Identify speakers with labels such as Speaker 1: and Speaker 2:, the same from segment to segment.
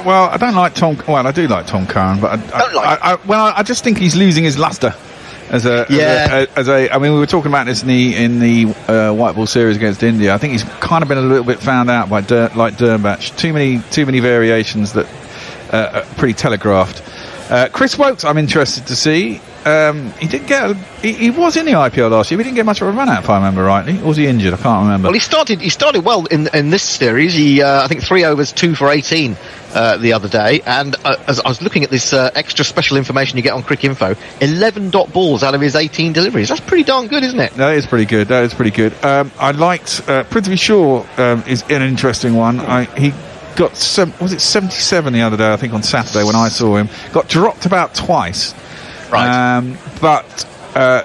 Speaker 1: Well, I don't like Tom. Well, I do like Tom Curran, but I just think he's losing his luster. As a, I mean, we were talking about this in the white ball series against India. I think he's kind of been a little bit found out by like Dernbach. Too many variations that are pretty telegraphed. Chris Wokes, I'm interested to see. He didn't get. He was in the IPL last year. But he didn't get much of a run out, if I remember rightly. Or was he injured? I can't remember.
Speaker 2: Well, he started well in this series. He I think 3 overs, 2 for 18 the other day. And as I was looking at this extra special information you get on Crick Info, 11 dot balls out of his 18 deliveries. That's pretty darn good, isn't it?
Speaker 1: That is pretty good. I liked Prithvi Shaw is an interesting one. He got 77 the other day, I think, on Saturday when I saw him. Got dropped about twice.
Speaker 2: Right.
Speaker 1: But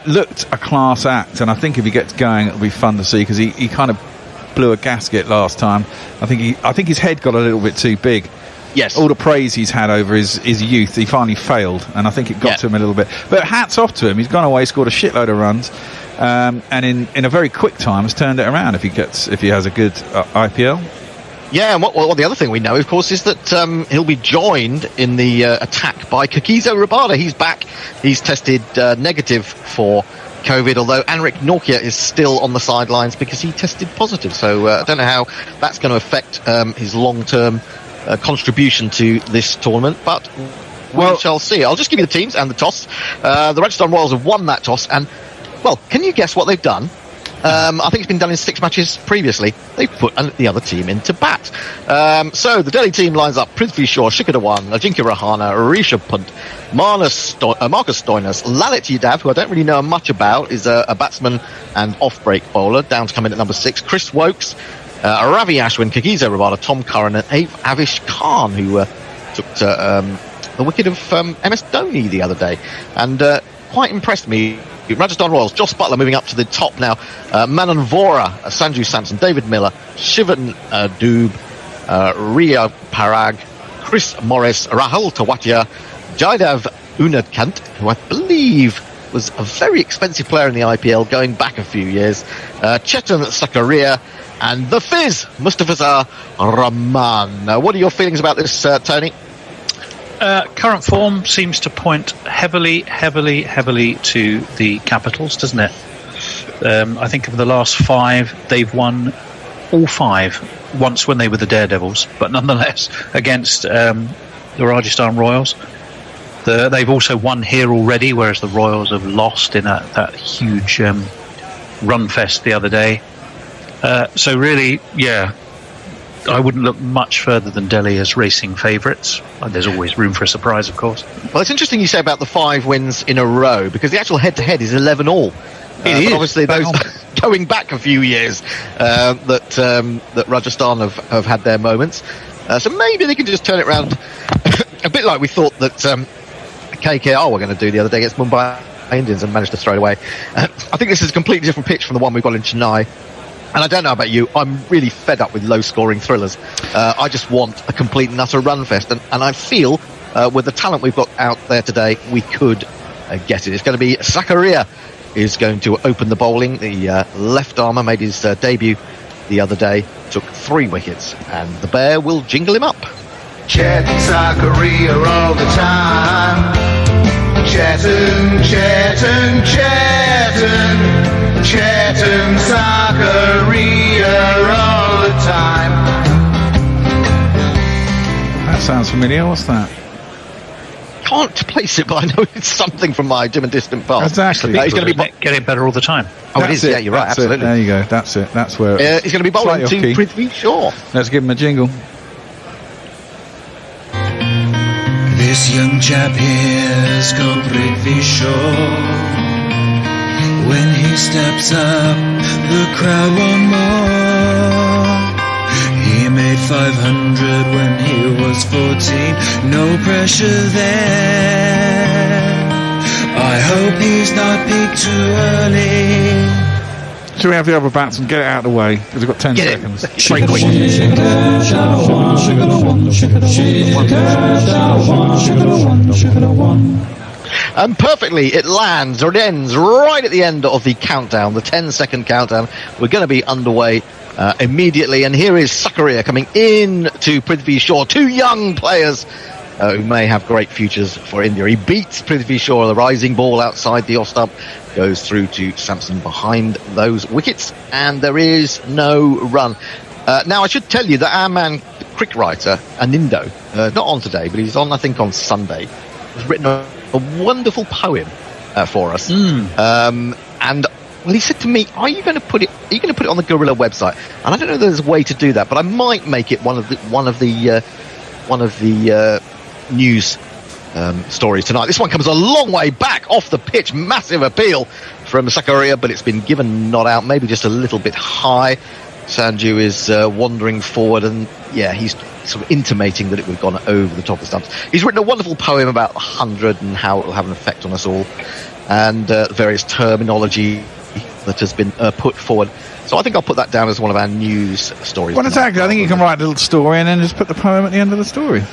Speaker 1: looked a class act, and I think if he gets going, it'll be fun to see, because he kind of blew a gasket last time. I think his head got a little bit too big.
Speaker 2: Yes.
Speaker 1: All the praise he's had over his youth, he finally failed, and I think it got to him a little bit. But hats off to him. He's gone away, scored a shitload of runs, and in a very quick time has turned it around if he has a good IPL.
Speaker 2: Yeah, and what the other thing we know, of course, is that he'll be joined in the attack by Kagiso Rabada. He's back. He's tested negative for COVID, although Anrik Nortje is still on the sidelines because he tested positive. So I don't know how that's going to affect his long-term contribution to this tournament, but we shall see. I'll just give you the teams and the toss. The Rajasthan Royals have won that toss, and, well, can you guess what they've done? I think it's been done in 6 matches previously. They've put the other team into bat. So the Delhi team lines up Prithvi Shaw, Shikhar Dhawan, Ajinkya Rahane, Rishabh Pant, Marcus Stoinis, Lalit Yadav, who I don't really know much about, is a batsman and off-break bowler, down to come in at number 6, Chris Wokes, Ravi Ashwin, Kagiso Rabada, Tom Curran, and Avish Khan, who took the wicket of MS Dhoni the other day, and quite impressed me. Rajasthan Royals, Joss Butler moving up to the top now. Manan Vora, Sanju Samson, David Miller, Shivan Doob, Ria Parag, Chris Morris, Rahul Tewatia, Jaidev Unadkant, who I believe was a very expensive player in the IPL going back a few years, Chetan Sakaria, and the Fizz, Mustafizur Rahman. What are your feelings about this, Tony?
Speaker 3: Current form seems to point heavily to the Capitals, doesn't it? I think of the last 5, they've won all 5, once when they were the Daredevils, but nonetheless against the Rajasthan Royals. They've also won here already, whereas the Royals have lost in that huge run fest the other day. So really, yeah, I wouldn't look much further than Delhi as racing favourites. There's always room for a surprise, of course.
Speaker 2: Well, it's interesting you say about the 5 wins in a row, because the actual head-to-head is 11-all.
Speaker 3: It is.
Speaker 2: Obviously, those going back a few years that Rajasthan have had their moments. So maybe they can just turn it around a bit like we thought that KKR were going to do the other day against Mumbai Indians and managed to throw it away. I think this is a completely different pitch from the one we've got in Chennai. And I don't know about you, I'm really fed up with low-scoring thrillers. I just want a complete and utter run fest. And I feel, with the talent we've got out there today, we could get it. It's going to be Sakaria is going to open the bowling. The left armer made his debut the other day, took 3 wickets, and the Bear will jingle him up.
Speaker 4: Chatting Sakaria all the time. Chatting, chatting, chatting. Chatting Sakaria all the time.
Speaker 1: That sounds familiar. What's that?
Speaker 2: Can't place it, but I know it's something from my dim and distant past.
Speaker 1: Exactly.
Speaker 3: He's going to be getting better all the time.
Speaker 2: Oh, it is. Yeah, you're right. Absolutely.
Speaker 1: There you go. That's it. That's where
Speaker 2: he's going to be bowling to Prithvi Shaw.
Speaker 1: Let's give him a jingle.
Speaker 4: This young chap here's called Prithvi Shaw. When he steps up, the crowd want more. He made 500 when he was 14. No pressure there. I hope he's not peaked too early.
Speaker 1: Should we have the other batsman get it out of the way? Because we've got 10 seconds.
Speaker 2: And perfectly, it lands, or it ends right at the end of the countdown, the 10-second countdown. We're going to be underway immediately. And here is Sakaria coming in to Prithvi Shaw. 2 young players who may have great futures for India. He beats Prithvi Shaw, the rising ball outside the off stump, goes through to Sampson behind those wickets, and there is no run. Now, I should tell you that our man, the cricket writer, Anindo, not on today, but he's on, I think, on Sunday, has written a wonderful poem for us. And well, he said to me, "Are you going to put it on the Gorilla website?" And I don't know if there's a way to do that, but I might make it one of the news stories tonight. This one comes a long way back off the pitch. Massive appeal from Sakaria, but it's been given not out, maybe just a little bit high. Sanju is wandering forward, and he's sort of intimating that it would have gone over the top of the stumps. He's written a wonderful poem about 100 and how it will have an effect on us all, and various terminology that has been put forward. So I think I'll put that down as one of our news stories.
Speaker 1: Well, exactly. I think you can write a little story and then just put the poem at the end of the story.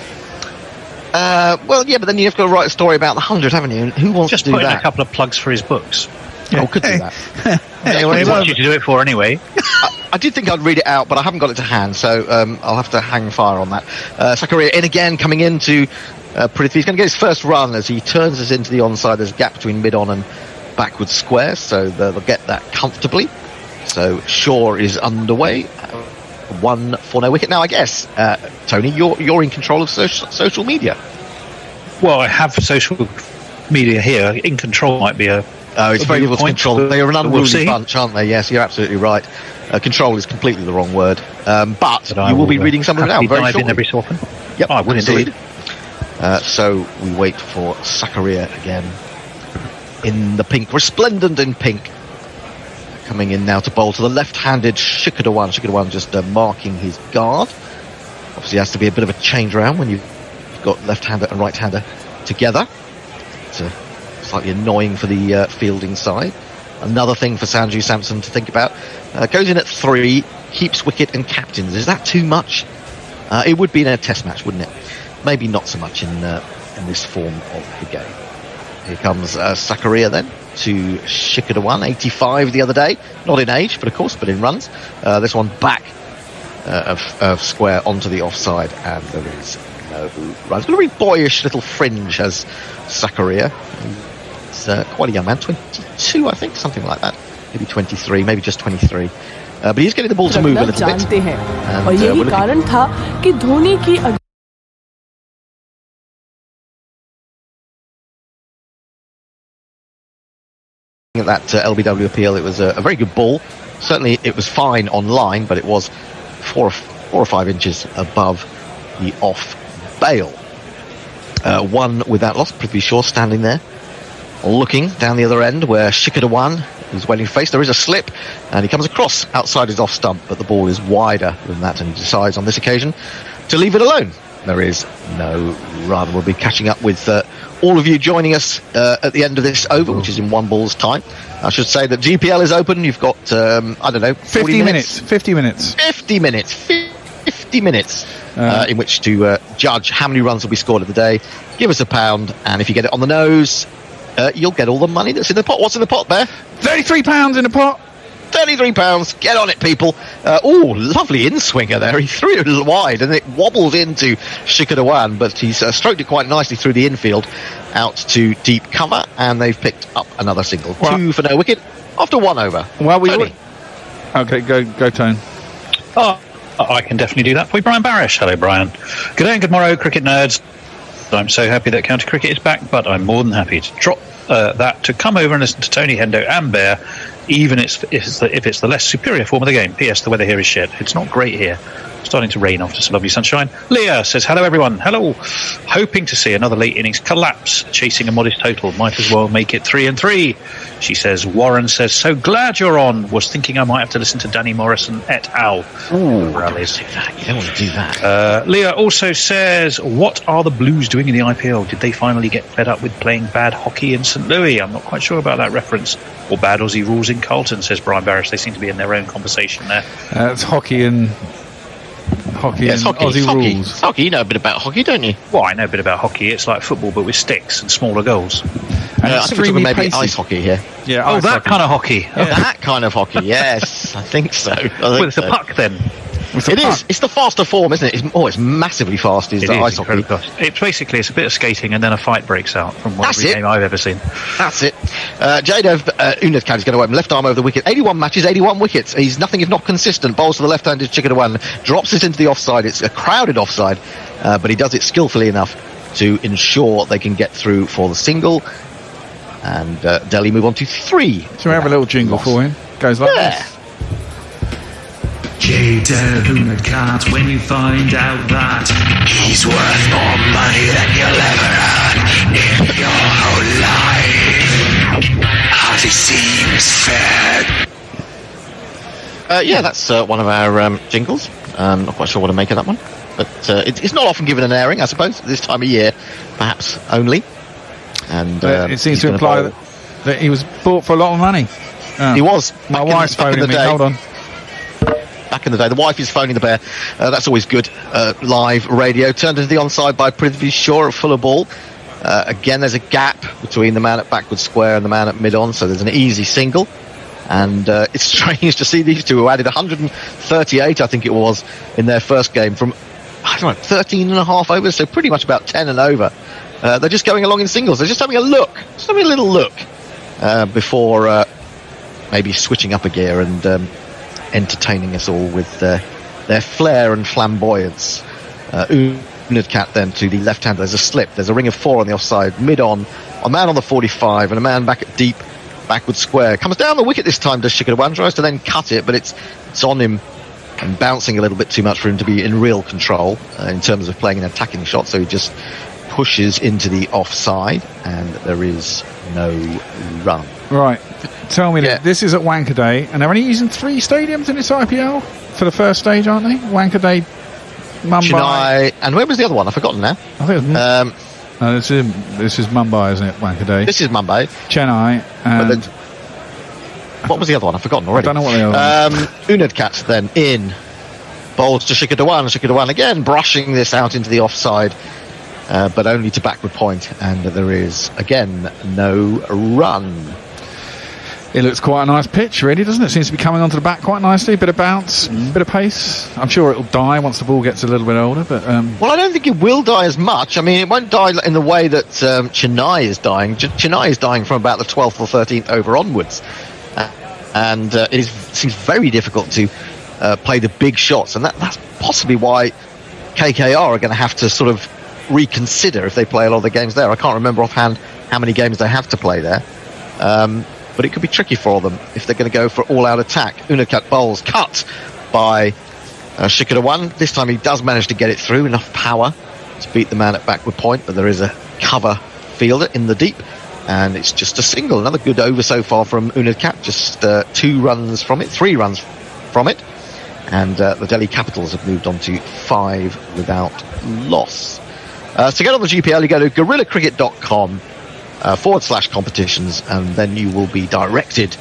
Speaker 2: Well, yeah, but then you've got to write a story about the 100, haven't you? And who wants to do that?
Speaker 3: Just put in a couple of plugs for his books.
Speaker 2: Oh, could do that.
Speaker 3: What he wants you to do it for anyway.
Speaker 2: I did think I'd read it out, but I haven't got it to hand, so I'll have to hang fire on that. Sakaria in again, coming into Prithvi. He's going to get his first run as he turns us into the onside. There's a gap between mid-on and backward square, so they'll get that comfortably. So Shaw is underway. 1 for no wicket. Now, I guess, Tony, you're in control of social media.
Speaker 3: Well, I have social media here. In control might be a...
Speaker 2: it's very difficult to control. They are an unruly bunch, aren't they? Yes, you're absolutely right. Control is completely the wrong word. But you will be reading some of it out very shortly.
Speaker 3: Every so often.
Speaker 2: Yep,
Speaker 3: I would indeed.
Speaker 2: So we wait for Sakaria again in the pink, resplendent in pink. Coming in now to bowl to the left-handed Shikhar Dhawan. Shikhar Dhawan just marking his guard. Obviously, has to be a bit of a change around when you've got left-hander and right-hander together. It's slightly annoying for the fielding side. Another thing for Sanju Samson to think about. Goes in at 3, keeps wicket and captains. Is that too much? It would be in a test match, wouldn't it? Maybe not so much in this form of the game. Here comes Sakaria then to Shikhar Dhawan, 85 the other day. Not in age, but of course, but in runs. This one back of square onto the offside, and there is no runs. Got a very boyish little fringe has Sakaria. He's quite a young man, 22 I think, something like that. Maybe 23, maybe just 23. But he's getting the ball to move a little bit. And, at that LBW appeal, it was a very good ball. Certainly it was fine on line, but it was 4 or 5 inches above the off bail. 1 without loss. Prithvi Shaw standing there looking down the other end where Shikhar Dhawan is waiting for face. There is a slip and he comes across outside his off stump, but the ball is wider than that, and he decides on this occasion to leave it alone. There is no run. We'll be catching up with all of you joining us at the end of this over, which is in 1 ball's time. I should say that GPL is open. You've got,
Speaker 1: 50 minutes. 50 minutes.
Speaker 2: 50 minutes. 50 minutes in which to judge how many runs will be scored of the day. Give us £1, and if you get it on the nose, you'll get all the money that's in the pot. What's in the pot, Bear?
Speaker 1: £33 in the pot.
Speaker 2: £33. Get on it, people. Lovely in-swinger there. He threw it a little wide and it wobbled into Shikhar Dhawan, but he's stroked it quite nicely through the infield out to deep cover, and they've picked up another single. 2 for no wicket after 1 over.
Speaker 1: Well, okay, go Tone.
Speaker 3: Oh, I can definitely do that for you. Brian Barish. Hello, Brian. Good day and good morrow, cricket nerds. I'm so happy that county cricket is back, but I'm more than happy to drop that to come over and listen to Tony, Hendo and Bear, even if it's the less superior form of the game. P.S. The weather here is shit. It's not great here. Starting to rain after some lovely sunshine. Leah says, hello everyone. Hello. Hoping to see another late innings collapse, chasing a modest total. Might as well make it 3 and 3. She says, Warren says, so glad you're on. Was thinking I might have to listen to Danny Morrison et al.
Speaker 2: Ooh, rallies. You don't want to do that.
Speaker 3: Leah also says, what are the Blues doing in the IPL? Did they finally get fed up with playing bad hockey in St. Louis? I'm not quite sure about that reference. Or bad Aussie rules in Carlton, says Brian Barish. They seem to be in their own conversation there.
Speaker 1: It's hockey and hockey
Speaker 2: it's
Speaker 1: and
Speaker 2: hockey.
Speaker 1: Aussie
Speaker 2: It's hockey.
Speaker 1: rules.
Speaker 2: It's hockey. You know a bit about hockey, don't you?
Speaker 3: Well, I know a bit about hockey. It's like football, but with sticks and smaller goals.
Speaker 1: And
Speaker 2: I think we're talking maybe ice hockey here.
Speaker 1: Yeah,
Speaker 3: Oh,
Speaker 1: ice
Speaker 3: that
Speaker 1: hockey.
Speaker 3: kind of hockey.
Speaker 2: Yeah. That kind of hockey, yes. I think so.
Speaker 3: Well, it's a puck then.
Speaker 2: It is. It's the faster form, isn't it? It's massily fast. Is the ice hockey?
Speaker 3: It's basically it's a bit of skating and then a fight breaks out from
Speaker 2: That's
Speaker 3: every
Speaker 2: it.
Speaker 3: game I've ever seen.
Speaker 2: That's it. Jadev Unadkat is going to open left arm over the wicket. 81 matches, 81 wickets. He's nothing if not consistent. Bowls to the left-handed Chickadee, drops it into the offside. It's a crowded offside, but he does it skillfully enough to ensure they can get through for the single. And Delhi move on to 3.
Speaker 1: So we have a little jingle for him. Goes like this.
Speaker 4: J-Dev Unadkat, when you find out that he's worth more money than you'll ever earn in your whole life. As he seems fair.
Speaker 2: Yeah, that's one of our jingles. Not quite sure what to make of that one. But it's not often given an airing, I suppose, this time of year, perhaps only. And
Speaker 1: it seems to imply that he was bought for a lot of money.
Speaker 2: He was.
Speaker 1: My wife's phoning me. Hold on.
Speaker 2: Back in the day, the wife is phoning the bear. That's always good. Live radio turned into the onside by Prithvi Shaw at fuller ball. Again, there's a gap between the man at backward square and the man at mid-on, so there's an easy single. And it's strange to see these two who added 138, I think it was, in their first game from, 13 and a half overs, so pretty much about 10 and over. They're just going along in singles. They're just having a look, just having a little look before maybe switching up a gear and entertaining us all with their flair and flamboyance. Unadkat then to the left hand. There's a slip. There's a ring of 4 on the offside. Mid-on. A man on the 45 and a man back at deep backward square. Comes down the wicket this time, does Shikhar. Tries to then cut it, but it's on him and bouncing a little bit too much for him to be in real control in terms of playing an attacking shot. So he just pushes into the offside and there is no run.
Speaker 1: Right. Tell me, this is at Wankhede, and they're only using 3 stadiums in this IPL for the first stage, aren't they? Wankhede, Mumbai,
Speaker 2: Chennai, and where was the other one? I've forgotten now.
Speaker 1: I think this is Mumbai, isn't it? Wankhede.
Speaker 2: This is Mumbai.
Speaker 1: Chennai, and
Speaker 2: what was the other one? I've forgotten already.
Speaker 1: I don't know what the other one.
Speaker 2: Unadkat then in. Bowls to Shikhar Dhawan. Shikhar Dhawan again brushing this out into the offside, but only to backward point, and there is again no run.
Speaker 1: It looks quite a nice pitch, really, doesn't it? Seems to be coming onto the back quite nicely. Bit of bounce, bit of pace. I'm sure it'll die once the ball gets a little bit older, but
Speaker 2: well, I don't think it will die as much. I mean, it won't die in the way that Chennai is dying. Chennai is dying from about the 12th or 13th over onwards, and seems very difficult to play the big shots, and that's possibly why KKR are going to have to sort of reconsider if they play a lot of the games there. I can't remember offhand how many games they have to play there. But it could be tricky for them if they're going to go for all-out attack. Unadkat bowls cut by Shikhar Dhawan. This time he does manage to get it through, enough power to beat the man at backward point, but there is a cover fielder in the deep, and it's just a single. Another good over so far from Unadkat, just 3 runs from it, and the Delhi Capitals have moved on to 5 without loss. To get on the GPL, you go to GorillaCricket.com /competitions, and then you will be directed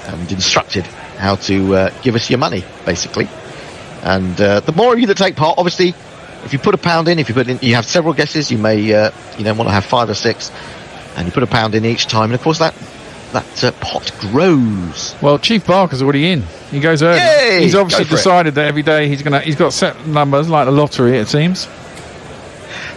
Speaker 2: and instructed how to give us your money, basically. And the more of you that take part, obviously, if you put a pound in, you have several guesses, you may want to have 5 or 6, and you put a pound in each time, and of course that pot grows.
Speaker 1: Well, Chief Barker's already in. He goes early.
Speaker 2: Yay!
Speaker 1: He's obviously decided that every day he's got set numbers like the lottery, it seems.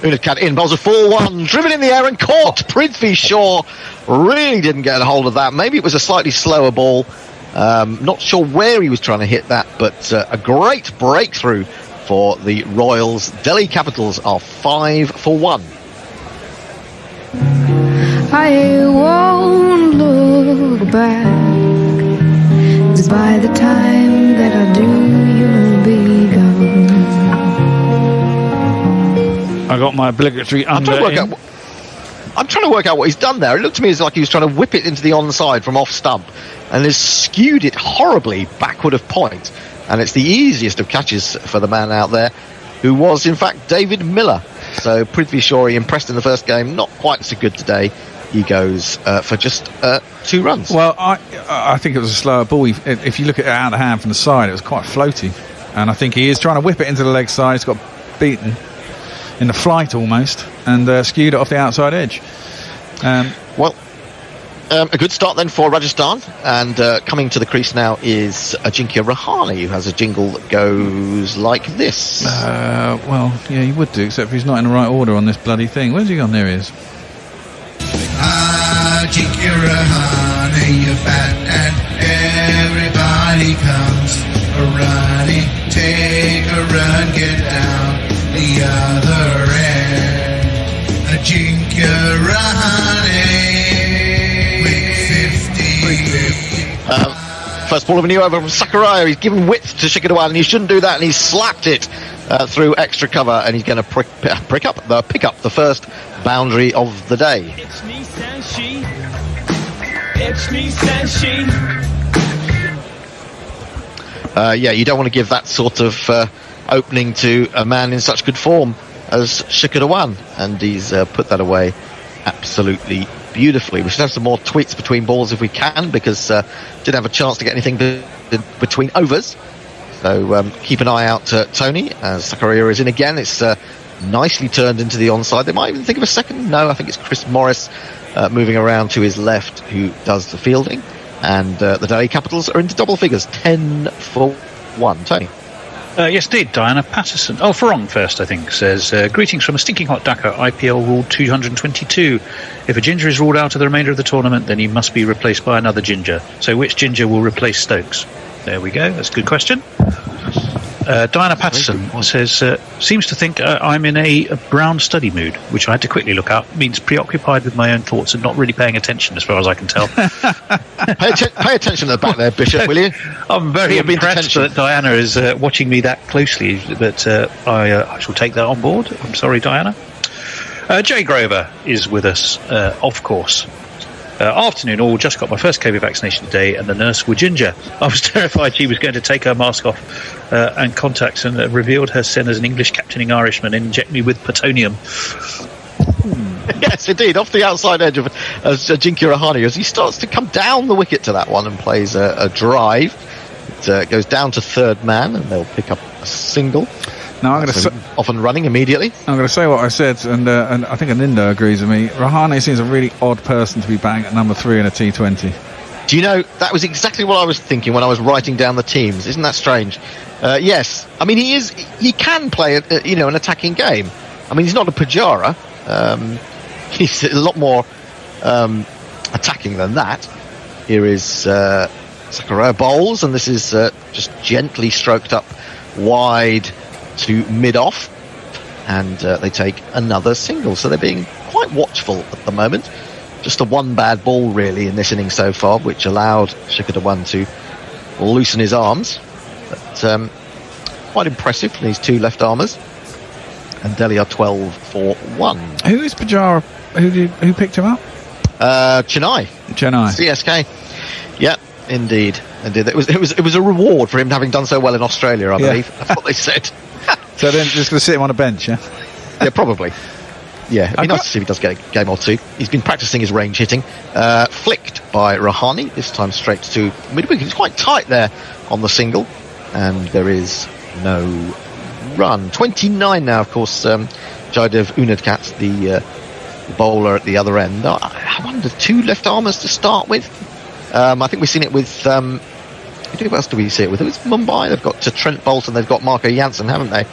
Speaker 2: Unadkat in, bowls a 4-1, driven in the air and caught. Prithvi Shaw really didn't get a hold of that. Maybe it was a slightly slower ball. Not sure where he was trying to hit that, but a great breakthrough for the Royals. Delhi Capitals are 5 for 1.
Speaker 5: I won't look back, 'cause by the time that I do, you'll be gone.
Speaker 1: I got my obligatory under.
Speaker 2: I'm trying to work out what he's done there. It looked to me as like he was trying to whip it into the onside from off stump and has skewed it horribly backward of point. And it's the easiest of catches for the man out there, who was in fact David Miller. So Prithvi Shaw impressed in the first game, not quite so good today. He goes for just 2 runs.
Speaker 1: Well, I think it was a slower ball. If you look at it out of hand from the side, it was quite floaty. And I think he is trying to whip it into the leg side. He's got beaten in the flight almost, and skewed it off the outside edge.
Speaker 2: A good start then for Rajasthan, and coming to the crease now is Ajinkya Rahane, who has a jingle that goes like this.
Speaker 1: Well, yeah, he would do, except he's not in the right order on this bloody thing. Where's he gone? There he is.
Speaker 4: Ajinkya Rahane, you're fat and everybody comes running. Take a run, get down the other end. Ajinkya Rahane.
Speaker 2: First ball of a new over from Sakurai. He's given width to Shikhar Dhawan, and he shouldn't do that, and he's slapped it through extra cover, and he's going to pick up the first boundary of the day.
Speaker 6: It's me, Sanshi. It's me, Sanshi.
Speaker 2: Yeah, you don't want to give that sort of opening to a man in such good form as Shikhar Dhawan, and he's put that away absolutely beautifully. We should have some more tweets between balls if we can, because didn't have a chance to get anything between overs. So keep an eye out, Tony, as Zakaria is in again. It's nicely turned into the onside. They might even think of a second. No, I think it's Chris Morris moving around to his left who does the fielding. And the Delhi Capitals are into double figures, 10 for 1. Tony.
Speaker 3: Yes, indeed. Diana Patterson. Oh, Farong first, I think, says, greetings from a stinking hot Dhaka, IPL Rule 222. If a ginger is ruled out of the remainder of the tournament, then he must be replaced by another ginger. So which ginger will replace Stokes? There we go. That's a good question. Diana Patterson says, seems to think I'm in a brown study mood, which I had to quickly look up. Means preoccupied with my own thoughts and not really paying attention, as far as I can tell.
Speaker 2: Pay attention to the back there, Bishop, will you? I'm very
Speaker 3: impressed that Diana is watching me that closely, but I shall take that on board. I'm sorry, Diana. Jay Grover is with us, of course. Afternoon all, just got my first COVID vaccination today, and the nurse were ginger. I was terrified she was going to take her mask off and contacts, and revealed her sin as an English captaining Irishman and inject me with plutonium.
Speaker 2: Yes, indeed, off the outside edge of Ajinkya Rahane, as he starts to come down the wicket to that one and plays a drive. It goes down to third man, and they'll pick up a single.
Speaker 1: Now I'm going to
Speaker 2: off and running immediately.
Speaker 1: I'm going to say what I said, and I think Aninda agrees with me. Rahane seems a really odd person to be batting at number 3 in a T20.
Speaker 2: Do you know, that was exactly what I was thinking when I was writing down the teams. Isn't that strange? Yes, I mean he can play an attacking game. I mean, he's not a Pujara. He's a lot more attacking than that. Here is Zakaria bowls, and this is just gently stroked up wide to mid-off, and they take another single. So they're being quite watchful at the moment. Just a one bad ball really in this inning so far, which allowed Shikhar Dhawan to loosen his arms. But quite impressive from these two left-armers. And Delhi are 12 for 1.
Speaker 1: Who is Pujara? Who picked him up?
Speaker 2: Chennai. CSK. Yeah, indeed. It was a reward for him having done so well in Australia, I believe. That's what they said.
Speaker 1: So then just going to sit him on a bench, yeah?
Speaker 2: Yeah, probably. Yeah, it'd be nice to see if he does get a game or two. He's been practicing his range hitting. Flicked by Rahane, this time straight to mid-wicket. He's quite tight there on the single, and there is no run. 29 now, of course. Jaidev Unadkat, the bowler at the other end. I wonder, 2 left-armers to start with. I think we've seen it with... who else do we see it with? It was Mumbai. They've got Trent Bolt and they've got Marco Jansen, haven't they?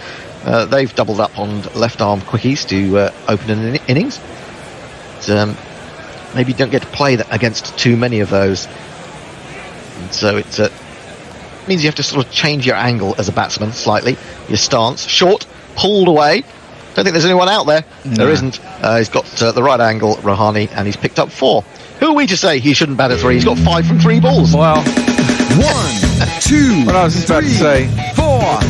Speaker 2: They've doubled up on left-arm quickies to open an innings. But, maybe you don't get to play against too many of those. And so it means you have to sort of change your angle as a batsman slightly. Your stance. Short, pulled away. Don't think there's anyone out there. No. There isn't. He's got the right angle, Rahane, and he's picked up 4. Who are we to say he shouldn't bat at 3? He's got 5 from 3 balls.
Speaker 1: Well...
Speaker 4: 1, 2,
Speaker 1: what I was just about to say,
Speaker 4: 4.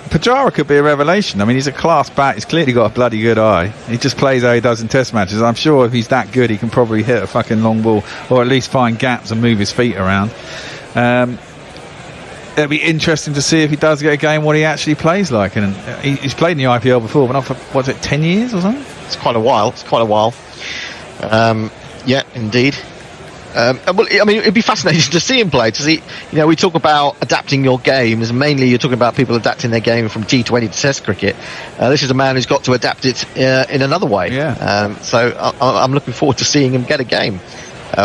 Speaker 1: Pujara could be a revelation. I mean, he's a class bat. He's clearly got a bloody good eye. He just plays how he does in test matches. I'm sure if he's that good, he can probably hit a fucking long ball, or at least find gaps and move his feet around. It'll be interesting to see if he does get a game what he actually plays like. And he's played in the IPL before, but not for, what's it, 10 years or something?
Speaker 2: It's quite a while. Yeah, indeed. Well, I mean, it'd be fascinating to see him play. To see, we talk about adapting your games. Mainly, you're talking about people adapting their game from T20 to Test cricket. This is a man who's got to adapt it in another way.
Speaker 1: Yeah.
Speaker 2: So I'm looking forward to seeing him get a game.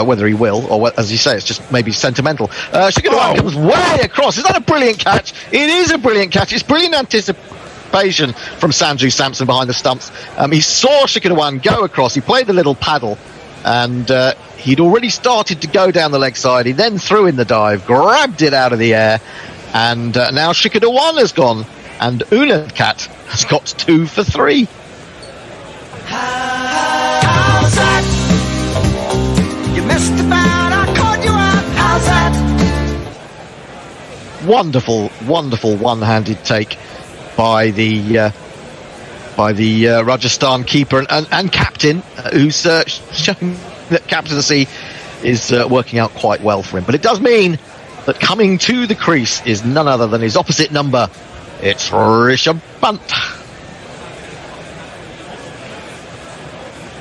Speaker 2: Whether he will, or as you say, it's just maybe sentimental. Shikadawan comes way across. Is that a brilliant catch? It is a brilliant catch. It's brilliant anticipation from Sanju Samson behind the stumps. He saw Shikadawan go across. He played the little paddle, and he'd already started to go down the leg side. He then threw in the dive, grabbed it out of the air, and now Shikadawan has gone, and Unadkat has got 2 for 3.
Speaker 4: How's that? You missed about, I caught you out. How's that?
Speaker 2: Wonderful, wonderful one-handed take by the Rajasthan keeper and captain, who's showing that captaincy is working out quite well for him. But it does mean that coming to the crease is none other than his opposite number. It's Rishabh Pant.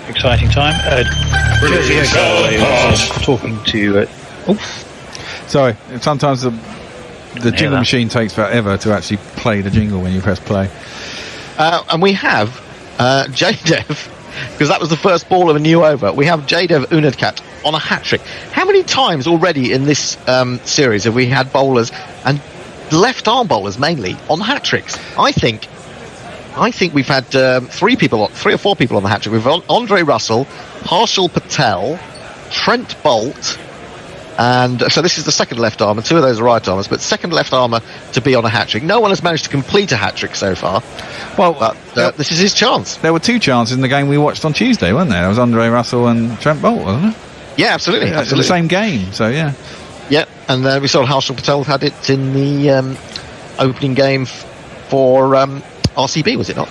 Speaker 3: Exciting time. Jersey was talking to.
Speaker 1: Sorry, sometimes the jingle machine takes forever to actually play the jingle when you press play.
Speaker 2: And we have Jaydev, because that was the first ball of a new over. We have Jaydev Unadkat on a hat-trick. How many times already in this series have we had bowlers, and left-arm bowlers mainly, on hat-tricks? I think we've had 3 or 4 people on the hat-trick. We've Andre Russell, Harshal Patel, Trent Bolt, and so this is the second left-armer. 2 of those are right-armers, but second left-armer to be on a hat-trick. No one has managed to complete a hat-trick so far. Well, but this is his chance.
Speaker 1: There were 2 chances in the game we watched on Tuesday, weren't there? It was Andre Russell and Trent Bolt, wasn't it?
Speaker 2: Yeah, absolutely.
Speaker 1: The same game, so yeah.
Speaker 2: Yeah, and we saw Harshal Patel had it in the opening game for RCB, was it not?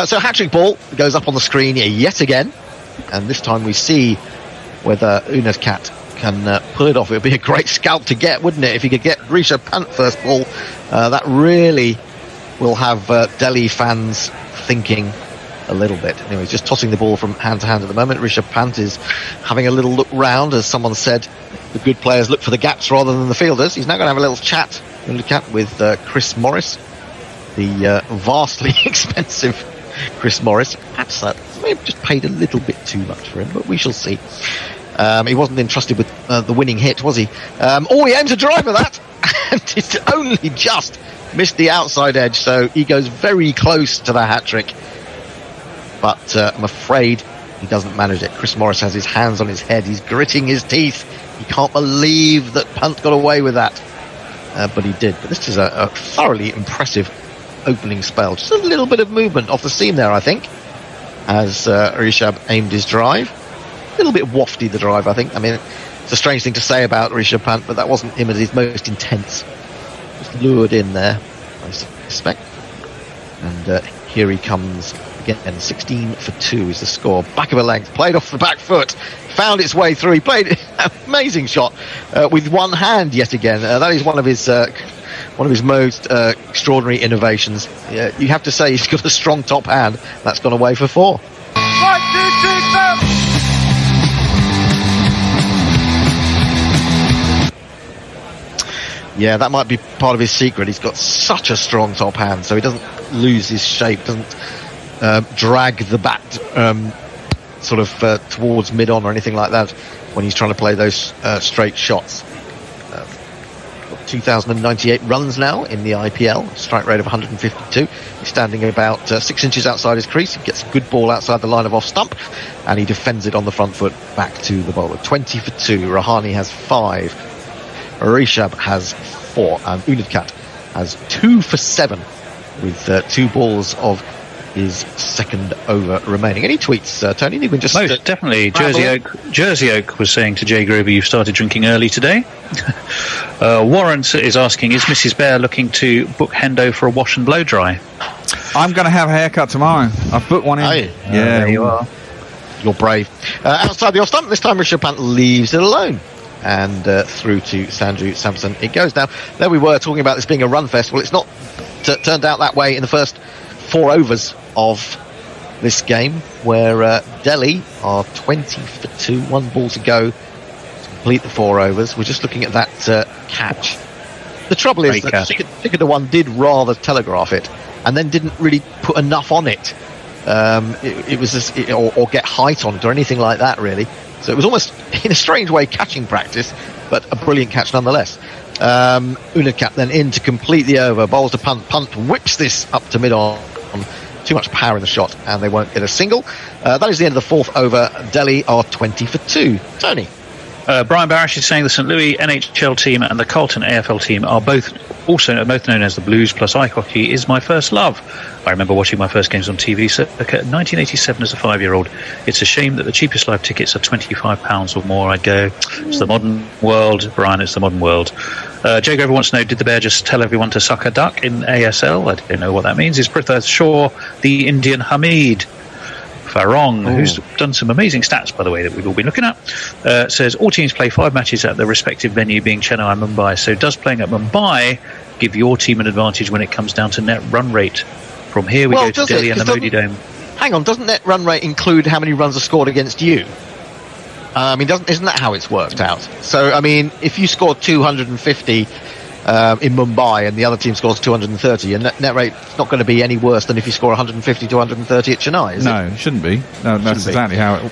Speaker 2: So hat-trick ball goes up on the screen yet again, and this time we see whether Unadkat can pull it off. It would be a great scalp to get, wouldn't it, if he could get Rishabh Pant first ball. That really will have Delhi fans thinking a little bit. Anyway, he's just tossing the ball from hand to hand at the moment. Rishabh Pant is having a little look round. As someone said, the good players look for the gaps rather than the fielders. He's now going to have a little chat with Chris Morris, the vastly expensive Chris Morris. Perhaps may have just paid a little bit too much for him, but we shall see. He wasn't entrusted with the winning hit, was he? He aims a drive at that, and it's only just missed the outside edge, so he goes very close to the hat-trick. But I'm afraid he doesn't manage it. Chris Morris has his hands on his head. He's gritting his teeth. He can't believe that Pant got away with that. But he did. But this is a thoroughly impressive opening spell. Just a little bit of movement off the seam there, I think, as Rishabh aimed his drive. A little bit wafty, the drive, I think. I mean, it's a strange thing to say about Rishabh Pant, but that wasn't him at his most intense. Just lured in there, I suspect. And here he comes again. 16 for 2 is the score. Back of a length, played off the back foot, found its way through. He played an amazing shot with one hand yet again. That is one of his most extraordinary innovations. You have to say he's got a strong top hand. That's gone away for 4. 1, 2, 3, 4. Yeah, that might be part of his secret. He's got such a strong top hand, so he doesn't lose his shape, doesn't drag the bat towards mid-on or anything like that when he's trying to play those straight shots. 2,098 runs now in the IPL, strike rate of 152. He's standing about 6 inches outside his crease. He gets a good ball outside the line of off stump, and he defends it on the front foot back to the bowler. 20 for 2. Rahane has 5. Rishabh has 4, and Unadkat has 2 for 7 with 2 balls of his second over remaining. Any tweets, Tony? You can just
Speaker 3: most definitely. Jersey Oak was saying to Jay Grover, "You've started drinking early today." Warren is asking, "Is Mrs. Bear looking to book Hendo for a wash and blow dry?"
Speaker 1: I'm going to have a haircut tomorrow. I've booked one in.
Speaker 2: Are you?
Speaker 1: Yeah,
Speaker 3: there you are.
Speaker 2: You're brave. Outside the off stump, this time Rishabh Pant leaves it alone. And through to Sanju Samson it goes. Now, there we were talking about this being a run fest. Well, it's not turned out that way in the first 4 overs of this game, where Delhi are 20 for 2, 1 ball to go. Some complete the 4 overs. We're just looking at that catch. The trouble is that Ticketer 1 did rather telegraph it and then didn't really put enough on it. It was just, or get height on it or anything like that, really. So it was almost, in a strange way, catching practice, but a brilliant catch nonetheless. Unadkat then in to complete the over, bowls to punt, whips this up to mid-on. Too much power in the shot, and they won't get a single. That is the end of the 4th over. Delhi are 20 for 2. Tony.
Speaker 3: Brian Barish is saying the St. Louis NHL team and the Carlton AFL team are both known as the Blues plus ice hockey is my first love. I remember watching my first games on TV circa 1987 as a 5-year-old. It's a shame that the cheapest live tickets are £25 or more. I'd go, it's the modern world, Brian, it's the modern world. Jay Grover wants to know, did the Bear just tell everyone to suck a duck in ASL? I don't know what that means. Is Prithvirth Shaw the Indian Hamid? Farong, who's done some amazing stats, by the way, that we've all been looking at, says all teams play 5 matches at their respective venue, being Chennai and Mumbai. So does playing at Mumbai give your team an advantage when it comes down to net run rate? From here we go to Delhi and the Modi Dome.
Speaker 2: Hang on, doesn't net run rate include how many runs are scored against you? I mean, isn't that how it's worked out? So, I mean, if you score 250 in Mumbai and the other team scores 230, your net rate is not going to be any worse than if you score 150 to 130 at Chennai, is it?
Speaker 1: No, it shouldn't be. No, that's exactly how it...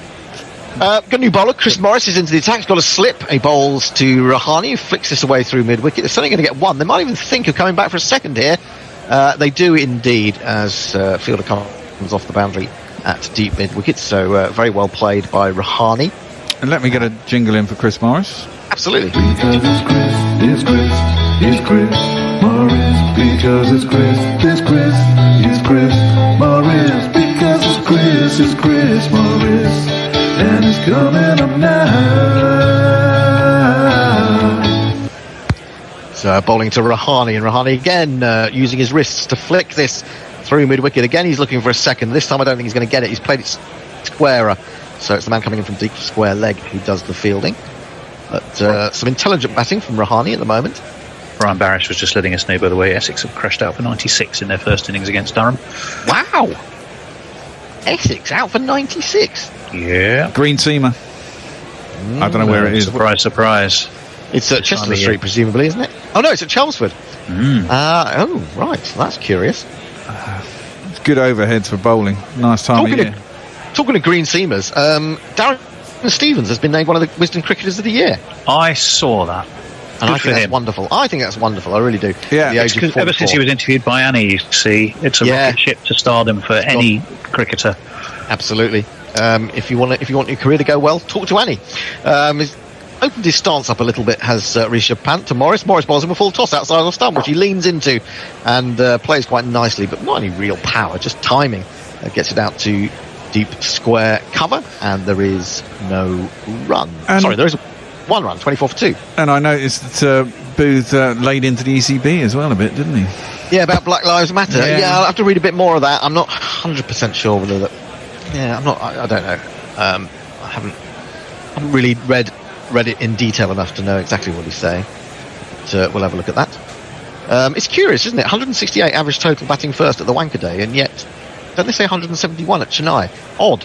Speaker 2: Got a new bowler. Chris Morris is into the attack. He's got a slip. He bowls to Rahani, who flicks this away through mid-wicket. They're certainly going to get 1. They might even think of coming back for a second here. They do indeed, as fielder comes off the boundary at deep mid-wicket. So very well played by Rahani.
Speaker 1: And let me get a jingle in for Chris Morris.
Speaker 2: Absolutely.
Speaker 7: Because it's Chris, it's Chris, it's Chris Morris. Because it's Chris, it's Chris, it's Chris Morris. Because it's Chris Morris. And it's coming up now.
Speaker 2: So bowling to Rahani, and Rahani again using his wrists to flick this through mid-wicket. Again, he's looking for a second. This time I don't think he's going to get it. He's played it squarer. So it's the man coming in from deep square leg who does the fielding. But some intelligent batting from Rahani at the moment.
Speaker 3: Brian Barish was just letting us know, by the way, Essex have crashed out for 96 in their first innings against Durham.
Speaker 2: Wow! Essex out for 96.
Speaker 3: Yeah.
Speaker 1: Green Seamer. I don't know where it is.
Speaker 3: Surprise, surprise.
Speaker 2: It's at Chester Street, presumably, isn't it? Oh, no, it's at Chelmsford. Oh, right. That's curious.
Speaker 1: It's good overheads for bowling. Nice time of year.
Speaker 2: Talking of green seamers, Darren Stevens has been named one of the Wisden Cricketers of the Year.
Speaker 3: I saw that.
Speaker 2: And I think that's wonderful. I think that's wonderful. I really do.
Speaker 1: Yeah.
Speaker 3: Ever since he was interviewed by Annie, you see, it's a rocket ship to stardom for any cricketer.
Speaker 2: Absolutely. If you want your career to go well, talk to Annie. He's opened his stance up a little bit, has Rishabh Pant to Morris. Morris bowls him a full toss outside the stump, which he leans into and plays quite nicely, but not any real power, just timing. Gets it out to deep square cover, and there is no run. Sorry, there is 1 run, 24 for 2.
Speaker 1: And I noticed that Booth laid into the ECB as well a bit, didn't he?
Speaker 2: Yeah, about Black Lives Matter. Yeah, I'll have to read a bit more of that. I'm not 100% sure whether that... Yeah, I'm not... I don't know. I haven't really read it in detail enough to know exactly what he's saying. But we'll have a look at that. It's curious, isn't it? 168 average total batting first at the Wankhede, and yet... Don't they say 171 at Chennai? Odd.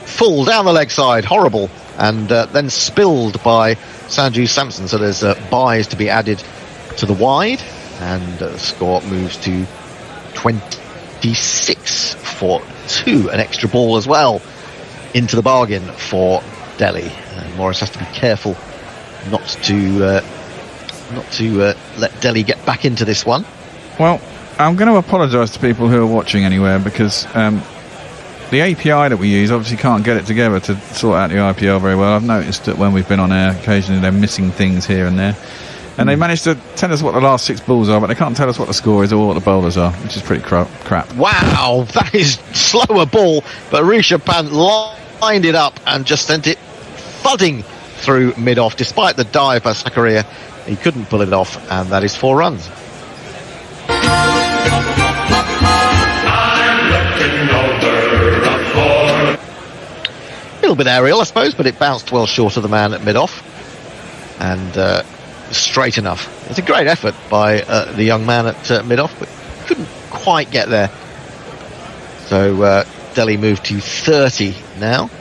Speaker 2: Full down the leg side, horrible, and then spilled by Sanju Samson. So there's byes to be added to the wide, and the score moves to 26 for 2. An extra ball as well into the bargain for Delhi. And Morris has to be careful not to let Delhi get back into this one.
Speaker 1: Well, I'm going to apologise to people who are watching anywhere, because the API that we use obviously can't get it together to sort out the IPL very well. I've noticed that when we've been on air, occasionally they're missing things here and there. And they managed to tell us what the last 6 balls are, but they can't tell us what the score is or what the bowlers are, which is pretty crap.
Speaker 2: Wow, that is slower ball, but Rishabh Pant lined it up and just sent it thudding through mid-off. Despite the dive by Zakaria, he couldn't pull it off, and that is 4 runs. A little bit aerial, I suppose, but it bounced well short of the man at mid-off, and straight enough. It's a great effort by the young man at mid-off, but couldn't quite get there. So Delhi moved to 30 now,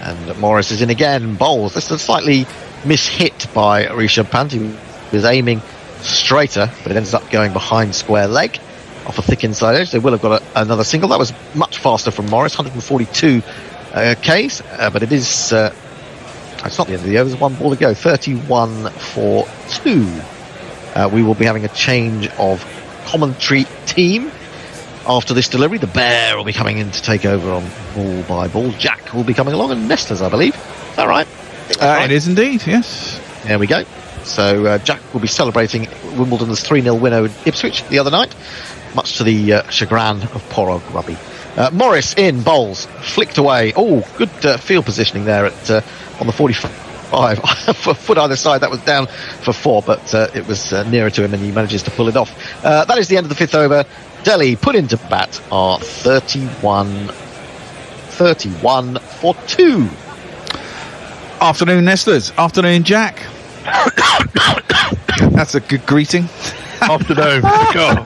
Speaker 2: And Morris is in again, bowls. This is a slightly mishit by Rishabh Pant. He was aiming straighter, but it ends up going behind square leg off a thick inside edge. They will have got another single. That was much faster from Morris, 142 Ks, but it is... it's not the end of the over. There's one ball to go. 31 for 2. We will be having a change of commentary team after this delivery. The Bear will be coming in to take over on ball by ball. Jack will be coming along, and Nestlers, I believe. Is that right? Right?
Speaker 1: It is indeed, yes.
Speaker 2: There we go. So Jack will be celebrating Wimbledon's 3-0 win over Ipswich the other night, much to the chagrin of poor old Grubby. Morris in, bowls, flicked away. Oh, good field positioning there at on the 45. For a foot either side, that was down for 4, but it was nearer to him, and he manages to pull it off. That is the end of the 5th over. Delhi put into bat are 31 for 2.
Speaker 1: Afternoon, Nestlers. Afternoon, Jack. That's a good greeting.
Speaker 8: Afternoon. God.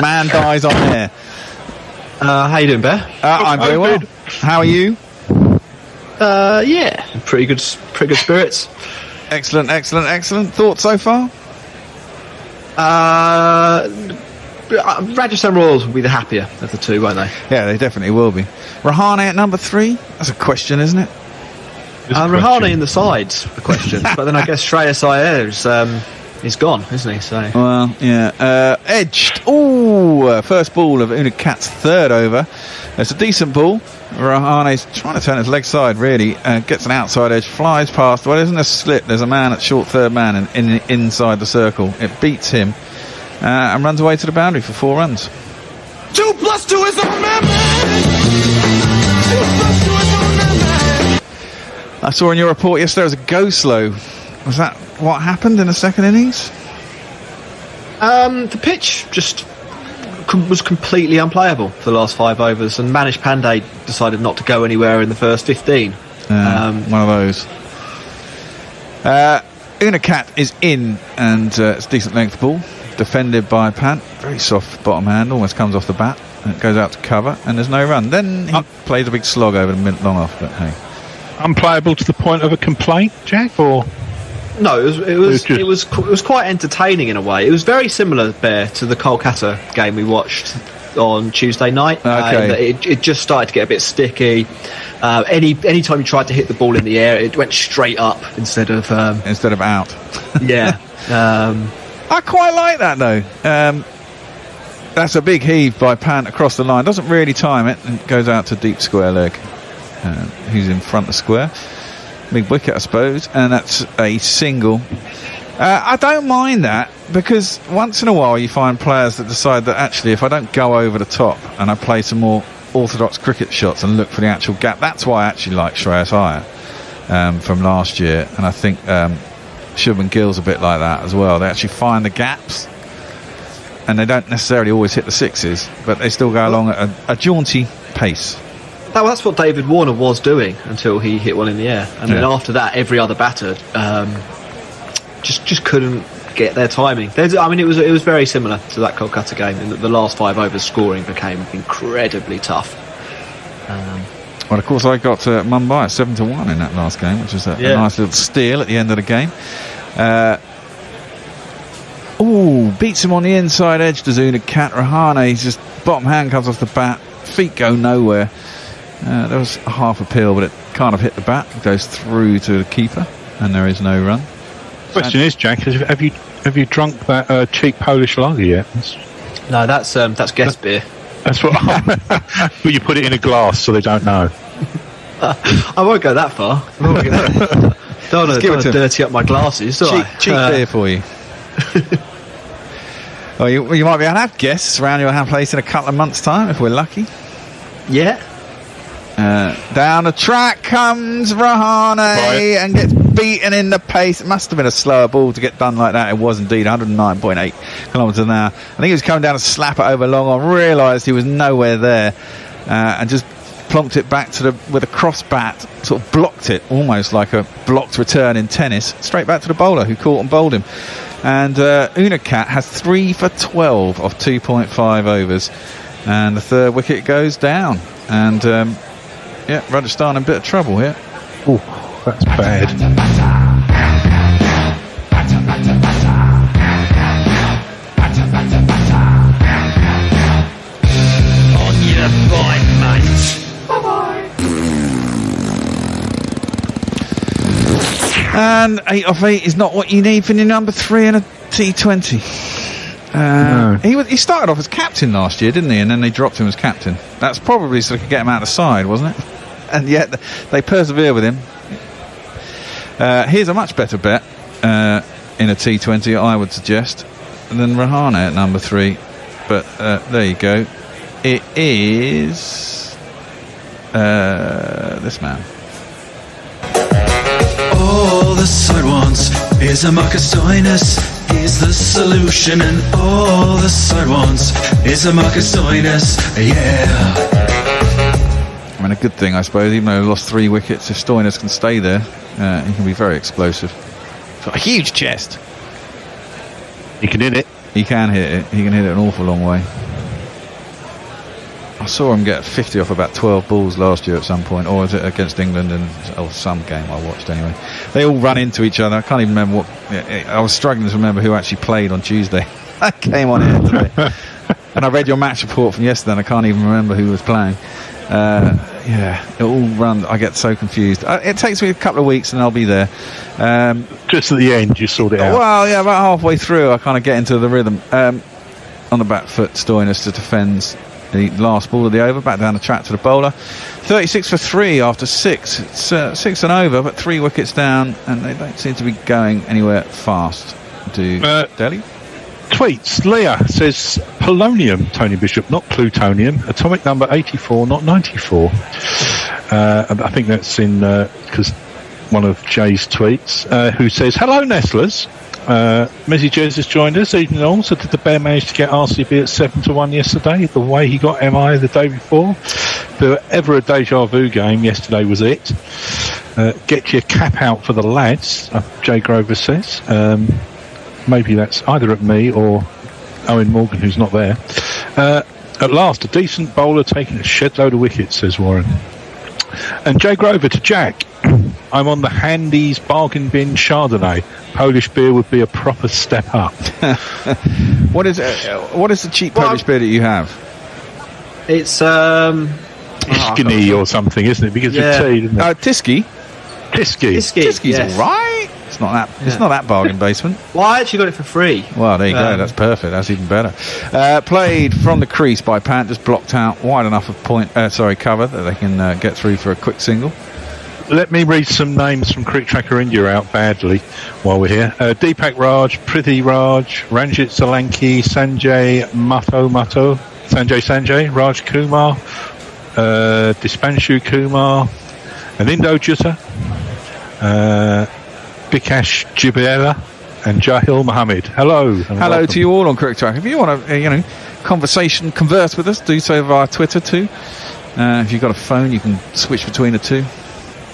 Speaker 1: Man dies on air.
Speaker 9: How you doing, Bear?
Speaker 1: I'm very well. How are you?
Speaker 9: Yeah, pretty good spirits.
Speaker 1: Excellent. Thoughts so far?
Speaker 9: Rajasthan Royals will be the happier of the two, won't they?
Speaker 1: Yeah, they definitely will be. Rahane at number 3? That's a question, isn't it?
Speaker 9: Rahane in the sides, the question. But then I guess Shreyas Iyer is gone, isn't he? So.
Speaker 1: Well, yeah. Edged. Ooh, first ball of Unakat's 3rd over. It's a decent ball. Rahane's trying to turn his leg side, really. Gets an outside edge, flies past. Well, isn't a slip. There's a man at short third man inside the circle. It beats him and runs away to the boundary for 4 runs.
Speaker 4: 2 + 2 is a remember.
Speaker 1: I saw in your report yesterday there was a go slow. Was that what happened in the second innings?
Speaker 9: The pitch just was completely unplayable for the last 5 overs, and Manish Pandey decided not to go anywhere in the first 15.
Speaker 1: One of those. Unakat is in, and it's a decent length ball, defended by Pant. Very soft bottom hand, almost comes off the bat, and it goes out to cover, and there's no run. Then he plays a big slog over the mid long off, but hey.
Speaker 8: Unplayable to the point of a complaint, Jack, or?
Speaker 9: No, it was quite entertaining in a way. It was very similar, Bear, to the Kolkata game we watched on Tuesday night.
Speaker 1: Okay.
Speaker 9: It just started to get a bit sticky. Any time you tried to hit the ball in the air, it went straight up instead of
Speaker 1: out.
Speaker 9: Yeah.
Speaker 1: I quite like that though. That's a big heave by Pant across the line. Doesn't really time it, and goes out to deep square leg. Who's in front of square. Big wicket, I suppose, and that's a single. I don't mind that, because once in a while you find players that decide that actually if I don't go over the top and I play some more orthodox cricket shots and look for the actual gap. That's why I actually like Shreyas Iyer from last year, and I think Shubman Gill's a bit like that as well. They actually find the gaps, and they don't necessarily always hit the sixes, but they still go along at a jaunty pace.
Speaker 9: That's what David Warner was doing until he hit one in the air, and then after that, every other batter just couldn't get their timing. It was very similar to that Kolkata game in that the last 5 overs scoring became incredibly tough.
Speaker 1: Well, of course, I got Mumbai at 7-1 in that last game, which was a nice little steal at the end of the game. Beats him on the inside edge, Dazuna Cat. Rahane, he's just bottom hand comes off the bat, feet go nowhere. There was a half a peel, but it kind of hit the bat. It goes through to the keeper, and there is no run.
Speaker 8: Question is, Jack, have you drunk that cheap Polish lager yet?
Speaker 9: No, that's guest beer.
Speaker 8: That's what. But you put it in a glass so they don't know.
Speaker 9: I won't go that far. Don't want to dirty up my glasses, do I?
Speaker 1: Cheap beer for you. Well, you might be able to have guests around your place in a couple of months' time if we're lucky.
Speaker 9: Yeah.
Speaker 1: Down the track comes Rahane and gets beaten in the pace. It must have been a slower ball to get done like that. It was indeed 109.8 kilometres an hour. I think he was coming down to slap it over long on, realised he was nowhere there, and just plonked it back with a cross bat, sort of blocked it, almost like a blocked return in tennis, straight back to the bowler who caught and bowled him. And Unakat has 3 for 12 off 2.5 overs, and the 3rd wicket goes down. And Rajasthan in a bit of trouble here.
Speaker 8: Oh, that's bad.
Speaker 4: On your point, mate.
Speaker 1: And 8 off 8 is not what you need for your number 3 in a T20.
Speaker 8: No.
Speaker 1: He started off as captain last year, didn't he? And then they dropped him as captain. That's probably so they could get him out of the side, wasn't it? And yet they persevere with him. Here's a much better bet in a T20, I would suggest, than Rahane at number 3. But there you go. It is this man.
Speaker 4: All the side wants is a Marcus Stoinis. He's the solution, and all the side wants is a Marcus Stoinis. Yeah.
Speaker 1: I mean, a good thing, I suppose, even though he lost 3 wickets, if Stoinis can stay there, he can be very explosive. He's got a huge chest.
Speaker 8: He can hit it.
Speaker 1: He can hit it. He can hit it an awful long way. I saw him get 50 off about 12 balls last year at some point, or was it against England and some game I watched anyway. They all run into each other. I can't even remember what. I was struggling to remember who actually played on Tuesday. I came on here today, and I read your match report from yesterday, and I can't even remember who was playing. Yeah, it all runs. I get so confused. It takes me a couple of weeks, and I'll be there.
Speaker 8: Just at the end, you sort it out.
Speaker 1: Well, yeah, about halfway through, I kind of get into the rhythm. On the back foot, Stoinis to defends the last ball of the over, back down the track to the bowler. 36 for 3 after 6. It's 6 and over, but 3 wickets down, and they don't seem to be going anywhere fast. Do Delhi?
Speaker 8: Tweets. Leah says polonium, Tony Bishop, not plutonium. Atomic number 84, not 94. I think that's in because one of Jay's tweets. Who says, hello Nestlers. Mizzy Jez has joined us. Evening all. So did the Bear manage to get RCB at 7-1 yesterday? The way he got MI the day before. If there were ever a deja vu game, yesterday was it. Get your cap out for the lads, Jay Grover says. Maybe that's either at me or Owen Morgan, who's not there. At last, a decent bowler taking a shed load of wickets, says Warren. And Jay Grover to Jack. I'm on the Handy's bargain bin Chardonnay. Polish beer would be a proper step up.
Speaker 1: What is the cheap Polish beer that you have?
Speaker 9: It's
Speaker 8: Skinny or something, isn't it? Because of tea, isn't it?
Speaker 1: Tisky. Tisky's
Speaker 9: yes.
Speaker 1: all right. It's not that. It's not that bargain basement.
Speaker 9: Well, I actually got it for free.
Speaker 1: Well, there you go. That's perfect. That's even better. Played from the crease by Pant, just blocked out wide enough of cover that they can get through for a quick single.
Speaker 8: Let me read some names from Cricket Tracker India out badly while we're here. Deepak Raj, Prithi Raj, Ranjit Solanki, Sanjay Matto, Sanjay, Raj Kumar, Dispanshu Kumar, Anindo Jutta, Bikash Jibela, and Jahil Mohammed. Hello.
Speaker 1: Hello to you all on Cricket Tracker. If you want to, converse with us, do so via Twitter too. If you've got a phone, you can switch between the two.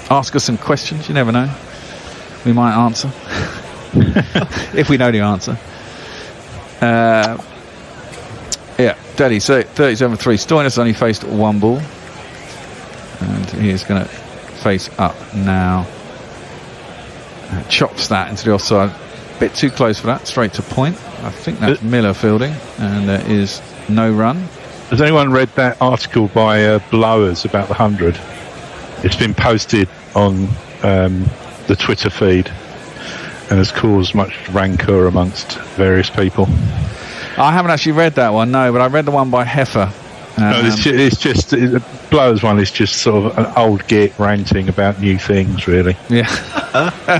Speaker 1: Ask us some questions, you never know. We might answer. If we know the answer. Delhi, so 37-3. Stoinis only faced 1 ball. And he is going to face up now. Chops that into the offside. Bit too close for that. Straight to point. I think that's Miller fielding. And there is no run.
Speaker 8: Has anyone read that article by Blowers about the 100? It's been posted on the Twitter feed and has caused much rancour amongst various people.
Speaker 1: I haven't actually read that one, no, but I read the one by Heffer.
Speaker 8: No, it's just Blowers one is just sort of an old git ranting about new things, really.
Speaker 1: Yeah,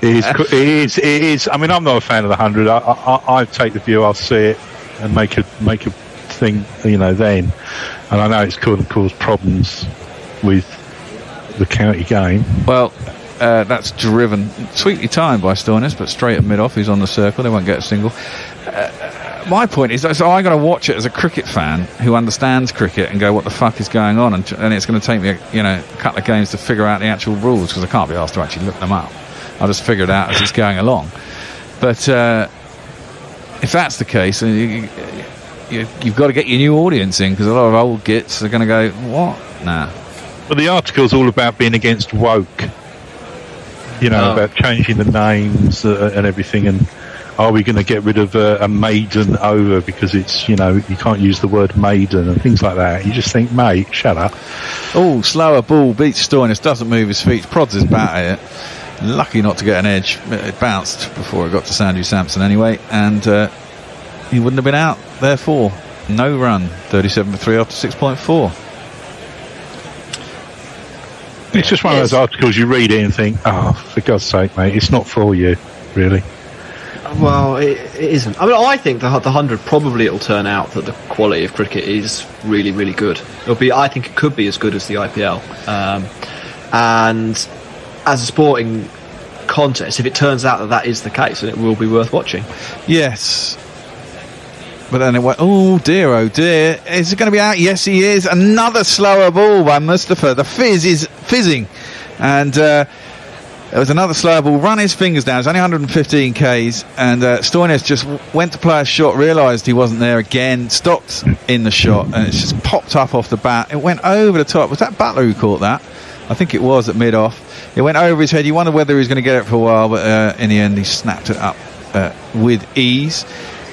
Speaker 8: it is. I mean, I'm not a fan of the 100. I take the view I'll see it and make a thing, then. And I know it's going to cause problems with the county game.
Speaker 1: Well, that's driven sweetly timed by Stoinis, but straight at mid-off. He's on the circle. They won't get a single. My point is, so I'm going to watch it as a cricket fan who understands cricket and go, what the fuck is going on? And it's going to take me a couple of games to figure out the actual rules, because I can't be asked to actually look them up. I'll just figure it out as it's going along. But if that's the case, you've got to get your new audience in, because a lot of old gits are going to go, what? Nah.
Speaker 8: But the article's all about being against woke. about changing the names and everything, and are we going to get rid of a maiden over because it's, you can't use the word maiden and things like that. You just think, mate, shut up.
Speaker 1: Oh, slower ball beats Stoinis, doesn't move his feet, prods his bat at it. Lucky not to get an edge. It bounced before it got to Sanju Samson anyway, and he wouldn't have been out. Therefore, no run. 37 for 3 after 6.4.
Speaker 8: It's just one of those articles you read it and think, oh, for God's sake, mate, it's not for you, really.
Speaker 9: Well, it isn't. I mean, I think the 100 probably it'll turn out that the quality of cricket is really, really good. I think it could be as good as the IPL. And as a sporting contest, if it turns out that is the case, then it will be worth watching.
Speaker 1: Yes. But then it went, oh dear, is it going to be out? Yes, he is. Another slower ball by Mustafa. The fizz is fizzing. And there was another slower ball. Run his fingers down. It's only 115 Ks. And Stoinis just went to play a shot, realised he wasn't there again, stopped in the shot, and it's just popped up off the bat. It went over the top. Was that Butler who caught that? I think it was at mid-off. It went over his head. You wondered whether he was going to get it for a while, but in the end he snapped it up with ease.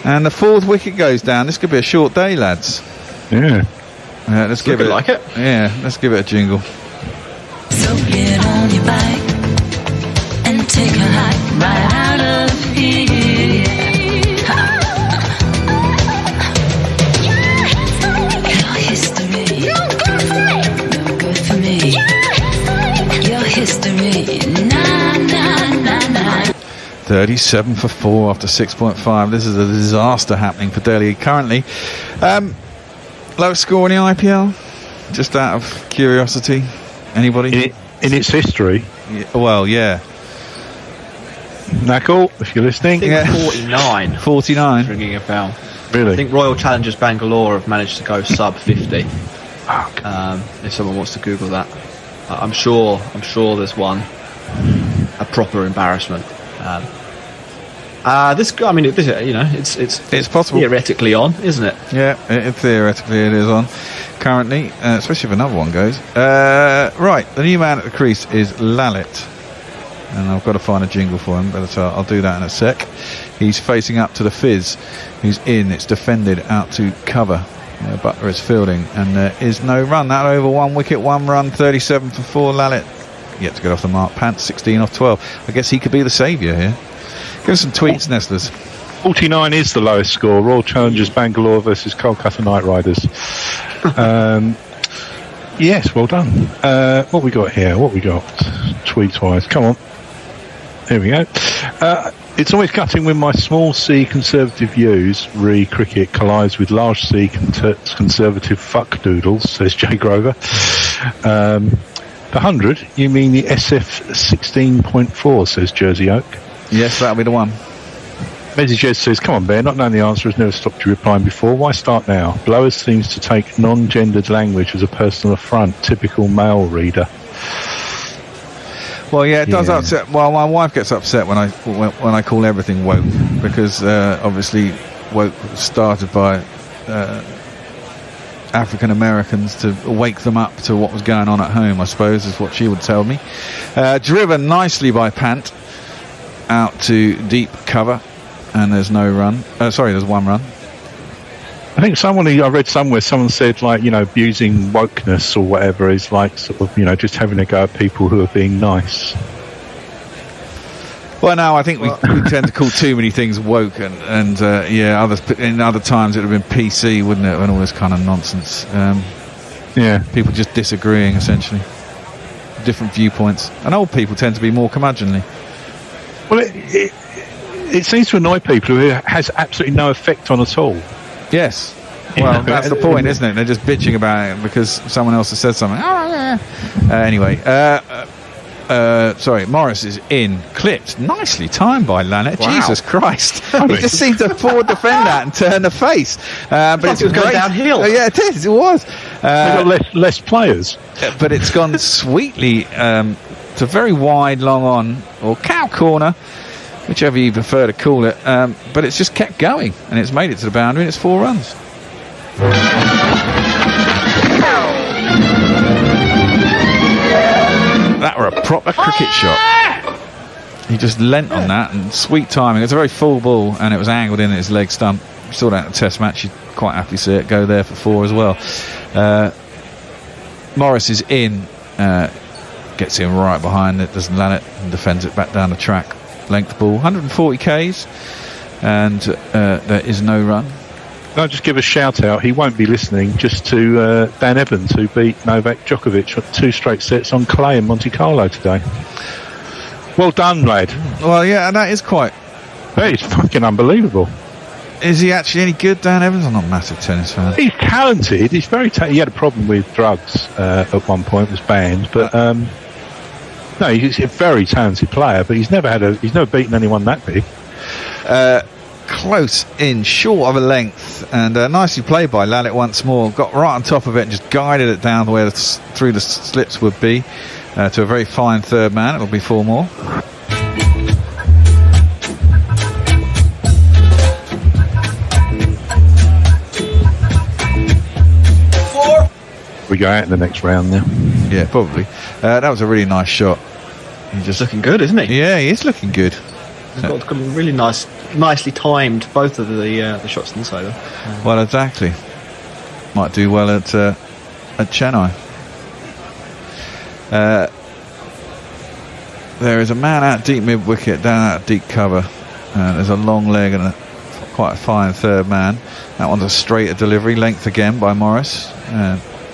Speaker 1: And the 4th wicket goes down. This could be a short day, lads.
Speaker 8: Yeah.
Speaker 1: Let's give it.
Speaker 9: Like it.
Speaker 1: Yeah, let's give it a jingle.
Speaker 4: So get on your bike and take a hike right out of here. Your history, no good for me. Your history, nah.
Speaker 1: 37 for 4 after 6.5. This is a disaster happening for Delhi currently. Lowest score in the IPL? Just out of curiosity. Anybody?
Speaker 8: In its history?
Speaker 1: Yeah.
Speaker 8: Knuckle, if you're listening.
Speaker 9: I think 49.
Speaker 1: 49.
Speaker 9: Ringing a bell.
Speaker 8: Really?
Speaker 9: I think Royal Challengers Bangalore have managed to go sub 50. If someone wants to Google that. I'm sure there's one. A proper embarrassment. It's possible. Theoretically on, isn't it?
Speaker 1: Yeah, theoretically it is on currently, especially if another one goes. Right, the new man at the crease is Lalit, and I've got to find a jingle for him, but I'll do that in a sec. He's facing up to the Fizz, who's in. It's defended out to cover. Butler is fielding, and there is no run. That over 1 wicket, 1 run, 37 for 4. Lalit yet to get off the mark. Pants 16 off 12. I guess he could be the saviour here. Give us some tweets, Nestlers.
Speaker 8: 49 is the lowest score. Royal Challengers Bangalore versus Kolkata Knight Riders. Yes, well done. What we got here? What we got? Tweets-wise. Come on. Here we go. It's always gutting when my small C conservative views, cricket, collides with large C conservative fuck doodles, says Jay Grover. The 100, you mean the SF 16.4, says Jersey Oak.
Speaker 1: Yes, that'll be the one.
Speaker 8: Mezzy says, come on, Bear, not knowing the answer has never stopped you replying before. Why start now? Blowers seems to take non-gendered language as a personal affront. Typical male reader.
Speaker 1: Well, yeah, it does upset. Well, my wife gets upset when I call everything woke, because obviously woke started by African Americans to wake them up to what was going on at home, I suppose, is what she would tell me. Driven nicely by Pant out to deep cover, and there's no run. There's 1 run.
Speaker 8: I think I read somewhere, someone said, like, abusing wokeness or whatever is like sort of, just having a go at people who are being nice.
Speaker 1: Well, no, I think we tend to call too many things woke, and in other times it would have been PC, wouldn't it, and all this kind of nonsense. People just disagreeing, essentially. Different viewpoints. And old people tend to be more curmudgeonly.
Speaker 8: Well, it seems to annoy people who it has absolutely no effect on at all.
Speaker 1: Yes. Well, that's the point, isn't it? They're just bitching about it because someone else has said something. Oh, yeah. Anyway, Morris is in. Clipped. Nicely timed by Lanet. Wow. Jesus Christ. He just seemed to forward defend that and turn the face. But
Speaker 9: it was going downhill.
Speaker 1: Yeah, it is. It was.
Speaker 8: They've got less players.
Speaker 1: But it's gone sweetly to very wide, long on, or cow corner, whichever you prefer to call it. But it's just kept going, and it's made it to the boundary, and it's 4 runs. That were a proper cricket shot. he just leant on that, and sweet timing. It was a very full ball, and it was angled in at his leg stump. You saw that in the Test match. You'd quite happily see it go there for 4 as well. Morris is in, gets in right behind it, doesn't land it, and defends it back down the track. Length ball, 140 Ks, and there is no run.
Speaker 8: Can I just give a shout out? He won't be listening. Just to Dan Evans, who beat Novak Djokovic 2 straight sets on clay in Monte Carlo today. Well done, lad.
Speaker 1: Well, yeah, and that is quite.
Speaker 8: That is fucking unbelievable.
Speaker 1: Is he actually any good, Dan Evans? I'm not a massive tennis fan.
Speaker 8: He's talented. He's very talented. He had a problem with drugs at one point, was banned, but no, he's a very talented player. But he's never beaten anyone that big.
Speaker 1: Close in, short of a length, and nicely played by Lalit once more. Got right on top of it and just guided it down where through the slips would be to a very fine third man. It'll be 4 more.
Speaker 8: We go out in the next round now.
Speaker 1: Yeah, probably. That was a really nice shot.
Speaker 9: He's just looking good, isn't he?
Speaker 1: Yeah, he is looking good.
Speaker 9: He's got really nicely timed both of the shots inside.
Speaker 1: Well, exactly. Might do well at Chennai. There is a man out deep mid wicket, down out deep cover. There's a long leg and quite a fine third man. That one's a straighter delivery, length again by Morris.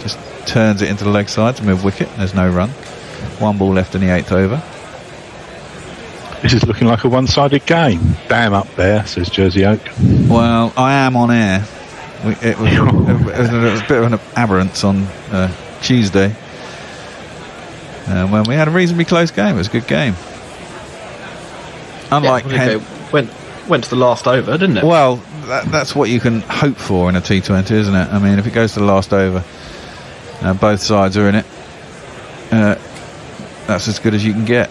Speaker 1: Just turns it into the leg side to mid wicket. There's no run. 1 ball left in the 8th over.
Speaker 8: This is looking like a one-sided game. Damn up there, says Jersey Oak.
Speaker 1: Well, I am on air. It was a bit of an aberrance on Tuesday when we had a reasonably close game. It was a good game. Unlike
Speaker 9: went to the last over, didn't it?
Speaker 1: Well, that's what you can hope for in a T20, isn't it? I mean, if it goes to the last over, both sides are in it. That's as good as you can get.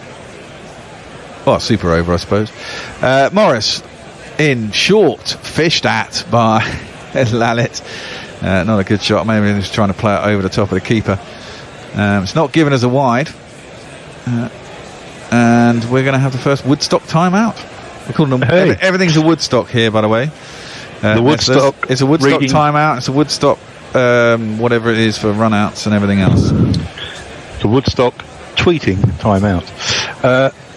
Speaker 1: Well, super over, I suppose. Morris in short, fished at by Lalit. Not a good shot. Maybe he's trying to play it over the top of the keeper. It's not given as a wide. And we're going to have the first Woodstock timeout. We're calling them.
Speaker 8: Hey.
Speaker 1: Everything's a Woodstock here, by the way.
Speaker 8: The Woodstock.
Speaker 1: It's a Woodstock timeout. It's a Woodstock, whatever it is for runouts and everything else.
Speaker 8: The Woodstock tweeting timeout.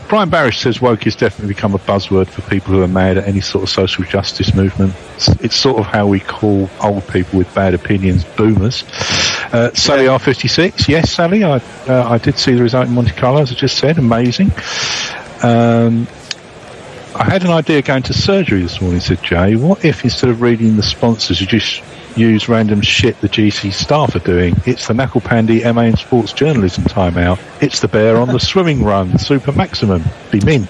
Speaker 8: Brian Barish says woke has definitely become a buzzword for people who are mad at any sort of social justice movement. It's sort of how we call old people with bad opinions boomers. Sally R56, yes, Sally, I did see the result in Monte Carlo, as I just said, amazing. I had an idea going to surgery this morning, said Jay. What if instead of reading the sponsors, you just use random shit the GC staff are doing? It's the Knuckle Pandy MA in Sports Journalism timeout. It's the bear on the swimming run, Super Maximum. Be min.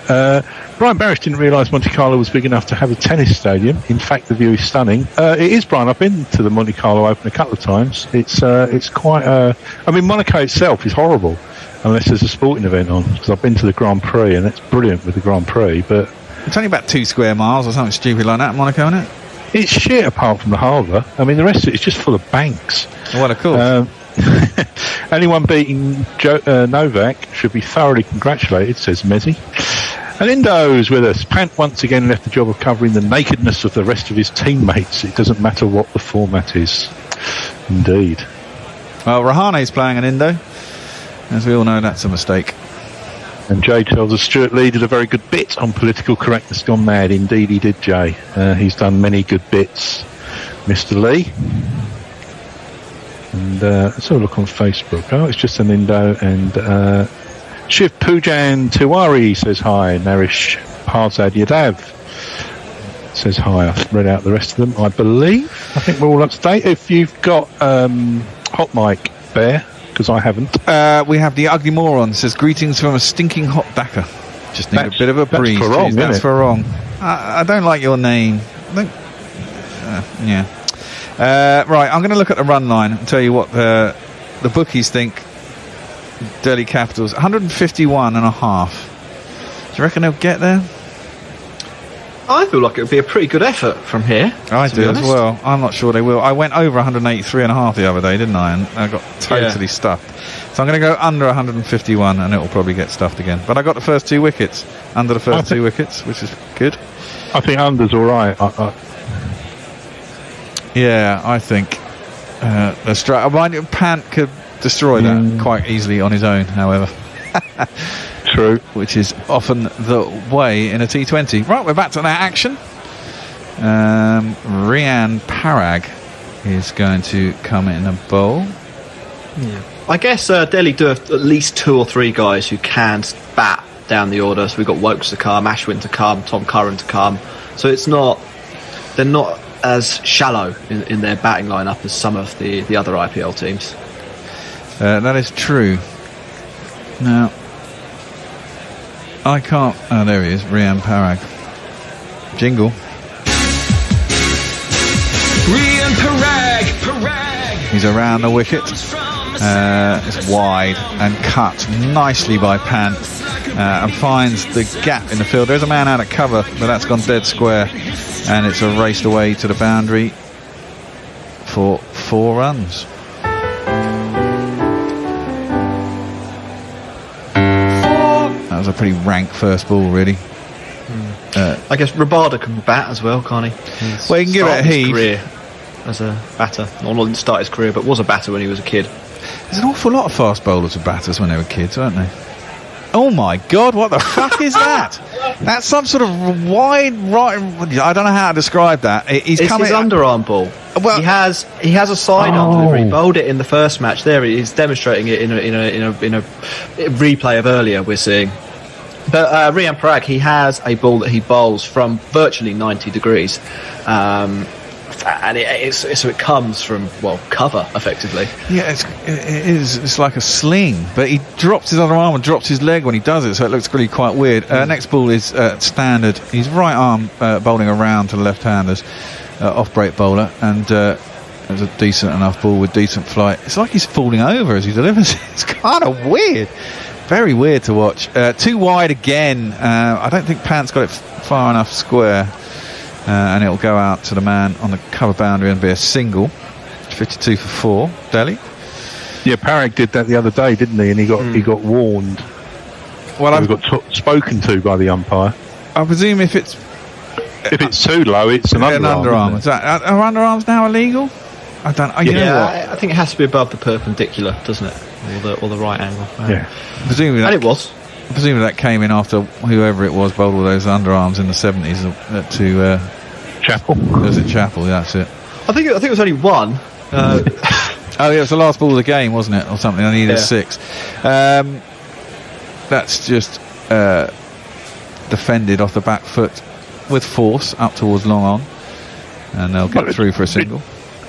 Speaker 8: Brian Barish didn't realise Monte Carlo was big enough to have a tennis stadium. In fact, the view is stunning. It is, Brian. I've been to the Monte Carlo Open a couple of times. It's quite... I mean, Monaco itself is horrible, unless there's a sporting event on, because I've been to the Grand Prix, and it's brilliant with the Grand Prix, but...
Speaker 1: It's only about 2 square miles or something stupid like that, Monaco, isn't it?
Speaker 8: It's shit apart from the harbour. I mean, the rest of it is just full of banks.
Speaker 1: Well, of course.
Speaker 8: Anyone beating Novak should be thoroughly congratulated, says Mezzi. And Indo's with us. Pant once again left the job of covering the nakedness of the rest of his teammates. It doesn't matter what the format is. Indeed.
Speaker 1: Well, Rahane's playing an Indo. As we all know, that's a mistake.
Speaker 8: And Jay tells us Stuart Lee did a very good bit on political correctness gone mad. Indeed he did, Jay. He's done many good bits, Mr. Lee. And let's have a look on Facebook. Oh, it's just an Indo. And Shiv Pujan Tiwari says hi. Narish Parzad Yadav says hi. I've read out the rest of them, I believe. I think we're all up to date. If you've got hot mic, Bear, because I haven't.
Speaker 1: We have the Ugly Moron says greetings from a stinking hot Dhaka. Just need a bit of a breeze.
Speaker 8: That's for wrong,
Speaker 1: that's for wrong. I don't like your name. Yeah. Right, I'm going to look at the run line and tell you what the bookies think. Delhi Capitals 151.5. Do you reckon they'll get there?
Speaker 9: I feel like it would be a pretty good effort from here.
Speaker 1: I do as well. I'm not sure they will. I went over 183.5 the other day, didn't I? And I got totally stuffed. So I'm going to go under 151, and it will probably get stuffed again. But I got the first 2 wickets, under the first 2 wickets, which is good.
Speaker 8: I think under's all right.
Speaker 1: Yeah, I think Pant could destroy that quite easily on his own, however.
Speaker 8: True.
Speaker 1: Which is often the way in a T20. Right, we're back to that action. Rian Parag is going to come in a bowl.
Speaker 9: Yeah. I guess Delhi do have at least 2 or 3 guys who can bat down the order. So we've got Wokes to come, Ashwin to come, Tom Curran to come. So they're not as shallow in their batting lineup as some of the other IPL teams.
Speaker 1: That is true. Now, I can't... Oh, there he is, Rian Parag. Jingle.
Speaker 6: Rian Parag.
Speaker 1: He's around the wicket. It's wide and cut nicely by Pant, and finds the gap in the field. There's a man out of cover, but that's gone dead square, and it's raced away to the boundary for 4 runs. That was a pretty rank first ball, really.
Speaker 9: I guess Rabada can bat as well, can't he?
Speaker 1: Well, he can give it a heave.
Speaker 9: Career as a batter. Well, not didn't start his career, but was a batter when he was a kid.
Speaker 1: There's an awful lot of fast bowlers were batters when they were kids, weren't they? Oh my God, what the fuck is that? That's some sort of wide right. I don't know how to describe that.
Speaker 9: It's his underarm ball. Well, he has a sidearm delivery. He bowled it in the first match. There, he's demonstrating it in a replay of earlier. We're seeing. But Rian Parag, he has a ball that he bowls from virtually 90 degrees. And it comes from, cover, effectively. Yeah,
Speaker 1: it is. It's like a sling. But he drops his other arm and drops his leg when he does it, so it looks really quite weird. Next ball is standard. He's right arm bowling around to the left-handers, off-break bowler, and there's a decent enough ball with decent flight. It's like he's falling over as he delivers it. It's kind of weird. Very weird to watch. 2 wide again. I don't think Pant's got it far enough square. And it'll go out to the man on the cover boundary and be a single. 52 for 4. Delhi.
Speaker 8: Yeah, Parag did that the other day, didn't he? And he got warned. Well, he got spoken to by the umpire.
Speaker 1: I presume if it's
Speaker 8: too low, it's an underarm.
Speaker 1: Are underarms now illegal? I don't.
Speaker 9: I think it has to be above the perpendicular, doesn't it, or the right angle?
Speaker 8: Yeah,
Speaker 1: presumably
Speaker 9: and it was.
Speaker 1: Presumably that came in after whoever it was bowled all those underarms in the 70s to
Speaker 8: Chappell.
Speaker 1: Was it Chappell? Yeah, that's it.
Speaker 9: I think it was only 1.
Speaker 1: Oh, yeah, it was the last ball of the game, wasn't it, or something? I needed 6. That's just defended off the back foot with force up towards long on, and they'll get through for a single.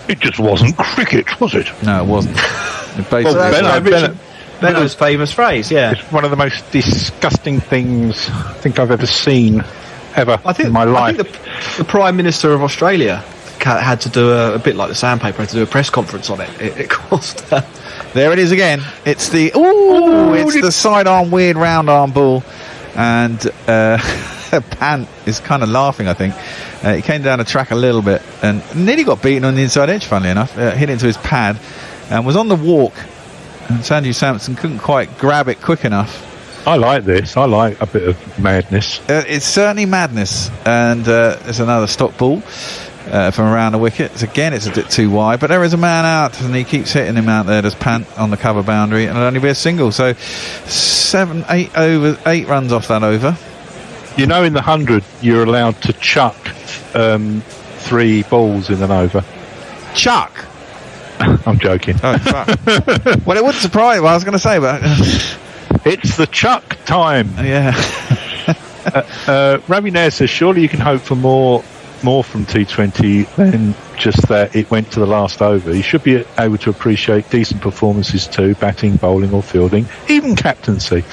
Speaker 8: It just wasn't cricket, was it?
Speaker 1: No, it wasn't. It basically.
Speaker 9: Benno's famous phrase, yeah.
Speaker 8: It's one of the most disgusting things I think I've ever seen in my life.
Speaker 9: I think the Prime Minister of Australia had to do a bit like the Sandpaper, had to do a press conference on it. It caused...
Speaker 1: There it is again. It's the... it's the sidearm, weird round arm ball. And Pant is kind of laughing, I think. He came down the track a little bit and nearly got beaten on the inside edge, funnily enough. Hit into his pad and was on the walk. And Sanju Samson couldn't quite grab it quick enough.
Speaker 8: I like this. I like a bit of madness.
Speaker 1: It's certainly madness. And there's another stop ball from around the wicket. Again, it's a bit too wide. But there is a man out, and he keeps hitting him out there. There's Pant on the cover boundary, and it'll only be a single. So 8 runs off that over.
Speaker 8: You know, in the 100, you're allowed to chuck 3 balls in an over.
Speaker 1: Chuck?
Speaker 8: I'm joking.
Speaker 1: Oh, fuck. Well, it wouldn't surprise me. I was going to say, but
Speaker 8: it's the chuck time.
Speaker 1: Yeah.
Speaker 8: Ravi Nair says, surely you can hope for more from T20 than just that it went to the last over. You should be able to appreciate decent performances too, batting, bowling or fielding, even captaincy.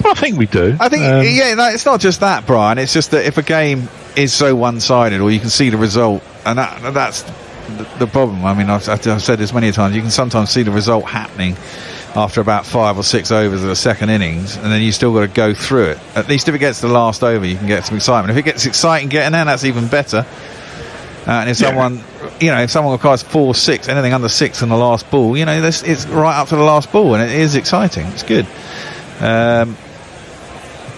Speaker 8: Well, I think we do.
Speaker 1: I think, it's not just that, Brian. It's just that if a game is so one-sided, or you can see the result, and that's the problem. I mean, I've said this many times. You can sometimes see the result happening after about 5 or 6 overs of the second innings, and then you still got to go through it. At least if it gets to the last over, you can get some excitement. If it gets exciting getting there, that's even better. And if someone, if someone requires 4, 6, anything under 6 in the last ball, it's right up to the last ball, and it is exciting. It's good.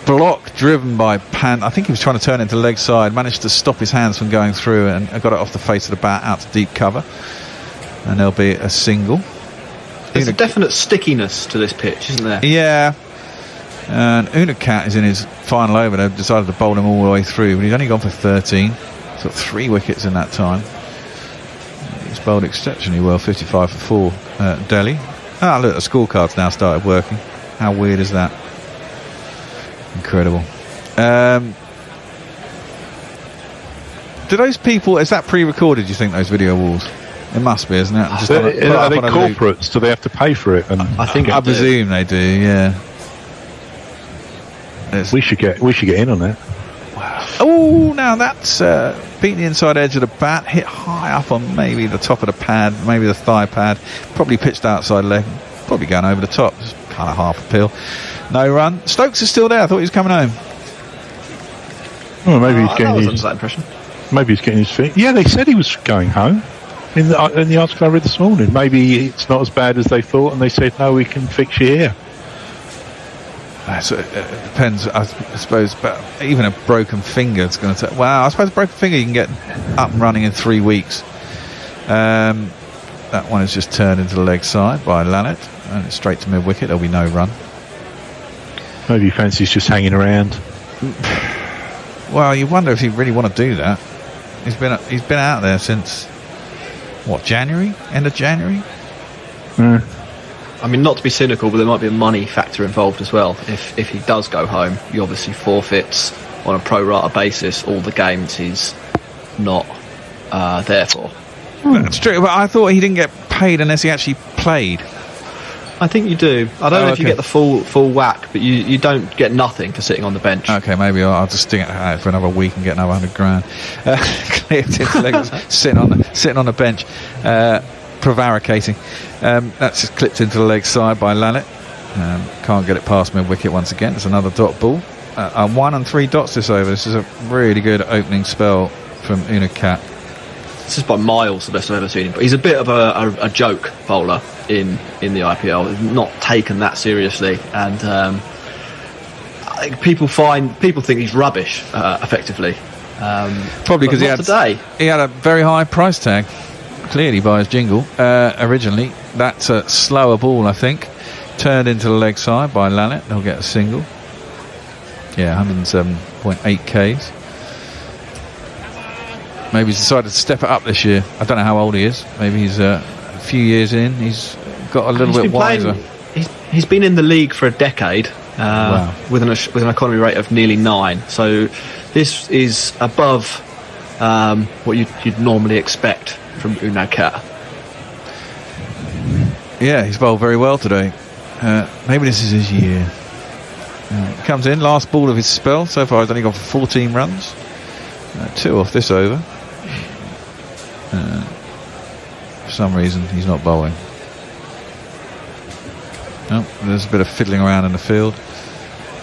Speaker 1: Block driven by Pant. I think he was trying to turn into leg side, managed to stop his hands from going through, and got it off the face of the bat out to deep cover. And there'll be a single.
Speaker 9: There's a definite stickiness to this pitch, isn't there?
Speaker 1: Yeah. And Wankhede is in his final over. They've decided to bowl him all the way through, but he's only gone for 13. He's got 3 wickets in that time. He's bowled exceptionally well, 55 for 4. Delhi. Ah, look, the scorecards now started working. How weird is that? Incredible. Do those people, is that pre-recorded, do you think, those video walls? It must be, isn't it?
Speaker 8: Are they corporates? Do they have to pay for it? And
Speaker 1: I presume they do. Yeah.
Speaker 8: We should get in on that.
Speaker 1: Wow. Oh, now that's beating the inside edge of the bat, hit high up on maybe the top of the pad, maybe the thigh pad, probably pitched outside leg, probably going over the top. Just kind of half a pill. No run. Stokes is still there. I thought he was coming home.
Speaker 8: Well, maybe he's getting
Speaker 9: that impression.
Speaker 8: Maybe he's getting his feet. Yeah, they said he was going home. In the article I read this morning, maybe it's not as bad as they thought, and they said, no, we can fix you here.
Speaker 1: So it depends, I suppose, but even a broken finger is going to take... Well, I suppose a broken finger you can get up and running in 3 weeks. That one is just turned into the leg side by Lanet, and it's straight to mid-wicket. There'll be no run.
Speaker 8: Maybe he fancies just hanging around.
Speaker 1: Well, you wonder if he really want to do that. He's been out there since... January? End of January?
Speaker 9: I mean, not to be cynical, but there might be a money factor involved as well. If he does go home, he obviously forfeits on a pro rata basis all the games he's not there for.
Speaker 1: That's true, but I thought he didn't get paid unless he actually played.
Speaker 9: I think you do. I don't know if you get the full whack, but you don't get nothing for sitting on the bench.
Speaker 1: Okay, maybe I'll just stick it out for another week and get another 100 grand. sitting on the bench, prevaricating. That's just clipped into the leg side by Lanet. Can't get it past mid wicket once again. It's another dot ball. 1 and 3 dots this over. This is a really good opening spell from Wankhede.
Speaker 9: This is by miles the best I've ever seen him. But he's a bit of a joke bowler in the IPL. He's not taken that seriously, and people think he's rubbish. Effectively,
Speaker 1: probably because he had a very high price tag. Clearly by his jingle originally. That's a slower ball, I think. Turned into the leg side by Lanet. They'll get a single. Yeah, 107.8 Ks. Maybe he's decided to step it up this year. I don't know how old he is. Maybe he's a few years in. He's got a little bit wiser.
Speaker 9: He's been in the league for a decade with an economy rate of nearly 9. So this is above what you'd normally expect from Wankhede.
Speaker 1: Yeah, he's bowled very well today. Maybe this is his year. Comes in, last ball of his spell. So far he's only gone for 14 runs. 2 off this over. For some reason he's not bowling. Oh, there's a bit of fiddling around in the field.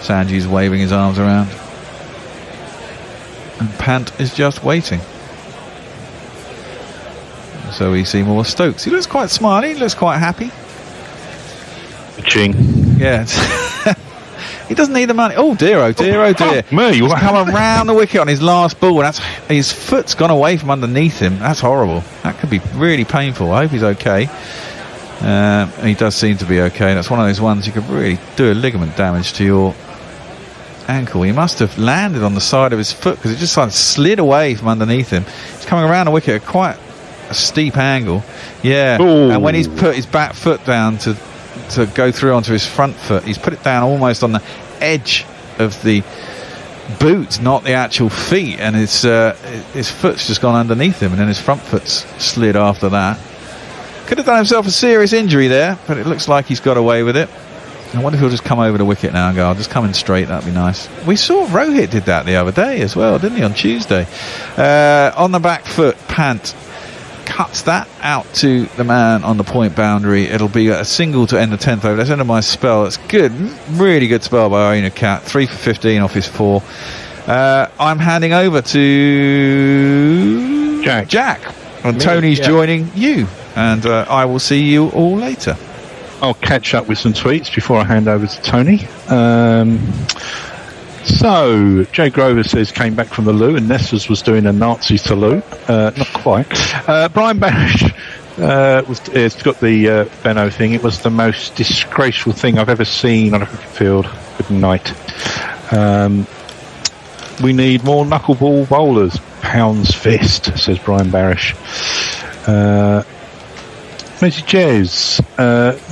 Speaker 1: Sanji's waving his arms around. And Pant is just waiting. So we see more Stokes. He looks quite smiley, he looks quite happy.
Speaker 8: Ching.
Speaker 1: Yeah. He doesn't need the money. Oh dear, oh dear, oh dear. He's come around the wicket on his last ball, and his foot's gone away from underneath him. That's horrible. That could be really painful. I hope he's okay. He does seem to be okay. That's one of those ones you could really do a ligament damage to your ankle. He must have landed on the side of his foot because it just sort of slid away from underneath him. He's coming around the wicket at quite a steep angle. Yeah. Ooh. And when he's put his back foot down to go through onto his front foot, he's put it down almost on the edge of the boot, not the actual feet, and his foot's just gone underneath him, and then his front foot's slid after that. Could have done himself a serious injury there, but it looks like he's got away with it. I wonder if he'll just come over the wicket now and go, I'll just come in straight, that'd be nice. We saw Rohit did that the other day as well, didn't he, on Tuesday? On the back foot, Pant cuts that out to the man on the point boundary. It'll be a single to end the 10th over. That's end of my spell. That's good. Really good spell by Iona Cat. 3 for 15 off his 4. I'm handing over to Jack. And Tony's joining you. And I will see you all later.
Speaker 8: I'll catch up with some tweets before I hand over to Tony. So, Jay Grover says came back from the loo and Nesters was doing a Nazi salute. Not quite. Brian Barish it's got the Benno thing. It was the most disgraceful thing I've ever seen on a cricket field. Good night. We need more knuckleball bowlers. Pounds fist, says Brian Barish. Messi Jez,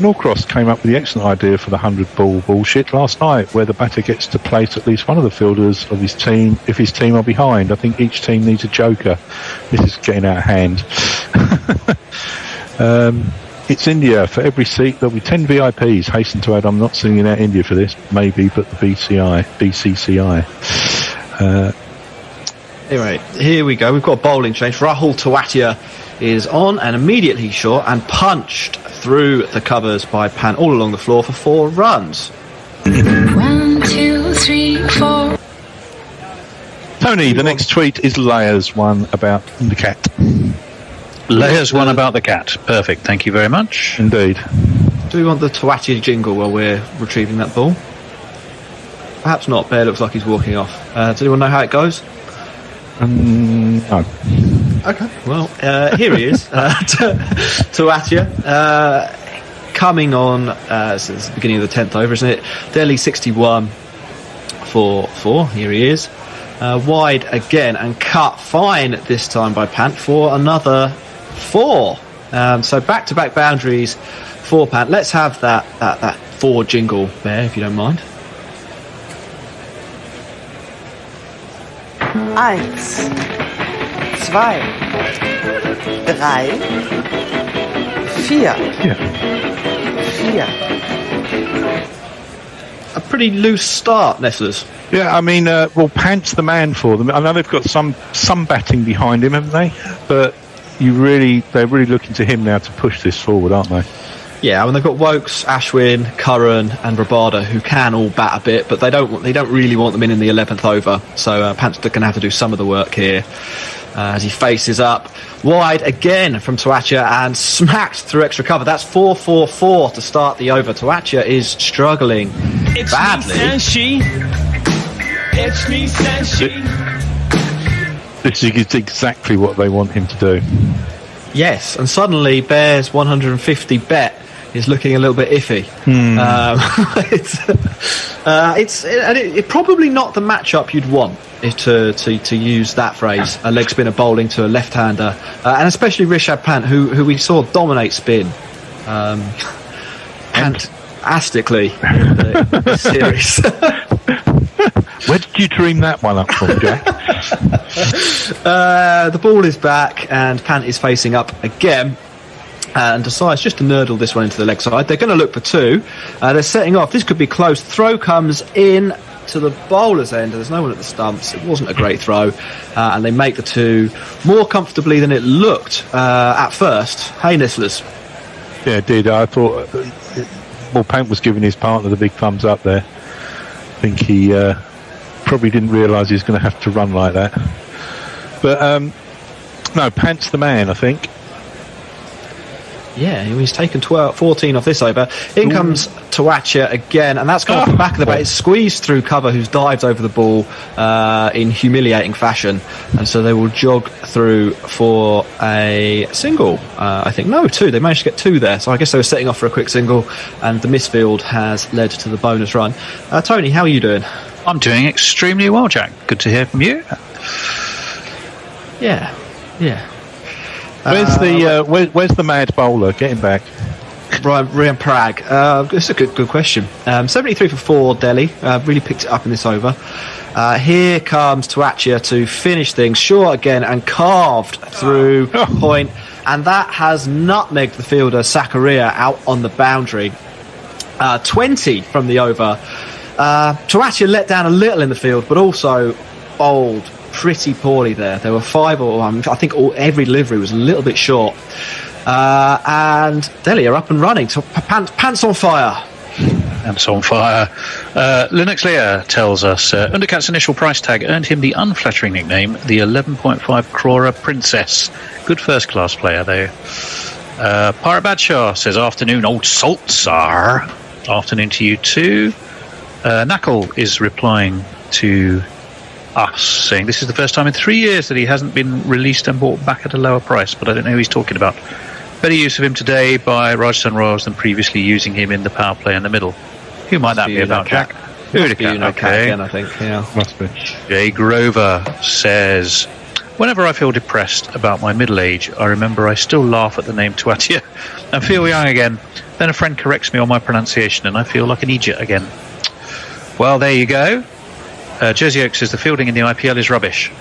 Speaker 8: Norcross came up with the excellent idea for the 100-ball bullshit last night, where the batter gets to place at least one of the fielders of his team if his team are behind. I think each team needs a joker. This is getting out of hand. It's India. For every seat, there'll be 10 VIPs. Hasten to add, I'm not singing out India for this, maybe, but the BCCI.
Speaker 9: Anyway, here we go. We've got a bowling change. Rahul Tewatia is on and immediately short and punched through the covers by Pan all along the floor for 4 runs.
Speaker 5: 1, 2, 3, 4.
Speaker 8: Tony, the next tweet is Leia's one about the cat.
Speaker 3: Leia's one about the cat. Perfect. Thank you very much.
Speaker 8: Indeed.
Speaker 9: Do we want the Tewatia jingle while we're retrieving that ball? Perhaps not. Bear looks like he's walking off. Does anyone know how it goes?
Speaker 8: No.
Speaker 9: Okay, well, here he is, Tewatia, coming on, so it's the beginning of the 10th over, isn't it? Delhi 61 for 4, here he is, wide again, and cut fine this time by Pant for another 4. So back-to-back boundaries for Pant. Let's have that 4 jingle there, if you don't mind.
Speaker 10: 1, 2, 3, 4. 4.
Speaker 9: A pretty loose start, Nestlers.
Speaker 8: Yeah, I mean, well, Pant's the man for them. I know they've got some batting behind him, haven't they? But they're really looking to him now to push this forward, aren't they?
Speaker 9: Yeah, I mean, they've got Wokes, Ashwin, Curran and Rabada who can all bat a bit, but they don't really want them in the 11th over. So Pant's going to have to do some of the work here as he faces up. Wide again from Tewatia and smacked through extra cover. That's 4-4-4 to start the over. Tewatia is struggling badly.
Speaker 6: It's me, Sanshi.
Speaker 8: This is exactly what they want him to do.
Speaker 9: Yes, and suddenly Bear's 150 bet is looking a little bit iffy. It's probably not the matchup you'd want to use that phrase, a leg spinner bowling to a left-hander, and especially Rishabh Pant, who we saw dominate spin fantastically in the series.
Speaker 8: Where did you dream that one up from, Jack?
Speaker 9: The ball is back and Pant is facing up again and decides just to nurdle this one into the leg side. They're going to look for 2. They're setting off. This could be close. Throw comes in to the bowler's end. There's no one at the stumps. It wasn't a great throw, and they make the 2 more comfortably than it looked at first. Hey, Nisslers.
Speaker 8: Yeah, it did. I thought Pant was giving his partner the big thumbs up there. I think he probably didn't realise he was going to have to run like that. But no, Pant's the man, I think.
Speaker 9: Yeah, he's taken 14 off this over. In comes Tewatia again, and that's gone off the back of the bat. It's squeezed through cover, who's dived over the ball in humiliating fashion, and so they will jog through for a single. I think 2. They managed to get 2 there, so I guess they were setting off for a quick single, and the misfield has led to the bonus run. Tony, how are you doing?
Speaker 3: I'm doing extremely well, Jack. Good to hear from you.
Speaker 9: Yeah.
Speaker 8: Where's the mad bowler? Get him back.
Speaker 9: Rian Parag. It's a good question. 73 for 4, Delhi. Really picked it up in this over. Here comes Tewatia to finish things. Short again and carved through point. And that has nutmegged the fielder Sakaria out on the boundary. 20 from the over. Tewatia let down a little in the field, but also bowled pretty poorly there. There were 5 or I think every delivery was a little bit short. And Delhi are up and running. So pants on fire.
Speaker 3: Pants on fire. Linux Lear tells us Undercat's initial price tag earned him the unflattering nickname, the 11.5 Crora Princess. Good first-class player, though. Pirate Badshaw says, afternoon, old salt sir. Afternoon to you too. Knuckle is replying to us, saying this is the first time in 3 years that he hasn't been released and bought back at a lower price, but I don't know who he's talking about. Better use of him today by Rajasthan Royals than previously using him in the power play in the middle. Who might that be about, Jack?
Speaker 9: Okay. Again, I think. Yeah,
Speaker 8: must be.
Speaker 3: Jay Grover says, whenever I feel depressed about my middle age, I remember I still laugh at the name Tuatia and feel young again. Then a friend corrects me on my pronunciation and I feel like an idiot again. Well, there you go. Jersey Oak says the fielding in the IPL is rubbish.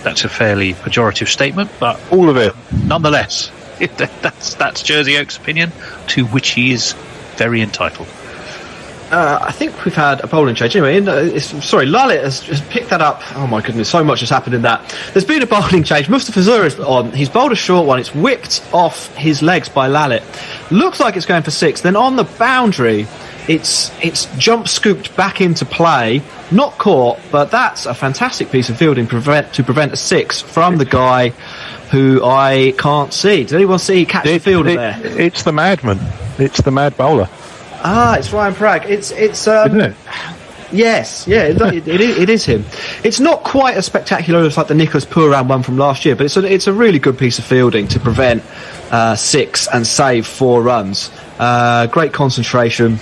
Speaker 3: That's a fairly pejorative statement, but
Speaker 8: all of it,
Speaker 3: nonetheless, that's Jersey Oak's opinion, to which he is very entitled.
Speaker 9: I think we've had a bowling change. Anyway, Lalit has just picked that up. Oh my goodness, so much has happened in that. There's been a bowling change. Mustafa Zur is on. He's bowled a short one. It's whipped off his legs by Lalit. Looks like it's going for 6. Then on the boundary, it's jump scooped back into play. Not caught, but that's a fantastic piece of fielding to prevent a 6 from the guy who I can't see. Did anyone see catch the fielder there?
Speaker 8: It's the madman. It's the mad bowler.
Speaker 9: It's Ryan Pragg. It's
Speaker 8: isn't it?
Speaker 9: Yes, yeah, it is him. It's not quite as spectacular as like the Nicholas Pooran one from last year, but it's a really good piece of fielding to prevent 6 and save 4 runs. Great concentration.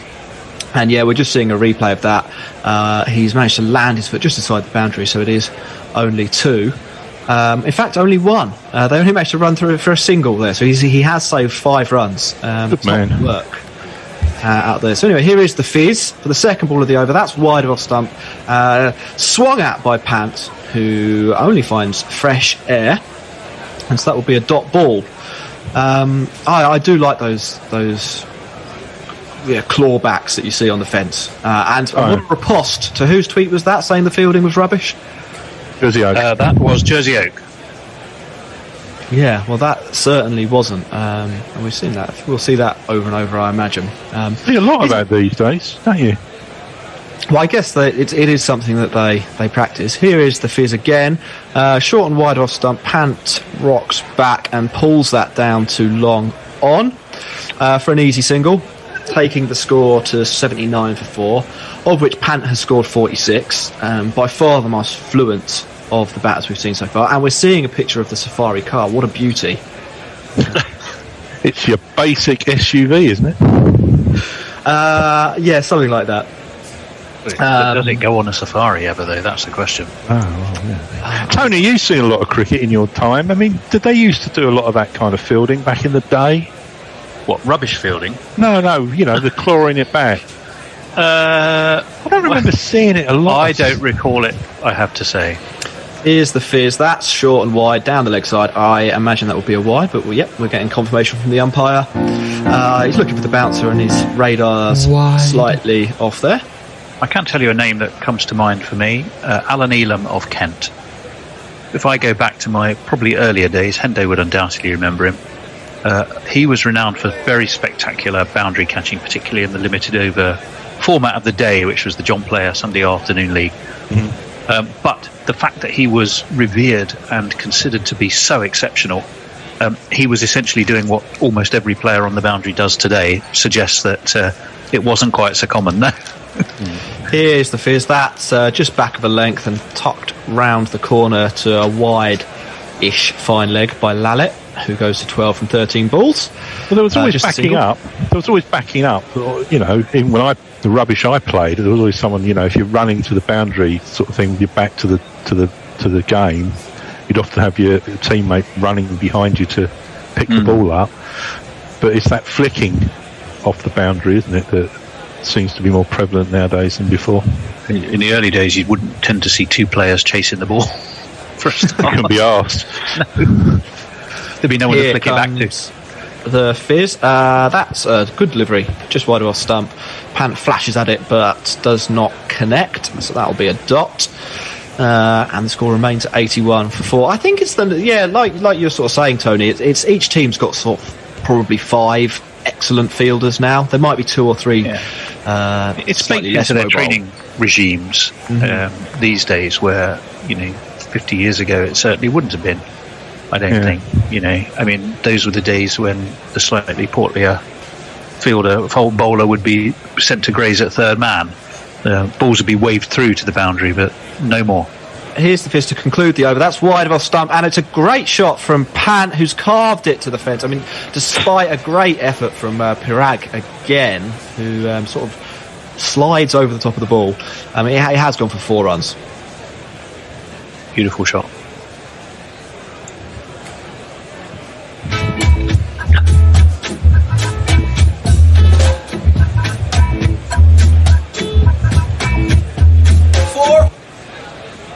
Speaker 9: And yeah, we're just seeing a replay of that. He's managed to land his foot just inside the boundary, so it is only 2. In fact, only 1. They only managed to run through for a single there, so he has saved 5 runs.
Speaker 8: Good man.
Speaker 9: Work out there. So anyway, here is the fizz for the second ball of the over. That's wide of off stump. Swung at by Pant, who only finds fresh air, and so that will be a dot ball. I do like those clawbacks that you see on the fence. And what a riposte to whose tweet was that, saying the fielding was rubbish?
Speaker 8: Jersey Oak.
Speaker 3: That was Jersey Oak.
Speaker 9: Yeah, well, that certainly wasn't. And we've seen that. We'll see that over and over, I imagine.
Speaker 8: See a lot of that these days, don't you?
Speaker 9: Well, I guess that it is something that they practice. Here is the fizz again. Short and wide off stump. Pant rocks back and pulls that down to long on for an easy single, taking the score to 79 for 4, of which Pant has scored 46. By far the most fluent of the batters we've seen so far. And we're seeing a picture of the Safari car. What a beauty.
Speaker 8: It's your basic SUV, isn't it?
Speaker 9: Yeah, something like that.
Speaker 3: Does it go on a Safari ever, though? That's the question.
Speaker 8: Oh, well, yeah. Tony, you've seen a lot of cricket in your time. I mean, did they used to do a lot of that kind of fielding back in the day?
Speaker 3: What, rubbish fielding?
Speaker 8: No, the clawing it back. I don't remember seeing it a lot.
Speaker 3: I don't recall it, I have to say.
Speaker 9: Here's the fizz. That's short and wide down the leg side. I imagine that will be a wide, but we're getting confirmation from the umpire. He's looking for the bouncer and his radar's slightly off there.
Speaker 3: I can't tell you a name that comes to mind for me. Alan Elam of Kent. If I go back to my probably earlier days, Hendo would undoubtedly remember him. He was renowned for very spectacular boundary catching, particularly in the limited over format of the day, which was the John Player Sunday Afternoon League. Mm-hmm. But the fact that he was revered and considered to be so exceptional, he was essentially doing what almost every player on the boundary does today, suggests that it wasn't quite so common. No.
Speaker 9: Here's the fizz. That's just back of a length and tucked round the corner to a wide-ish fine leg by Lalit, who goes to 12 from 13 balls.
Speaker 8: Well, there was always backing up. There was always backing up. Even when the rubbish I played, there was always someone. If you're running to the boundary, sort of thing, you're back to the game. You'd often have your teammate running behind you to pick the ball up. But it's that flicking off the boundary, isn't it, that seems to be more prevalent nowadays than before.
Speaker 3: In the early days, you wouldn't tend to see 2 players chasing the ball for a start.
Speaker 8: Couldn't be asked.
Speaker 3: No. There'd be no one to flick it back to.
Speaker 9: The fizz. That's a good delivery, just wide off stump. Pant flashes at it, but does not connect, so that'll be a dot. And the score remains at 81 for 4. I think it's like you're sort of saying, Tony. It's each team's got sort of probably 5 excellent fielders now. There might be 2 or 3.
Speaker 3: It's baked into their training regimes these days, where 50 years ago it certainly wouldn't have been. I don't think. I mean, those were the days when the slightly portlier fielder, bowler, would be sent to graze at third man. Balls would be waved through to the boundary, but no more.
Speaker 9: Here's the pitch to conclude the over. That's wide of off stump, and it's a great shot from Pant, who's carved it to the fence. I mean, despite a great effort from Pirag again, who sort of slides over the top of the ball. I mean, he has gone for 4 runs.
Speaker 3: Beautiful shot.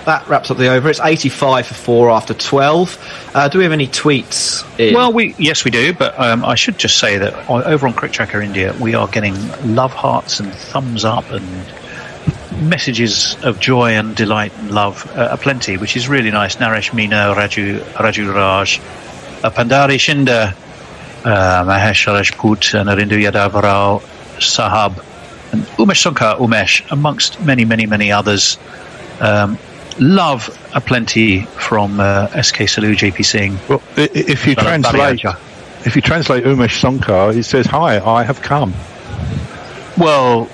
Speaker 9: That wraps up the over. It's 85 for 4 after 12. Do we have any tweets in?
Speaker 3: Well, yes, we do. But I should just say that over on Cricket Tracker India, we are getting love hearts and thumbs up and messages of joy and delight and love aplenty, which is really nice. Naresh Meena, Raju Raj, Pandari Shinda, Mahesh Rajput, Narindu Yadav Rao, Sahab, and Umesh Umesh, amongst many, many, many others. Love aplenty from SK Salu, JP Singh.
Speaker 8: Well, if you translate Umesh Sonkar, he says, "Hi, I have come."
Speaker 3: Well,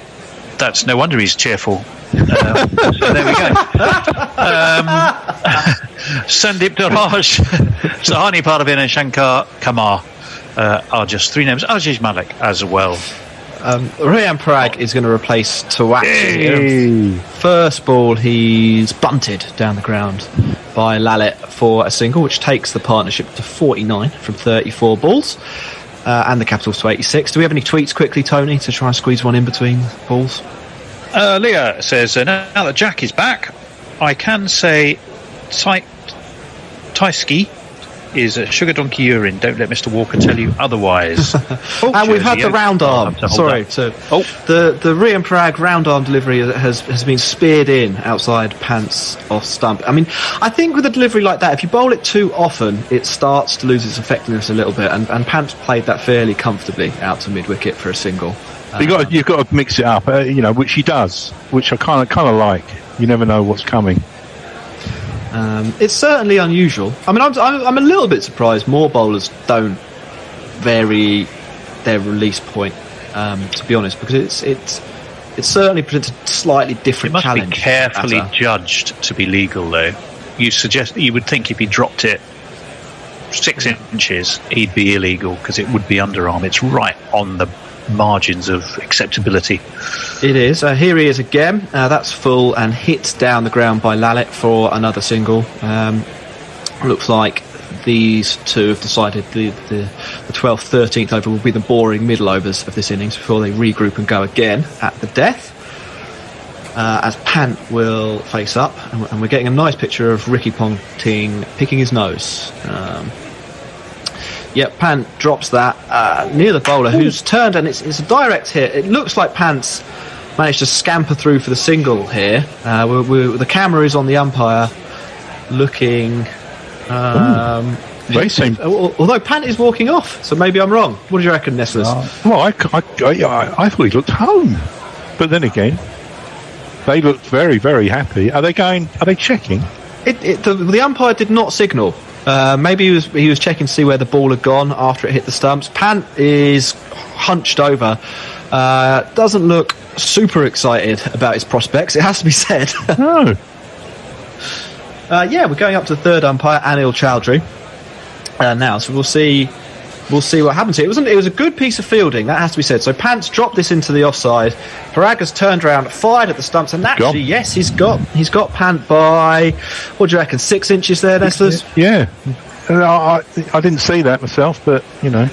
Speaker 3: that's no wonder he's cheerful. So there we go. Sandeep Daraj, Sahani Parvin, and Shankar Kamar are just 3 names. Ajiz Malik as well.
Speaker 9: Riyan Parag is going to replace Tawak. First ball, he's bunted down the ground by Lalit for a single, which takes the partnership to 49 from 34 balls, and the Capitals to 86. Do we have any tweets quickly, Tony, to try and squeeze one in between balls?
Speaker 3: Leah says, now that Jack is back, I can say Tysky is a sugar donkey urine. Don't let Mr. Walker tell you otherwise.
Speaker 9: And we've had the round arm. Sorry. So the Riyan Parag round arm delivery has been speared in outside Pant's off stump. I mean, I think with a delivery like that, if you bowl it too often, it starts to lose its effectiveness a little bit. And Pant played that fairly comfortably out to mid wicket for a single.
Speaker 8: You've got to mix it up, which he does, which I kind of like. You never know what's coming.
Speaker 9: It's certainly unusual. I mean, I'm a little bit surprised more bowlers don't vary their release point, to be honest, because it's certainly presents a slightly different challenge.
Speaker 3: It must be carefully judged to be legal, though. You would think if he dropped it 6 inches, he'd be illegal because it would be underarm. It's right on the margins of acceptability.
Speaker 9: It is. Here he is again. That's full and hit down the ground by Lalit for another single. Looks like these two have decided the 12th, 13th over will be the boring middle overs of this innings before they regroup and go again at the death. As Pant will face up, and we're getting a nice picture of Ricky Ponting picking his nose. Pant drops that near the bowler, who's turned, and it's a direct hit. It looks like Pant's managed to scamper through for the single here. The camera is on the umpire, looking. Although Pant is walking off, so maybe I'm wrong. What do you reckon, Nestlers?
Speaker 8: Well, I thought he looked home, but then again, they looked very, very happy. Are they checking?
Speaker 9: The umpire did not signal. Maybe he was checking to see where the ball had gone after it hit the stumps. Pant is hunched over. Doesn't look super excited about his prospects, it has to be said.
Speaker 8: No.
Speaker 9: We're going up to the third umpire, Anil Chowdhury. Now, so we'll see what happens here. It was a good piece of fielding, that has to be said. So Pant's dropped this into the offside. Parag has turned around, fired at the stumps, and actually, yes, he's got Pant by, what do you reckon, 6 inches there, Nestlers?
Speaker 8: Yeah. I didn't see that myself, but, and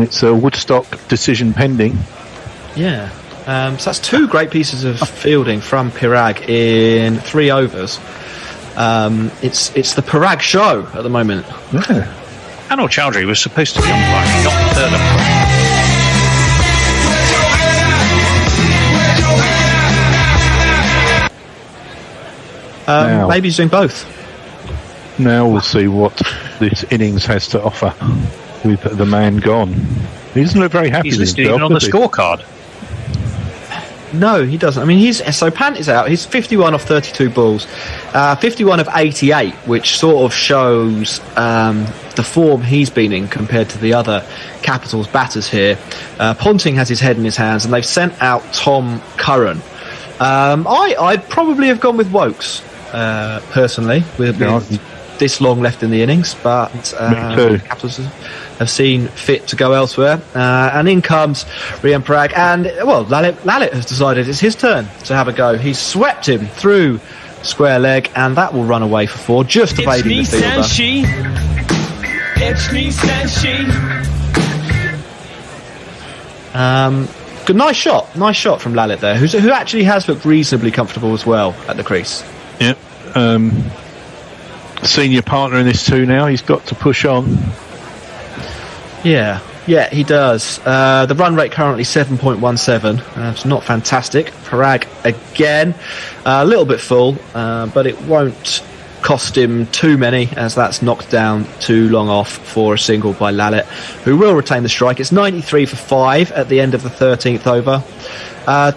Speaker 8: it's a Woodstock decision pending.
Speaker 9: Yeah. So that's 2 great pieces of fielding from Parag in 3 overs. It's the Parag show at the moment.
Speaker 8: Yeah.
Speaker 3: Anil Chowdhury was supposed to be umpiring, not the third umpire.
Speaker 9: Maybe he's doing both.
Speaker 8: Now we'll see what this innings has to offer with the man gone. He doesn't look very happy.
Speaker 3: He's
Speaker 8: with
Speaker 3: listed
Speaker 8: himself,
Speaker 3: even on the
Speaker 8: does he?
Speaker 3: scorecard.
Speaker 9: No, he doesn't. I mean, Pant is out. He's 51 off 32 balls, 51 of 88, which sort of shows the form he's been in compared to the other Capitals batters here. Ponting has his head in his hands, and they've sent out Tom Curran. I'd probably have gone with Wokes, personally, with this long left in the innings, but the Capitals have seen fit to go elsewhere. And in comes Rian Parag, and Lalit has decided it's his turn to have a go. He's swept him through square leg, and that will run away for 4, just evading the fielder.
Speaker 6: It's me, says she.
Speaker 9: Good, nice shot from Lalit there, who actually has looked reasonably comfortable as well at the crease.
Speaker 8: Yep. Senior partner in this too now. He's got to push on.
Speaker 9: Yeah, he does. The run rate currently 7.17. It's not fantastic. Parag again, a little bit full, but it won't cost him too many, as that's knocked down too long off for a single by Lalit, who will retain the strike. It's 93 for 5 at the end of the 13th over.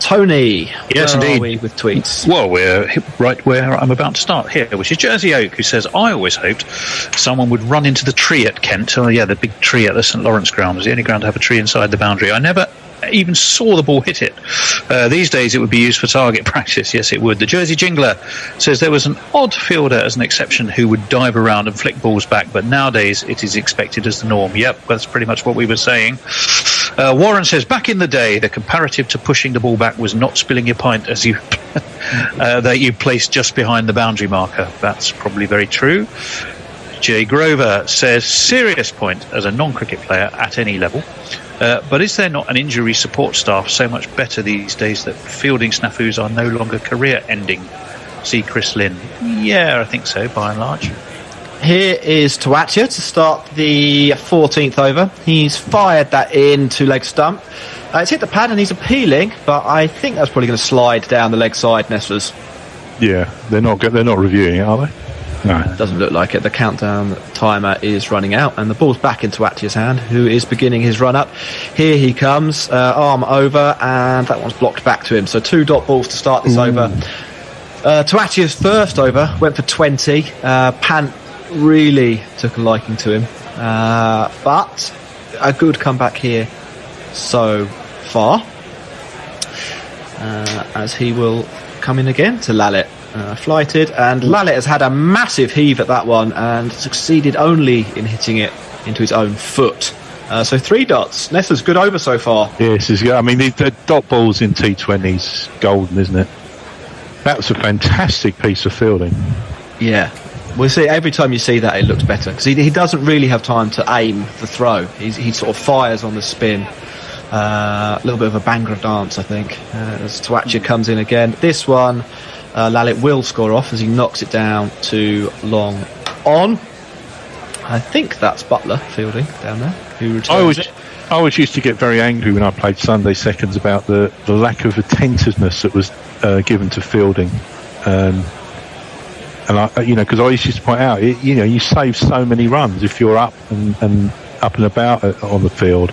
Speaker 9: Tony,
Speaker 3: yes,
Speaker 9: where
Speaker 3: indeed.
Speaker 9: are we with tweets?
Speaker 3: Well, we're right where I'm about to start here, which is Jersey Oak, who says, I always hoped someone would run into the tree at Kent. Oh, yeah, the big tree at the St Lawrence ground was the only ground to have a tree inside the boundary. I never even saw the ball hit it. These days it would be used for target practice. Yes, it would. The Jersey Jingler says there was an odd fielder as an exception who would dive around and flick balls back, but nowadays it is expected as the norm. Yep, that's pretty much what we were saying. Warren says, back in the day, the comparative to pushing the ball back was not spilling your pint as you that you placed just behind the boundary marker. That's probably very true. Jay Grover says, serious point as a non-cricket player at any level. But is there not an injury support staff so much better these days that fielding snafus are no longer career-ending? See Chris Lynn. Yeah, I think so, by and large.
Speaker 9: Here is Tuatja to start the 14th over. He's fired that in two-leg stump. It's hit the pad and he's appealing, but I think that's probably going to slide down the leg side, Nestlers.
Speaker 8: Yeah, they're not reviewing it, are they? No.
Speaker 9: It doesn't look like it. The countdown timer is running out, and the ball's back into Tuatja's hand, who is beginning his run-up. Here he comes, arm over, and that one's blocked back to him. So 2 dot balls to start this over. Tuatja's first over went for 20. Pant really took a liking to him, but a good comeback here so far, as he will come in again to Lalit, flighted, and Lalit has had a massive heave at that one and succeeded only in hitting it into his own foot. So 3 dots. Nessa's good over so far.
Speaker 8: Yes, I mean the dot balls in T20's golden, isn't it? That was a fantastic piece of fielding.
Speaker 9: Yeah. We'll see, every time you see that it looks better, because he doesn't really have time to aim the throw. He sort of fires on the spin. A little bit of a Bhangra dance, I think, as Tuatja comes in again. This one, Lalit will score off as he knocks it down to long on. I think that's Butler fielding down there, who returns it.
Speaker 8: I always used to get very angry when I played Sunday seconds about the lack of attentiveness that was given to fielding. And because I used to point out, you save so many runs if you're up and about on the field.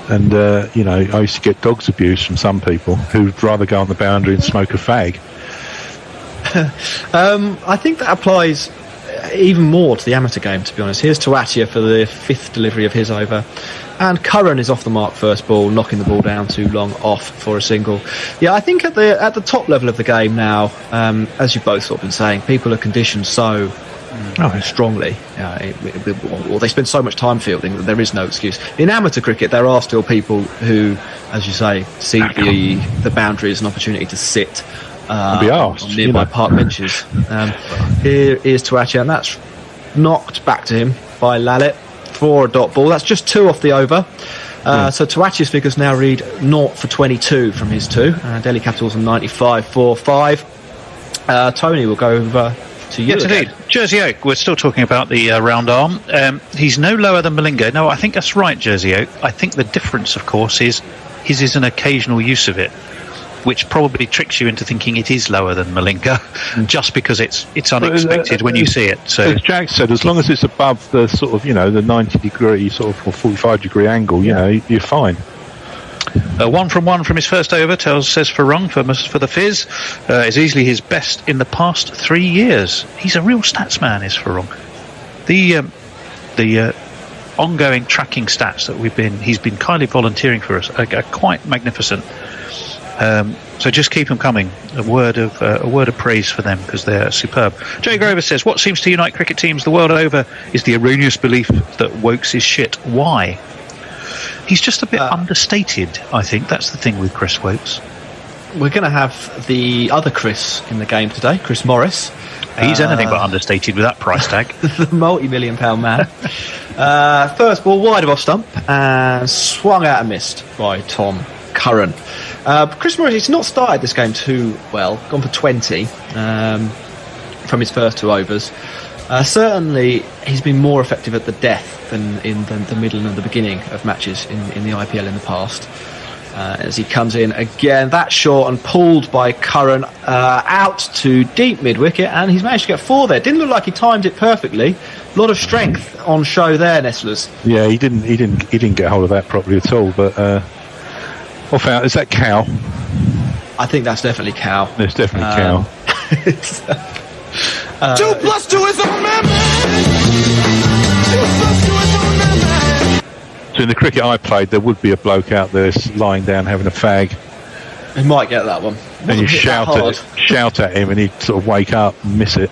Speaker 8: And I used to get dogs abuse from some people who'd rather go on the boundary and smoke a fag.
Speaker 9: I think that applies even more to the amateur game, to be honest. Here's Tuatja for the 5th delivery of his over, and Curran is off the mark first ball, knocking the ball down too long off for a single. Yeah, I think at the top level of the game now, as you've both sort of been saying, people are conditioned so strongly, or they spend so much time fielding that there is no excuse. In amateur cricket, there are still people who, as you say, see the boundary as an opportunity to sit on nearby park benches. Here is Tuatja, and that's knocked back to him by Lalit for a dot ball. That's just 2 off the over. So Tuatja's figures now read 0 for 22 from his 2. Delhi Capitals on 95 for 5. Tony will go over to you.
Speaker 3: Yes, indeed. Jersey Oak, we're still talking about the round arm. He's no lower than Malinga. No, I think that's right, Jersey Oak. I think the difference, of course, is his is an occasional use of it. which probably tricks you into thinking it is lower than Malinka, just because it's unexpected when you see it. So,
Speaker 8: as Jack said, as long as it's above the sort of, the 90-degree sort of or 45-degree angle, you're fine.
Speaker 3: 1 from his first over, says Farong for the Fizz, is easily his best in the past 3 years. He's a real stats man, is Farong. The ongoing tracking stats that he's been kindly volunteering for us are quite magnificent. So just keep them coming. A word of praise for them, because they're superb. Jay Grover says, what seems to unite cricket teams the world over is the erroneous belief that Wokes is shit. Why? He's just a bit understated, I think. That's the thing with Chris Wokes.
Speaker 9: We're going to have the other Chris in the game today, Chris Morris.
Speaker 3: He's anything but understated with that price tag.
Speaker 9: The multi-million-pound man. First ball wide of off stump and swung out and missed by Tom Curran. Chris Morris, he's not started this game too well. Gone for 20 from his first 2 overs. Certainly, he's been more effective at the death than in the middle and the beginning of matches in the IPL in the past. As he comes in again, that short and pulled by Curran out to deep mid-wicket, and he's managed to get 4 there. Didn't look like he timed it perfectly. A lot of strength on show there, Nestlers.
Speaker 8: Yeah, he didn't get hold of that properly at all. But off out, is that Cow?
Speaker 9: I think that's definitely Cow.
Speaker 8: It's definitely Cow.
Speaker 4: 2 plus 2 is a member.
Speaker 8: So in the cricket I played, there would be a bloke out there lying down having a fag.
Speaker 9: He might get that one.
Speaker 8: And you shout at him and he'd sort of wake up and miss it.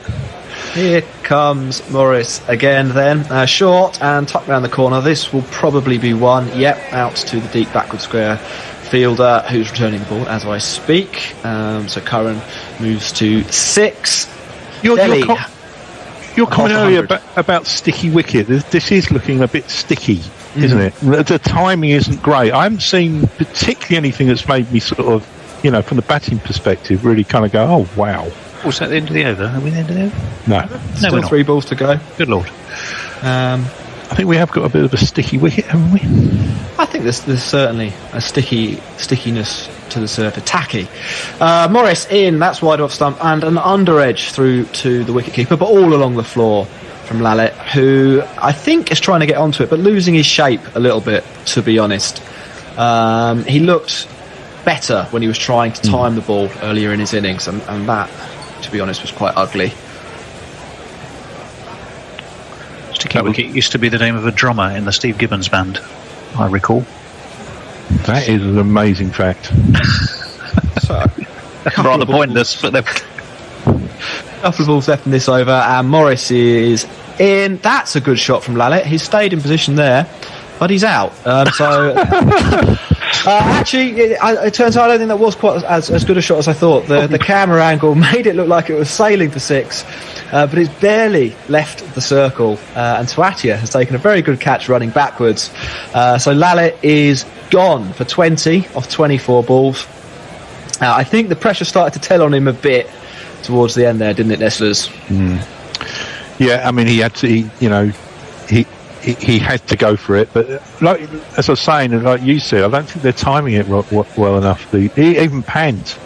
Speaker 9: Here comes Morris again then. Short and tucked round the corner. This will probably be one. Yep, out to the deep backward square fielder who's returning the ball as I speak. So Curran moves to 6.
Speaker 8: Your comment earlier about sticky wicket, this is looking a bit sticky, isn't it? The timing isn't great. I haven't seen particularly anything that's made me sort of, from the batting perspective, really kind of go, oh, wow.
Speaker 3: Was that the end of the over? Are we the end of the over?
Speaker 8: No.
Speaker 9: Still 3 balls to go.
Speaker 3: Good Lord.
Speaker 8: I think we have got a bit of a sticky wicket, haven't we?
Speaker 9: I think there's certainly a stickiness to the surface. Tacky. Morris in, that's wide off stump, and an under edge through to the wicketkeeper, but all along the floor from Lallet, who I think is trying to get onto it, but losing his shape a little bit, to be honest. He looked better when he was trying to time the ball earlier in his innings, and that, to be honest, was quite ugly.
Speaker 3: Sticky wicket used to be the name of a drummer in the Steve Gibbons band, I recall.
Speaker 8: That is an amazing fact.
Speaker 3: Rather pointless, but they're...
Speaker 9: couple of balls left in this over, and Morris is in. That's a good shot from Lallet. He's stayed in position there, but he's out. Actually, it turns out I don't think that was quite as good a shot as I thought. The camera angle made it look like it was sailing for 6, but it's barely left the circle, and Twatia has taken a very good catch running backwards. So Lallet is gone for 20 off 24 balls. I think the pressure started to tell on him a bit towards the end there, didn't it, Nestlers?
Speaker 8: Yeah, I mean, he had to, he had to go for it, but like as I was saying, and like you said, I don't think they're timing it well enough. He even panned.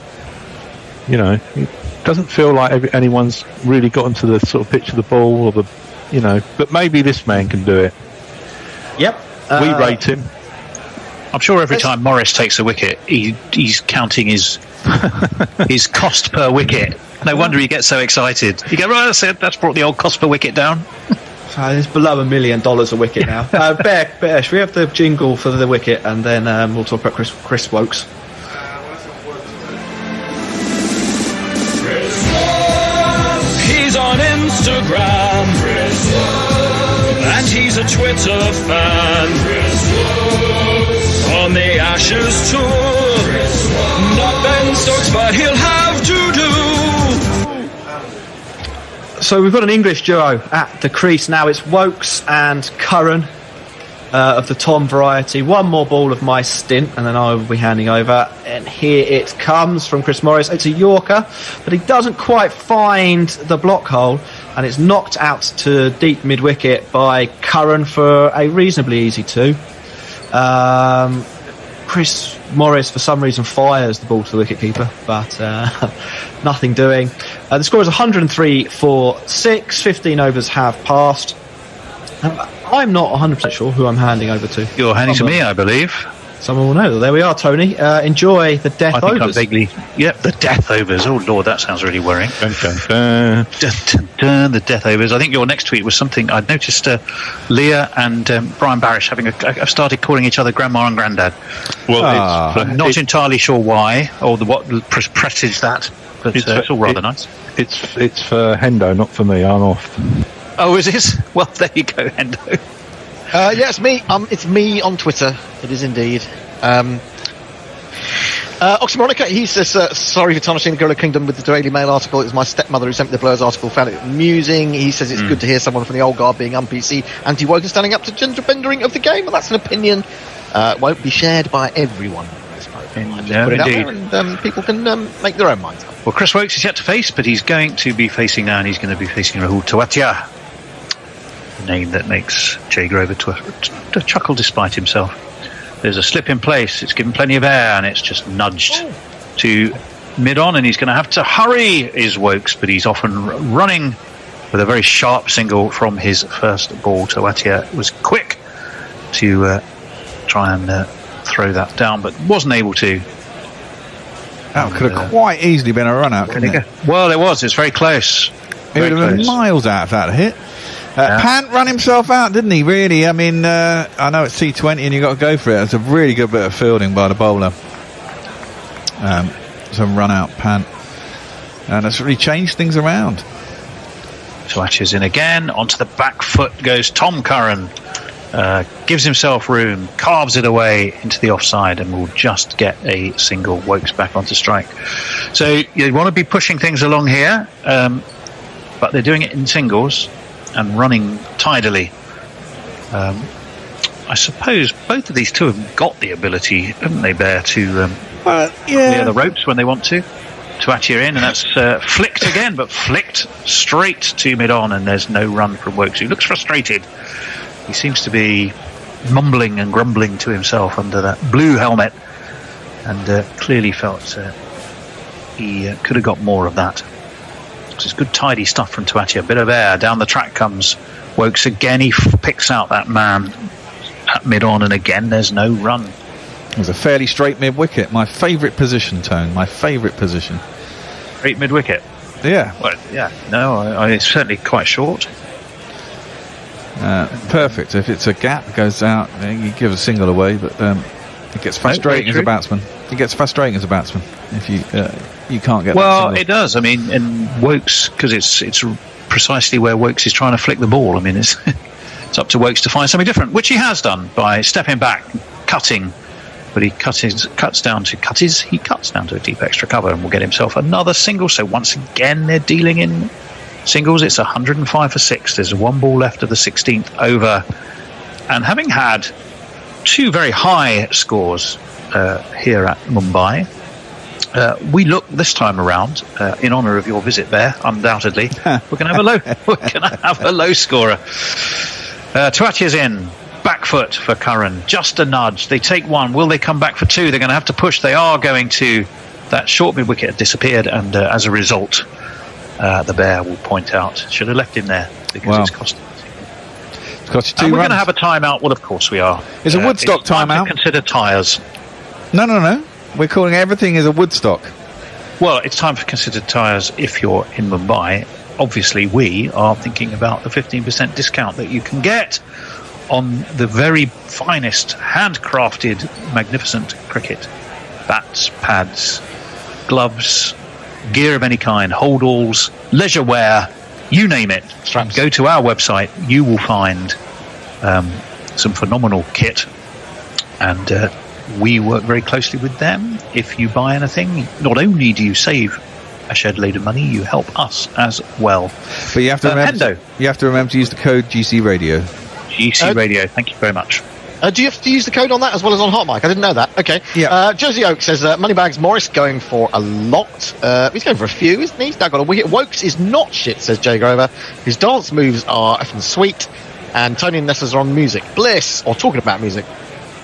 Speaker 8: It doesn't feel like anyone's really got into the sort of pitch of the ball, or but maybe this man can do it.
Speaker 9: Yep.
Speaker 8: We rate him.
Speaker 3: I'm sure every time Morris takes a wicket, he's counting his cost per wicket. No wonder he gets so excited. You go, right, that's brought the old cost per wicket down.
Speaker 9: It's below $1 million a wicket now. Bear, should we have the jingle for the wicket, and then we'll talk about Chris Wokes.
Speaker 6: He's on Instagram, and he's a Twitter fan. On the Ashes tour, not Ben Stokes, but he'll have to do.
Speaker 9: So we've got an English duo at the crease now. It's Wokes and Curran of the Tom variety. One more ball of my stint, and then I will be handing over. And here it comes from Chris Morris. It's a Yorker, but he doesn't quite find the block hole, and it's knocked out to deep mid-wicket by Curran for a reasonably easy 2. Chris Morris, for some reason, fires the ball to the wicketkeeper, but nothing doing. The score is 103 for 6. 15 overs have passed. I'm not 100% sure who I'm handing over to.
Speaker 3: You're handing to me, I believe.
Speaker 9: Someone will know. There we are, Tony. Enjoy the death overs. I think I'm vaguely...
Speaker 3: Yep, the death overs. Oh, Lord, that sounds really worrying. Dun, dun, dun. Dun, dun, dun, the death overs. I think your next tweet was something... I'd noticed Leah and Brian Barish have started calling each other Grandma and Grandad. Well, I'm not entirely sure why, or what presaged that, but it's all rather nice.
Speaker 8: It's for Hendo, not for me. I'm off.
Speaker 3: Oh, is it? Well, there you go, Hendo.
Speaker 2: Yeah, it's me. It's me on Twitter. It is indeed. Oxymonica, he says, sorry for tarnishing the Gorilla Kingdom with the Daily Mail article. It was my stepmother who sent me the Blurs article, found it amusing. He says it's good to hear someone from the old guard being un-PC, anti-woke and standing up to gender bendering of the game. Well, that's an opinion. Won't be shared by everyone, I suppose. Put it out there and people can make their own minds up.
Speaker 3: Well, Chris Wokes is yet to face, but he's going to be facing now, and he's going to be facing Rahul Tewatia. Name that makes Jay Grover to chuckle despite himself. There's a slip in place, it's given plenty of air, and it's just nudged to mid-on, and he's going to have to hurry, is Wokes, but he's often running with a very sharp single from his first ball. Tewatia was quick to try and throw that down, but wasn't able to.
Speaker 1: That could have quite easily been a run-out, couldn't it?
Speaker 3: Well, it was. It's very close.
Speaker 1: It would have been miles out of that hit. Pant ran himself out, didn't he, really? I mean, I know it's T20 and you've got to go for it. It's a really good bit of fielding by the bowler. Some run-out Pant. And it's really changed things around.
Speaker 3: Swatches in again. Onto the back foot goes Tom Curran. Gives himself room, carves it away into the offside, and will just get a single. Wokes back onto strike. So you want to be pushing things along here, but they're doing it in singles and running tidily. I suppose both of these two have got the ability, haven't they, Bear, to clear the ropes when they want to. Tewatia in, and that's flicked again, but flicked straight to mid-on, and there's no run from Wokes, who looks frustrated. He seems to be mumbling and grumbling to himself under that blue helmet, and clearly felt he could have got more of that. It's good tidy stuff from Tewatia. A bit of air, down the track comes Wokes again. He picks out that man at mid-on, and again there's no run.
Speaker 1: It was a fairly straight mid-wicket. My favourite position, Tone. My favourite position.
Speaker 3: Straight mid-wicket?
Speaker 1: Yeah.
Speaker 3: Well, yeah. No, it's certainly quite short.
Speaker 1: Perfect. If it's a gap, it goes out, you give a single away, but it gets frustrating as a batsman. It gets frustrating as a batsman if you can't get.
Speaker 3: Well, it does. I mean, in Wokes, because it's precisely where Wokes is trying to flick the ball. I mean, it's up to Wokes to find something different, which he has done by stepping back, cutting, but he cuts down to a deep extra cover and will get himself another single. So once again, they're dealing in singles. It's 105 for 6. There's one ball left of the 16th over, and having had two very high scores here at Mumbai, we look this time around in honour of your visit there. Undoubtedly, we're going to have a low scorer. Tewachia's in, back foot for Curran, just a nudge. They take one. Will they come back for two? They're going to have to push. They are going to. That short mid wicket had disappeared, and as a result, the Bear will point out, should have left him there because it's cost.
Speaker 1: It's cost you 2
Speaker 3: and we're
Speaker 1: runs.
Speaker 3: going to have a timeout. Well, of course we are.
Speaker 1: It's a Woodstock timeout.
Speaker 3: Consider tyres.
Speaker 1: No. We're calling everything as a Woodstock.
Speaker 3: Well, it's time for considered tyres if you're in Mumbai. Obviously, we are thinking about the 15% discount that you can get on the very finest, handcrafted, magnificent cricket. Bats, pads, gloves, gear of any kind, holdalls, leisure wear, you name it.
Speaker 2: Straps.
Speaker 3: Go to our website, you will find some phenomenal kit, and we work very closely with them. If you buy anything, not only do you save a shed load of money, you help us as well.
Speaker 1: But you have to remember to use the code GC Radio.
Speaker 3: GC Radio, thank you very much.
Speaker 2: Do you have to use the code on that as well as on Hot Mic? I didn't know that. Okay.
Speaker 1: Yeah.
Speaker 2: Jersey Oak says Moneybags Morris going for a lot. He's going for a few, isn't he? He's now got a wicket. Wokes is not shit, says Jay Grover. His dance moves are effing sweet. And Tony and Nessers are on music. Bliss, or talking about music.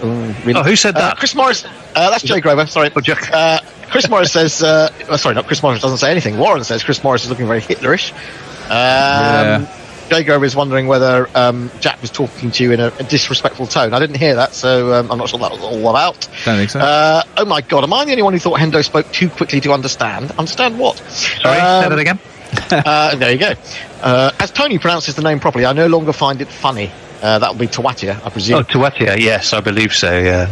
Speaker 2: Really.
Speaker 3: Oh, who said that?
Speaker 2: Chris Morris. That's Jay Grover. Sorry. Chris Morris says. Sorry, not Chris Morris. Doesn't say anything. Warren says Chris Morris is looking very Hitlerish. Jay Grover is wondering whether Jack was talking to you in a disrespectful tone. I didn't hear that, so I'm not sure what that was all about.
Speaker 1: Don't think so.
Speaker 2: Oh my God, am I the only one who thought Hendo spoke too quickly to understand? Understand what?
Speaker 3: Sorry, say that again.
Speaker 2: There you go. As Tony pronounces the name properly, I no longer find it funny. That would be Tawatia, I presume.
Speaker 3: Oh, Tawatia, yes, I believe so, yeah.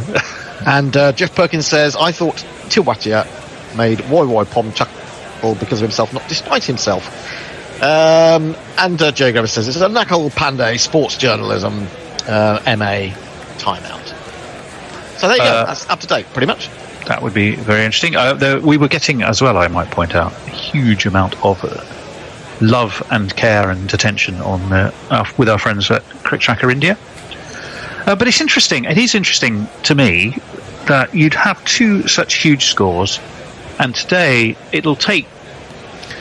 Speaker 2: And Jeff Perkins says, I thought Tawatia made Woy Pom chuckle because of himself, not despite himself. And Jay Grover says, it's a Nakal Pandey sports journalism MA timeout. So there you go, that's up to date, pretty much.
Speaker 3: That would be very interesting. We were getting, as well, I might point out, a huge amount of love and care and attention on with our friends at Cricket Tracker India. But it's interesting. It is interesting to me that you'd have two such huge scores, and today it'll take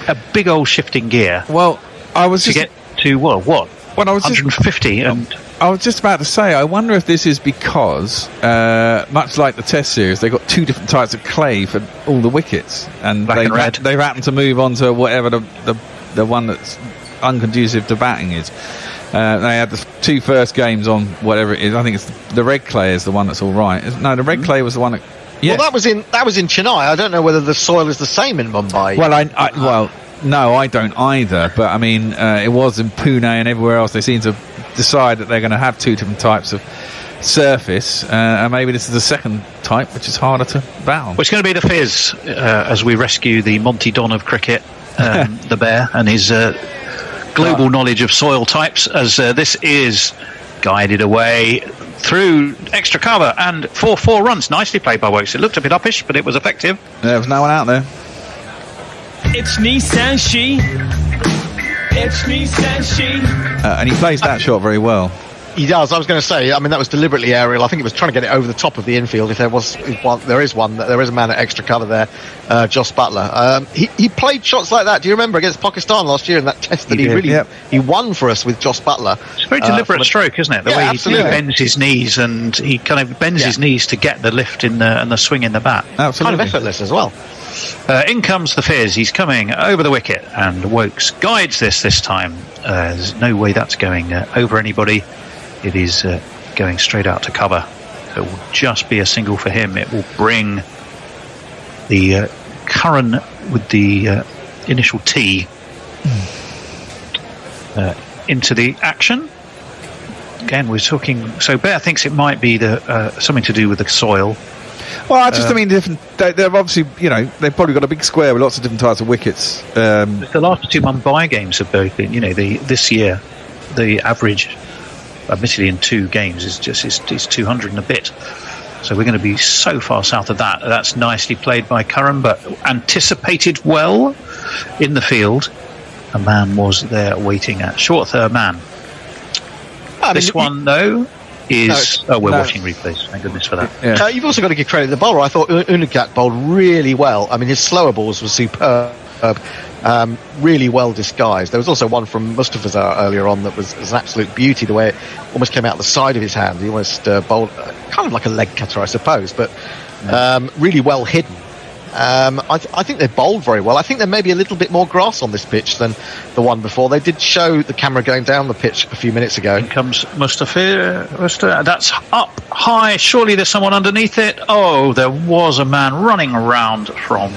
Speaker 3: a big old shifting gear.
Speaker 1: Well, I was
Speaker 3: to get to what? Well, I was 150 and.
Speaker 1: I was just about to say, I wonder if this is because, much like the Test series, they've got two different types of clay for all the wickets, and they've happened to move on to whatever the one that's unconducive to batting is. They had the two first games on whatever it is. I think it's the red clay is the one that's all right. No, the red clay was the one that. Yeah.
Speaker 2: Well, that was in Chennai. I don't know whether the soil is the same in Mumbai.
Speaker 1: Well, no, I don't either. But I mean, it was in Pune and everywhere else. They seem to decide that they're going to have two different types of surface, and maybe this is the second type, which is harder to bat on.
Speaker 3: Well, it's going to be the Fizz as we rescue the Monty Don of cricket, the bear, and his global knowledge of soil types, as this is guided away through extra cover and for 4 runs. Nicely played by Wokes. It looked a bit uppish, but it was effective.
Speaker 1: There was no one out there.
Speaker 6: It's Nissan Shi. It's Nissan Shi.
Speaker 1: And he plays that shot very well.
Speaker 2: He does. I was going to say, I mean, that was deliberately aerial. I think he was trying to get it over the top of the infield. If there is a man at extra cover there, Joss Butler. He played shots like that. Do you remember against Pakistan last year in that test that he won for us with Joss Butler?
Speaker 3: It's a very deliberate stroke, isn't it? The way he bends his knees, and he kind of bends his knees to get the lift in and the swing in the bat.
Speaker 2: Absolutely. Kind of effortless as well.
Speaker 3: In comes the Fizz. He's coming over the wicket, and Wokes guides this time. There's no way that's going over anybody. It is going straight out to cover. It will just be a single for him. It will bring the Curran with the initial T into the action. Again, we're talking. So Bear thinks it might be something to do with the soil.
Speaker 1: Well, I just mean different. They've obviously, they've probably got a big square with lots of different types of wickets.
Speaker 3: The last 2 Mumbai games have both been, this year, the average, admittedly in 2 games, is 200 and a bit. So we're going to be so far south of that. That's nicely played by Curran, but anticipated well in the field. A man was there waiting at short third man. This one, though, is... we're watching replays. Thank goodness for that.
Speaker 2: Yeah. You've also got to give credit to the bowler. I thought Unigat bowled really well. I mean, his slower balls were superb. Really well disguised. There was also one from Mustafa's earlier on that was an absolute beauty, the way it almost came out the side of his hand. He almost bowled kind of like a leg cutter, I suppose, but really well hidden. I think they bowled very well. I think there may be a little bit more grass on this pitch than the one before. They did show the camera going down the pitch a few minutes ago.
Speaker 3: In comes Mustafa. That's up high. Surely there's someone underneath it. Oh, there was a man running around from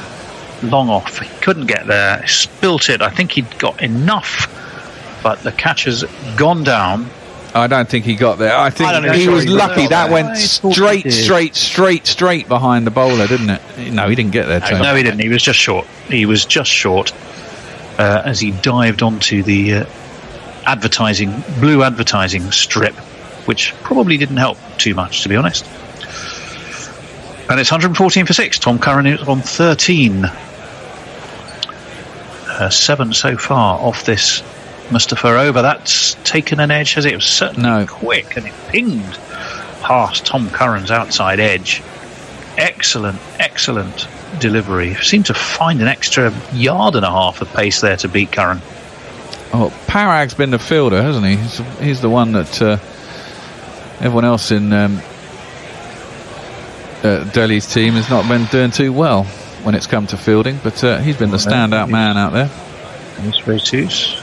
Speaker 3: long off. He couldn't get there. He spilt it. I think he'd got enough, but the catcher's gone down.
Speaker 1: I don't think he got there. I think he was lucky. That went straight behind the bowler, didn't it? No, he didn't get there.
Speaker 3: No, he didn't. He was just short. As he dived onto the blue advertising strip, which probably didn't help too much, to be honest. And it's 114 for 6. Tom Curran is on 13. 7 so far off this Mustafa over. That's taken an edge, has it? It was certainly quick, and it pinged past Tom Curran's outside edge. Excellent delivery. Seemed to find an extra 1.5 yards of pace there to beat Curran.
Speaker 1: Oh, Parag's been the fielder, hasn't he? He's the one that everyone else in Delhi's team has not been doing too well when it's come to fielding, but he's been the standout man out there.
Speaker 3: He's very serious.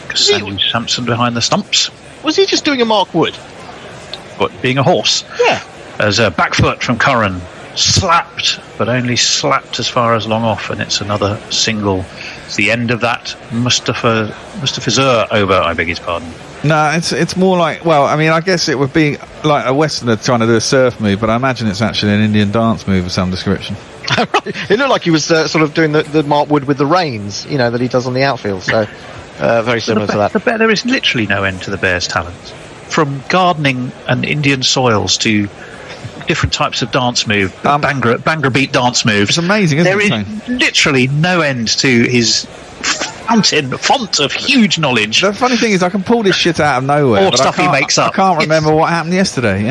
Speaker 3: Sanju Sampson behind the stumps.
Speaker 2: Was he just doing a Mark Wood?
Speaker 3: But being a horse?
Speaker 2: Yeah.
Speaker 3: As a back foot from Curran. Slapped, but only slapped as far as long off, and it's another single. It's the end of that Mustafizur over, I beg his pardon.
Speaker 1: No, it's more like, well, I mean, I guess it would be like a Westerner trying to do a surf move, but I imagine it's actually an Indian dance move of some description.
Speaker 2: It looked like he was sort of doing the Mark Wood with the reins, that he does on the outfield, so very similar to that.
Speaker 3: There is literally no end to the Bears' talents. From gardening and Indian soils to different types of dance move, Bhangra beat dance moves.
Speaker 1: It's amazing, isn't it?
Speaker 3: There is literally no end to his font of huge knowledge.
Speaker 1: The funny thing is, I can pull this shit out of nowhere.
Speaker 3: Or stuff he makes up.
Speaker 1: I can't remember what happened yesterday,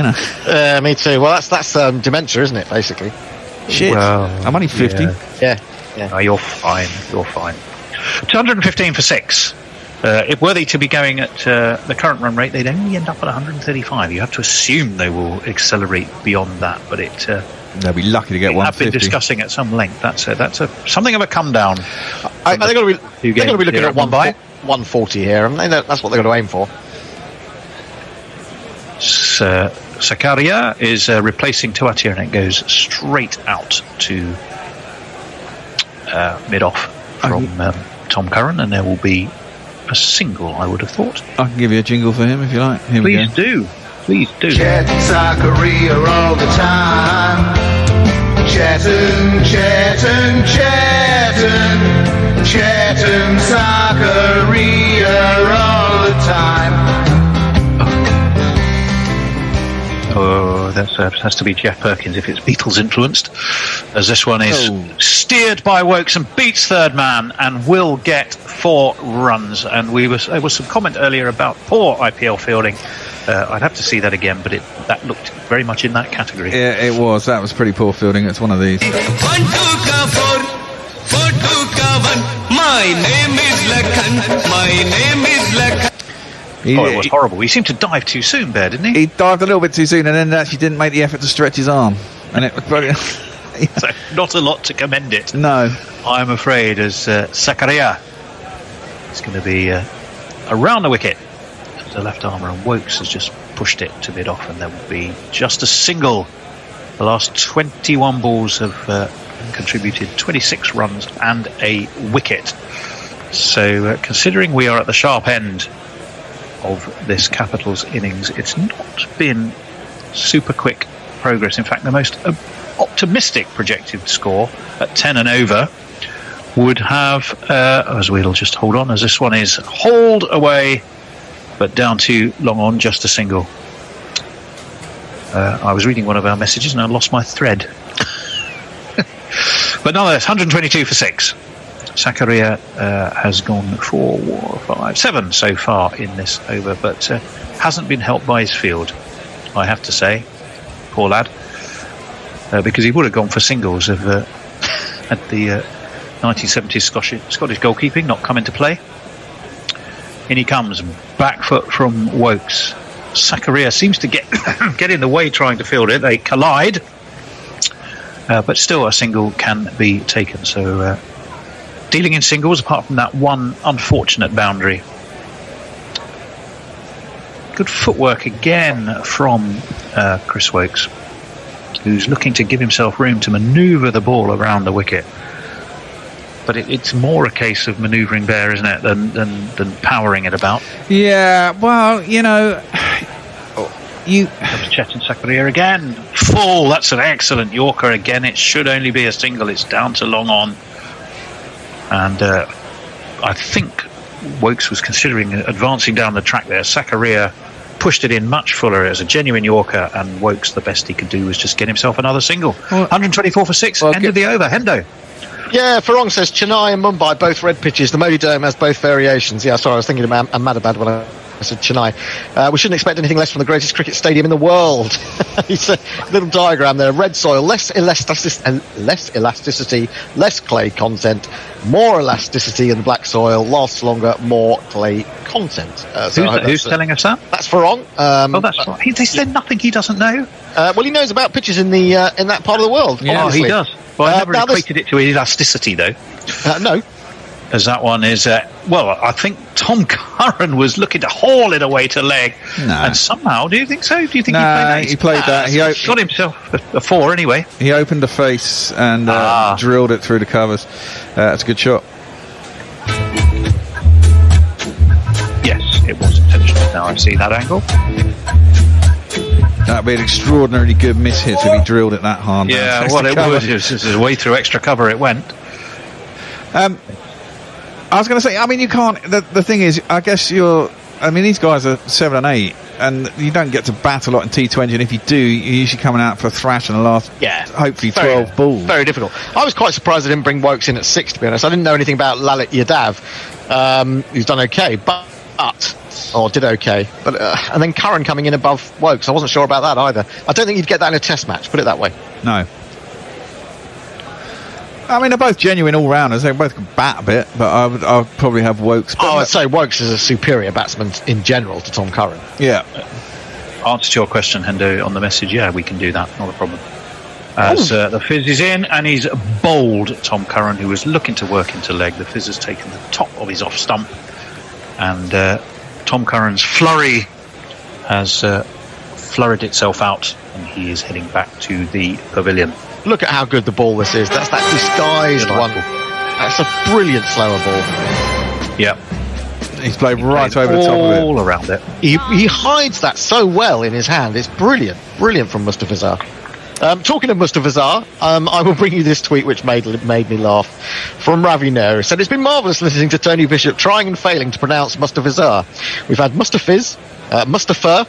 Speaker 2: Me too. Well, that's dementia, isn't it, basically?
Speaker 1: Shit. Well, I'm only 50.
Speaker 2: Yeah.
Speaker 3: No, you're fine. 215 for 6. If worthy to be going at the current run rate, they'd only end up at 135. You have to assume they will accelerate beyond that, but
Speaker 1: they'll be lucky to get 150.
Speaker 3: I've been discussing at some length. That's something of a come down.
Speaker 2: They're going to be looking at 140 here, and that's what they're going to aim for.
Speaker 3: Sakaria is replacing Tuatia, and it goes straight out to mid-off from Tom Curran, and there will be a single, I would have thought.
Speaker 1: I can give you a jingle for him if you like. Here
Speaker 3: Please do.
Speaker 4: Chatting Sakaria all the time. Chatting Sakaria all the time.
Speaker 3: Oh, that has to be Jeff Perkins if it's Beatles influenced, as this one is steered by Wokes and beats third man and will get 4 runs. And there was some comment earlier about poor IPL fielding. I'd have to see that again, but that looked very much in that category.
Speaker 1: Yeah, it was. That was pretty poor fielding. It's one of these.
Speaker 4: 1 2 4 4 2 1. My name is Lakhan.
Speaker 3: It was horrible. He seemed to dive too soon there, didn't he?
Speaker 1: He dived a little bit too soon and then actually didn't make the effort to stretch his arm. And it was brilliant.
Speaker 3: So not a lot to commend it.
Speaker 1: No.
Speaker 3: I'm afraid, as Sakaria is going to be around the wicket. The left armour, and Wokes has just pushed it to mid-off, and there will be just a single. The last 21 balls have contributed 26 runs and a wicket. So considering we are at the sharp end of this Capitals innings, it's not been super quick progress. In fact, the most optimistic projected score at 10 and over would have, as we'll just hold on, as this one is hauled away, but down to long on, just a single. I was reading one of our messages and I lost my thread. But nonetheless, 122 for 6. Sakaria has gone 4, 5, 7 so far in this over, but hasn't been helped by his field, I have to say. Poor lad. Because he would have gone for singles if had the 1970s Scottish goalkeeping not come into play. In he comes, back foot from Wokes. Sakaria seems to get in the way trying to field it. They collide, but still a single can be taken. So dealing in singles, apart from that one unfortunate boundary. Good footwork again from Chris Wokes, who's looking to give himself room to manoeuvre the ball around the wicket. But it's more a case of manoeuvring there, isn't it, than powering it about.
Speaker 1: Yeah, well, you
Speaker 3: Chetan Sakaria again. Full. That's an excellent Yorker again. It should only be a single. It's down to long on. And I think Wokes was considering advancing down the track there. Sakaria pushed it in much fuller as a genuine Yorker, and Wokes, the best he could do was just get himself another single. 124 for 6. End of the over. Hendo.
Speaker 2: Yeah, Farong says Chennai and Mumbai, both red pitches. The Modi Dome has both variations. Yeah, sorry, I was thinking of Ahmedabad when I said Chennai. We shouldn't expect anything less from the greatest cricket stadium in the world. It's a little diagram there. Red soil, less elasticity, less clay content, more elasticity in the black soil, lasts longer, more clay content.
Speaker 3: Who's telling us that?
Speaker 2: That's Farong.
Speaker 3: That's right. Is there nothing he doesn't know?
Speaker 2: Well, he knows about pitches in that part of the world.
Speaker 3: Yeah,
Speaker 2: obviously.
Speaker 3: he does. Well, I never equated it to elasticity, though.
Speaker 2: No.
Speaker 3: As that one is, I think Tom Curran was looking to haul it away to leg.
Speaker 1: No.
Speaker 3: And somehow, do you think so? Do you think
Speaker 1: he played that?
Speaker 3: He got himself a 4 anyway.
Speaker 1: He opened the face and drilled it through the covers. That's a good shot.
Speaker 3: Yes, it was intentional. Now I see that angle.
Speaker 1: That'd be an extraordinarily good miss hit if he drilled it that hard.
Speaker 3: Yeah, well, it would. It was way through extra cover it went.
Speaker 1: I was going to say, I mean, you can't. The thing is, I guess these guys are 7 and 8, and you don't get to bat a lot in T20. And if you do, you're usually coming out for a thrash in the last, hopefully 12 balls.
Speaker 2: Very difficult. I was quite surprised I didn't bring Wokes in at 6. To be honest, I didn't know anything about Lalit Yadav, who's done okay, did okay. But and then Curran coming in above Wokes, I wasn't sure about that either. I don't think you'd get that in a Test match. Put it that way.
Speaker 1: No. I mean, they're both genuine all-rounders. They both can bat a bit, but I'd probably have Wokes.
Speaker 2: I'd say Wokes is a superior batsman in general to Tom Curran.
Speaker 1: Yeah.
Speaker 3: Answer to your question, Hendo, on the message, yeah, we can do that. Not a problem. As the fizz is in, and he's bowled Tom Curran, who was looking to work into leg. The fizz has taken the top of his off stump, and Tom Curran's flurry has flurried itself out, and he is heading back to the pavilion.
Speaker 2: Look at how good the ball this is. That's that disguised one. That's a brilliant slower ball.
Speaker 3: Yeah.
Speaker 1: He's played right over the top of it.
Speaker 3: All around it.
Speaker 2: He hides that so well in his hand. It's brilliant. Brilliant from Mustafizar. Talking of Mustafizar, I will bring you this tweet which made me laugh. From Ravi Nair. Said, it's been marvellous listening to Tony Bishop trying and failing to pronounce Mustafizar. We've had Mustafiz, Mustafa,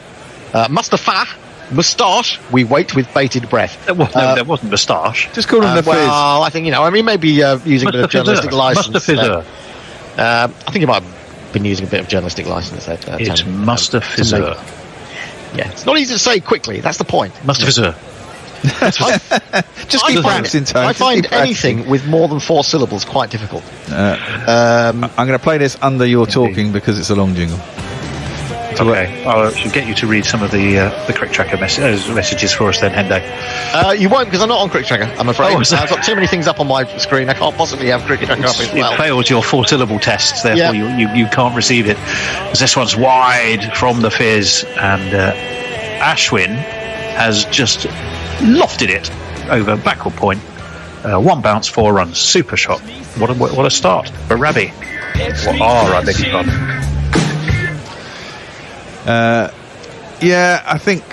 Speaker 2: Mustafa, Moustache, we wait with bated breath.
Speaker 3: There wasn't Moustache.
Speaker 1: Just call him the Fizz.
Speaker 2: Well, I think, maybe using a bit of journalistic license. I think he might have been using a bit of journalistic license there.
Speaker 3: It's Mustafizar.
Speaker 2: Yeah, it's not easy to say quickly, that's the point.
Speaker 3: Mustafizar.
Speaker 1: Just keep practicing, Tony.
Speaker 2: I find anything with more than 4 syllables quite difficult.
Speaker 1: I'm going to play this under your talking because it's a long jingle.
Speaker 3: Okay, I should get you to read some of the Crick Tracker messages for us then, Hendo.
Speaker 2: You won't, because I'm not on Crick Tracker, I'm afraid. I've got too many things up on my screen. I can't possibly have Crick Tracker up as well.
Speaker 3: It fails your 4-syllable test, therefore you can't receive it. Because this one's wide from the fizz, and Ashwin has just lofted it over backward point. 1 bounce, 4 runs. Super shot. What a start for Ravi. I beg your pardon.
Speaker 1: I think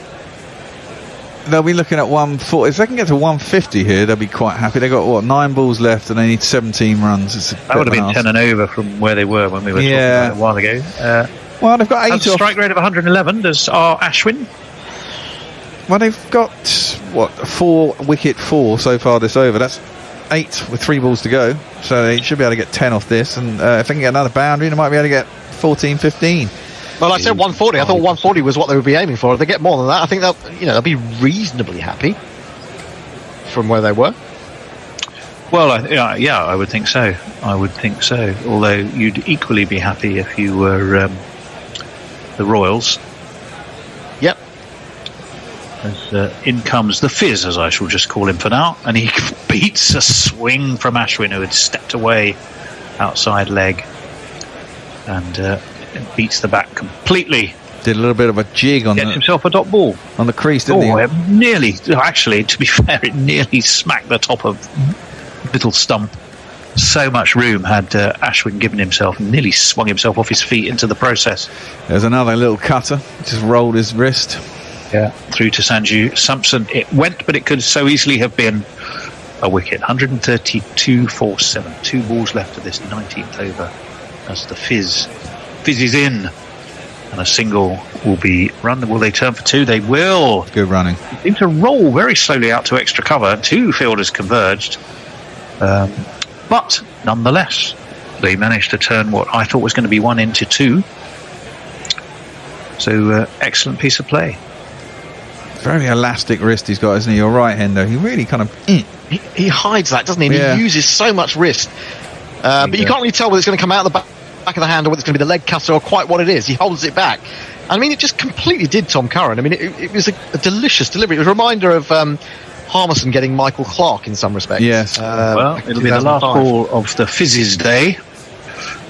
Speaker 1: they'll be looking at 140. If they can get to 150 here, they'll be quite happy. They've got 9 balls left and they need 17 runs.
Speaker 3: That would have been 10 and over from where they were when we were talking about it a while ago.
Speaker 1: Well, they've got 8
Speaker 3: off. Strike rate of 111 does our Ashwin.
Speaker 1: Well, they've got 4 wicket 4 so far this over. That's 8 with 3 balls to go, so they should be able to get 10 off this, and if they can get another boundary, they might be able to get 14, 15.
Speaker 2: Well, I said 140. I thought 140 was what they would be aiming for. If they get more than that, I think they'll be reasonably happy from where they were.
Speaker 3: Well, I would think so. Although you'd equally be happy if you were the Royals.
Speaker 2: Yep.
Speaker 3: As in comes the Fizz, as I shall just call him for now, and he beats a swing from Ashwin, who had stepped away outside leg, and beats the bat completely.
Speaker 1: Did a little bit of a jig on
Speaker 3: himself a dot ball
Speaker 1: on the crease, didn't he?
Speaker 3: It nearly, actually, to be fair, it nearly smacked the top of little stump. So much room had Ashwin given himself, and nearly swung himself off his feet into the process.
Speaker 1: There's another little cutter, just rolled his wrist.
Speaker 3: Yeah, through to Sanju Sampson. It went, but it could so easily have been a wicket. 132 for 7. 2 balls left of this 19th over as the Fizz is in, and a single will be run. Will they turn for 2? They will.
Speaker 1: Good running.
Speaker 3: They seem to roll very slowly out to extra cover. 2 fielders converged, but nonetheless they managed to turn what I thought was going to be 1 into 2. So excellent piece of play.
Speaker 1: Very elastic wrist he's got, isn't he? You're right, Hendo. He really kind of
Speaker 2: he hides that, doesn't he? And he uses so much wrist. But you can't really tell whether it's going to come out of the back of the hand or whether it's going to be the leg cutter or quite what it is. He holds it back. I mean, it just completely did Tom Curran. I mean, it was a delicious delivery. It was a reminder of Harmison getting Michael Clark in some respects.
Speaker 1: Yes.
Speaker 3: Well, it'll be the last ball of the Fizz's day,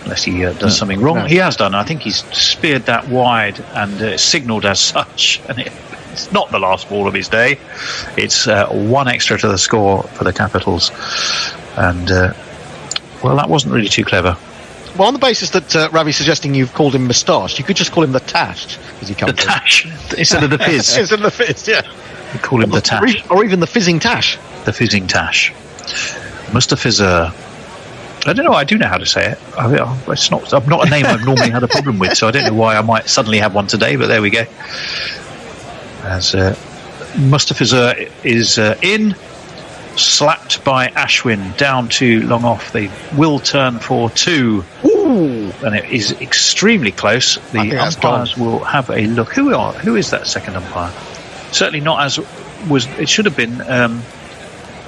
Speaker 3: unless he does something wrong. No. He has done. I think he's speared that wide and signalled as such. And it's not the last ball of his day. It's one extra to the score for the Capitals. And, well, that wasn't really too clever.
Speaker 2: Well, on the basis that Ravi's suggesting you've called him Moustache, you could just call him the Tash.
Speaker 3: The Tash, instead of the Fizz.
Speaker 2: Instead of the Fizz, yeah.
Speaker 3: We call him the Tash.
Speaker 2: Or even the Fizzing Tash.
Speaker 3: The Fizzing Tash. Mr. Fizzer. I don't know. I do know how to say it. I'm not a name I've normally had a problem with, so I don't know why I might suddenly have one today, but there we go. As Mr. Fizzer is in, slapped by Ashwin down to long off. They will turn for 2.
Speaker 2: Ooh.
Speaker 3: And it is extremely close. The umpires will have a look. Who is that second umpire? Certainly not as was. It should have been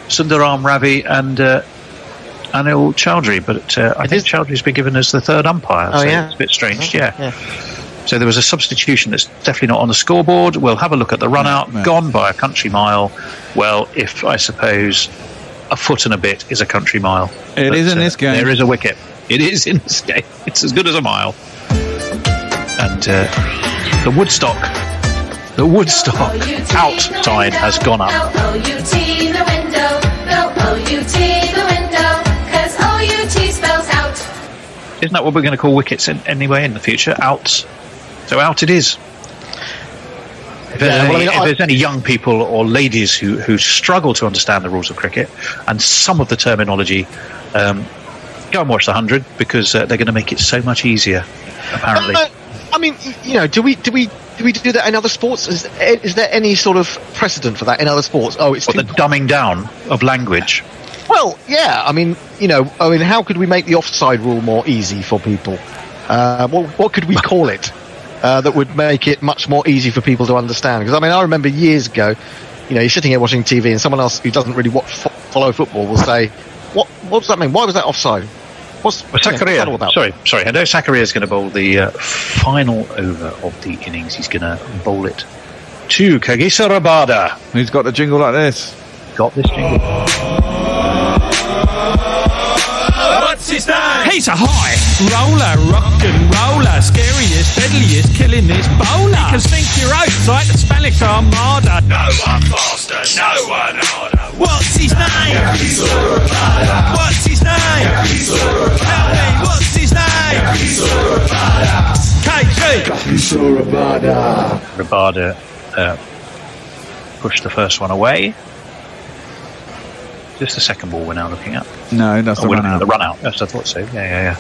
Speaker 3: Sundaram Ravi and Anil Chowdhury, but I think Chowdhury's been given as the third umpire.
Speaker 2: Oh,
Speaker 3: so
Speaker 2: yeah.
Speaker 3: It's a bit strange. Yeah. So there was a substitution that's definitely not on the scoreboard. We'll have a look at the run out. Gone by a country mile. Well, if I suppose a foot and a bit is a country mile.
Speaker 1: It is in this game.
Speaker 3: There is a wicket. It is in this game. It's as good as a mile. And the Woodstock outside has gone up.
Speaker 11: O-U-T the window. Go O-U-T the window. 'Cause O-U-T spells out.
Speaker 3: Isn't that what we're going to call wickets anyway in the future? Outs. So out it is. If there's any young people or ladies who struggle to understand the rules of cricket and some of the terminology, go and watch the 100 because they're going to make it so much easier, apparently.
Speaker 2: I mean, do we do that in other sports? Is there any sort of precedent for that in other sports? Oh, it's
Speaker 3: the dumbing down of language.
Speaker 2: Well, yeah. I mean, how could we make the offside rule more easy for people? What could we call it that would make it much more easy for people to understand? Because I remember years ago, you're sitting here watching TV, and someone else who doesn't really follow football will say, "What does that mean? Why was that offside?" What's that all about?
Speaker 3: Sorry. Hendo Zakaria is going to bowl the final over of the innings. He's going to bowl it to Kagiso Rabada.
Speaker 1: Who's got the jingle like this?
Speaker 3: Got this jingle.
Speaker 6: What's his name? He's a high roller, rock and roller, scariest, deadliest, killing this bowler. He can sink your oats like the Spanish Armada. No one faster, no one harder. What's his name? What's his name? Tell me, what's his name? KG.
Speaker 3: Rabada pushed the first one away. Just the second ball we're now looking at.
Speaker 1: No, that's the run out.
Speaker 3: The run out. Yes, I thought so. Yeah.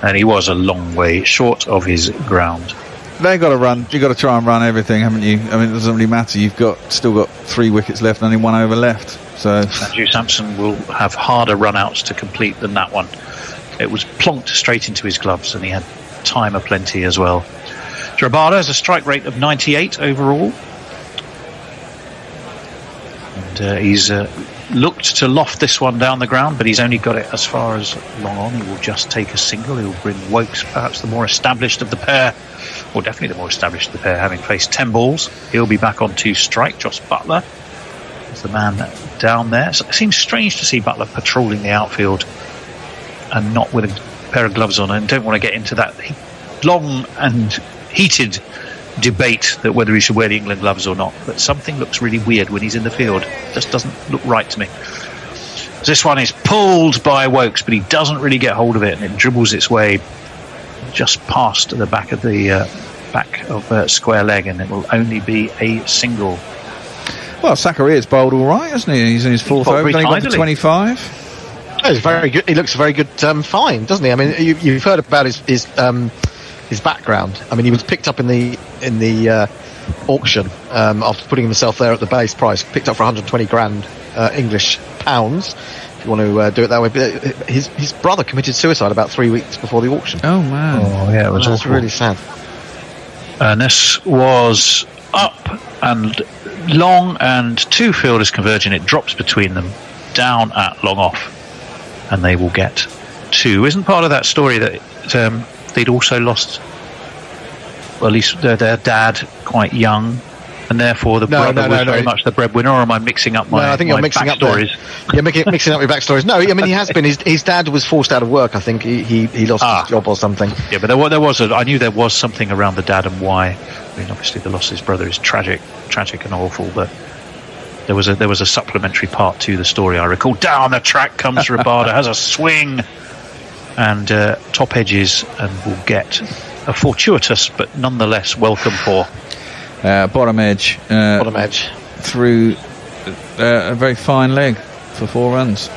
Speaker 3: And he was a long way short of his ground.
Speaker 1: They've got to run. You've got to try and run everything, haven't you? I mean, it doesn't really matter. You've still got 3 wickets left, only 1 over left. So
Speaker 3: Sanju Samson will have harder run-outs to complete than that one. It was plonked straight into his gloves, and he had time aplenty as well. Rabada has a strike rate of 98 overall. And he's looked to loft this one down the ground, but he's only got it as far as long on. He will just take a single. He'll bring Wokes, perhaps the more established of the pair, or definitely the more established of the pair, having faced 10 balls. He'll be back on 2 strike. Joss Buttler is the man down there. So it seems strange to see Buttler patrolling the outfield and not with a pair of gloves on, and don't want to get into that long and heated debate that whether he should wear the England gloves or not, but something looks really weird when he's in the field. Just doesn't look right to me. This one is pulled by Wokes, but he doesn't really get hold of it, and it dribbles its way just past the back of the square leg, and it will only be a single.
Speaker 1: Well, Zakaria's bowled all right, hasn't he? He's in his 4th over, only got to 25.
Speaker 2: Oh, he's very good. He looks a very good find, doesn't he? I mean, you've heard about his background. I mean, he was picked up in the auction after putting himself there at the base price, picked up for 120 grand English pounds, if you want to do it that way. But his brother committed suicide about 3 weeks before the auction.
Speaker 1: Oh man!
Speaker 3: Oh yeah, it was
Speaker 2: really sad.
Speaker 3: And this was up and long, and 2 fielders converging. It drops between them. down at long off, and they will get 2. Isn't part of that story that they'd also lost, well, at least their dad quite young, and therefore the brother was very much the breadwinner? Or am I mixing up my?
Speaker 2: No, I think you're mixing up
Speaker 3: stories.
Speaker 2: You're mixing up your backstories. No, I mean he has been. His dad was forced out of work. I think he lost his job or something.
Speaker 3: Yeah, but I knew there was something around the dad and why. I mean, obviously the loss of his brother is tragic and awful, but there was a supplementary part to the story. I recall. Down the track comes Rabada, has a swing, and top edges, and will get a fortuitous but nonetheless welcome for.
Speaker 1: Bottom edge through a very fine leg for 4 runs.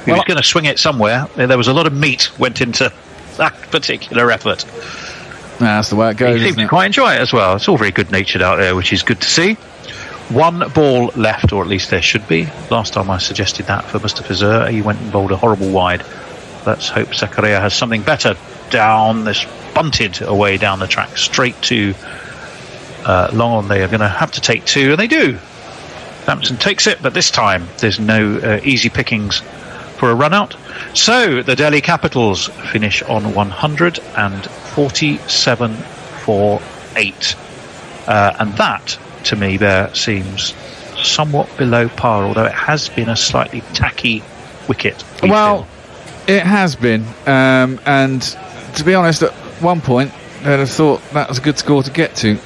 Speaker 3: He was going to swing it somewhere. There was a lot of meat went into that particular effort.
Speaker 1: That's the way it goes.
Speaker 3: He seemed to quite enjoy it as well. It's all very good natured out there, which is good to see. 1 ball left, or at least there should be. Last time I suggested that for Mustafa Zur, he went and bowled a horrible wide. Let's hope Zakaria has something better. Down this, bunted away down the track, straight to long on. They are going to have to take 2, and they do. Sampson takes it, but this time there's no easy pickings for a run out. So the Delhi Capitals finish on 147 for 8, and that to me there seems somewhat below par, although it has been a slightly tacky wicket.
Speaker 1: Well, it has been, and to be honest, at one point I'd have thought that was a good score to get to.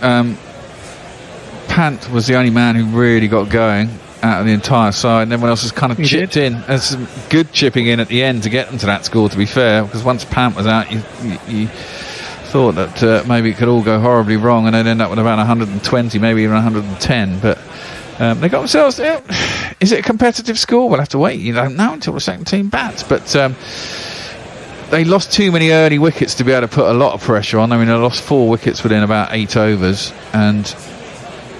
Speaker 1: Pant was the only man who really got going out of the entire side, and everyone else has kind of chipped in. There's some good chipping in at the end to get them to that score, to be fair, because once Pant was out, you thought that maybe it could all go horribly wrong and they'd end up with about 120, maybe even 110, but they got themselves. Is it a competitive score? We'll have to wait. You don't know until the second team bats. But they lost too many early wickets to be able to put a lot of pressure on. I mean, they lost 4 wickets within about 8 overs, and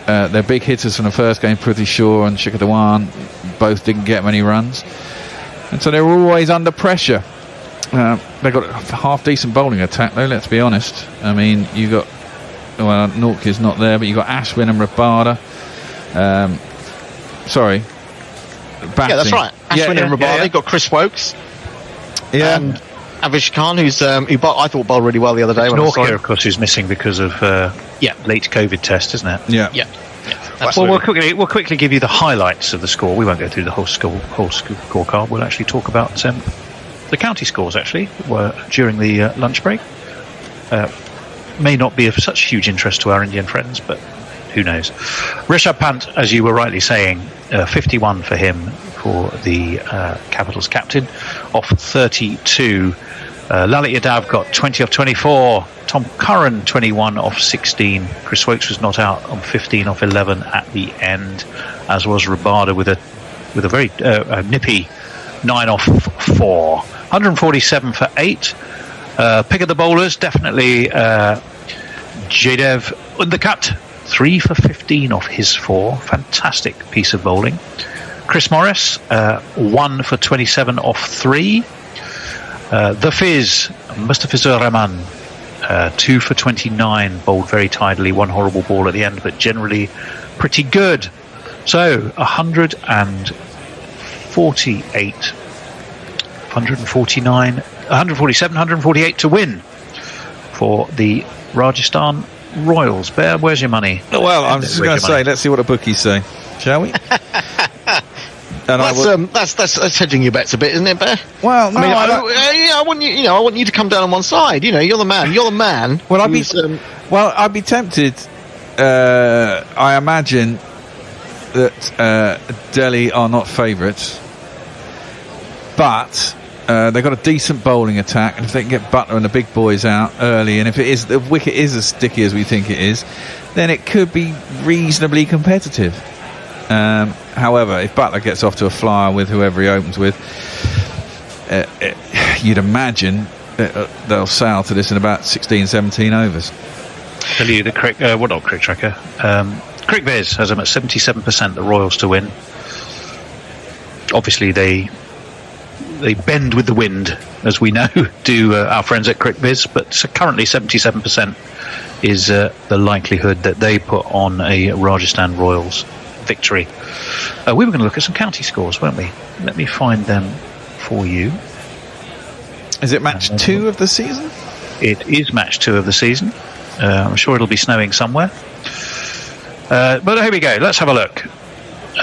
Speaker 1: their big hitters from the first game, Prithvi Shaw and Shikhar Dhawan, both didn't get many runs, and so they were always under pressure. They got a half decent bowling attack, though. Let's be honest. I mean, you got Nortje's not there, but you got Ashwin and Rabada. Sorry, batting.
Speaker 2: Yeah, that's right. Ashwin and Rabada. You've got Chris Wokes.
Speaker 1: Yeah.
Speaker 2: And Avish Khan, who I thought bowled really well the other day.
Speaker 3: Nortje, of course, who's missing because of late COVID test, isn't it?
Speaker 1: Yeah.
Speaker 3: Well, we'll quickly give you the highlights of the score. We won't go through the whole scorecard. We'll actually talk about the county scores. Actually, were during the lunch break. May not be of such huge interest to our Indian friends, but who knows? Rishabh Pant, as you were rightly saying, 51 for him, for the Capitals captain, off 32. Lalit Yadav got 20 off 24. Tom Curran 21 off 16. Chris Wokes was not out on 15 off 11 at the end, as was Rabada with a very nippy 9 off 4. 147 for 8. Pick of the bowlers, definitely Jadev Undakat, 3 for 15 off his 4. Fantastic piece of bowling. Chris Morris, 1 for 27 off 3. The Fizz, Mustafa Zur Rahman, 2 for 29, bowled very tidily, 1 horrible ball at the end, but generally pretty good. So 148, 149, 147, 148 to win for the Rajasthan Royals. Bear, where's your money?
Speaker 1: Well, I'm just going to say, let's see what the bookies say, shall we?
Speaker 2: And that's hedging your bets a bit, isn't it, Bear?
Speaker 1: Well, no,
Speaker 2: I want you. I want you to come down on one side. You're the man. You're the man.
Speaker 1: Well, I'd be tempted. I imagine that Delhi are not favourites, but they've got a decent bowling attack, and if they can get Butler and the big boys out early, and if the wicket is as sticky as we think it is, then it could be reasonably competitive. However, if Butler gets off to a flyer with whoever he opens with, you'd imagine they'll sail to this in about 16, 17 overs.
Speaker 3: Tell you the crick tracker. CricViz has them at 77%, the Royals to win. Obviously, they bend with the wind, as we know, do our friends at CricViz, but currently 77%. is the likelihood that they put on a Rajasthan Royals victory. We were going to look at some county scores, weren't we? Let me find them for you.
Speaker 1: Is it match 2 of the season?
Speaker 3: It is match 2 of the season. I'm sure it'll be snowing somewhere. But here we go. Let's have a look.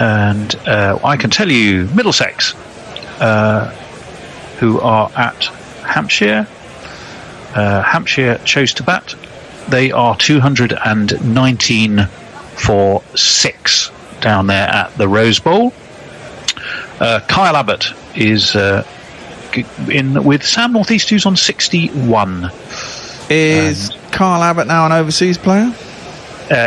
Speaker 3: And I can tell you Middlesex, who are at Hampshire. Hampshire chose to bat. They are 219 for 6 down there at the Rose Bowl. Kyle Abbott is in with Sam Northeast, who's on 61.
Speaker 1: Is Kyle Abbott now an overseas player?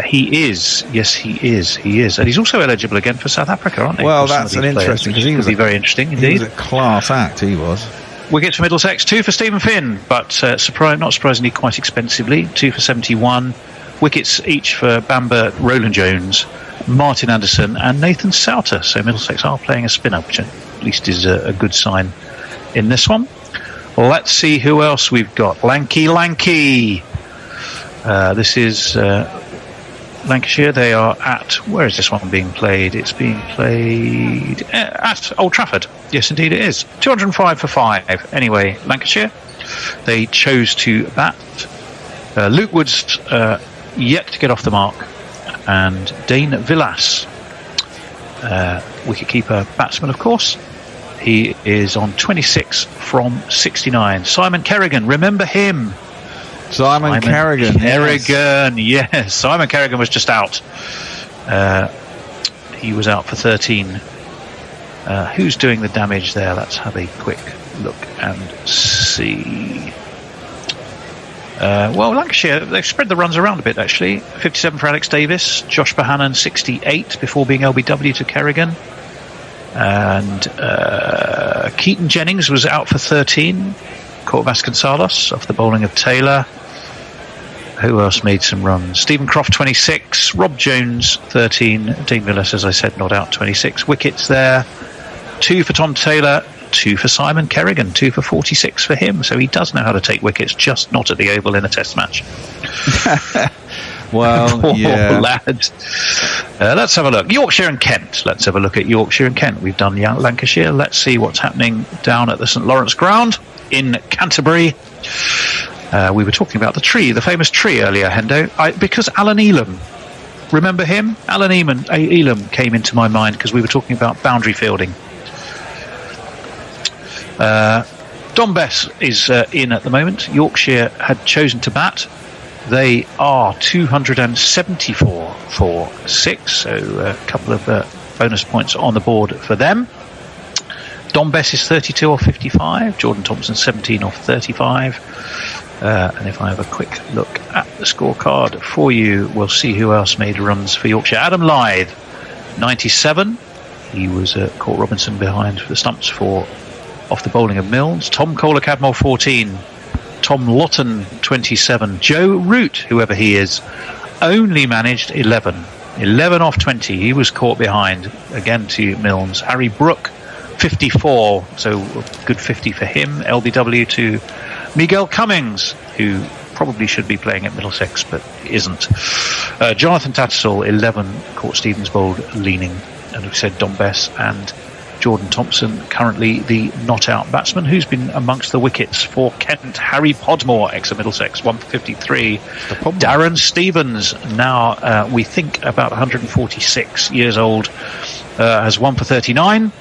Speaker 3: He is. Yes, he is. He is. And he's also eligible again for South Africa, aren't he?
Speaker 1: Well, that's an interesting, because he was
Speaker 3: very interesting indeed.
Speaker 1: He was a class act, he was.
Speaker 3: Wickets for Middlesex, 2 for Stephen Finn, but not surprisingly quite expensively, 2 for 71. Wickets each for Bamber, Roland Jones, Martin Anderson and Nathan Souter. So Middlesex are playing a spinner, which at least is a good sign in this one. Let's see who else we've got. Lanky. This is Lancashire. They are at, where is this one being played? It's being played at Old Trafford. Yes, indeed it is. 205 for 5. Anyway, Lancashire, they chose to bat. Luke Woods yet to get off the mark. And Dane Villas, wicketkeeper batsman, of course. He is on 26 from 69. Simon Kerrigan, remember him?
Speaker 1: Simon Kerrigan.
Speaker 3: Yes. Simon Kerrigan was just out. He was out for 13. Who's doing the damage there? Let's have a quick look and see. Well, Lancashire, they've spread the runs around a bit, actually. 57 for Alex Davis. Josh Bohannon, 68 before being LBW to Kerrigan. And Keaton Jennings was out for 13. Court Vasconcelos off the bowling of Taylor. Who else made some runs? Stephen Croft, 26. Rob Jones, 13. Dean Villas, as I said, not out, 26. Wickets there. 2 for Tom Taylor. 2 for Simon Kerrigan. 2 for 46 for him. So he does know how to take wickets, just not at the Oval in a Test match.
Speaker 1: Well, yeah.
Speaker 3: Lads. Let's have a look. Yorkshire and Kent. Let's have a look at Yorkshire and Kent. We've done Lancashire. Let's see what's happening down at the St Lawrence Ground in Canterbury. We were talking about the famous tree earlier, Hendo, because Alan Elam, remember him? Alan Elam came into my mind because we were talking about boundary fielding. Don Bess is in at the moment. Yorkshire had chosen to bat. They are 274 for 6, so a couple of bonus points on the board for them. Don Bess is 32 off 55. Jordan Thompson 17 off 35. And if I have a quick look at the scorecard for you, we'll see who else made runs for Yorkshire. Adam Lythe, 97. He was caught Robinson behind the stumps for off the bowling of Milnes. Tom Kohler-Cadmore, 14. Tom Lawton, 27. Joe Root, whoever he is, only managed 11. 11 off 20. He was caught behind, again to Milnes. Harry Brook, 54. So good 50 for him. LBW to Miguel Cummings, who probably should be playing at Middlesex, but isn't. Jonathan Tattersall, 11. Caught Stevens bowled leaning. And we said Don Bess and Jordan Thompson, currently the not-out batsman, who's been amongst the wickets for Kent. Harry Podmore, ex-Middlesex, 1 for 53. Darren Stevens, now we think about 146 years old, has 1 for 39.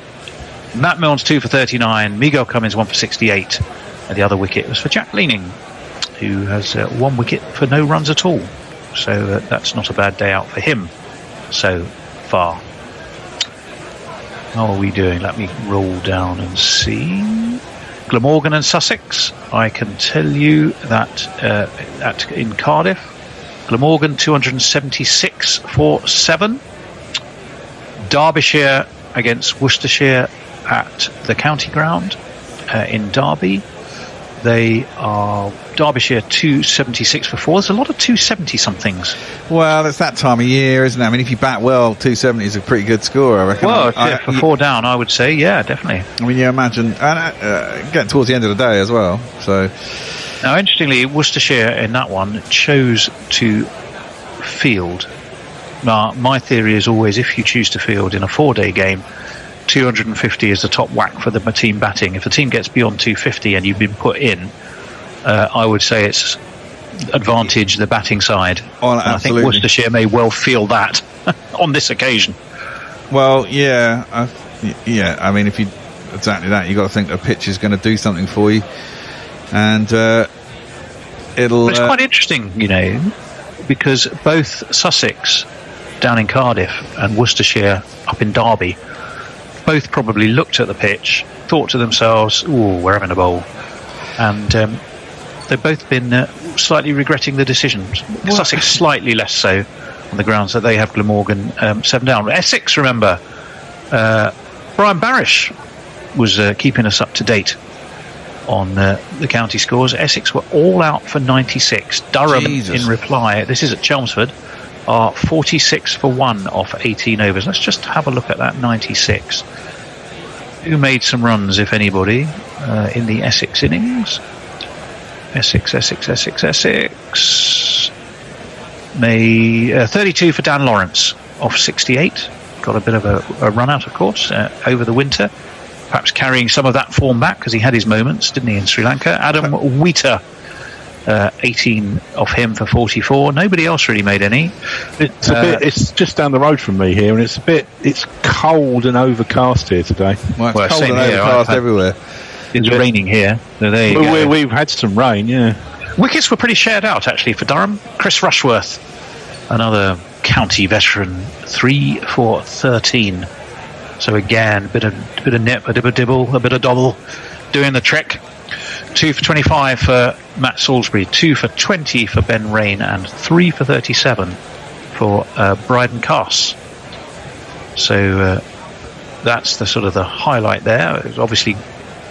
Speaker 3: Matt Milnes, 2 for 39. Miguel Cummins, 1 for 68. And the other wicket was for Jack Leaning, who has 1 wicket for no runs at all. So that's not a bad day out for him so far. How are we doing? Let me roll down and see. Glamorgan and Sussex. I can tell you that in Cardiff, Glamorgan 276 for 7. Derbyshire against Worcestershire at the County Ground in Derby. They are Derbyshire 276 for 4. There's a lot of 270 somethings.
Speaker 1: Well, it's that time of year, isn't it? I mean, if you bat well, 270 is a pretty good score, I reckon.
Speaker 3: Well, for 4 down, I would say, yeah, definitely.
Speaker 1: I mean, you imagine, and getting towards the end of the day as well. So,
Speaker 3: Now, interestingly, Worcestershire in that one chose to field. Now, my theory is always, if you choose to field in a 4-day game, 250 is the top whack for the team batting. If the team gets beyond 250 and you've been put in, I would say it's advantage the batting side.
Speaker 1: Oh,
Speaker 3: I think Worcestershire may well feel that on this occasion.
Speaker 1: Well, yeah. I mean, if you exactly that, you've got to think the pitch is going to do something for you. And it'll...
Speaker 3: It's quite interesting, because both Sussex down in Cardiff and Worcestershire up in Derby both probably looked at the pitch, thought to themselves, "Ooh, we're having a bowl," and they've both been slightly regretting the decision. Sussex slightly less so, on the grounds that they have Glamorgan 7 down. Essex, remember, Brian Barish was keeping us up to date on the county scores. Essex were all out for 96. Durham, in reply, this is at Chelmsford, are 46 for 1 off 18 overs. Let's just have a look at that 96. Who made some runs, if anybody, in the Essex innings? Essex. 32 for Dan Lawrence off 68. Got a bit of a run out, of course, over the winter. Perhaps carrying some of that form back because he had his moments, didn't he, in Sri Lanka? Adam Wheater, 18 off him for 44. Nobody else really made any.
Speaker 8: It's just down the road from me here, and it's cold and overcast here today.
Speaker 1: Well, it's cold and overcast everywhere.
Speaker 3: It's raining here. So there you go.
Speaker 8: We've had some rain, yeah.
Speaker 3: Wickets were pretty shared out, actually, for Durham. Chris Rushworth, another county veteran, 3 for 13. So again, a bit of nip, a bit of dibble, a bit of double, doing the trick. 2 for 25 for Matt Salisbury, 2 for 20 for Ben Rain, and 3 for 37 for Bryden Cass. So that's the sort of the highlight there. Obviously,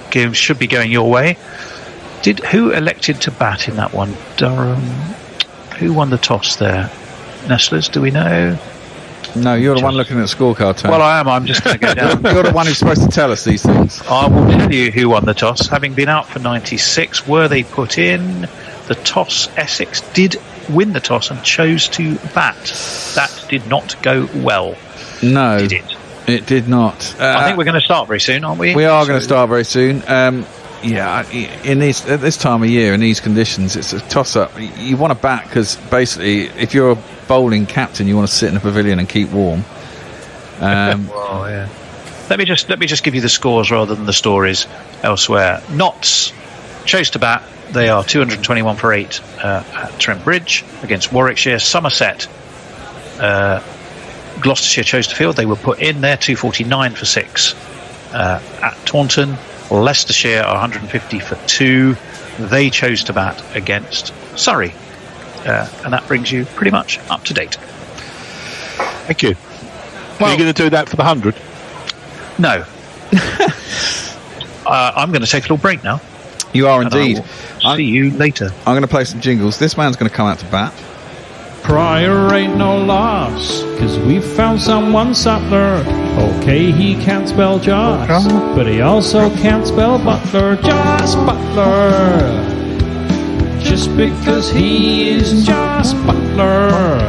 Speaker 3: games should be going your way. Who elected to bat in that one? Durham. Who won the toss there? Nestlers, do we know?
Speaker 1: No, you're the one looking at the scorecard, Tony.
Speaker 3: Well, I am. I'm just going to go down.
Speaker 1: You're the one who's supposed to tell us these things.
Speaker 3: I will tell you who won the toss. Having been out for 96, were they put in? The toss, Essex did win the toss and chose to bat. That did not go well.
Speaker 1: No.
Speaker 3: Did it?
Speaker 1: It did not.
Speaker 3: I think we're going to start very soon, aren't we?
Speaker 1: We are going to start very soon. Yeah, at this time of year, in these conditions, it's a toss-up. You want to bat because basically, if you're a bowling captain, you want to sit in the pavilion and keep warm.
Speaker 3: Well, yeah. Let me just give you the scores rather than the stories elsewhere. Notts chose to bat. They are 221 for 8 at Trent Bridge against Warwickshire. Somerset, Gloucestershire chose to field. They were put in there, 249 for 6 at Taunton. Leicestershire are 150 for 2. They chose to bat against Surrey. And that brings you pretty much up to date.
Speaker 8: Thank you. Are you going to do that for the 100?
Speaker 3: No. I'm going to take a little break now.
Speaker 1: You are indeed.
Speaker 3: See you later.
Speaker 1: I'm going to play some jingles. This man's going to come out to bat.
Speaker 6: Prior ain't no loss, 'cause we found someone Sutler. Okay, he can't spell Joss, but he also can't spell Butler. Joss Butler. Just because he is Joss Butler.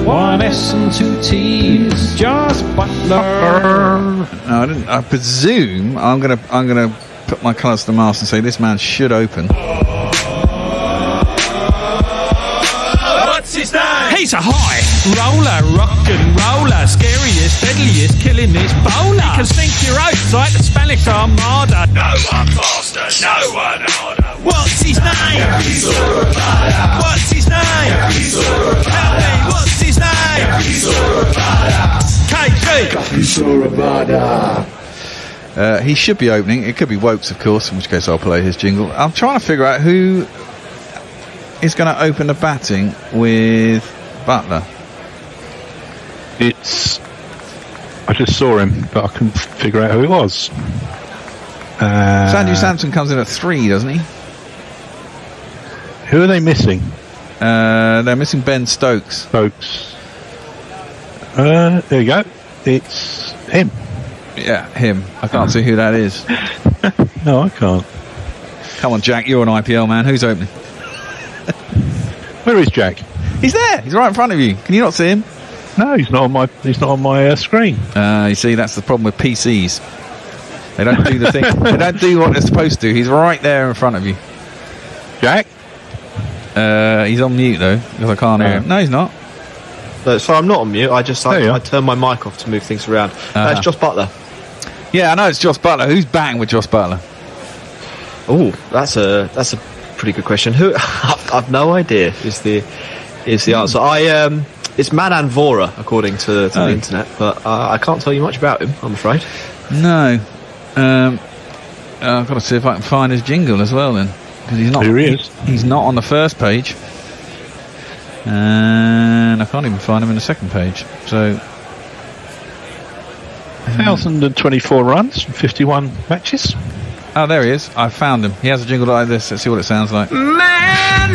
Speaker 6: 1 S and 2 T's. Joss Butler.
Speaker 1: No, I presume I'm gonna put my colours to the mast and say this man should open.
Speaker 6: He's a high roller, rock and roller, scariest, deadliest, killing this bowler. He can sink your oats like the Spanish Armada. No one faster, no one harder. What's his name? What's his name? Help me, what's his name? KG.
Speaker 1: He should be opening. It could be Wokes, of course, in which case I'll play his jingle. I'm trying to figure out who is going to open the batting with Butler.
Speaker 8: I just saw him, but I couldn't figure out who it was.
Speaker 1: Sanju Samson comes in at 3, doesn't he?
Speaker 8: Who are they missing?
Speaker 1: They're missing Ben Stokes.
Speaker 8: There you go. It's him.
Speaker 1: Yeah, him. I can't see who that is.
Speaker 8: No, I can't.
Speaker 1: Come on, Jack, you're an IPL man. Who's opening?
Speaker 8: Where is Jack?
Speaker 1: He's there. He's right in front of you. Can you not see him?
Speaker 8: No, he's not on my. He's not on my screen.
Speaker 1: You see, that's the problem with PCs. They don't do the thing. They don't do what they're supposed to. He's right there in front of you.
Speaker 8: Jack?
Speaker 1: He's on mute though, because I can't hear him. No, he's not.
Speaker 9: No, so I'm not on mute. I turned my mic off to move things around. It's Josh Butler.
Speaker 1: Yeah, I know it's Josh Butler. Who's batting with Josh Butler?
Speaker 9: Oh, that's a pretty good question. Who? I've no idea. Is the answer? It's Manan Vora, according to the internet, but I can't tell you much about him, I'm afraid.
Speaker 1: No. I've got to see if I can find his jingle as well then, because he's not.
Speaker 8: Here he is.
Speaker 1: He's not on the first page, and I can't even find him in the second page. So,
Speaker 8: 1,024 runs, 51 matches.
Speaker 1: Oh, there he is. I found him. He has a jingle like this. Let's see what it sounds like.
Speaker 4: Man,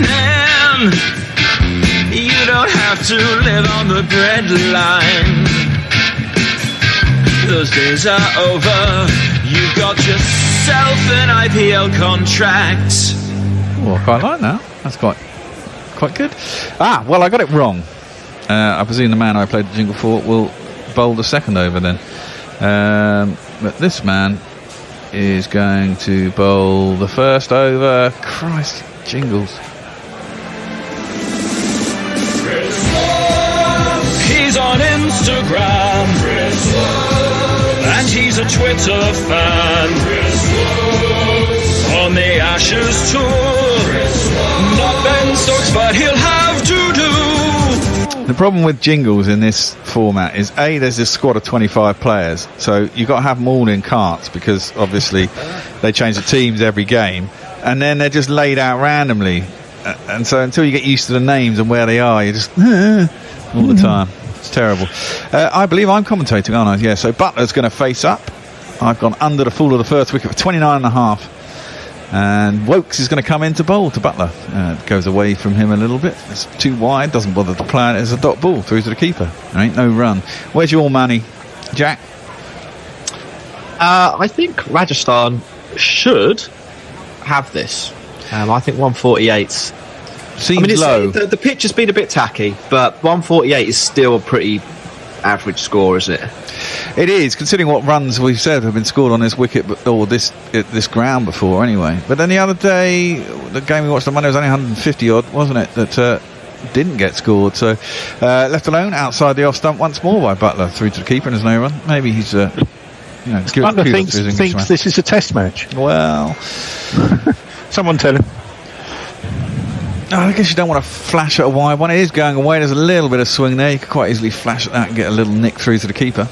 Speaker 4: you don't have to live on the breadline. Those days are over. You've got yourself an IPL contract.
Speaker 1: Oh, I quite like that. That's quite good. Well, I got it wrong. I presume the man I played the jingle for will bowl the second over then. But this man is going to bowl the first over. Christ, jingles.
Speaker 4: He's on Instagram, and he's a Twitter fan. On the Ashes tour, not Ben Stokes, but he'll have to do.
Speaker 1: The problem with jingles in this format is there's this squad of 25 players, so you've got to have them all in carts, because obviously they change the teams every game, and then they're just laid out randomly, and so until you get used to the names and where they are, you're just all the time. It's terrible. I believe I'm commentating, aren't I? Yeah, so Butler's going to face up. I've gone under the full of the first wicket for 29.5. And Wokes is going to come in to bowl to Butler. Goes away from him a little bit. It's too wide, doesn't bother to play it. It's a dot ball through to the keeper. There ain't no run. Where's your money, Jack?
Speaker 9: I think Rajasthan should have this. I think 148's
Speaker 1: seems low.
Speaker 9: The pitch has been a bit tacky, but 148 is still a pretty average score, isn't it?
Speaker 1: It is, considering what runs we've said have been scored on this wicket or this ground before anyway. But then the other day, the game we watched on Monday was only 150 odd, wasn't it, that didn't get scored. So left alone outside the off stump once more by Butler through to the keeper, and there's no run. Maybe he's
Speaker 8: Butler thinks this is a test match.
Speaker 1: Well,
Speaker 8: someone tell him.
Speaker 1: I guess you don't want to flash at a wide one. It is going away. There's a little bit of swing there. You could quite easily flash at that and get a little nick through to the keeper.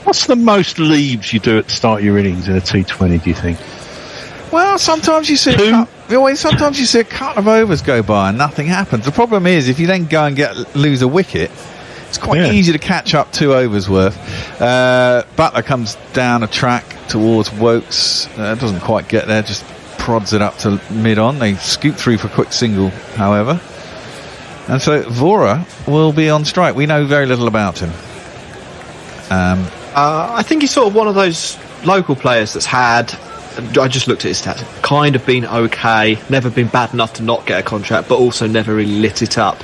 Speaker 8: What's the most leaves you do at the start of your innings in a T20, do you think?
Speaker 1: Well, sometimes you see a couple of overs go by and nothing happens. The problem is, if you then go and lose a wicket, it's quite easy to catch up 2 overs worth. Butler comes down a track towards Wokes. Doesn't quite get there, just prods it up to mid-on. They scoop through for a quick single, however. And so Vora will be on strike. We know very little about him.
Speaker 9: I think he's sort of one of those local players that's had, I just looked at his stats, kind of been okay, never been bad enough to not get a contract, but also never really lit it up.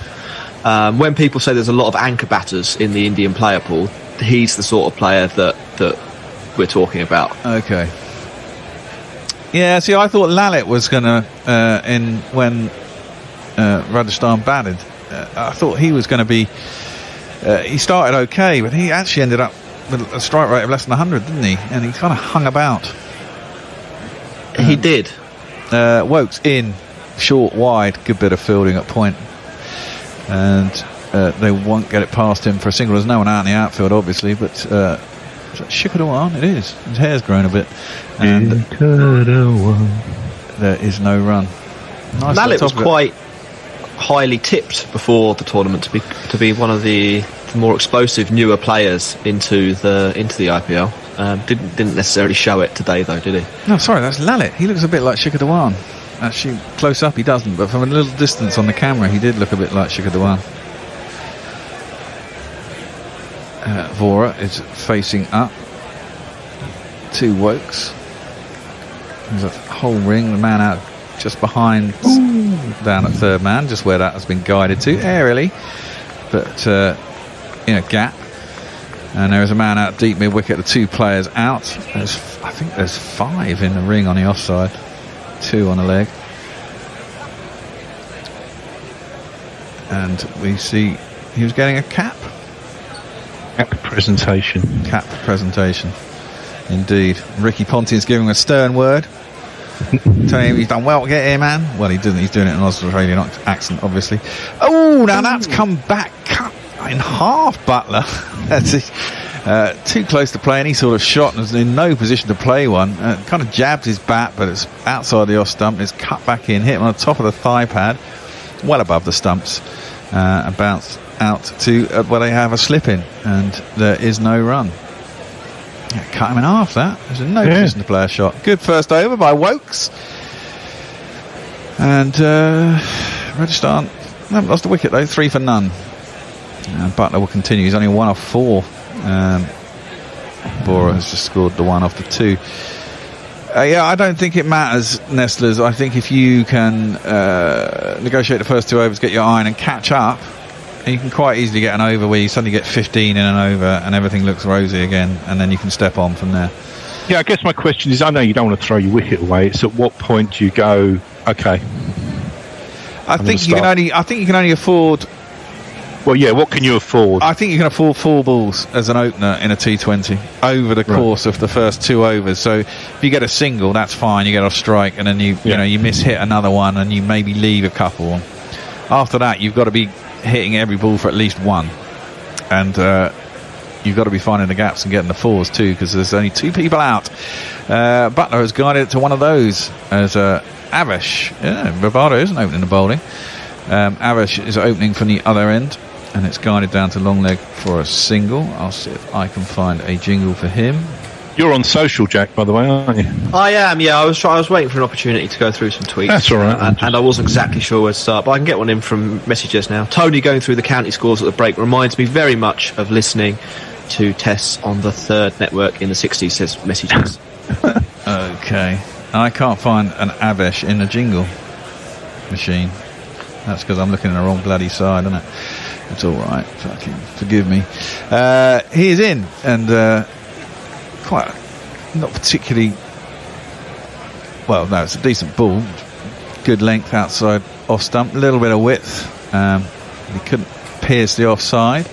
Speaker 9: When people say there's a lot of anchor batters in the Indian player pool, he's the sort of player that we're talking about.
Speaker 1: Okay. Yeah, see, I thought Lalit was going to, when Rajasthan batted, I thought he was going to be, he started okay, but he actually ended up with a strike rate of less than 100, didn't he? And he kind of hung about.
Speaker 9: He did.
Speaker 1: Wokes in, short, wide, good bit of fielding at point. And they won't get it past him for a single. There's no one out in the outfield, obviously, but Shikhar Dhawan, it is. His hair's grown a bit. And there is no run. Nice.
Speaker 9: Lalit was quite highly tipped before the tournament to be one of the more explosive newer players into the IPL. Didn't necessarily show it today though, did he?
Speaker 1: No, sorry, that's Lalit. He looks a bit like Shikhar Dhawan. Actually, close up he doesn't, but from a little distance on the camera he did look a bit like Shikhar Dhawan. Vora is facing up to Wokes. There's a whole ring, the man out just behind, down at third man, just where that has been guided to aerially, but in a gap. And there is a man out deep mid wicket. The 2 players out. I think there's 5 in the ring on the offside, 2 on the leg. And we see he was getting a cap.
Speaker 8: Cap presentation.
Speaker 1: Cap presentation. Indeed. Ricky Ponting's giving him a stern word. Telling him he's done well to get here, man. Well, he didn't. He's doing it in an Australian accent, obviously. Oh, now that's come back. Cut in half, Butler. That's it. Too close to play any sort of shot and was in no position to play one. Kind of jabbed his bat, but it's outside the off stump. It's cut back in, hit him on the top of the thigh pad, well above the stumps, and bounced out to where they have a slip in, and there is no run. Yeah, cut him in half. That there's no position to play a shot. Good first over by Wokes, and Rajasthan haven't lost a wicket though. 3 for none. Butler will continue. He's only 1 off 4. Bora has just scored the 1 off the 2. Yeah, I don't think it matters, Nestlers. I think if you can negotiate the first 2 overs, get your iron and catch up, you can quite easily get an over where you suddenly get 15 in an over and everything looks rosy again, and then you can step on from there.
Speaker 8: Yeah, I guess my question is, I know you don't want to throw your wicket away. It's at what point do you go, okay?
Speaker 1: I think you can only afford.
Speaker 8: Well, yeah, what can you afford?
Speaker 1: I think you can afford 4 balls as an opener in a T20 over the course of the first 2 overs. So if you get a single, that's fine. You get off strike, and then you miss hit another one, and you maybe leave a couple. After that, you've got to be hitting every ball for at least 1, and you've got to be finding the gaps and getting the 4s too, because there's only 2 people out. Butler has guided it to one of those as Avish. Yeah, Rabada isn't opening the bowling. Avish is opening from the other end, and it's guided down to long leg for a single. I'll see if I can find a jingle for him.
Speaker 8: You're on social, Jack, by the way, aren't you?
Speaker 9: I am, yeah. I was waiting for an opportunity to go through some tweets.
Speaker 8: That's all right.
Speaker 9: And I wasn't exactly sure where to start, but I can get one in from messages now. Tony going through the county scores at the break reminds me very much of listening to tests on the Third Network in the 60s, says messages.
Speaker 1: Okay. I can't find an Avish in the jingle machine. That's because I'm looking in the wrong bloody side, isn't it? It's all right. Fucking forgive me. He is in, and quite not particularly. Well, no, it's a decent ball. Good length outside off stump. A little bit of width. He couldn't pierce the offside,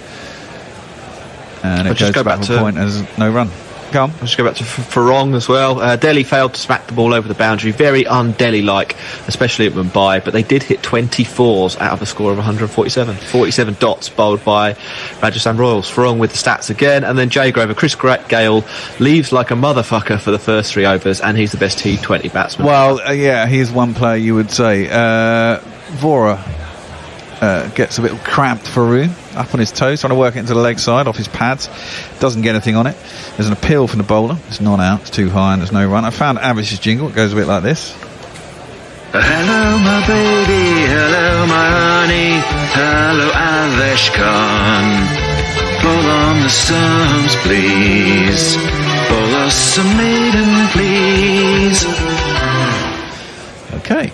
Speaker 1: and it goes back to the point as no run. Go on.
Speaker 9: I'll just go back to Farong as well. Delhi failed to smack the ball over the boundary. Very un-Delhi-like, especially at Mumbai. But they did hit 24s out of a score of 147. 47 dots bowled by Rajasthan Royals. Farong with the stats again. And then Jay Grover. Chris Gale leaves like a motherfucker for the first 3 overs. And he's the best T20 batsman.
Speaker 1: Well, yeah, he's one player you would say. Vora gets a bit cramped for room. Up on his toes, trying to work it into the leg side off his pads. Doesn't get anything on it. There's an appeal from the bowler. It's not out. It's too high and there's no run. I found Avish's jingle. It goes a bit like this.
Speaker 4: Hello, my baby. Hello, my honey. Hello, Avish Khan. Bowl on the stumps, please. Bowl us some maiden, please.
Speaker 1: Okay.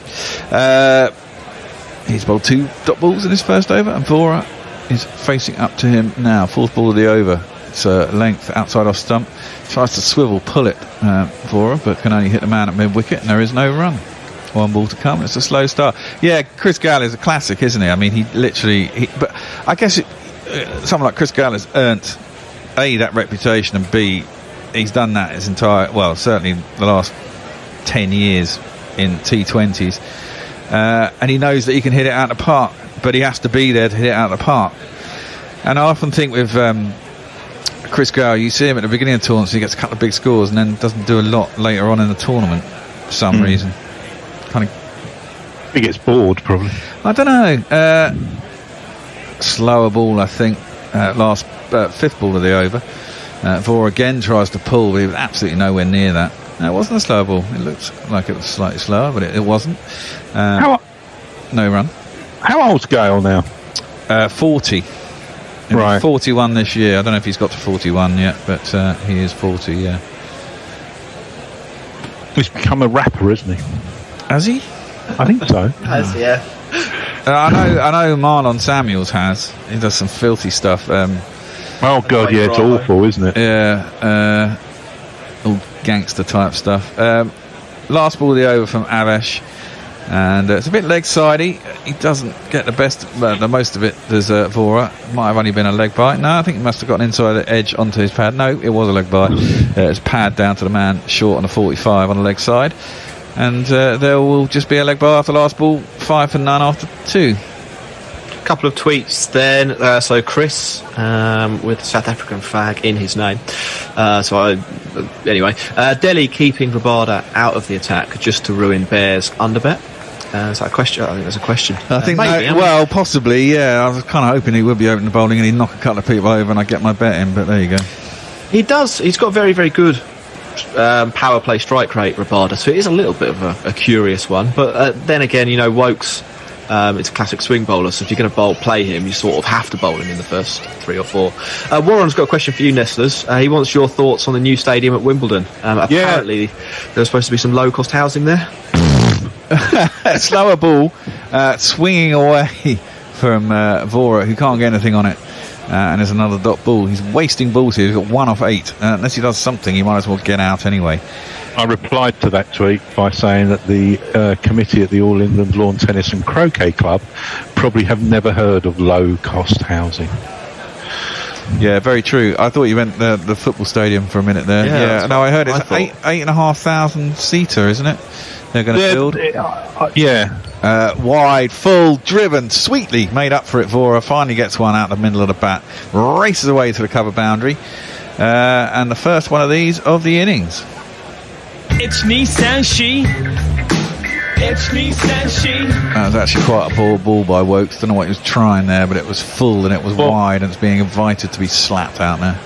Speaker 1: He's bowled 2 dot balls in his first over, and Vora is facing up to him now. 4th ball of the over. It's length outside off stump. Tries to swivel, pull it, Vora, but can only hit the man at mid wicket, and there is no run. 1 ball to come. It's a slow start. Yeah, Chris Gale is a classic, isn't he? I mean, he literally. But I guess someone like Chris Gale has earned A, that reputation, and B, he's done that his entire. Well, certainly the last 10 years in T20s. And he knows that he can hit it out of the park, but he has to be there to hit it out of the park. And I often think with Chris Gale, you see him at the beginning of tournaments, he gets a couple of big scores and then doesn't do a lot later on in the tournament for some reason. Kind of,
Speaker 8: he gets bored, probably.
Speaker 1: I don't know. Slower ball, I think. Last 5th ball of the over. Vora again tries to pull, but he was absolutely nowhere near that. No, it wasn't a slow ball. It looked like it was slightly slower, but it wasn't. No run.
Speaker 8: How old's Gale now?
Speaker 1: 40.
Speaker 8: Right.
Speaker 1: 41 this year. I don't know if he's got to 41 yet, but he is 40, yeah.
Speaker 8: He's become a rapper, isn't he?
Speaker 1: Has he?
Speaker 8: I think so.
Speaker 9: Has, yeah.
Speaker 1: I know Marlon Samuels has. He does some filthy stuff.
Speaker 8: Oh God, yeah, it's awful, isn't it?
Speaker 1: Yeah, all gangster type stuff. Last ball of the over from Avesh, and it's a bit leg sidey. He doesn't get the most of it. There's Vora. Might have only been a leg bite. No, I think he must have gotten inside the edge onto his pad. No, it was a leg bite. It's pad down to the man short on a 45 on the leg side. And there will just be a leg bye after last ball, 5 for none after 2.
Speaker 9: Couple of tweets then. So Chris with South African flag in his name. Delhi keeping Rabada out of the attack just to ruin Bears underbet. Is that a question? I think there's a question.
Speaker 1: I think possibly, yeah. I was kind of hoping he would be open to bowling and he'd knock a couple of people over and I'd get my bet in, but there you go.
Speaker 9: He does. He's got very, very good power play strike rate, Rabada, so it is a little bit of a curious one. But then again, Wokes, it's a classic swing bowler, so if you're going to play him, you sort of have to bowl him in the first 3 or 4. Warren's got a question for you, Nestlers. He wants your thoughts on the new stadium at Wimbledon. Apparently, there's supposed to be some low-cost housing there.
Speaker 1: Slower ball, swinging away from Vora, who can't get anything on it. And there's another dot ball. He's wasting balls here. He's got 1 off 8. Unless he does something, he might as well get out anyway.
Speaker 8: I replied to that tweet by saying that the committee at the All England Lawn Tennis and Croquet Club probably have never heard of low-cost housing.
Speaker 1: Yeah, very true. I thought you meant the football stadium for a minute there. Yeah, no, I heard it's 8,500 seater, isn't it? They're going to build. Wide, full, driven, sweetly made up for it. Vora finally gets one out the middle of the bat, races away to the cover boundary, and the first one of these of the innings.
Speaker 6: It's Nissan She. It's Nissan She.
Speaker 1: That was actually quite a poor ball by Wokes. Don't know what he was trying there, but it was full and it was wide, and it's being invited to be slapped out there.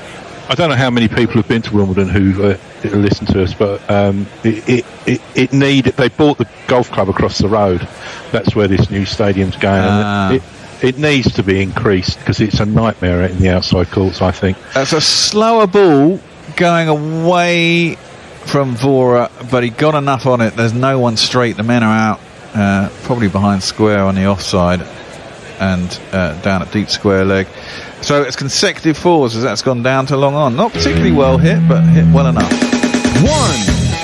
Speaker 8: I don't know how many people have been to Wimbledon who listen to us, but they bought the golf club across the road. That's where this new stadium's going. It needs to be increased because it's a nightmare in the outside courts, I think.
Speaker 1: That's a slower ball going away from Vora, but he got enough on it. There's no one straight. The men are out, probably behind square on the offside and down at deep square leg. So it's consecutive 4s as that's gone down to long on. Not particularly well hit, but hit well enough.
Speaker 12: 1,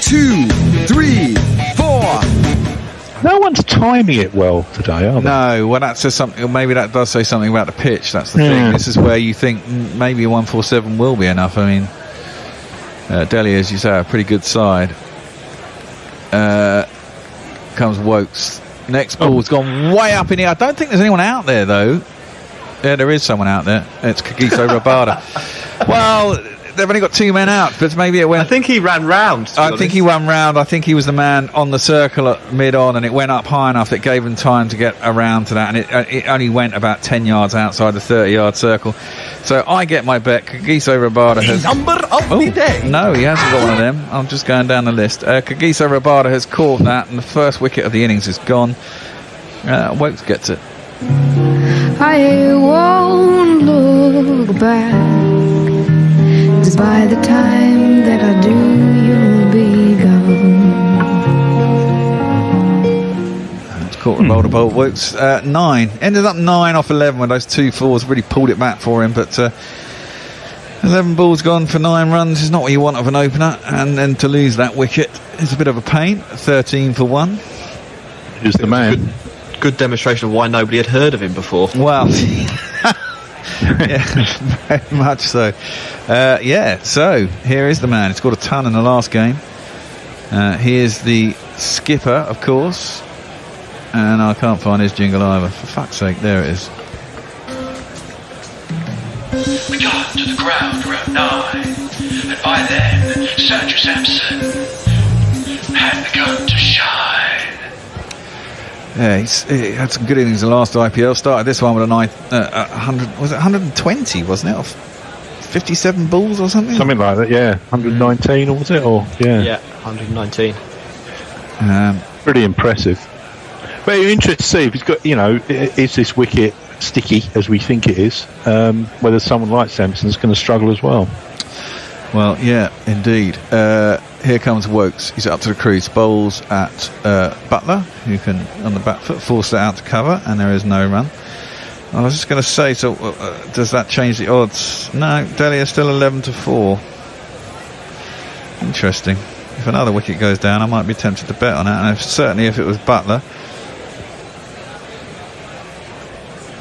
Speaker 12: 2, 3, 4.
Speaker 8: No one's timing it well today, are they?
Speaker 1: No, well, that says something. Maybe that does say something about the pitch. That's the thing. This is where you think maybe a 147 will be enough. I mean, Delhi, as you say, a pretty good side. Comes Wokes. Next ball's gone way up in here. I don't think there's anyone out there, though. Yeah, there is someone out there. It's Kagiso Rabada. Well, they've only got 2 men out, but maybe it went...
Speaker 9: I think he ran round.
Speaker 1: I think he ran round. I think he was the man on the circle at mid-on, and it went up high enough that gave him time to get around to that, and it only went about 10 yards outside the 30-yard circle. So I get my bet. Kagiso Rabada has...
Speaker 12: Number of the day.
Speaker 1: No, he hasn't got one of them. I'm just going down the list. Kagiso Rabada has caught that, and the first wicket of the innings is gone. Wokes gets it.
Speaker 5: I won't look back, 'cause by the time that I do, you'll be gone.
Speaker 1: It's caught Rabada bolt. Wokes 9. Ended up 9 off 11 with those 2 4s. Really pulled it back for him, but 11 balls gone for 9 runs is not what you want of an opener, and then to lose that wicket is a bit of a pain. 13 for 1.
Speaker 8: Who's the man?
Speaker 9: Good demonstration of why nobody had heard of him before.
Speaker 1: Well, yeah, very much so. So here is the man. He scored a ton in the last game. He is the skipper, of course, and I can't find his jingle either. For fuck's sake, there it is.
Speaker 4: We got to the ground around 9, and by then, Sandra Sampson had begun to shine.
Speaker 1: Yeah, he had some good innings in the last IPL. Started this one with a 100. Was it 120? Wasn't it? Off 57 balls or something.
Speaker 8: Something like that. Yeah, 119 or was it? Or
Speaker 9: yeah, 119.
Speaker 8: Pretty impressive. But you're interested to see if he's got. Is this wicket sticky as we think it is? Whether someone like Sampson's going to struggle as well.
Speaker 1: Well, yeah, indeed. here comes Wokes. He's up to the crease. Bowls at Butler, who can, on the back foot, force it out to cover, and there is no run. I was just going to say, so does that change the odds? No, Delhi is still 11-4. Interesting. If another wicket goes down, I might be tempted to bet on it, and certainly if it was Butler,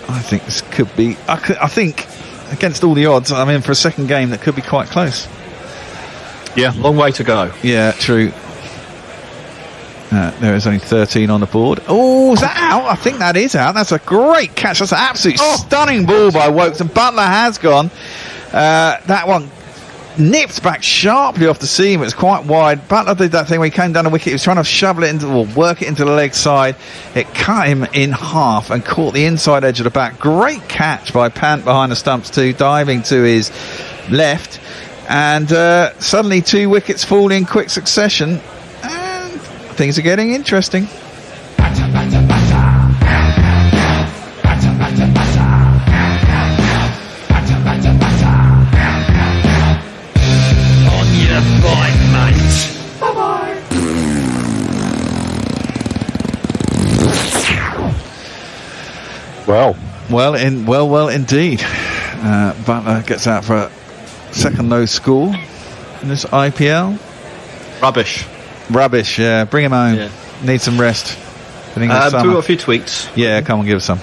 Speaker 1: I think this could be. I think against all the odds, I'm in for a second game that could be quite close.
Speaker 9: Yeah, long way to go.
Speaker 1: Yeah, true. There is only 13 on the board. Oh, is that out? I think that is out. That's a great catch. That's an absolute stunning ball by Wokes, and Butler has gone. That one nipped back sharply off the seam. It was quite wide. Butler did that thing where he came down the wicket. He was trying to shovel it into, or work it into the leg side. It cut him in half and caught the inside edge of the bat. Great catch by Pant behind the stumps too, diving to his left. And suddenly 2 wickets fall in quick succession, and things are getting interesting. Well, indeed. Butler gets out for a second low score in this IPL. Rubbish. Yeah, bring him home. Yeah. Need some rest.
Speaker 9: Do we got a few tweets?
Speaker 1: Yeah, come on, give us some.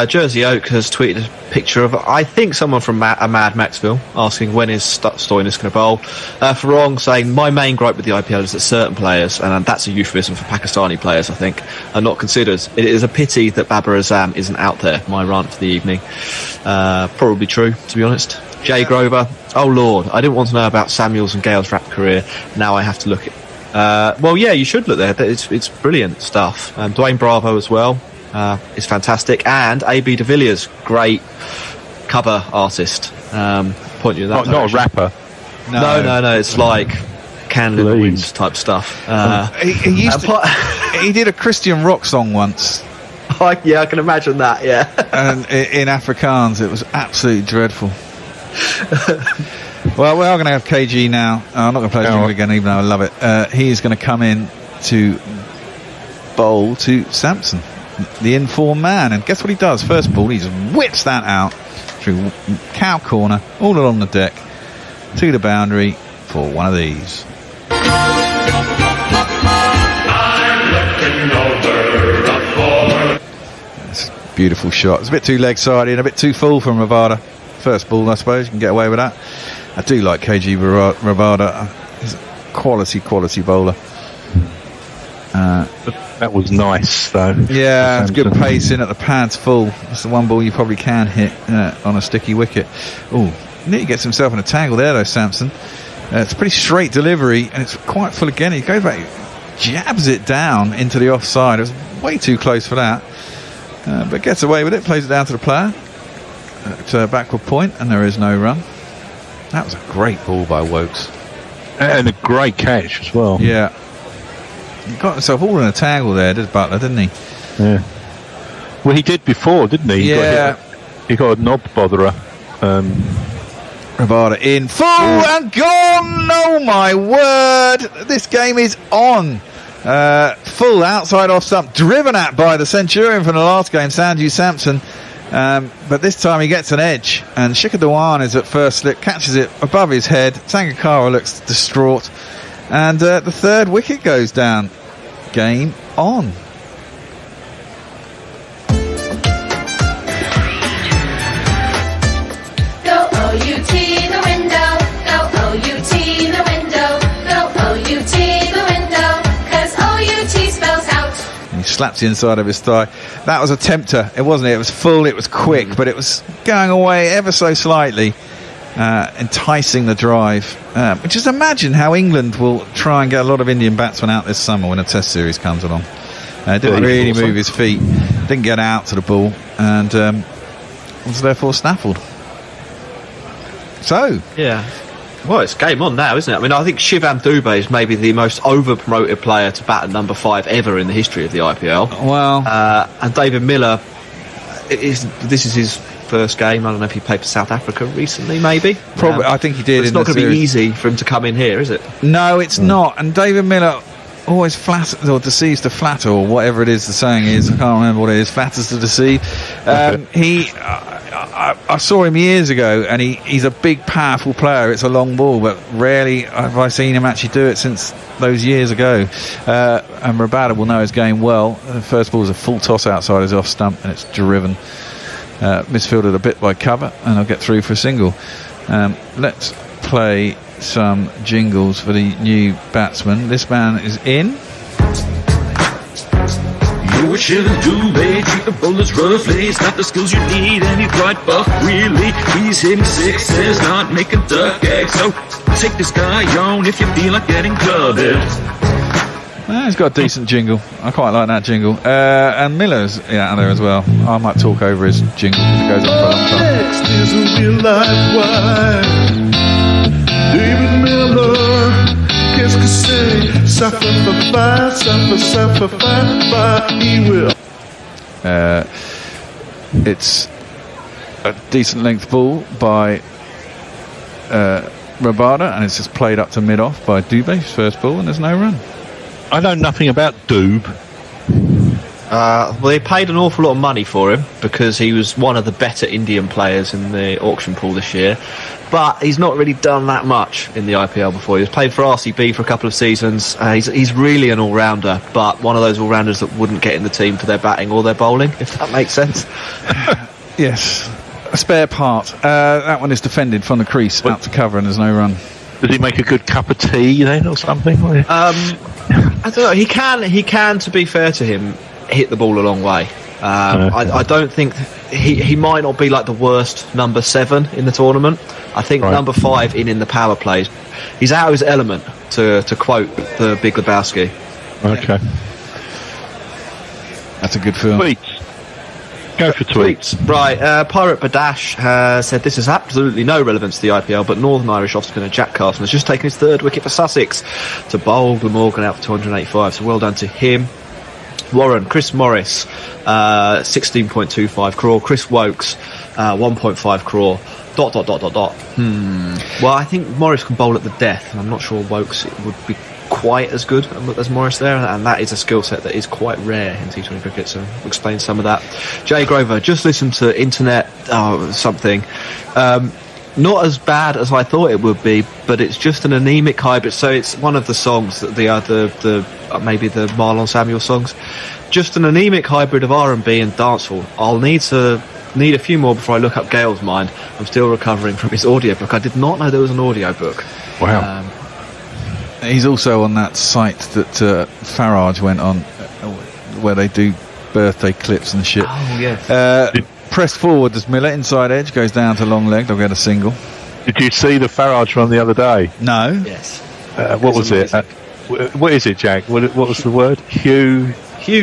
Speaker 9: Jersey Oak has tweeted a picture of, I think, someone from Mad Maxville asking when is Stoinis going to bowl. Farong saying, my main gripe with the IPL is that certain players, and that's a euphemism for Pakistani players, I think, are not considered. It is a pity that Babar Azam isn't out there. My rant for the evening. Probably true, to be honest. Jay Grover, oh Lord, I didn't want to know about Samuel's and Gale's rap career. Now I have to look at. Well, yeah, you should look there. It's brilliant stuff. Dwayne Bravo as well. Is fantastic, and AB de Villiers, great cover artist. Point you in that
Speaker 8: not a rapper.
Speaker 9: No. It's like Candle in the Wind type stuff.
Speaker 1: He did a Christian rock song once.
Speaker 9: Yeah, I can imagine that. Yeah,
Speaker 1: and in Afrikaans, it was absolutely dreadful. Well, we are going to have KG now. I'm not going to play him again, even though I love it. He's going to come in to bowl to Sampson, the informed man, and guess what he does? First ball, he just whips that out through cow corner, all along the deck to the boundary for one of these. It's a beautiful shot. It's a bit too leg sided, a bit too full from Rabada. First ball, I suppose you can get away with that. I do like KG Rabada. He's a quality bowler.
Speaker 8: That was nice, though.
Speaker 1: Yeah, it's good pace in at the pads full. That's the one ball you probably can hit on a sticky wicket. Oh, nearly gets himself in a tangle there, though, Sampson. It's a pretty straight delivery, and it's quite full again. He goes back, jabs it down into the offside. It was way too close for that. But gets away with it, plays it down to the player. At backward point, and there is no run. That was a great ball by Wokes.
Speaker 8: And a great catch as well.
Speaker 1: Yeah. He got himself all in a tangle there, did Butler, didn't he?
Speaker 8: Yeah. Well, he did before, didn't he? He got a knob botherer.
Speaker 1: Rabada in full and gone! Oh my word! This game is on. Full outside off stump, driven at by the Centurion from the last game, Sanju Sampson. But this time he gets an edge, and Shikhar Dhawan is at first slip, catches it above his head. Sangakkara looks distraught, and the third wicket goes down. Game on.
Speaker 11: Go OUT the window, go OUT the window, go OUT the window, 'cause OUT spells out.
Speaker 1: He slaps the inside of his thigh. That was a tempter, it wasn't it? It was full, it was quick, but it was going away ever so slightly, enticing the drive. Just imagine how England will try and get a lot of Indian batsmen out this summer when a test series comes along. Didn't really move his feet, didn't get out to the ball, and was therefore snaffled. So,
Speaker 9: yeah. Well, it's game on now, isn't it? I mean, I think Shivam Dubé is maybe the most over-promoted player to bat at number 5 ever in the history of the IPL.
Speaker 1: Well,
Speaker 9: and David Miller, this is his first game. I don't know if he played for South Africa recently, maybe.
Speaker 1: Probably, I think he did.
Speaker 9: It's not going to be easy for him to come in here, is it?
Speaker 1: No, it's not. And David Miller always flatters or deceives to flatter, or whatever it is the saying is. I can't remember what it is. Flatters to deceive. I saw him years ago, and he's a big, powerful player. It's a long ball, but rarely have I seen him actually do it since those years ago. And Rabada will know his game well. The first ball is a full toss outside his off stump, and it's driven. Misfielded a bit by cover, and I'll get through for a single. Let's play some jingles for the new batsman. This man is in.
Speaker 4: You shouldn't do, babe. Treat the bowlers roughly. He's got the skills you need, and he's right buff, really. He's hitting sixes, not making duck eggs. So take this guy on if you feel like getting clubbed.
Speaker 1: He's got a decent jingle. I quite like that jingle. And Miller's out there as well. I might talk over his jingle because it goes on for a long time.
Speaker 7: Next is a real life wife. David Miller, qu'est-ce que c'est? Suffer for fire, suffer fire, he will.
Speaker 1: It's a decent length ball by Rabada, and it's just played up to mid-off by Dubé's first ball, and there's no run.
Speaker 8: I know nothing about Doob.
Speaker 9: Well, they paid an awful lot of money for him because he was one of the better Indian players in the auction pool this year. But he's not really done that much in the IPL before. He was played for RCB for a couple of seasons. He's really an all-rounder, but one of those all-rounders that wouldn't get in the team for their batting or their bowling, if that makes sense.
Speaker 1: Yes, a spare part. That one is defended from the crease out to cover, and there's no run.
Speaker 8: Does he make a good cup of tea then, or something?
Speaker 9: I don't know. He can. To be fair to him, hit the ball a long way. I don't think he might not be like the worst number 7 in the tournament. I think number 5 in the power plays. He's out of his element, to quote the Big Lebowski.
Speaker 8: Okay.
Speaker 1: That's a good film.
Speaker 8: Tweets. Go for tweets.
Speaker 9: Right, Pirate Badash has said this has absolutely no relevance to the IPL, but Northern Irish off-spinner Jack Carson has just taken his 3rd wicket for Sussex to bowl Glamorgan out for 285, so well done to him. Warren, Chris Morris, 16.25 crore. Chris Wokes, 1.5 crore. ... Well, I think Morris can bowl at the death, and I'm not sure Wokes would be quite as good as Morris there, and that is a skill set that is quite rare in T20 cricket, so we'll explain some of that. Jay Grover, just listen to Internet something. Not as bad as I thought it would be, but it's just an anemic hybrid. So it's one of the songs that maybe the Marlon Samuel songs. Just an anemic hybrid of R&B and dancehall. I'll need a few more before I look up Gail's mind. I'm still recovering from his audiobook. I did not know there was an audiobook.
Speaker 8: Wow.
Speaker 1: He's also on that site that Farage went on, where they do birthday clips and shit.
Speaker 9: Oh yes.
Speaker 1: Pressed forward as Miller, inside edge, goes down to long leg. They'll get a single.
Speaker 8: Did you see the Farage run the other day?
Speaker 1: No.
Speaker 9: Yes.
Speaker 8: What was it? What is it, Jack? What was the word? Hugh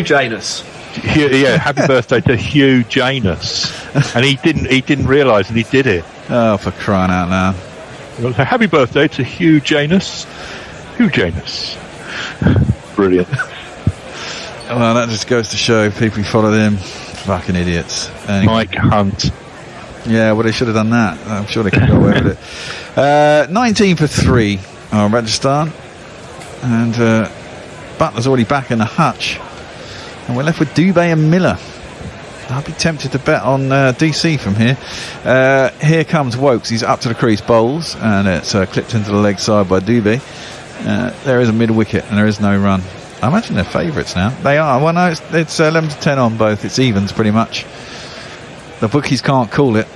Speaker 8: Janus. Yeah, happy birthday to Hugh Janus. And he didn't realise, and he did it.
Speaker 1: Oh, for crying out loud.
Speaker 8: Happy birthday to Hugh Janus. Hugh Janus. Brilliant.
Speaker 1: Well, that just goes to show people who followed him, fucking idiots. Anyway.
Speaker 8: Mike Hunt.
Speaker 1: Yeah, well, they should have done that. I'm sure they can go away with it. 19 for 3 Rajasthan. And Butler's already back in the hutch. And we're left with Dubé and Miller. I'd be tempted to bet on DC from here. Here comes Wokes. He's up to the crease, bowls, and it's clipped into the leg side by Dubé. There is a mid-wicket, and there is no run. I imagine they're favourites now. They are. Well, no, it's 11 to 10 on both. It's evens, pretty much. The bookies can't call it.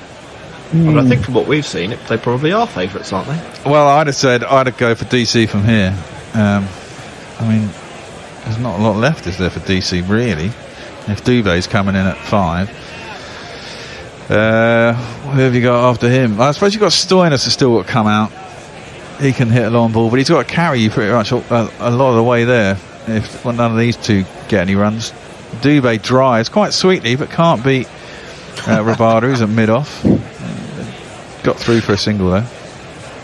Speaker 9: Well, I think from what we've seen, they probably are favourites, aren't they?
Speaker 1: Well, I'd have said I'd go for DC from here. I mean, there's not a lot left, is there, for DC, really? If Dubé's coming in at 5. Who have you got after him? I suppose you've got Stoinis has still got to come out. He can hit a long ball, but he's got to carry you pretty much a lot of the way there. If none of these two get any runs. Dubé drives quite sweetly, but can't beat Rabada, who's at mid-off. Got through for a single, though.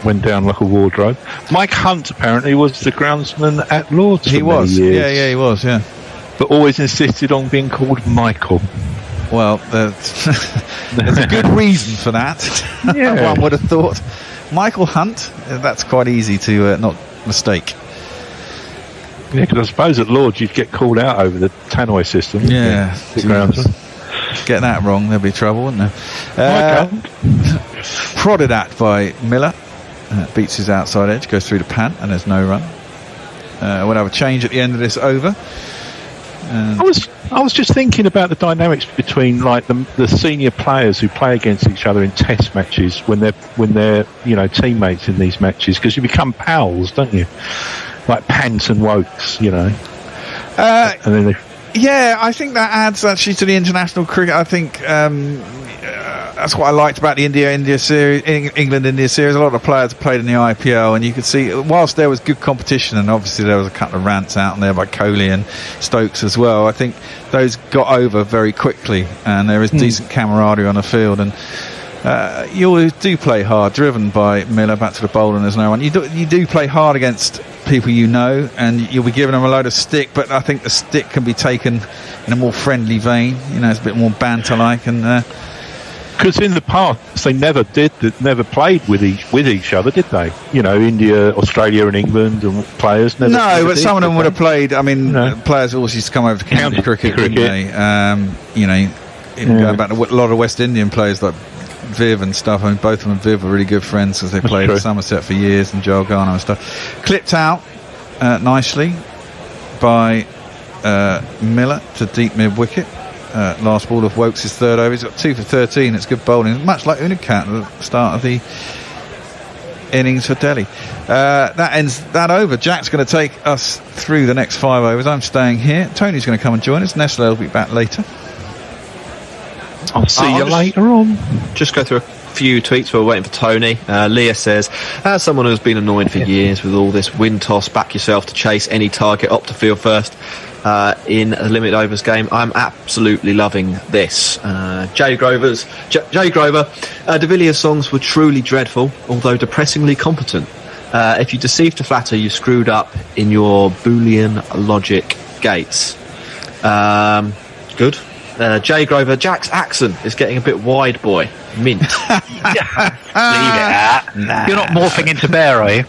Speaker 8: Went down like a wardrobe. Mike Hunt, apparently, was the groundsman at Lord's for
Speaker 1: He was.
Speaker 8: Many years.
Speaker 1: Yeah, he was, yeah.
Speaker 8: But always insisted on being called Michael.
Speaker 1: Well, there's a good reason for that.
Speaker 8: Yeah.
Speaker 1: One would have thought. Michael Hunt, that's quite easy to not mistake.
Speaker 8: Yeah, because I suppose at Lord's you'd get called out over the tannoy system.
Speaker 1: Yeah. Get that wrong, there'll be trouble, wouldn't there? Prodded at by Miller. Beats his outside edge, goes through the pan, and there's no run. We'll have a change at the end of this over.
Speaker 8: I was just thinking about the dynamics between like the senior players who play against each other in test matches when they're teammates in these matches, because you become pals, don't you? Like Pants and Wokes, and then
Speaker 1: I think that adds actually to the international cricket. I think that's what I liked about the India series, England-India series. A lot of players played in the IPL, and you could see, whilst there was good competition, and obviously there was a couple of rants out there by Kohli and Stokes as well, I think those got over very quickly, and there is decent camaraderie on the field. And you always do play hard, driven by Miller back to the bowl, and there's no one. You do play hard against people and you'll be giving them a load of stick, but I think the stick can be taken in a more friendly vein. It's a bit more banter-like, and
Speaker 8: because in the past they never played with each other, did they? India, Australia, and England, and players never.
Speaker 1: No, but some of them would have played. I mean, players always used to come over to county cricket, didn't they? Even going back to a lot of West Indian players like Viv and stuff. I mean, both of them and Viv were really good friends because they played at Somerset for years, and Joel Garner and stuff. Clipped out nicely by Miller to deep mid wicket. Last ball of Wokes' third over. He's got 2 for 13. It's good bowling, much like Unicat at the start of the innings for Delhi. That ends that over. Jack's going to take us through the next 5 overs. I'm staying here. Tony's going to come and join us. Nestle will be back later.
Speaker 8: I'll see you later on.
Speaker 9: Just go through a few tweets while we're waiting for Tony. Leah says, as someone who's been annoyed for years with all this wind toss, back yourself to chase any target up to field first in a limited overs game, I'm absolutely loving this. Jay Grover, De Villiers' songs were truly dreadful, although depressingly competent. If you deceive to flatter, you screwed up in your Boolean logic gates. Good. Jay Grover, Jack's accent is getting a bit wide, boy. Mint.
Speaker 3: Leave it at. Nah. You're not morphing into bear, are you?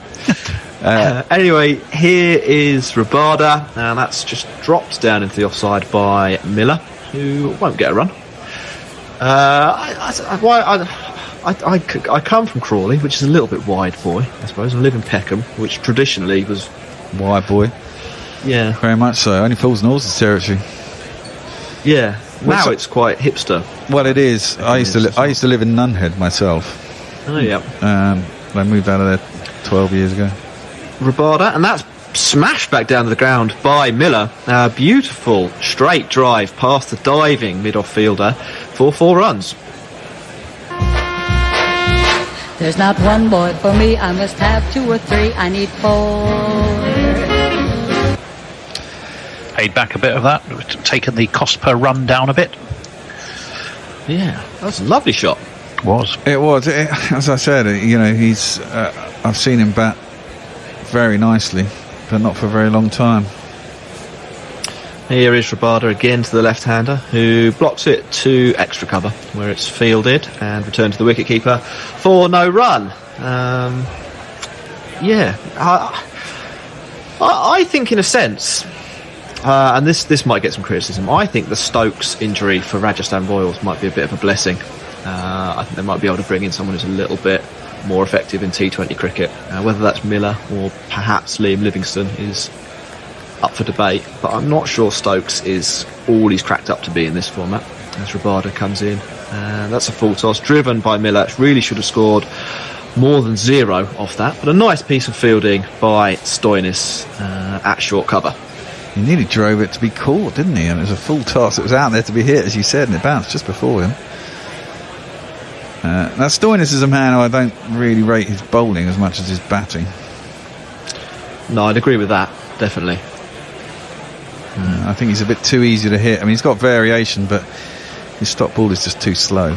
Speaker 9: Anyway, here is Rabada, and that's just dropped down into the offside by Miller, who won't get a run. I come from Crawley, which is a little bit wide, boy, I suppose. I live in Peckham, which traditionally was
Speaker 1: wide, boy.
Speaker 9: Yeah,
Speaker 1: very much so. Only Fools and Horses territory.
Speaker 9: Yeah. Now it's quite hipster.
Speaker 1: Well, it is. I used to live in Nunhead myself.
Speaker 9: Oh yeah.
Speaker 1: I moved out of there 12 years ago.
Speaker 9: Rabada, and that's smashed back down to the ground by Miller. Beautiful straight drive past the diving mid-off fielder for 4 runs.
Speaker 13: There's not one boy for me. I must have 2 or 3. I need 4.
Speaker 3: Paid back a bit of that, taken the cost per run down a bit.
Speaker 9: Yeah, that's a lovely shot.
Speaker 1: It was. As I said, he's. I've seen him bat very nicely, but not for a very long time.
Speaker 9: Here is Rabada again to the left-hander, who blocks it to extra cover, where it's fielded and returned to the wicketkeeper for no run. I think in a sense. And this might get some criticism. I think the Stokes injury for Rajasthan Royals might be a bit of a blessing. I think they might be able to bring in someone who's a little bit more effective in T20 cricket. Whether that's Miller or perhaps Liam Livingstone is up for debate, but I'm not sure Stokes is all he's cracked up to be in this format. As Rabada comes in, and that's a full toss driven by Miller. Really should have scored more than 0 off that, but a nice piece of fielding by Stoinis at short cover.
Speaker 1: He nearly drove it to be caught, didn't he? And it was a full toss. It was out there to be hit, as you said, and it bounced just before him. Now, Stoinis is a man who I don't really rate his bowling as much as his batting.
Speaker 9: No, I'd agree with that, definitely.
Speaker 1: I think he's a bit too easy to hit. I mean, he's got variation, but his stop ball is just too slow.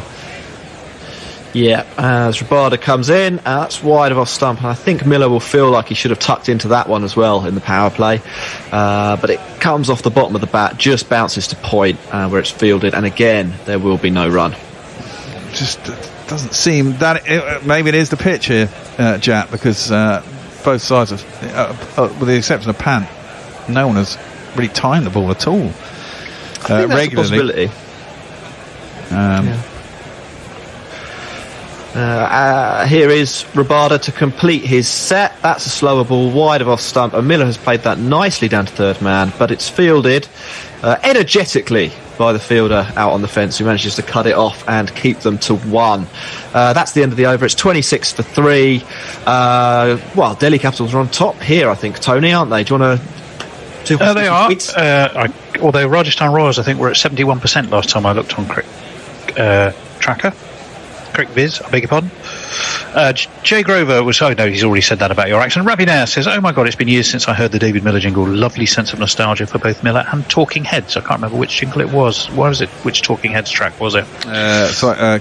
Speaker 9: Yeah, as Rabada comes in, that's wide of off stump, and I think Miller will feel like he should have tucked into that one as well in the power play, but it comes off the bottom of the bat, just bounces to point where it's fielded, and again there will be no run.
Speaker 1: Just doesn't seem that maybe it is the pitch here, Jack, because both sides of with the exception of Pant, no one has really timed the ball at all.
Speaker 9: I think that's a possibility. Here is Rabada to complete his set. That's a slower ball wide of off stump, and Miller has played that nicely down to third man, but it's fielded energetically by the fielder out on the fence, who manages to cut it off and keep them to 1. That's the end of the over. It's 26 for 3. Well, Delhi Capitals are on top here, I think, Tony, aren't they? Do you want to...
Speaker 3: they are. Although Rajasthan Royals, I think, were at 71% last time I looked on Tracker. Crick Viz, I beg your pardon. Jay Grover was... Oh, no, he's already said that about your accent. Ravi Nair says, oh my God, it's been years since I heard the David Miller jingle. Lovely sense of nostalgia for both Miller and Talking Heads. I can't remember which jingle it was. What was it? Which Talking Heads track was it?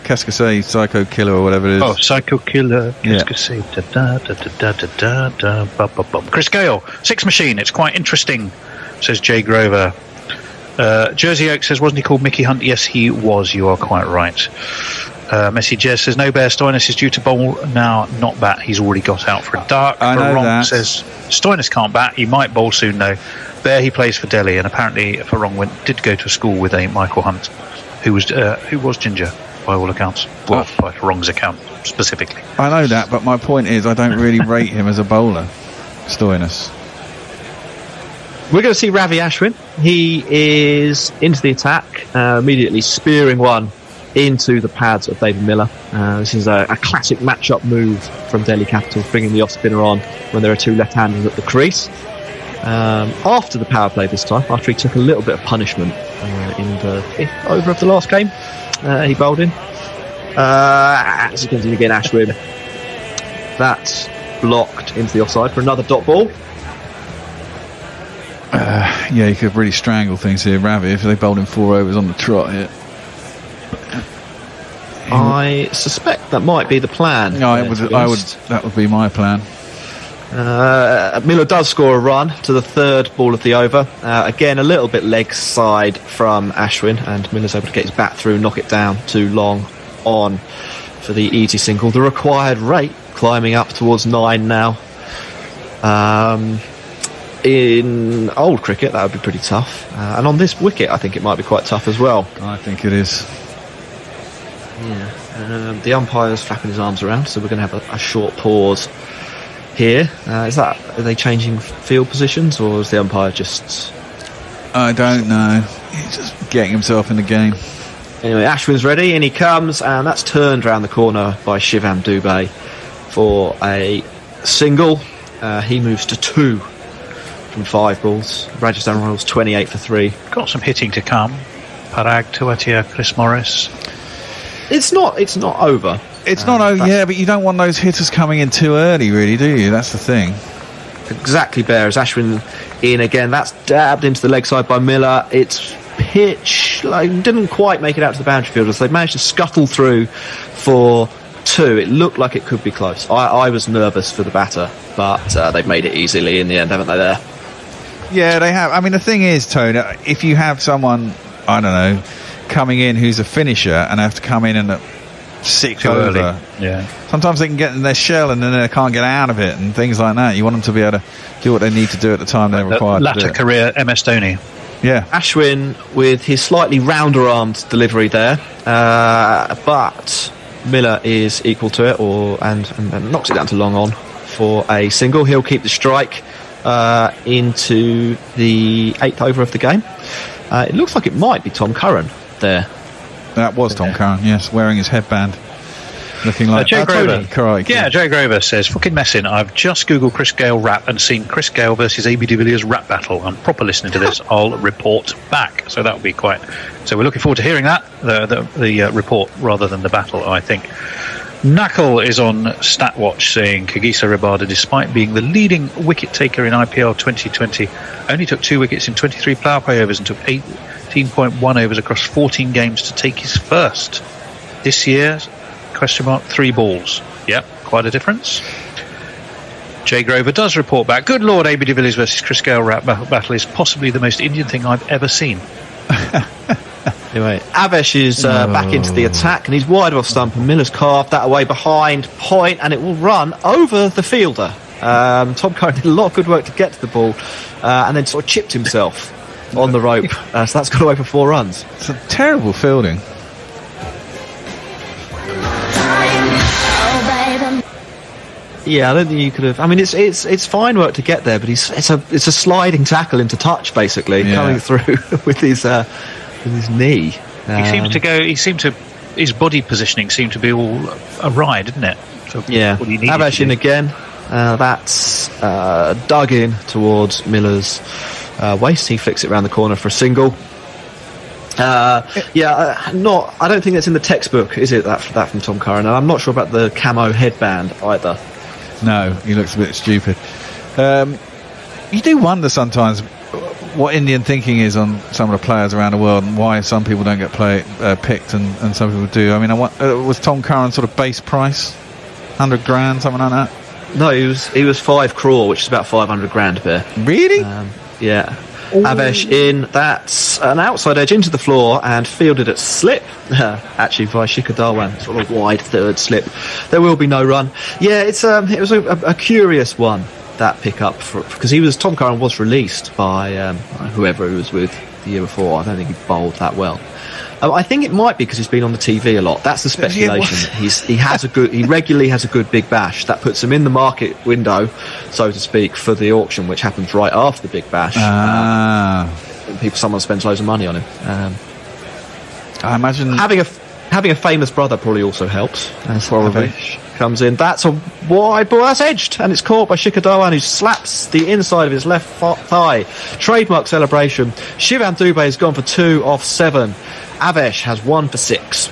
Speaker 1: Qu'est-ce que c'est, Psycho Killer or whatever it is.
Speaker 3: Oh, Psycho Killer. Qu'est-ce que c'est? Chris Gale, Six Machine. It's quite interesting, says Jay Grover. Jersey Oak says, wasn't he called Mickey Hunt? Yes, he was. You are quite right. Messi Jez says, no Bear, Stoinis is due to bowl now, not bat. He's already got out for a dark.
Speaker 1: I know
Speaker 3: Farong
Speaker 1: that.
Speaker 3: says, Stoinis can't bat. He might bowl soon, though. Bear, he plays for Delhi, and apparently Farong did go to school with a Michael Hunt, who was ginger, by all accounts. Well, by Farong's account, specifically.
Speaker 1: I know that, but my point is I don't really rate him as a bowler, Stoinis.
Speaker 9: We're going to see Ravi Ashwin. He is into the attack, immediately spearing one into the pads of David Miller. This is a classic match-up move from Delhi Capitals, bringing the off-spinner on when there are two left-handers at the crease. After the power play this time, after he took a little bit of punishment in the 5th over of the last game, he bowled in. As you can see again, Ashwin. That's blocked into the offside for another dot ball.
Speaker 1: Yeah, he could really strangle things here, Ravi, if they bowled him 4 overs on the trot here.
Speaker 9: I suspect that might be the plan.
Speaker 1: No, that would be my plan.
Speaker 9: Miller does score a run to the 3rd ball of the over. Again, a little bit leg side from Ashwin, and Miller's able to get his bat through, knock it down too long on for the easy single. The required rate climbing up towards 9 now. In old cricket, that would be pretty tough. And on this wicket, I think it might be quite tough as well.
Speaker 1: I think it is.
Speaker 9: Yeah, the umpire's flapping his arms around, so we're going to have a short pause here. Are they changing field positions, or is the umpire just...
Speaker 1: I don't know. He's just getting himself in the game.
Speaker 9: Anyway, Ashwin's ready, and he comes, and that's turned round the corner by Shivam Dubey for a single. He moves to 2 from 5 balls. Rajasthan Royals 28 for 3.
Speaker 3: Got some hitting to come. Parag, Tuatia, Chris Morris.
Speaker 9: It's not over.
Speaker 1: It's not over, yeah, but you don't want those hitters coming in too early, really, do you? That's the thing.
Speaker 9: Exactly, Bear. As Ashwin in again, that's dabbed into the leg side by Miller. It's pitch, didn't quite make it out to the boundary fielders. They've managed to scuttle through for 2. It looked like it could be close. I was nervous for the batter, but they've made it easily in the end, haven't they, there?
Speaker 1: Yeah, they have. I mean, the thing is, Tony, if you have someone, I don't know, coming in who's a finisher and have to come in and at 6 over,
Speaker 3: early. Yeah.
Speaker 1: Sometimes they can get in their shell and then they can't get out of it and things like that. You want them to be able to do what they need to do at the time they're required to do.
Speaker 3: Latter career MS Dhoni.
Speaker 1: Yeah.
Speaker 9: Ashwin with his slightly rounder-armed delivery there, but Miller is equal to it, and knocks it down to long on for a single. He'll keep the strike into the 8th over of the game. It looks like it might be Tom Curran there.
Speaker 1: That was Tom Curran, yes, wearing his headband. Looking like
Speaker 3: Jay Grover.
Speaker 1: Correct.
Speaker 3: Yeah, Jay Grover says, fucking messing. I've just Googled Chris Gale rap and seen Chris Gale versus AB de Villiers rap battle. I'm proper listening to this. I'll report back. So that would be quite... So we're looking forward to hearing that, the report, rather than the battle, I think. Knuckle is on StatWatch saying Kagiso Rabada, despite being the leading wicket taker in IPL 2020, only took 2 wickets in 23 power play overs and took 18.1 overs across 14 games to take his first. This year, Question mark. 3 balls. Yep, quite a difference. Jay Grover does report back. Good Lord, AB de Villiers versus Chris Gale rap battle is possibly the most Indian thing I've ever seen.
Speaker 9: Anyway, Avesh is back into the attack, and he's wide off stump, and Miller's carved that away behind point, and it will run over the fielder. Tom Curran did a lot of good work to get to the ball, and then sort of chipped himself on the rope. So that's got away for 4 runs.
Speaker 1: It's a terrible fielding.
Speaker 9: Yeah, I don't think you could have. I mean, it's fine work to get there, but it's a sliding tackle into touch, basically, coming through with his knee.
Speaker 3: His body positioning seemed to be all awry, didn't it?
Speaker 9: Avesh in again. That's dug in towards Miller's waist. He flicks it around the corner for a single. I don't think that's in the textbook, is it? That from Tom Curran, and I'm not sure about the camo headband either.
Speaker 1: No, he looks a bit stupid. You do wonder sometimes what Indian thinking is on some of the players around the world, and why some people don't get picked and some people do. I mean, was Tom Curran sort of base price, 100 grand, something like that?
Speaker 9: No, he was 5 crore, which is about 500 grand there.
Speaker 1: Really?
Speaker 9: Yeah. Avesh in, that's an outside edge into the floor and fielded at slip, actually by Shikhar Dhawan, sort of wide third slip. There will be no run. Yeah, it was a curious one, that pickup, because Tom Curran was released by whoever he was with the year before. I don't think he bowled that well. I think it might be because he's been on the TV a lot. That's the speculation. He regularly has a good big bash. That puts him in the market window, so to speak, for the auction, which happens right after the big bash. Someone spends loads of money on him.
Speaker 1: I imagine
Speaker 9: having a famous brother probably also helps. Probably comes in. That's a wide ball. That's edged, and it's caught by Shikhar Dhawan, who slaps the inside of his left thigh. Trademark celebration. Shivam Dubey has gone for 2 off 7. Avesh has 1 for 6.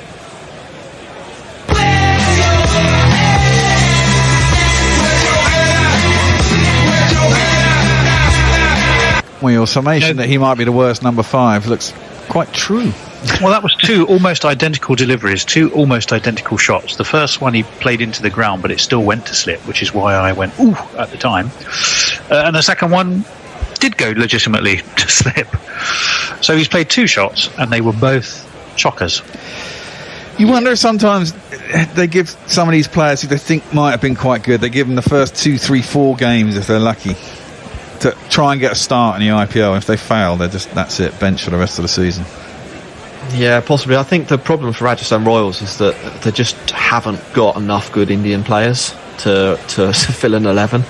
Speaker 1: Well, your summation that he might be the worst number 5 looks quite true.
Speaker 3: Well, that was 2 almost identical deliveries, 2 almost identical shots. The first one he played into the ground, but it still went to slip, which is why I went, ooh, at the time. And the second one did go legitimately to slip. So he's played 2 shots, and they were both chockers.
Speaker 1: You wonder if sometimes they give some of these players who they think might have been quite good, they give them the first 2, 3, 4 games, if they're lucky, to try and get a start in the IPL. If they fail, that's it, bench for the rest of the season.
Speaker 9: Yeah, possibly. I think the problem for Rajasthan Royals is that they just haven't got enough good Indian players to fill an 11.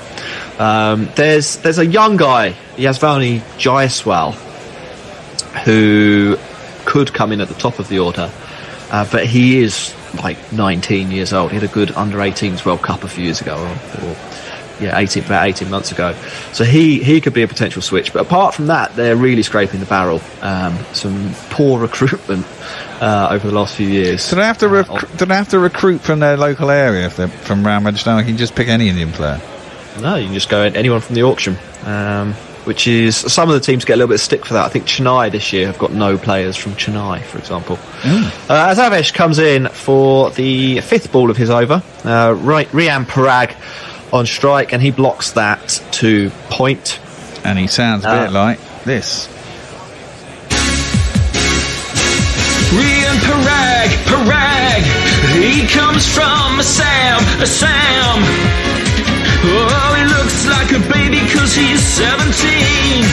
Speaker 9: There's a young guy, Yasvani Jaiswal, who could come in at the top of the order, but he is like 19 years old. He had a good under-18s World Cup a few years ago, about 18 months ago. So he could be a potential switch. But apart from that, they're really scraping the barrel. Some poor recruitment over the last few years.
Speaker 1: Do they have to recruit from their local area if they're from around Rajasthan? You can just pick any Indian player.
Speaker 9: No, you can just go anyone from the auction. Which is, some of the teams get a little bit of stick for that. I think Chennai this year have got no players from Chennai, for example. As Avesh comes in for the 5th ball of his over, Rian Parag on strike, and he blocks that to point.
Speaker 1: And he sounds a bit like this.
Speaker 4: Rian Parag, he comes from Assam. Oh, he looks like a baby 'cause he's 17,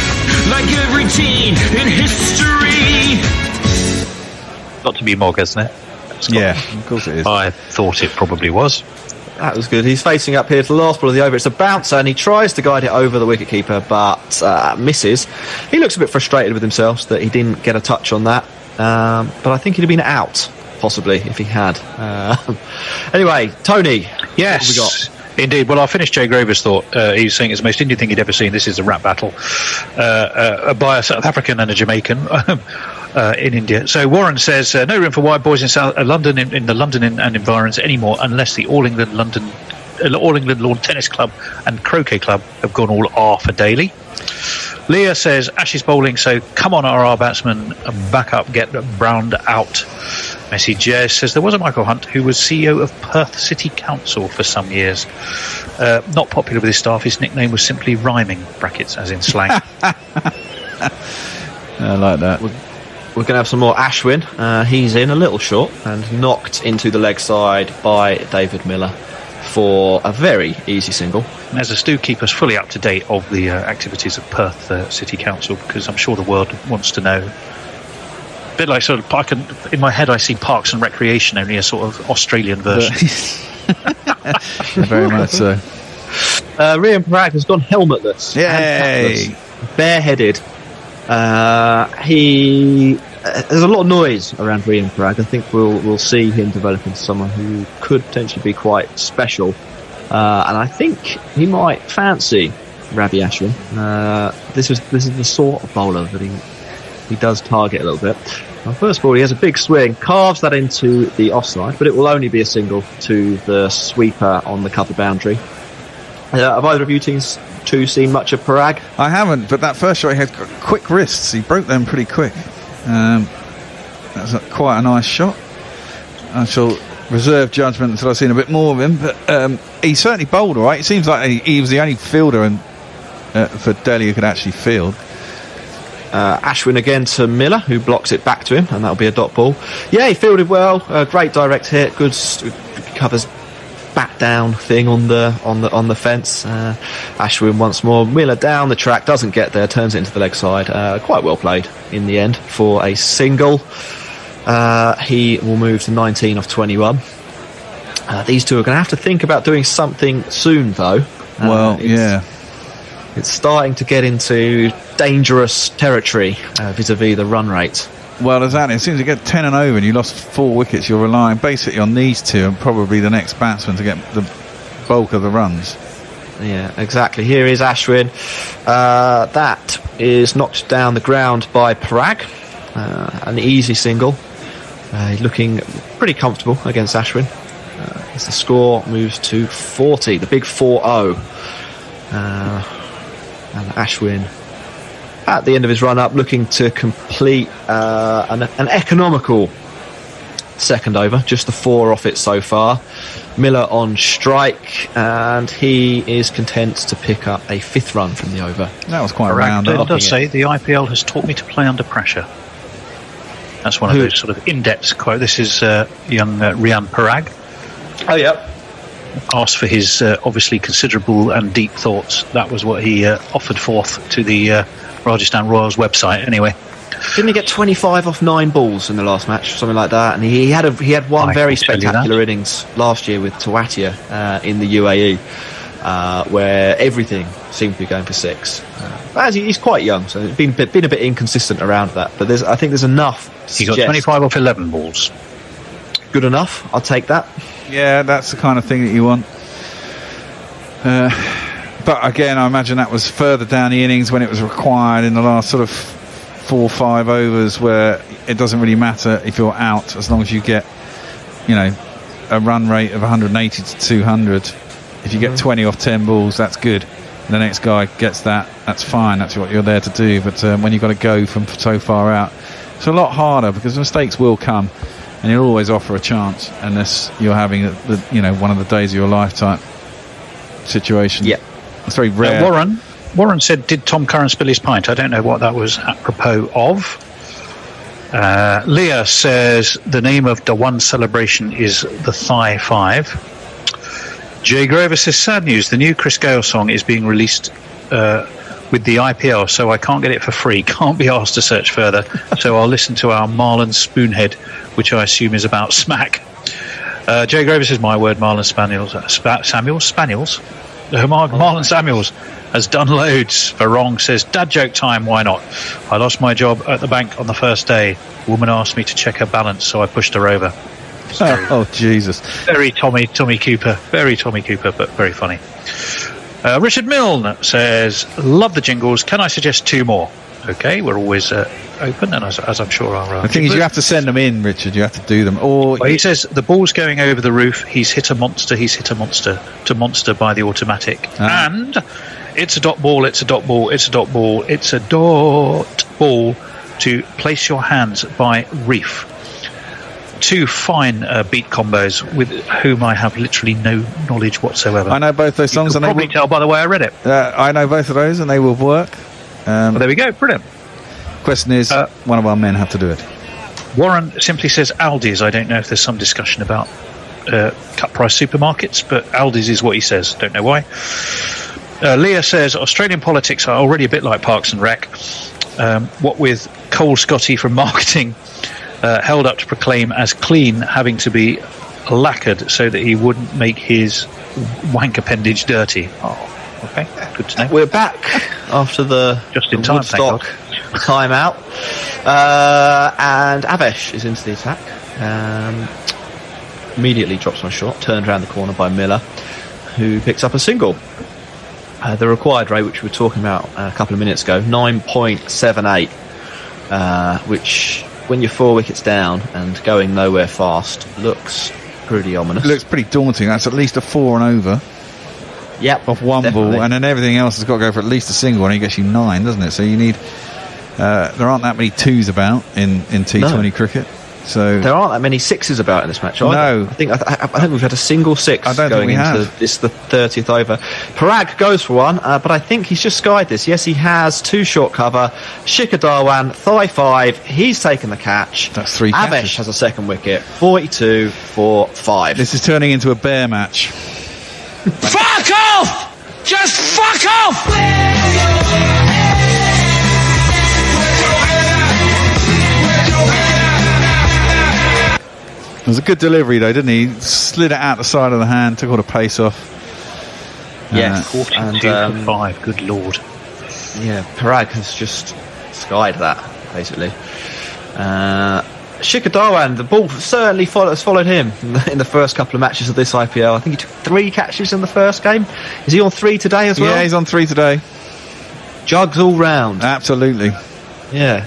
Speaker 4: like every teen in history.
Speaker 3: Got to be Mog, isn't it?
Speaker 1: Yeah, of course it is.
Speaker 3: I thought it probably was.
Speaker 9: That was good. He's facing up here to the last ball of the over. It's a bouncer, and he tries to guide it over the wicketkeeper, but misses. He looks a bit frustrated with himself that he didn't get a touch on that, but I think he'd have been out, possibly, if he had. Anyway, Tony,
Speaker 3: yes.
Speaker 9: What have we got?
Speaker 3: Indeed. Well, I'll finish Jay Grover's thought. He's saying it's the most Indian thing he'd ever seen. This is a rap battle by a South African and a Jamaican in India. So Warren says, no room for white boys in London, in the London and environs anymore, unless the All England Lawn Tennis Club and Croquet Club have gone all R for Daly. Leah says, Ashes bowling, so come on, RR batsmen, back up, get browned out. Messi Jez says there was a Michael Hunt who was CEO of Perth City Council for some years. Not popular with his staff. His nickname was simply rhyming, brackets as in slang.
Speaker 1: I like that.
Speaker 9: We're going to have some more Ashwin. He's in a little short and knocked into the leg side by David Miller for a very easy single.
Speaker 3: As a Stu, keep us fully up to date of the activities of Perth City Council, because I'm sure the world wants to know. A bit like sort of in my head I see Parks and Recreation, only a sort of Australian version.
Speaker 1: Very much so.
Speaker 9: Rian Parag has gone helmetless.
Speaker 1: Yay!
Speaker 9: Bareheaded. There's a lot of noise around Rian Parag. I think we'll see him develop into someone who could potentially be quite special. And I think he might fancy Ravi Ashwin. This is the sort of bowler that he does target a little bit. Well, first of all, he has a big swing, carves that into the offside, but it will only be a single to the sweeper on the cover boundary. Have either of you two seen much of Parag?
Speaker 1: I haven't, but that first shot he had quick wrists. He broke them pretty quick. That's quite a nice shot. I shall reserve judgment until I've seen a bit more of him, but he certainly bowled all right. It seems like he was the only fielder for Delhi who could actually field.
Speaker 9: Ashwin again to Miller, who blocks it back to him, and that'll be a dot ball. Yeah, he fielded well. Great direct hit. Good covers bat down thing on the fence. Ashwin once more. Miller down the track, doesn't get there, turns it into the leg side. Quite well played in the end for a single. He will move to 19 off 21. These two are going to have to think about doing something soon, though. It's starting to get into dangerous territory vis-a-vis the run rate.
Speaker 1: Well, exactly. As soon as you get 10 and over and you lost 4 wickets, you're relying basically on these two and probably the next batsman to get the bulk of the runs.
Speaker 9: Yeah, exactly. Here is Ashwin. That is knocked down the ground by Parag. An easy single. He's looking pretty comfortable against Ashwin. As the score moves to 40, the big 4-0. And Ashwin, at the end of his run-up, looking to complete an economical second over. Just the 4 off it so far. Miller on strike, and he is content to pick up a 5th run from the over.
Speaker 1: That was quite a round up.
Speaker 3: Does say the IPL has taught me to play under pressure. That's one of those sort of in-depth quotes. This is young Rian Parag.
Speaker 9: Oh, yeah.
Speaker 3: Asked for his obviously considerable and deep thoughts. That was what he offered forth to the Rajasthan Royals website. Anyway,
Speaker 9: didn't he get 25 off 9 balls in the last match, something like that? And he had one very spectacular innings last year with Tawatia in the UAE, where everything seemed to be going for 6. He's quite young, so been a bit inconsistent around that. But I think there's enough.
Speaker 3: He got 25 off 11 balls.
Speaker 9: Good enough. I'll take that.
Speaker 1: Yeah, that's the kind of thing that you want. But again, I imagine that was further down the innings when it was required in the last sort of 4 or 5 overs, where it doesn't really matter if you're out as long as you get, a run rate of 180 to 200. If you get 20 off 10 balls, that's good. The next guy gets that, that's fine. That's what you're there to do. But when you've got to go from so far out, it's a lot harder because mistakes will come. And you'll always offer a chance unless you're having one of the days of your lifetime situation.
Speaker 9: Yeah,
Speaker 1: it's very rare.
Speaker 3: Warren said, "Did Tom Curran spill his pint?" I don't know what that was apropos of. Leah says the name of the one celebration is the Thigh 5. Jay Grover says sad news. The new Chris Gayle song is being released with the IPL, so I can't get it for free. Can't be asked to search further. So I'll listen to our Marlon Spoonhead, which I assume is about smack. Jay Grover says, my word, Marlon Samuels. Marlon Samuels has done loads. Varong says, dad joke time, why not? I lost my job at the bank on the first day. A woman asked me to check her balance, so I pushed her over.
Speaker 1: Oh, Jesus.
Speaker 3: Very Tommy Cooper. Very Tommy Cooper, but very funny. Richard Milne says, love the jingles. Can I suggest 2 more? Okay, we're always open, and as I'm sure our
Speaker 1: the thing is, you have to send them in, Richard. You have to do them. Or
Speaker 3: he says the ball's going over the roof. He's hit a monster to monster by the automatic, and it's a dot ball. It's a dot ball. It's a dot ball. It's a dot ball to place your hands by Reef two fine beat combos with whom I have literally no knowledge whatsoever.
Speaker 1: I know both those songs,
Speaker 3: and probably tell by the way I read it.
Speaker 1: I know both of those, and they will work.
Speaker 3: Well, there we go, brilliant.
Speaker 1: Question is, one of our men have to do it.
Speaker 3: Warren simply says Aldi's. I don't know if there's some discussion about cut price supermarkets, but Aldi's is what he says. Don't know why. Leah says Australian politics are already a bit like Parks and Rec. What with Cole Scotty from marketing held up to proclaim as clean, having to be lacquered so that he wouldn't make his wank appendage dirty. Oh, okay, good to know.
Speaker 9: We're back after the
Speaker 3: just in time,
Speaker 9: Woodstock timeout, and Avesh is into the attack. Immediately drops my shot, turned around the corner by Miller, who picks up a single. The required rate, which we were talking about a couple of minutes ago, 9.78, which, when you're 4 wickets down and going nowhere fast, looks pretty ominous.
Speaker 1: It looks pretty daunting. That's at least a 4 and over.
Speaker 9: Yep,
Speaker 1: off one
Speaker 9: definitely.
Speaker 1: ball, and then everything else has got to go for at least a single, and it gets you 9, doesn't it? So you need. There aren't that many 2s about in T20 cricket. So
Speaker 9: there aren't that many 6s about in this match either.
Speaker 1: No,
Speaker 9: I think we've had a single 6 going into this, the 30th over. Parag goes for one, but I think he's just skied this. Yes, he has 2 short cover. Shikhar Dhawan, thigh 5. He's taken the catch.
Speaker 1: That's 3
Speaker 9: Avesh
Speaker 1: catches.
Speaker 9: has a second wicket. 42 for 5.
Speaker 1: This is turning into a bear match.
Speaker 6: Fuck off! Just fuck off!
Speaker 1: It was a good delivery though, didn't he? Slid it out the side of the hand, took all the pace off.
Speaker 9: Yeah,
Speaker 3: 42 for 5, good lord.
Speaker 9: Yeah, Parag has just skied that, basically. Shikhar Dhawan, the ball certainly has followed him in the first couple of matches of this IPL. I think he took 3 catches in the first game. Is he on 3 today as well?
Speaker 1: Yeah, he's on 3 today.
Speaker 9: Jugs all round.
Speaker 1: Absolutely.
Speaker 9: Yeah.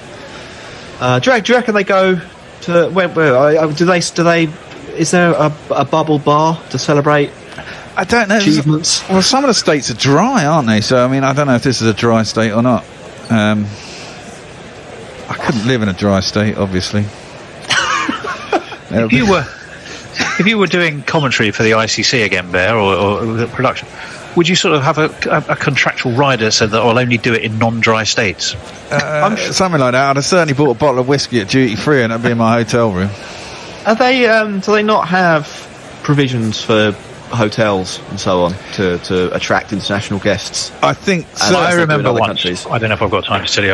Speaker 9: Do you reckon they go to where do they? Is there a bubble bar to celebrate?
Speaker 1: I don't know.
Speaker 9: Achievements.
Speaker 1: Well, some of the states are dry, aren't they? So I mean, I don't know if this is a dry state or not. I couldn't live in a dry state, obviously.
Speaker 3: If you were doing commentary for the ICC again, Bear, or the production, would you sort of have a contractual rider so that I'll only do it in non-dry states?
Speaker 1: Something like that. I'd have certainly bought a bottle of whiskey at duty free, and that'd be in my hotel room.
Speaker 9: Are they? Do they not have provisions for hotels and so on to attract international guests?
Speaker 1: I think so.
Speaker 3: I remember once. I don't know if I've got time to tell you.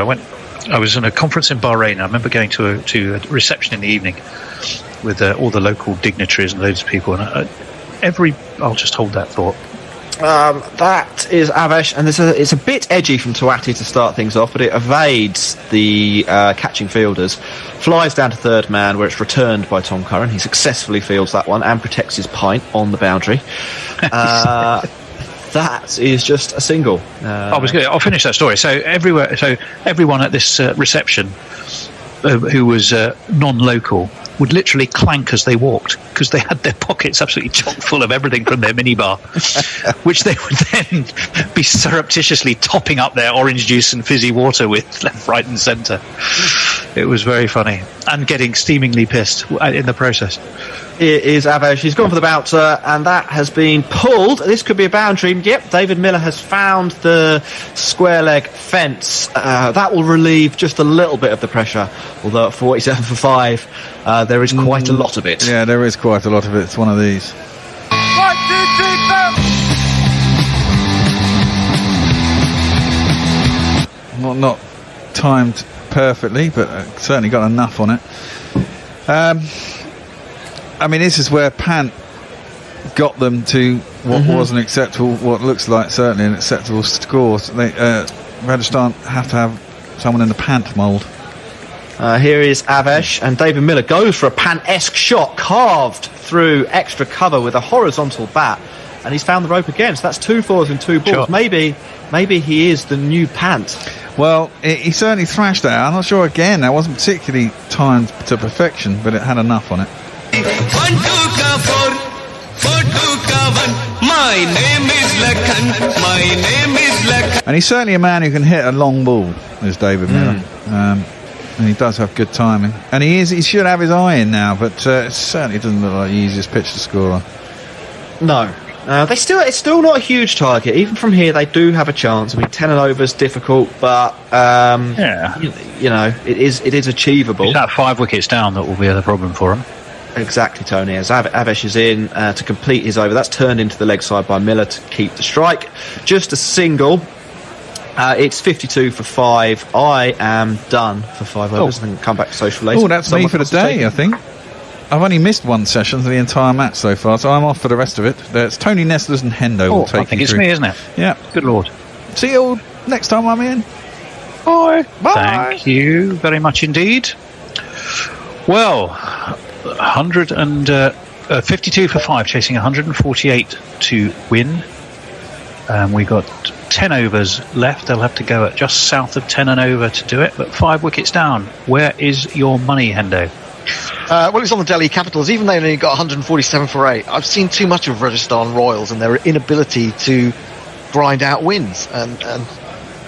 Speaker 3: I was in a conference in Bahrain. I remember going to a reception in the evening with all the local dignitaries and loads of people. And I'll just hold that thought.
Speaker 9: That is Avesh, and it's a bit edgy from Tuati to start things off, but it evades the catching fielders, flies down to third man, where it's returned by Tom Curran. He successfully fields that one and protects his pint on the boundary. That is just a single.
Speaker 3: I'll finish that story. So everyone at this reception who was non-local would literally clank as they walked, because they had their pockets absolutely chock full of everything from their minibar, which they would then be surreptitiously topping up their orange juice and fizzy water with left, right and centre. It was very funny, and getting steamingly pissed in the process.
Speaker 9: It is Avesh. He's gone for the bouncer, and that has been pulled. This could be a boundary. Yep, David Miller has found the square leg fence. That will relieve just a little bit of the pressure, although at 47 for 5, there is quite a lot of it.
Speaker 1: Yeah, there is quite a lot of it. It's one of these.
Speaker 6: 1, 2, 3, 4.
Speaker 1: Not timed perfectly, but certainly got enough on it. I mean, this is where Pant got them to what was an acceptable, what looks like certainly an acceptable score. So Rajasthan have to have someone in the Pant mould.
Speaker 9: Here is Avesh, and David Miller goes for a Pant-esque shot, carved through extra cover with a horizontal bat, and he's found the rope again. So that's 2 fours and 2 balls.
Speaker 3: Sure.
Speaker 9: Maybe he is the new Pant.
Speaker 1: Well, he certainly thrashed that. I'm not sure. Again, that wasn't particularly timed to perfection, but it had enough on it.
Speaker 4: 1, 2 ka 4, 4 2 ka 1. My name is Lakhan. My name is Lakhan.
Speaker 1: And he's certainly a man who can hit a long ball, is David Miller. And he does have good timing. And he should have his eye in now, but it certainly doesn't look like the easiest pitch to score on.
Speaker 9: No. It's still not a huge target. Even from here, they do have a chance. I mean, 10 and over is difficult, but it is achievable.
Speaker 3: It's that 5 wickets down that will be the problem for him.
Speaker 9: Exactly, Tony. As Avesh is in to complete his over, that's turned into the leg side by Miller to keep the strike. Just a single. It's 52 for 5. I am done for 5 overs. And come back to social later.
Speaker 1: Oh, that's me for the day, I think. I've only missed one session for the entire match so far, so I'm off for the rest of it. It's Tony Nestlers and Hendo will take
Speaker 3: I think
Speaker 1: you
Speaker 3: it's
Speaker 1: through.
Speaker 3: me, isn't it?
Speaker 1: Yeah.
Speaker 3: Good Lord.
Speaker 1: See you all next time I'm in.
Speaker 3: Bye. Thank you very much indeed. Well, 52 for 5, chasing 148 to win. We got 10 overs left. They'll have to go at just south of 10 and over to do it, but 5 wickets down. Where is your money, Hendo?
Speaker 2: Well, it's on the Delhi Capitals. Even though they only got 147 for 8, I've seen too much of Rajasthan Royals and their inability to grind out wins. And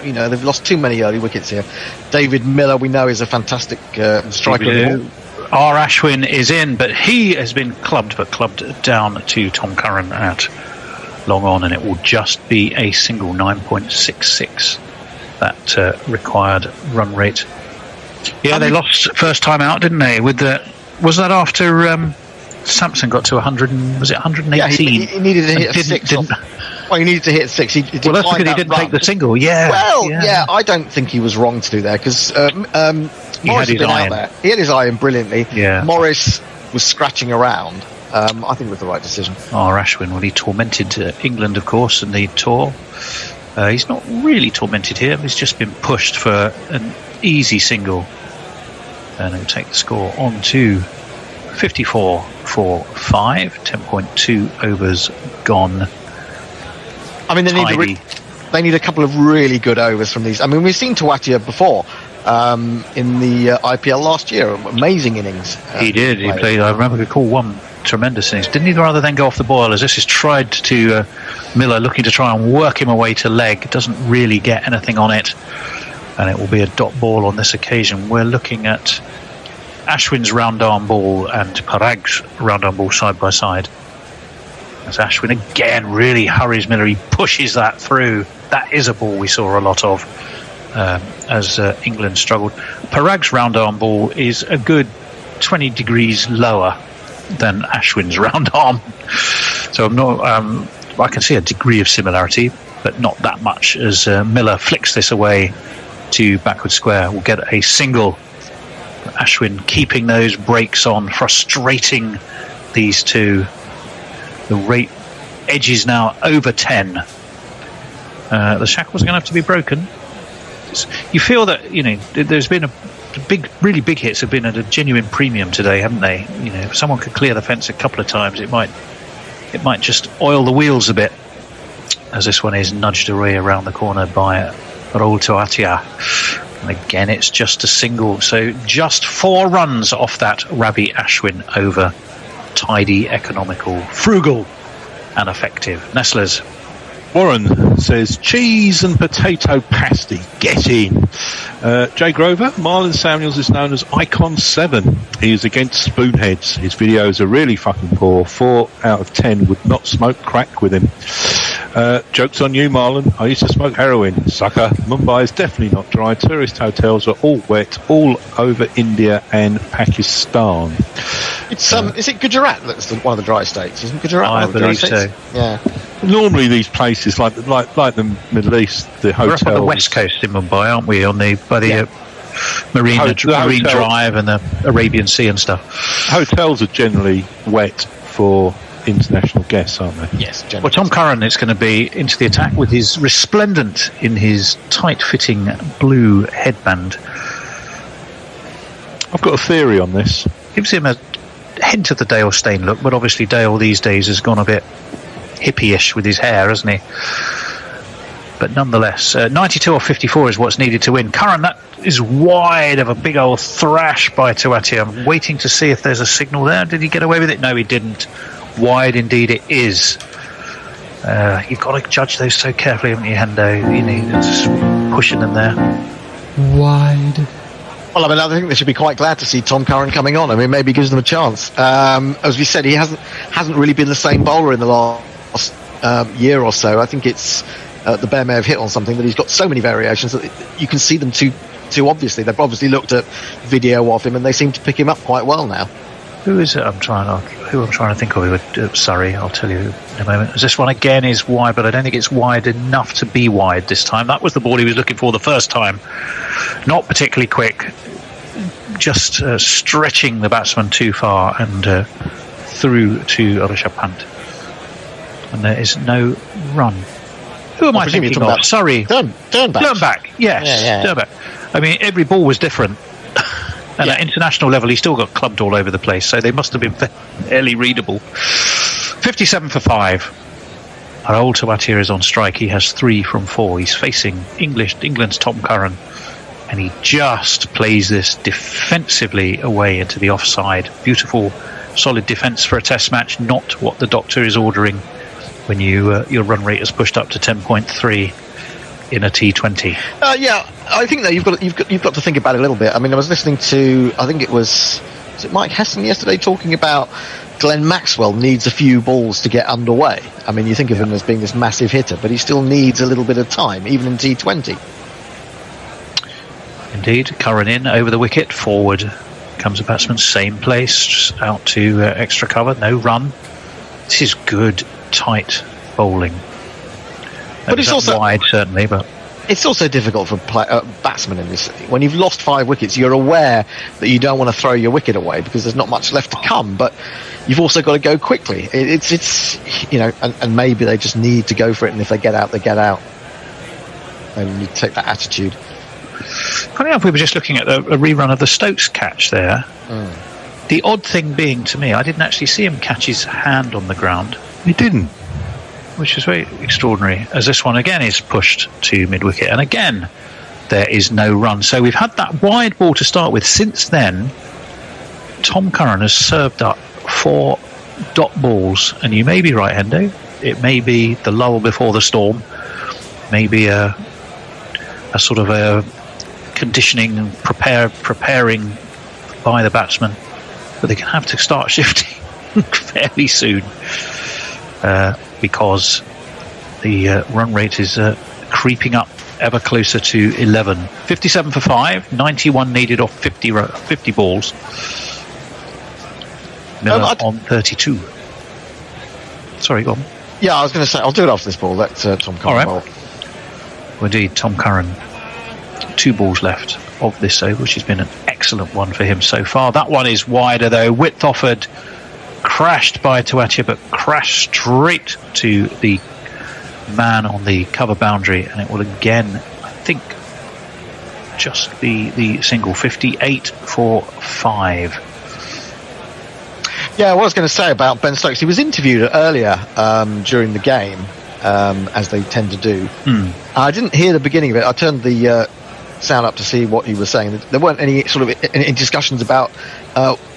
Speaker 2: they've lost too many early wickets here. David Miller, we know, is a fantastic striker.
Speaker 3: R. Ashwin is in, but he has been clubbed down to Tom Curran at long on, and it will just be a single 9.66, that required run rate. Yeah, they lost first time out, didn't they? Was that after Sampson got to 100? Was it 118?
Speaker 2: Yeah, he needed to hit 6. Well, he needed to hit 6.
Speaker 3: That's because he didn't take the single. Yeah.
Speaker 2: Well, yeah, I don't think he was wrong to do there because Morris had been out there. He had his eye in brilliantly.
Speaker 3: Yeah.
Speaker 2: Morris was scratching around. I think it was the right decision.
Speaker 3: Ashwin, well, he tormented England, of course, in the tour. He's not really tormented here. He's just been pushed for an easy single. And he'll take the score on to 54 for 5. 10.2 overs gone.
Speaker 2: I mean, they need a couple of really good overs from these. I mean, we've seen Tawatia before in the IPL last year. Amazing innings.
Speaker 3: He did. He played. I remember he called one tremendous innings. Didn't he rather than go off the boil, as this is tried to Miller, looking to try and work him away to leg. Doesn't really get anything on it. And it will be a dot ball on this occasion. We're looking at Ashwin's round arm ball and Parag's round arm ball side by side. As Ashwin again really hurries Miller, he pushes that through. That is a ball we saw a lot of as England struggled. Parag's round arm ball is a good 20 degrees lower than Ashwin's round arm. So I'm not. I can see a degree of similarity, but not that much. As Miller flicks this away to backward square, we'll get a single. Ashwin keeping those brakes on, frustrating these two. The rate edges now over 10. The shackles are going to have to be broken. You feel that there's been really big hits have been at a genuine premium today, haven't they? If someone could clear the fence a couple of times, it might just oil the wheels a bit. As this one is nudged away around the corner by Rahul Tewatia. And again, it's just a single. So just 4 runs off that Ravi Ashwin over. Tidy, economical, frugal, and effective. Nestlers.
Speaker 8: Warren says cheese and potato pasty. Get in. Jay Grover, Marlon Samuels is known as Icon 7. He is against spoonheads. His videos are really fucking poor. 4 out of 10 would not smoke crack with him. Joke's on you, Marlon. I used to smoke heroin. Sucker. Mumbai is definitely not dry. Tourist hotels are all wet all over India and Pakistan.
Speaker 2: It's is it Gujarat that's one of the dry states? Isn't Gujarat one of the dry states?
Speaker 3: Yeah.
Speaker 8: Normally these places like the Middle East, the hotels.
Speaker 3: We're up on the west coast in Mumbai, aren't we? By the Marine Drive and the Arabian Sea and stuff.
Speaker 8: Hotels are generally wet for international guests, aren't they?
Speaker 2: Yes, generally.
Speaker 3: Well, Tom Curran is going to be into the attack with his resplendent in his tight-fitting blue headband.
Speaker 8: I've got a theory on this.
Speaker 3: Gives him a hint of the Dale Steyn look, but obviously Dale these days has gone a bit hippie-ish with his hair, hasn't he? But nonetheless, 92 or 54 is what's needed to win. Curran, that is wide of a big old thrash by Tewatia. I'm waiting to see if there's a signal there. Did he get away with it? No, he didn't. Wide indeed it is. You've got to judge those so carefully, haven't you, Hendo? Just pushing them there.
Speaker 12: Wide.
Speaker 2: Well, I mean, I think they should be quite glad to see Tom Curran coming on. I mean, maybe gives them a chance. As we said, he hasn't really been the same bowler in the last year or so. I think it's the Bear may have hit on something, that he's got so many variations that you can see them too obviously. They've obviously looked at video of him, and they seem to pick him up quite well now.
Speaker 3: Who is it? I'm trying to think of. Surrey, I'll tell you in a moment. This one again is wide, but I don't think it's wide enough to be wide this time. That was the ball he was looking for the first time. Not particularly quick, just stretching the batsman too far and through to Rishabh Pant. And there is no run. Who am I thinking of? Surrey. Dernbach. Yes,
Speaker 2: yeah.
Speaker 3: Dernbach. I mean, every ball was different. And at international level, he still got clubbed all over the place, so they must have been fairly readable. 57 for 5. Our old Tawatia is on strike. He has 3 from 4. He's facing England's Tom Curran, and he just plays this defensively away into the offside. Beautiful, solid defence for a test match, not what the doctor is ordering when your run rate is pushed up to 10.3 in a T20.
Speaker 2: I think that you've got to think about it a little bit. I mean, I was listening to, I think was it Mike Hesson yesterday, talking about Glenn Maxwell needs a few balls to get underway. I mean, you think of him as being this massive hitter, but he still needs a little bit of time, even in T20.
Speaker 3: Indeed, Curran in over the wicket, forward comes a batsman, same place, out to extra cover, no run. This is good, tight bowling.
Speaker 2: But it's also
Speaker 3: wide, certainly, but
Speaker 2: it's also difficult for batsmen in this. When you've lost 5 wickets, you're aware that you don't want to throw your wicket away because there's not much left to come. But you've also got to go quickly. It's and maybe they just need to go for it. And if they get out, they get out. And you take that attitude.
Speaker 3: Funny enough, we were just looking at a rerun of the Stokes catch there. The odd thing being, to me, I didn't actually see him catch his hand on the ground.
Speaker 8: He didn't.
Speaker 3: Which is very extraordinary, as this one again is pushed to mid-wicket, and again there is no run. So we've had that wide ball to start with. Since then, Tom Curran has served up 4 dot balls, and you may be right, Hendo. It may be the lull before the storm, maybe a sort of a conditioning and preparing by the batsman, but they're going to have to start shifting fairly soon. Because the run rate is creeping up ever closer to 11. 57 for 5, 91 needed off 50 balls. Miller on 32. Sorry, go on.
Speaker 2: Yeah, I was going to say, I'll do it after this ball. That's Tom Curran.
Speaker 3: All right. Well, indeed, Tom Curran, 2 balls left of this over, which has been an excellent one for him so far. That one is wider, though. Width offered. Crashed by Tawatia, but crashed straight to the man on the cover boundary, and it will again, I think, just be the single. 58 for 5.
Speaker 2: Yeah, what I was going to say about Ben Stokes, he was interviewed earlier during the game, as they tend to do. I didn't hear the beginning of it. I turned the sound up to see what he was saying. There weren't any sort of any discussions about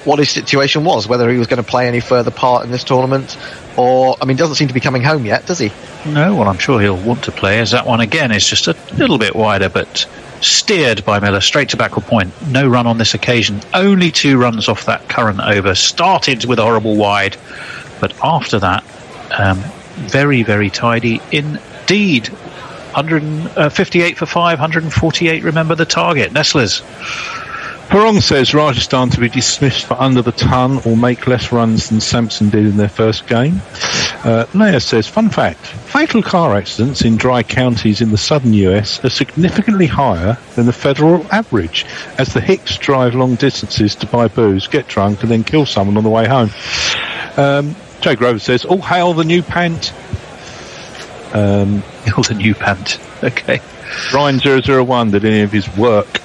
Speaker 2: what his situation was, whether he was going to play any further part in this tournament, or, I mean, doesn't seem to be coming home yet, does he?
Speaker 3: No, well, I'm sure he'll want to play, as that one again is just a little bit wider, but steered by Miller straight to backward point. No run on this occasion, only 2 runs off that current over. Started with a horrible wide, but after that, very, very tidy indeed. 158 for 5, 148, remember the target. Nestlers.
Speaker 8: Perong says Rajasthan to be dismissed for under the ton or make less runs than Sampson did in their first game. Leah says, fun fact, fatal car accidents in dry counties in the southern US are significantly higher than the federal average, as the hicks drive long distances to buy booze, get drunk and then kill someone on the way home. Jay Grover says, all hail the new pant.
Speaker 3: The new pant. Okay.
Speaker 8: Ryan 001, did any of his work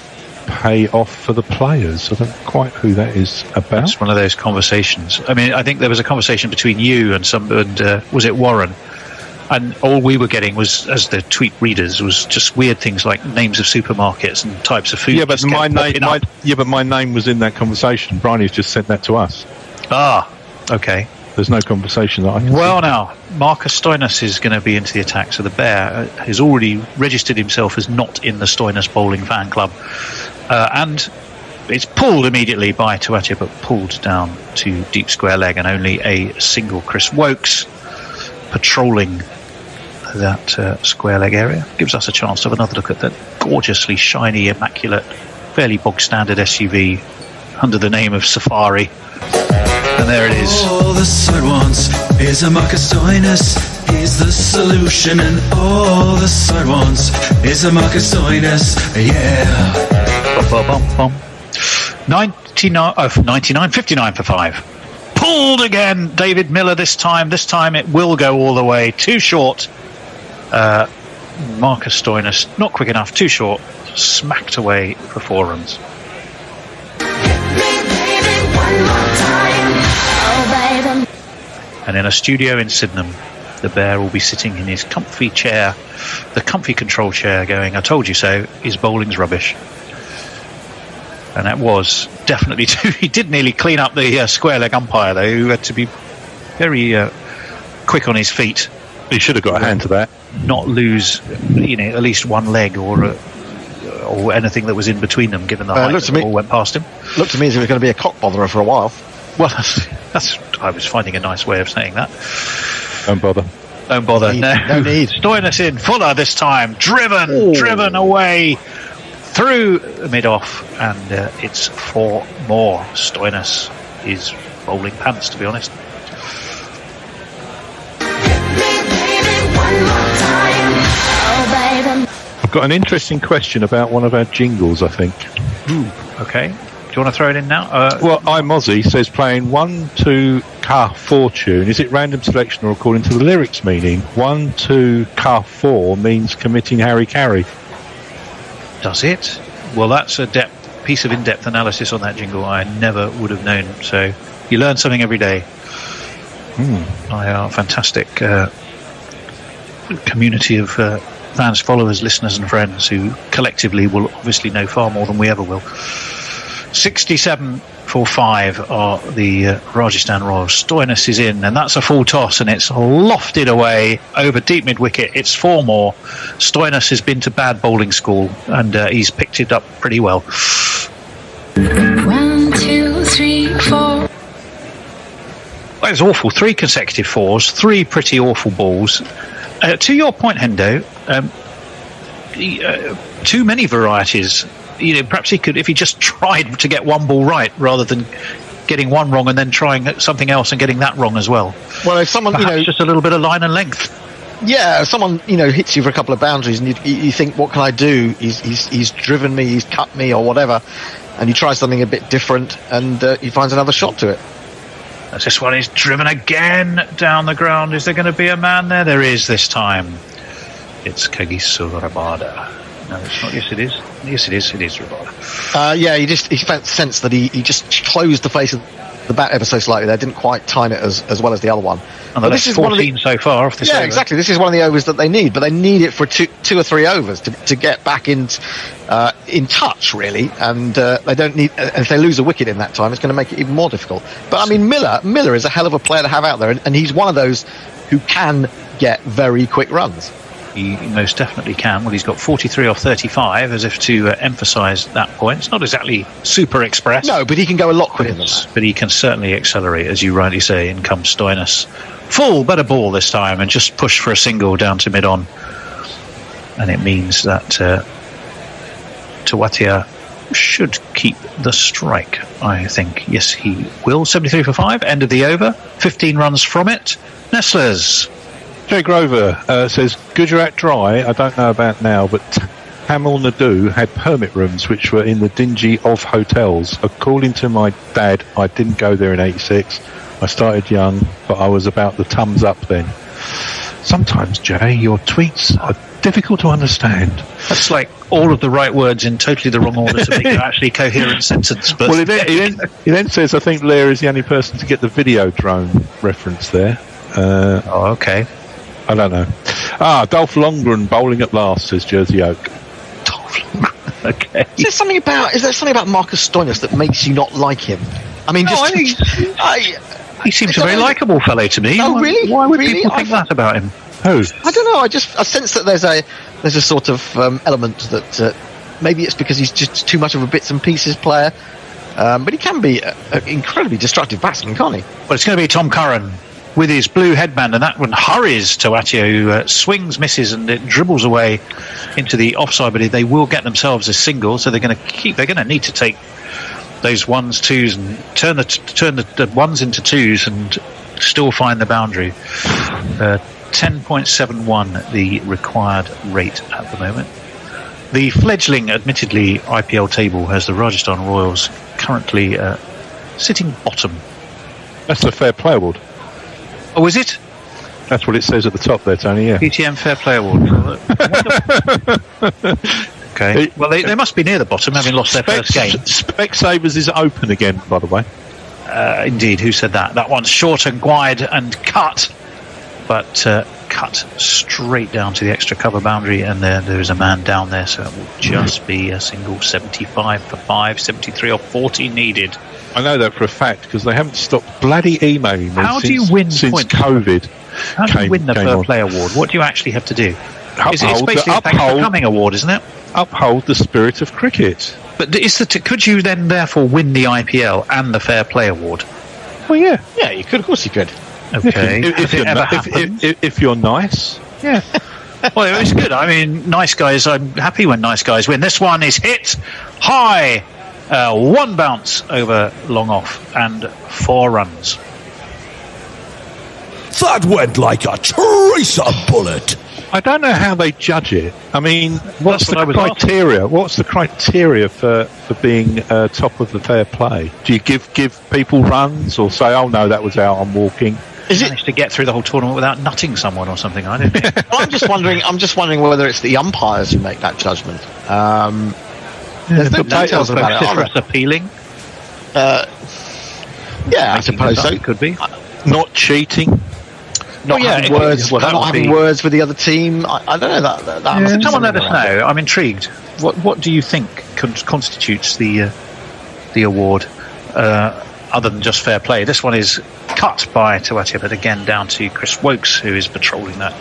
Speaker 8: pay off for the players? I don't know quite who that is about.
Speaker 3: It's one of those conversations. I mean, I think there was a conversation between you and was it Warren? And all we were getting was, as the tweet readers, was just weird things like names of supermarkets and types of food.
Speaker 8: Yeah, but my name was in that conversation. Bryony's just sent that to us.
Speaker 3: Ah, okay.
Speaker 8: There's no conversation that I can see.
Speaker 3: Now, Marcus Stoinis is going to be into the attack, so the Bear has already registered himself as not in the Stoinis bowling fan club. And It's pulled immediately by Tuatia, but pulled down to deep square leg, and only a single Chris Wokes patrolling that square leg area. Gives us a chance to have another look at that gorgeously shiny, immaculate, fairly bog standard SUV under the name of Safari. And there it is.
Speaker 4: All the side wants is a Marcus Stoinis. He's the solution, and all the side wants is a Marcus Stoinis. Yeah.
Speaker 3: Bum, bum, bum, bum. 59 for 5. Pulled again, David Miller this time. This time it will go all the way. Too short. Marcus Stoinis, not quick enough, too short. Smacked away for 4 runs. And in a studio in Sydenham, the bear will be sitting in his comfy chair, the comfy control chair, going, I told you so, his bowling's rubbish. And that was definitely too. He did nearly clean up the square leg umpire, though, who had to be very quick on his feet.
Speaker 8: He should have got a hand to that.
Speaker 3: Not lose, at least one leg or anything that was in between them, given the height that the ball went past him.
Speaker 2: Looked to me as if it was going to be a cock botherer for a while.
Speaker 3: Well, that's I was finding a nice way of saying that.
Speaker 8: Don't bother.
Speaker 3: Don't bother.
Speaker 2: No need.
Speaker 3: Stoinis in. Fuller this time. Driven away through mid-off. And it's 4 more. Stoinis is bowling pants, to be honest.
Speaker 8: I've got an interesting question about one of our jingles, I think.
Speaker 3: Ooh, okay. Do you want to throw it in now?
Speaker 8: Well, iMozzie says playing 1, 2, car 4 tune. Is it random selection or according to the lyrics meaning? 1, 2, car 4 means committing Harry Carey.
Speaker 3: Does it? Well, that's a piece of in-depth analysis on that jingle I never would have known. So you learn something every day. I are a fantastic community of fans, followers, listeners and friends who collectively will obviously know far more than we ever will. 67 for 5 are the Rajasthan Royals. Stoinis is in, and that's a full toss, and it's lofted away over deep mid-wicket. It's 4 more. Stoinis has been to bad bowling school, and he's picked it up pretty well.
Speaker 5: 1, 2, 3, 4.
Speaker 3: Well, it's awful. 3 consecutive 4s, 3 pretty awful balls. To your point, Hendo, too many varieties. Perhaps he could, if he just tried to get one ball right rather than getting one wrong and then trying something else and getting that wrong as well.
Speaker 2: Well, if someone,
Speaker 3: perhaps just a little bit of line and length.
Speaker 2: Yeah, if someone hits you for a couple of boundaries and you think, what can I do? He's driven me, he's cut me, or whatever, and you try something a bit different, and he finds another shot to it.
Speaker 3: As this one is driven again down the ground. Is there going to be a man there? There is this time. It's Kagiso Rabada. No, it's not. Yes, it is. Yes, it is. It is Rabada.
Speaker 2: Yeah, he felt the sense that he just closed the face of the bat ever so slightly there. Didn't quite time it as well as the other one.
Speaker 3: And this is 14 so far off this over.
Speaker 2: Exactly. This is one of the overs that they need, but they need it for 2 or 3 overs to get back in touch, really. And they don't need. If they lose a wicket in that time, it's going to make it even more difficult. But I mean, Miller is a hell of a player to have out there, and he's one of those who can get very quick runs.
Speaker 3: He most definitely can. Well, he's got 43 off 35, as if to emphasise that point. It's not exactly super express.
Speaker 2: No, but he can go a lot quicker than that.
Speaker 3: But he can certainly accelerate, as you rightly say. In comes Stoinis. Full, better ball this time, and just push for a single down to mid-on. And it means that Tuatia should keep the strike, I think. Yes, he will. 73 for 5, end of the over. 15 runs from it. Nestlers.
Speaker 8: Jay Grover says, Gujarat Dry, I don't know about now, but Tamil Nadu had permit rooms which were in the dingy of hotels. According to my dad, I didn't go there in 86. I started young, but I was about the thumbs up then. Sometimes, Jay, your tweets are difficult to understand.
Speaker 3: That's like all of the right words in totally the wrong order to make an actually coherent sentence. But
Speaker 8: well, he then says, I think Lear is the only person to get the video drone reference there.
Speaker 3: Okay.
Speaker 8: I don't know. Dolph Lundgren bowling at last, says Jersey Oak.
Speaker 3: Dolph Lundgren, okay.
Speaker 2: Is there something about Marcus Stoinis that makes you not like him? I mean,
Speaker 3: he seems a very likeable fellow to me.
Speaker 2: Oh, really?
Speaker 3: Why would people think that about him?
Speaker 8: Who?
Speaker 2: I don't know. I sense that there's a sort of element that maybe it's because he's just too much of a bits and pieces player. But he can be an incredibly destructive batsman, can't he?
Speaker 3: Well, it's going to be Tom Curran with his blue headband, and that one hurries to Atia, who swings, misses, and it dribbles away into the offside. But they will get themselves a single, so they're going to need to take those ones, twos, and turn the ones into twos, and still find the boundary. 10.71 the required rate at the moment. The fledgling, admittedly, IPL table has the Rajasthan Royals currently sitting bottom.
Speaker 8: That's the Fair Play Award.
Speaker 3: Oh, is it?
Speaker 8: That's what it says at the top there, Tony, yeah.
Speaker 3: PTM Fair Play Award. Okay. Well, they must be near the bottom, having lost their first game.
Speaker 8: Specsavers is open again, by the way.
Speaker 3: Indeed, who said that? That one's short and wide and cut, but cut straight down to the extra cover boundary, and there's a man down there, so it will just be a single. 75 for 5, 73 or 40 needed.
Speaker 8: I know that for a fact because they haven't stopped bloody emailing me.
Speaker 3: How do you win
Speaker 8: since
Speaker 3: points?
Speaker 8: COVID?
Speaker 3: How do you win the Fair Play Award? What do you actually have to do? It's basically a Thanks for Coming award, isn't it?
Speaker 8: Uphold the spirit of cricket.
Speaker 3: But could you then therefore win the IPL and the Fair Play Award?
Speaker 8: Well, yeah.
Speaker 2: Yeah, you could. Of course you could.
Speaker 3: Okay.
Speaker 8: If you're nice.
Speaker 3: Yeah. Well, it's good. I mean, nice guys, I'm happy when nice guys win. This one is hit high. One bounce over long off and 4 runs.
Speaker 4: That went like a tracer bullet.
Speaker 8: I don't know how they judge it. I mean, what's the criteria? What's the criteria for being top of the fair play? Do you give people runs or say, oh no, that was out, I'm walking?
Speaker 3: Is it managed to get through the whole tournament without nutting someone or something? I don't know.
Speaker 2: I'm just wondering whether it's the umpires who make that judgment. There's no details about it.
Speaker 3: Appealing.
Speaker 2: Yeah, I suppose so.
Speaker 3: It could be.
Speaker 8: Not cheating.
Speaker 2: Not having words with the other team. I don't know that.
Speaker 3: Someone let us know. I'm intrigued. What do you think constitutes the award, other than just fair play? This one is cut by Tuatia, but again down to Chris Wokes, who is patrolling that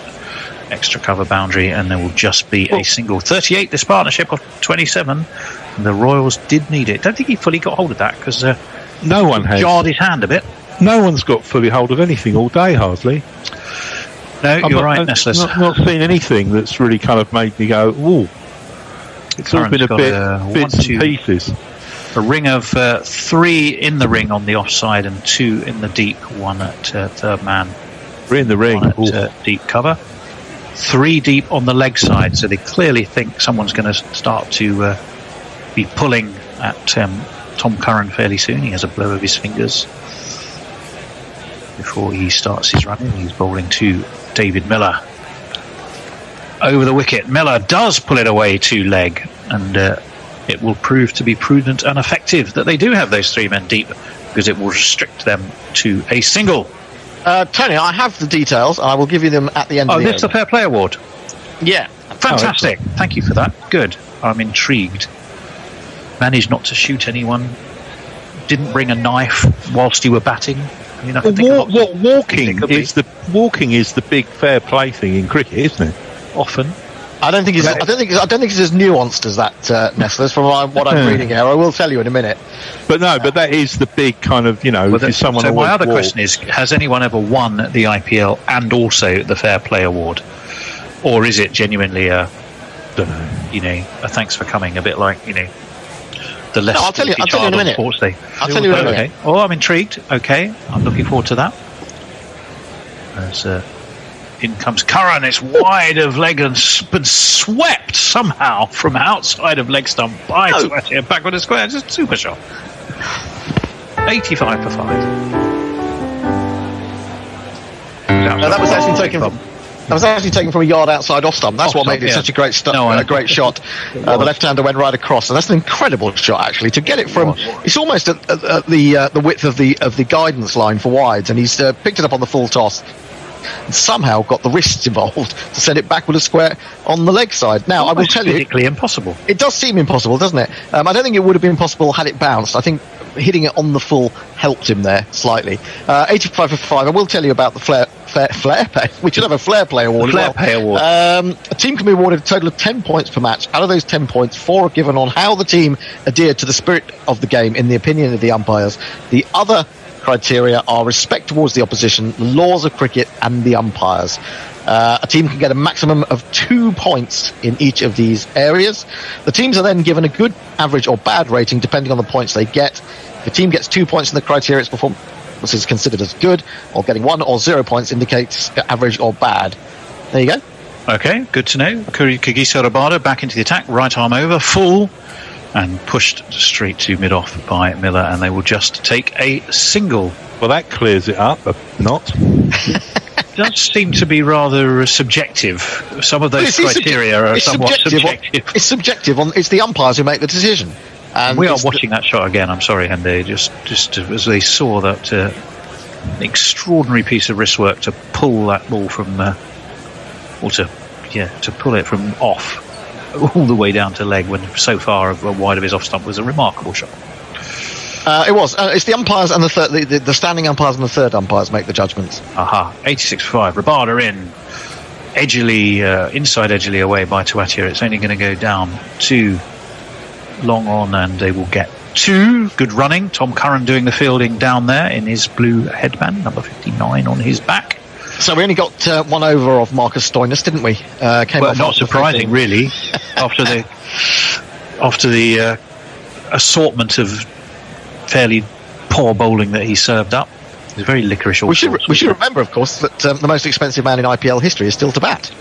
Speaker 3: extra cover boundary, and there will just be a single. 38 this partnership of 27. The Royals did need it. Don't think he fully got hold of that because
Speaker 8: no one has
Speaker 3: jarred his hand a bit.
Speaker 8: No one's got fully hold of anything all day, hardly.
Speaker 3: No, you're right, Nestless.
Speaker 8: Not seen anything that's really kind of made me go, ooh. It's all been a bit bits and pieces.
Speaker 3: A ring of 3 in the ring on the offside and 2 in the deep, 1 at third man.
Speaker 8: 3 in the ring.
Speaker 3: 1 at deep cover. 3 deep on the leg side, so they clearly think someone's going to start to be pulling at Tom Curran fairly soon. He has a blow of his fingers before he starts his running. He's bowling to David Miller. Over the wicket, Miller does pull it away to leg, and it will prove to be prudent and effective that they do have those 3 men deep, because it will restrict them to a single.
Speaker 2: Tony, I have the details. I will give you them at the end of the
Speaker 3: this is a Fair Play Award?
Speaker 2: Yeah.
Speaker 3: Fantastic. Thank you for that. Good. I'm intrigued. Managed not to shoot anyone. Didn't bring a knife whilst you were batting. I mean,
Speaker 8: walking is the big fair play thing in cricket, isn't it?
Speaker 3: Often.
Speaker 2: I don't think it's as nuanced as that, Nestlers, from what I'm reading here. I will tell you in a minute.
Speaker 8: But that is the big kind of, someone.
Speaker 3: So my other question is: has anyone ever won the IPL and also the Fair Play Award, or is it genuinely a thanks for coming, a bit like the less?
Speaker 2: No, I'll tell you in a minute.
Speaker 3: Sports Day.
Speaker 2: I'll tell you in a minute.
Speaker 3: Oh, I'm intrigued. Okay, I'm looking forward to that. As in comes Curran, it's wide of leg and been swept somehow from outside of leg stump by Tuatia backward and square. Just a super shot. 85 for 5.
Speaker 2: No, that was actually taken from. That was actually taken from a yard outside off stump. That's what made it such a great great shot. The left-hander went right across, and that's an incredible shot actually. To get it from, it's almost at the width of the guidance line for wides, and he's picked it up on the full toss. and somehow got the wrists involved to send it back with a square on the leg side. Now, I will tell you,
Speaker 3: physically impossible.
Speaker 2: It does seem impossible, doesn't it? I don't think it would have been possible had it bounced. I think hitting it on the full helped him there slightly. 85-55. I will tell you about the flair pay. We should have a flair play award.
Speaker 3: Flair pay award.
Speaker 2: A team can be awarded a total of 10 points per match. Out of those 10 points, 4 are given on how the team adhered to the spirit of the game in the opinion of the umpires. The other criteria are respect towards the opposition, the laws of cricket, and the umpires. A team can get a maximum of 2 points in each of these areas. The teams are then given a good, average, or bad rating depending on the points they get. If a team gets 2 points in the criteria, its performance is considered as good, or getting 1 or 0 points indicates average or bad. There you go.
Speaker 3: Okay, good to know. Kagiso Rabada back into the attack, right arm over, full, and pushed straight to mid-off by Miller, and they will just take a single.
Speaker 8: Well, that clears it up, but not.
Speaker 3: Does seem to be rather subjective. Some of those criteria are somewhat subjective.
Speaker 2: It's subjective. It's the umpires who make the decision. And
Speaker 3: we are watching that shot again. I'm sorry, Hende. Just as they saw that extraordinary piece of wrist work to pull that ball from, to pull it from off all the way down to leg when so far wide of his off stump was a remarkable shot.
Speaker 2: It was. It's the umpires and the standing umpires and the third umpires make the judgments.
Speaker 3: 86-5. Rabada in. Inside edgily away by Tuatia. It's only going to go down to long on, and they will get 2. Good running. Tom Curran doing the fielding down there in his blue headband, number 59 on his back.
Speaker 2: So we only got 1 over of Marcus Stoinis, didn't we?
Speaker 3: Not surprising, really, after the assortment of fairly poor bowling that he served up. He's very liquorish.
Speaker 2: We should remember, of course, that the most expensive man in IPL history is still to bat.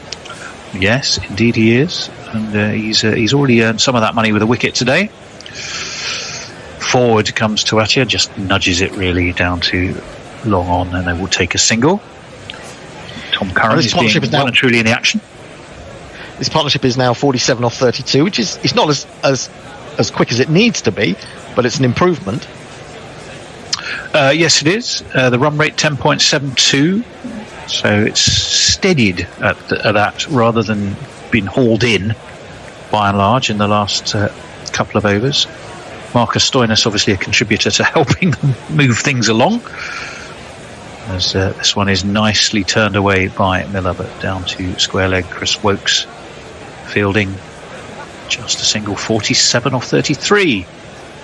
Speaker 3: Yes, indeed he is, and he's already earned some of that money with a wicket today. Forward comes Tuatia, just nudges it really down to long on, and they will take a single. Tom Curran is being well and truly in the action.
Speaker 2: This partnership is now 47 off 32, which is it's not as quick as it needs to be, but it's an improvement.
Speaker 3: Yes, it is. The run rate 10.72, so it's steadied at that rather than been hauled in by and large in the last couple of overs. Marcus Stoinis obviously a contributor to helping them move things along, as this one is nicely turned away by Miller, but down to square leg. Chris Wokes fielding just a single. 47 off 33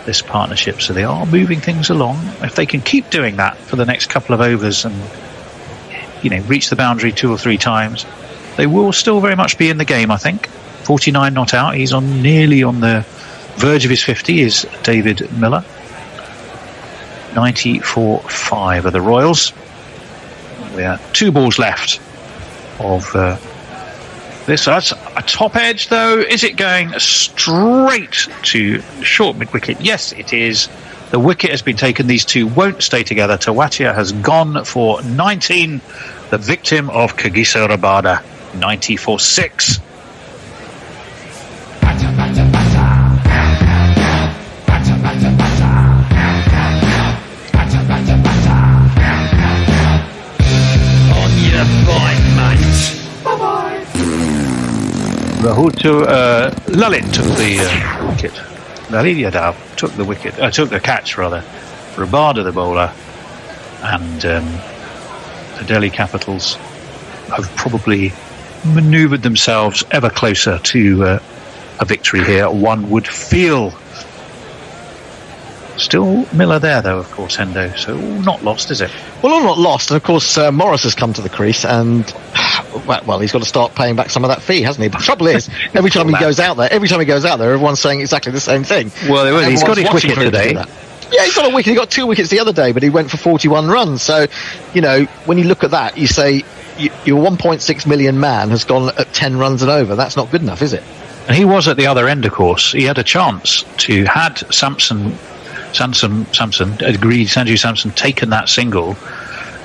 Speaker 3: this partnership, so they are moving things along. If they can keep doing that for the next couple of overs and reach the boundary 2 or 3 times, they will still very much be in the game. I think 49 not out. He's nearly on the verge of his 50 is David Miller. 94-5 are the Royals. We are 2 balls left of this. That's a top edge, though. Is it going straight to short mid-wicket? Yes, it is. The wicket has been taken. These 2 won't stay together. Tuatia has gone for 19, the victim of Kagiso Rabada. 94-6. Rahul Lalit took the wicket. Lalit Yadav took the wicket. Took the catch rather. Rabada the bowler, and the Delhi Capitals have probably manoeuvred themselves ever closer to a victory here. One would feel. Still Miller there, though, of course, Hendo. So not lost, is it?
Speaker 2: Well, all not lost. And of course, Morris has come to the crease, and well, he's got to start paying back some of that fee, hasn't he? But the trouble is, every time he goes out there, everyone's saying exactly the same thing.
Speaker 3: Well, he's got his wicket today.
Speaker 2: Yeah, he's got a wicket. He got 2 wickets the other day, but he went for 41 runs. So, when you look at that, you say your 1.6 million man has gone at 10 runs and over. That's not good enough, is it?
Speaker 3: And he was at the other end, of course. He had a chance to had Sanju Samson taken that single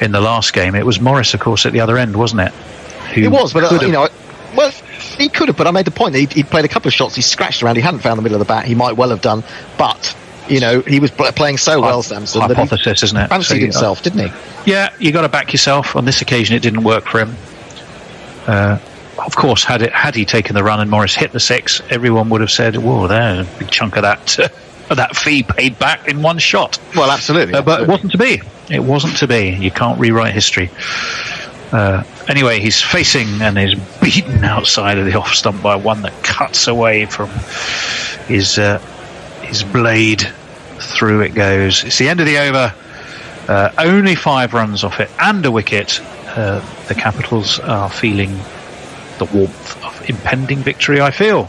Speaker 3: in the last game. It was Morris, of course, at the other end, wasn't it?
Speaker 2: It was, but well, he could have. But I made the point that he'd played a couple of shots. He scratched around. He hadn't found the middle of the bat. He might well have done, but you know, he was playing so well, Samson.
Speaker 3: Hypothesis, isn't it?
Speaker 2: Fancied himself, didn't he?
Speaker 3: Yeah, you got to back yourself. On this occasion, it didn't work for him. Of course, had he taken the run and Morris hit the 6, everyone would have said, "Whoa, there's a big chunk of that fee paid back in one shot."
Speaker 2: Well, absolutely.
Speaker 3: But it wasn't to be. It wasn't to be. You can't rewrite history. Anyway, he's facing and is beaten outside of the off stump by one that cuts away from his blade. Through it goes. It's the end of the over. Only 5 runs off it and a wicket. The Capitals are feeling the warmth of impending victory, I feel.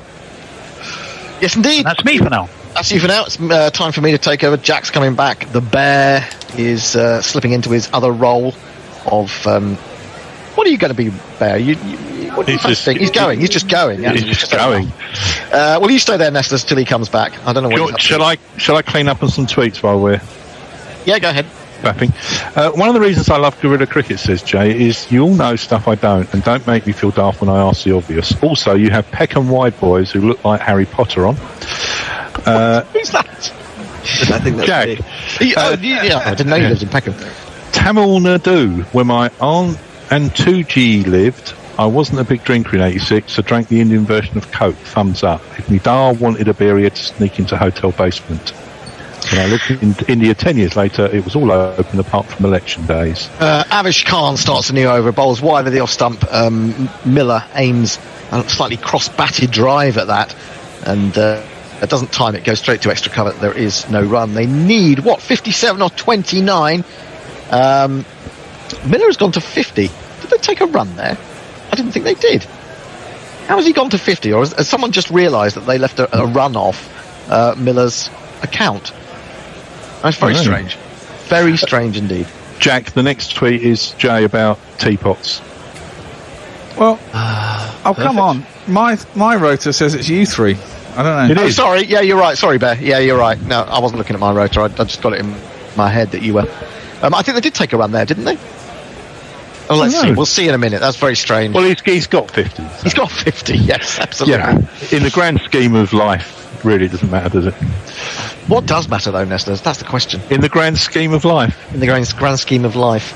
Speaker 2: Yes, indeed.
Speaker 3: And that's me for now.
Speaker 2: That's you for now. It's time for me to take over. Jack's coming back. The Bear is slipping into his other role of... what are you going to be, Bear? What do you think? He's going. He's just going.
Speaker 8: He's just going.
Speaker 2: Well, you stay there, Nestor, till he comes back. I don't know what
Speaker 8: Shall I clean up on some tweets while we're...
Speaker 2: Yeah, go ahead.
Speaker 8: Bapping. One of the reasons I love Gorilla Cricket, says Jay, is you all know stuff I don't, and don't make me feel daft when I ask the obvious. Also, you have Peckham Wide boys who look like Harry Potter on.
Speaker 2: Who's that?
Speaker 9: I think that's
Speaker 8: Jack.
Speaker 2: I didn't know you lived in Peckham.
Speaker 8: Tamil Nadu, where my aunt and 2G lived. I wasn't a big drinker in 86, so drank the Indian version of Coke. Thumbs up. If my dad wanted a beer, he had to sneak into hotel basement. When I lived in India 10 years later, it was all open apart from election days.
Speaker 2: Avish Khan starts a new over, bowls wide of the off stump. Miller aims a slightly cross-batted drive at that, and it doesn't time it, goes straight to extra cover. There is no run. They need, 57 or 29? Miller has gone to 50. Did they take a run there? I didn't think they did. How has he gone to 50? Or has someone just realised that they left a run off Miller's account? That's very strange. Very strange indeed.
Speaker 8: Jack, the next tweet is Jay about teapots.
Speaker 1: Well, come on. My rotor says it's you 3. I don't know.
Speaker 2: Sorry. Yeah, you're right. Sorry, Bear. Yeah, you're right. No, I wasn't looking at my rotor. I just got it in my head that you were. I think they did take a run there, didn't they? Oh, let's see. We'll see in a minute. That's very strange.
Speaker 8: Well, he's got 50. So.
Speaker 2: He's got 50, yes, absolutely.
Speaker 8: Yeah. In the grand scheme of life, really doesn't matter, does it?
Speaker 2: What does matter, though, Nestor? That's the question.
Speaker 8: In the grand scheme of life?
Speaker 2: In the grand scheme of life.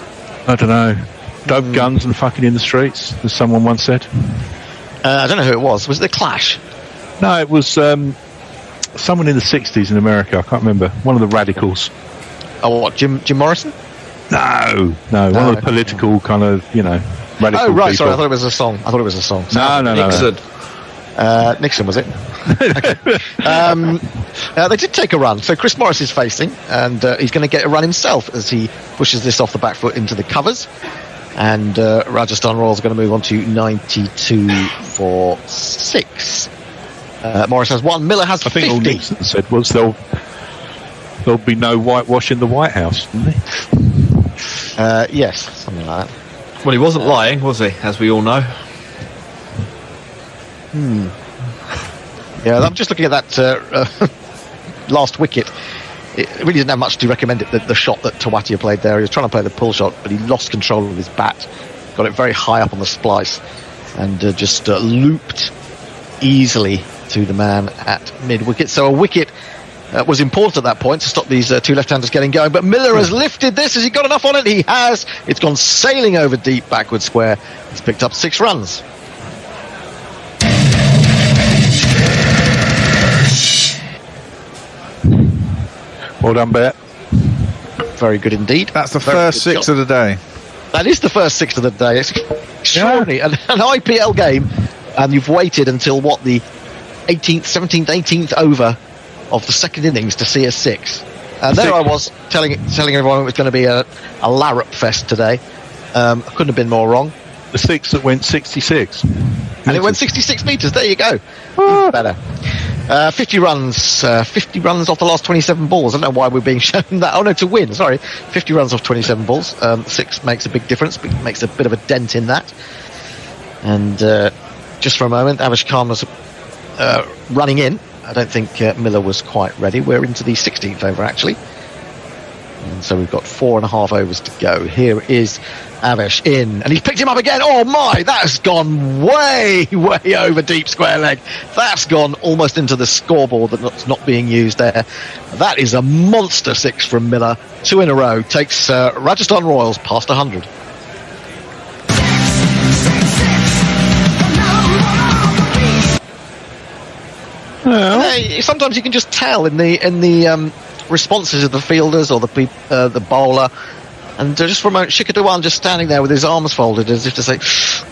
Speaker 8: I don't know. Dope guns and fucking in the streets, as someone once said.
Speaker 2: I don't know who it was. Was it The Clash?
Speaker 8: No, it was someone in the 60s in America. I can't remember. One of the radicals.
Speaker 2: Oh, what, Jim Morrison?
Speaker 8: No, one of the political kind of, radical
Speaker 2: Oh, right,
Speaker 8: people.
Speaker 2: sorry, I thought it was a song.
Speaker 8: No.
Speaker 2: Nixon. Nixon, was it? Okay. They did take a run. So Chris Morris is facing, and he's going to get a run himself as he pushes this off the back foot into the covers. And Rajasthan Royals are going to move on to 92 for 6. Morris has 1. Miller has 50.
Speaker 8: I think all Nixon said was there'll be no whitewash in the White House, didn't he?
Speaker 2: Yes, something like that.
Speaker 9: Well, he wasn't lying, was he? As we all know.
Speaker 2: Yeah, I'm just looking at that last wicket. It really didn't have much to recommend it. The shot that Tawatia played there, he was trying to play the pull shot, but he lost control of his bat, got it very high up on the splice, and just looped easily to the man at mid-wicket. So a wicket was important at that point to stop these 2 left-handers getting going. But Miller has lifted this. Has he got enough on it? He has. It's gone sailing over deep backward square. He's picked up 6 runs.
Speaker 8: Well done, Bear.
Speaker 2: Very good indeed.
Speaker 1: That's the first 6 of the day.
Speaker 2: That is the first 6 of the day. It's extraordinary. Yeah. An IPL game, and you've waited until, the 18th, 17th, 18th over of the second innings to see a 6. And there I was telling everyone it was going to be a larrup fest today. I couldn't have been more wrong.
Speaker 8: The 6 that went 66.
Speaker 2: And it went 66 metres. There you go. Better. 50 runs. 50 runs off the last 27 balls. I don't know why we're being shown that. Oh, no, to win. Sorry. 50 runs off 27 balls. 6 makes a big difference. Makes a bit of a dent in that. And just for a moment, Avish Khan was running in. I don't think Miller was quite ready. We're into the 16th over, actually. And so we've got 4.5 overs to go. Here is Avish in, and he's picked him up again. Oh my, that's gone way over deep square leg. That's gone almost into the scoreboard that's not being used there. That is a monster 6 from Miller. 2 in a row. Takes Rajasthan Royals past 100. Sometimes you can just tell in the responses of the fielders or the bowler, and just for a moment, Shikhar Dhawan just standing there with his arms folded as if to say,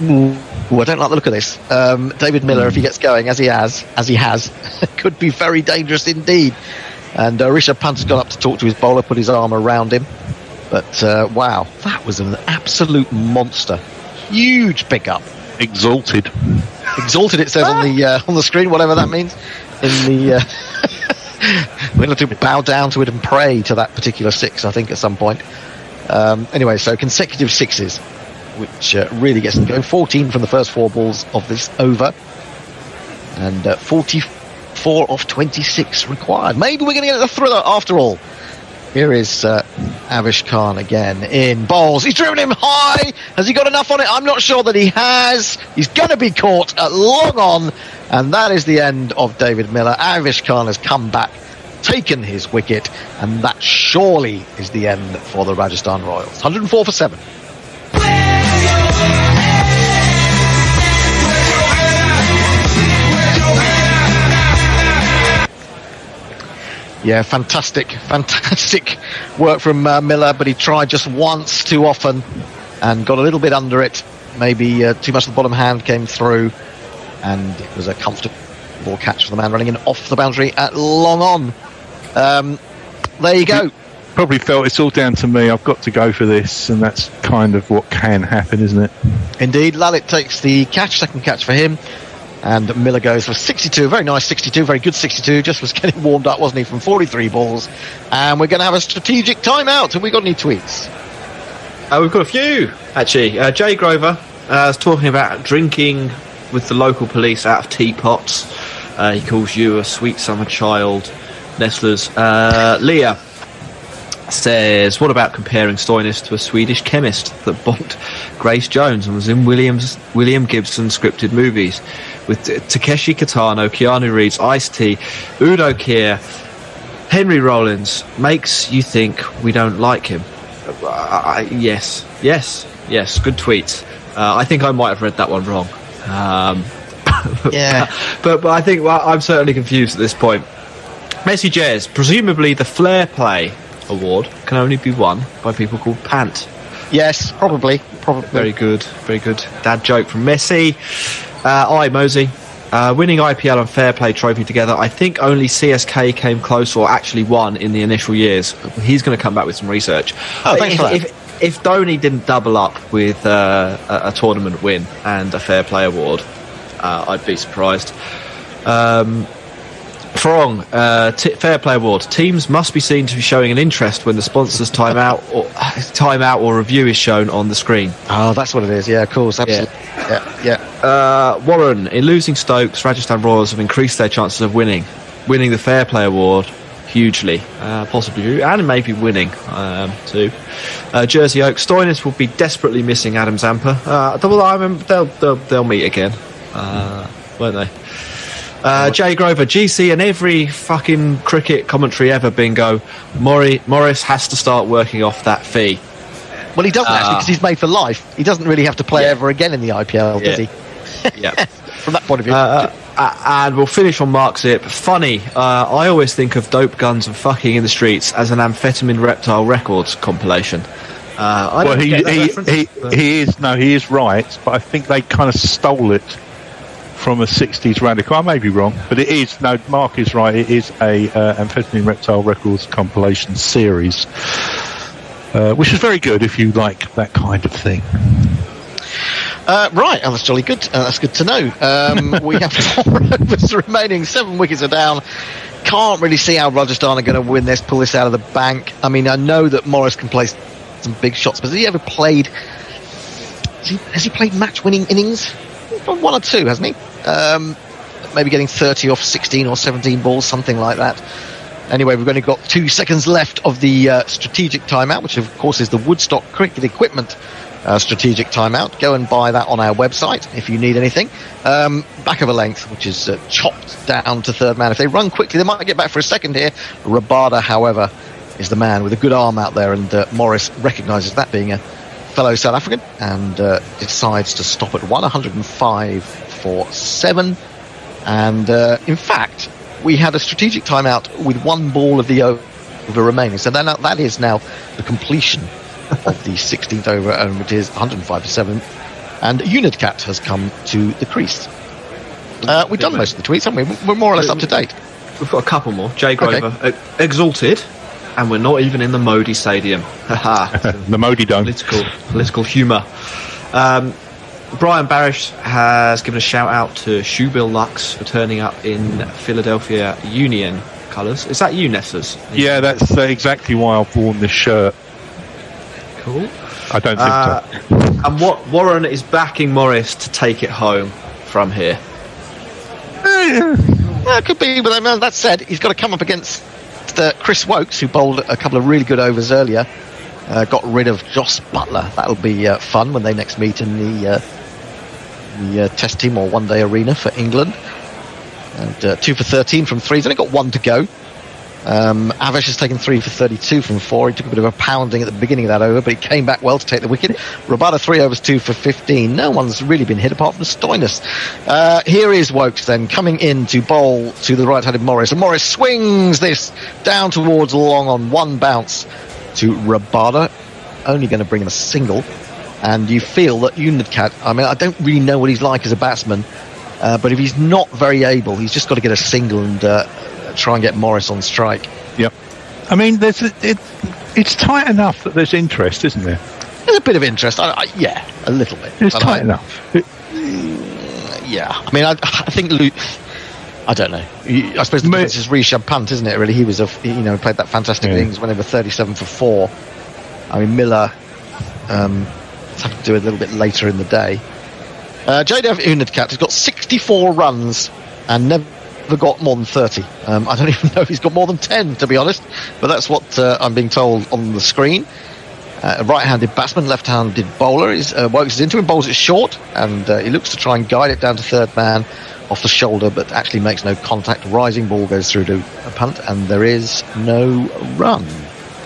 Speaker 2: "Ooh, I don't like the look of this." David Miller, if he gets going as he has, could be very dangerous indeed. And Rishabh Pant's gone up to talk to his bowler, put his arm around him. But wow, that was an absolute monster, huge pickup.
Speaker 8: Exalted,
Speaker 2: it says on the screen, whatever that means. We're going to bow down to it and pray to that particular 6, I think, at some point. Anyway, so consecutive 6s, which really gets them going. 14 from the first 4 balls of this over, and 44 off 26 required. Maybe we're going to get a thriller after all. Here is Avish Khan again in bowls. He's driven him high. Has he got enough on it? I'm not sure that he has. He's going to be caught at long on, and that is the end of David Miller. Avish Khan has come back, taken his wicket, and that surely is the end for the Rajasthan Royals. 104 for 7. Yeah, fantastic work from Miller, but he tried just once too often and got a little bit under it. Maybe too much of the bottom hand came through, and it was a comfortable catch for the man running in off the boundary at long on. There you go.
Speaker 8: Probably felt it's all down to me. I've got to go for this, and that's kind of what can happen, isn't it?
Speaker 2: Indeed. Lalit takes the catch, second catch for him. And Miller goes for 62, very nice 62, very good 62, just was getting warmed up, wasn't he, from 43 balls. And we're going to have a strategic timeout. Have we got any tweets?
Speaker 9: We've got a few, actually. Jay Grover is talking about drinking with the local police out of teapots. He calls you a sweet summer child, Nestlers. Leah says, what about comparing Stoinis to a Swedish chemist that bonked Grace Jones and was in William Gibson scripted movies with Takeshi Kitano, Keanu Reeves, Ice-T, Udo Kier, Henry Rollins? Makes you think we don't like him. Yes, good tweet. I think I might have read that one wrong.
Speaker 2: Yeah.
Speaker 9: But I think I'm certainly confused at this point. Messi Jez, presumably the Flair Play Award can only be won by people called Pant.
Speaker 2: Yes, probably.
Speaker 9: Very good dad joke from Messi. Mosey, winning IPL and Fair Play trophy together. I think only CSK came close or actually won in the initial years. He's going to come back with some research. If Dhoni didn't double up with a tournament win and a Fair Play award, I'd be surprised. Frong, Fair Play Award. Teams must be seen to be showing an interest when the sponsor's timeout or review is shown on the screen.
Speaker 2: Oh, that's what it is. Yeah, of course, absolutely. Yeah.
Speaker 9: Warren, in losing Stokes, Rajasthan Royals have increased their chances of winning the Fair Play Award hugely, possibly, and maybe winning too. Jersey Oak, Stoinis will be desperately missing Adam Zampa. They'll meet again, won't they? Jay Grover, GC and every fucking cricket commentary ever bingo. Morris has to start working off that fee.
Speaker 2: Well, he doesn't actually, because he's made for life. He doesn't really have to play ever again in the IPL, does he?
Speaker 9: Yeah.
Speaker 2: From that point of view.
Speaker 9: And we'll finish on Mark Zip. Funny, I always think of Dope Guns and Fucking in the Streets as an Amphetamine Reptile Records compilation.
Speaker 8: He is right, but I think they kind of stole it from a 60s radical. I may be wrong, but it is. No, Mark is right. It is a Amphetamine Reptile Records compilation series, which is very good if you like that kind of thing.
Speaker 2: Right, that's jolly good. That's good to know. We have 4 overs remaining. 7 wickets are down. Can't really see how Rajasthan are going to win this, pull this out of the bank. I mean, I know that Morris can play some big shots, but has he ever played? Has he played match-winning innings? 1 or 2, hasn't he? Maybe getting 30 off 16 or 17 balls, something like that. Anyway, we've only got 2 seconds left of the strategic timeout, which of course is the Woodstock Cricket Equipment strategic timeout. Go and buy that on our website if you need anything. Back of a length, which is chopped down to third man. If they run quickly, they might get back for a second here. Rabada, however, is the man with a good arm out there, and Morris recognises that being a fellow South African and decides to stop at 105 for 7. And in fact, we had a strategic timeout with 1 ball of the over remaining. So that is now the completion of the 16th over, and it is 105 for 7. And Unitcat has come to the crease. We've done most of the tweets, haven't we? We're more or less up to date.
Speaker 9: We've got a couple more. Jay Grover, exalted, and we're not even in the Modi Stadium.
Speaker 8: The Modi Dome.
Speaker 9: Political humour. Brian Barish has given a shout out to Shubil Lux for turning up in Philadelphia Union colours. Is that you, Nessers?
Speaker 8: Yeah, that's exactly why I've worn this shirt.
Speaker 9: Cool.
Speaker 8: I don't think so.
Speaker 9: And Warren is backing Morris to take it home from here.
Speaker 2: It could be, but that said, he's got to come up against Chris Wokes, who bowled a couple of really good overs earlier. Got rid of Joss Butler. That'll be fun when they next meet in the Test team or one-day arena for England. And 2 for 13 from 3. He's only got 1 to go. Avish has taken 3 for 32 from 4. He took a bit of a pounding at the beginning of that over, but he came back well to take the wicket. Rabada 3 overs, 2 for 15. No one's really been hit apart from Stoinis. Here is Wokes then coming in to bowl to the right-handed Morris, and Morris swings this down towards long on 1 bounce to Rabada, only going to bring him a single. And you feel that Unitcat, I don't really know what he's like as a batsman, but if he's not very able, he's just got to get a single and try and get Morris on strike.
Speaker 8: Yep. It's tight enough that there's interest, isn't there?
Speaker 2: There's a bit of interest. Yeah, a little bit.
Speaker 8: It's tight enough.
Speaker 2: Yeah. I think Luke... I don't know. I suppose the difference is Rishabh Pant, isn't it? Really, he was played that fantastic innings, went over 37 for 4. Miller had to do a little bit later in the day. JDF Unitcat has got 64 runs and never got more than 30. I don't even know if he's got more than 10, to be honest, but that's what I'm being told on the screen. A right-handed batsman, left-handed bowler. Wokes is into him, bowls it short, and he looks to try and guide it down to third man off the shoulder, but actually makes no contact. Rising ball goes through to a punt, and there is no run.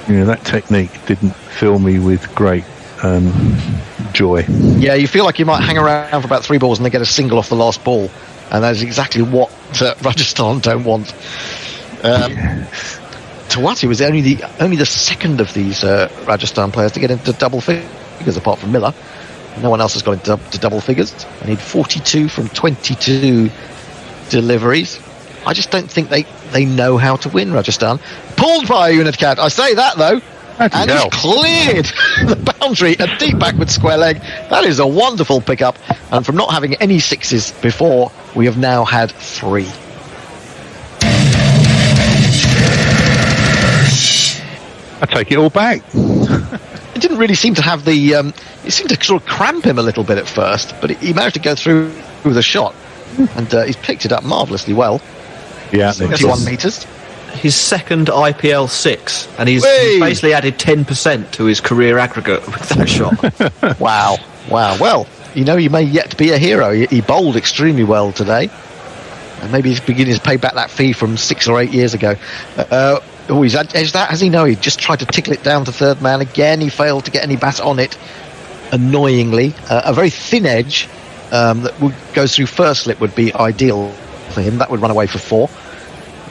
Speaker 8: Yeah, that technique didn't fill me with great joy.
Speaker 2: Yeah, you feel like you might hang around for about 3 balls and they get a single off the last ball, and that is exactly what Rajasthan don't want. Tawati was only the second of these Rajasthan players to get into double figures, apart from Miller. No one else has got into double figures. I need 42 from 22 deliveries. I just don't think they know how to win, Rajasthan. Pulled by Unitcat. I say that, though. And he's cleared the boundary, a deep backward square leg. That is a wonderful pickup. And from not having any 6s before, we have now had 3.
Speaker 8: I take it all back.
Speaker 2: It didn't really seem to have the... it seemed to sort of cramp him a little bit at first, but he managed to go through the shot. And he's picked it up marvellously well.
Speaker 8: Yeah,
Speaker 2: 71 metres.
Speaker 9: His second IPL 6, and he's basically added 10% to his career aggregate with that shot.
Speaker 2: Wow. Well, you may yet be a hero. He bowled extremely well today, and maybe he's beginning to pay back that fee from 6 or 8 years ago. He's edged that, has he? No, he just tried to tickle it down to third man again. He failed to get any bat on it, annoyingly. A very thin edge that goes through first slip would be ideal for him. That would run away for 4.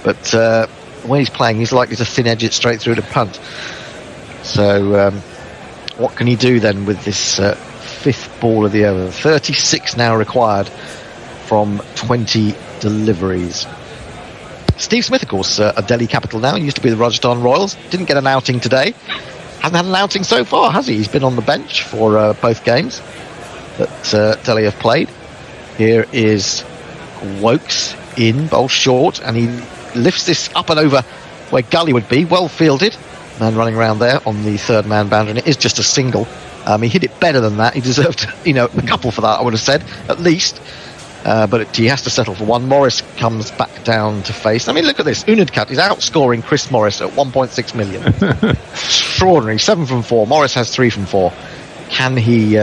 Speaker 2: But when he's playing, he's likely to thin edge it straight through to punt. So what can he do then with this 5th ball of the over? 36 now required from 20 deliveries. Steve Smith, of course, a Delhi Capital now. He used to be the Rajasthan Royals. Didn't get an outing today. Hasn't had an outing so far, has he? He's been on the bench for both games that Delhi have played. Here is Wokes in, bowl short, and he lifts this up and over where Gully would be. Well fielded. Man running around there on the third man boundary, and it is just a single. He hit it better than that. He deserved a couple for that, I would have said, at least. but he has to settle for one. Morris comes back down to face. I mean, look at this. Unadkat is outscoring Chris Morris at 1.6 million. Extraordinary. 7 from 4. Morris has 3 from 4. Can he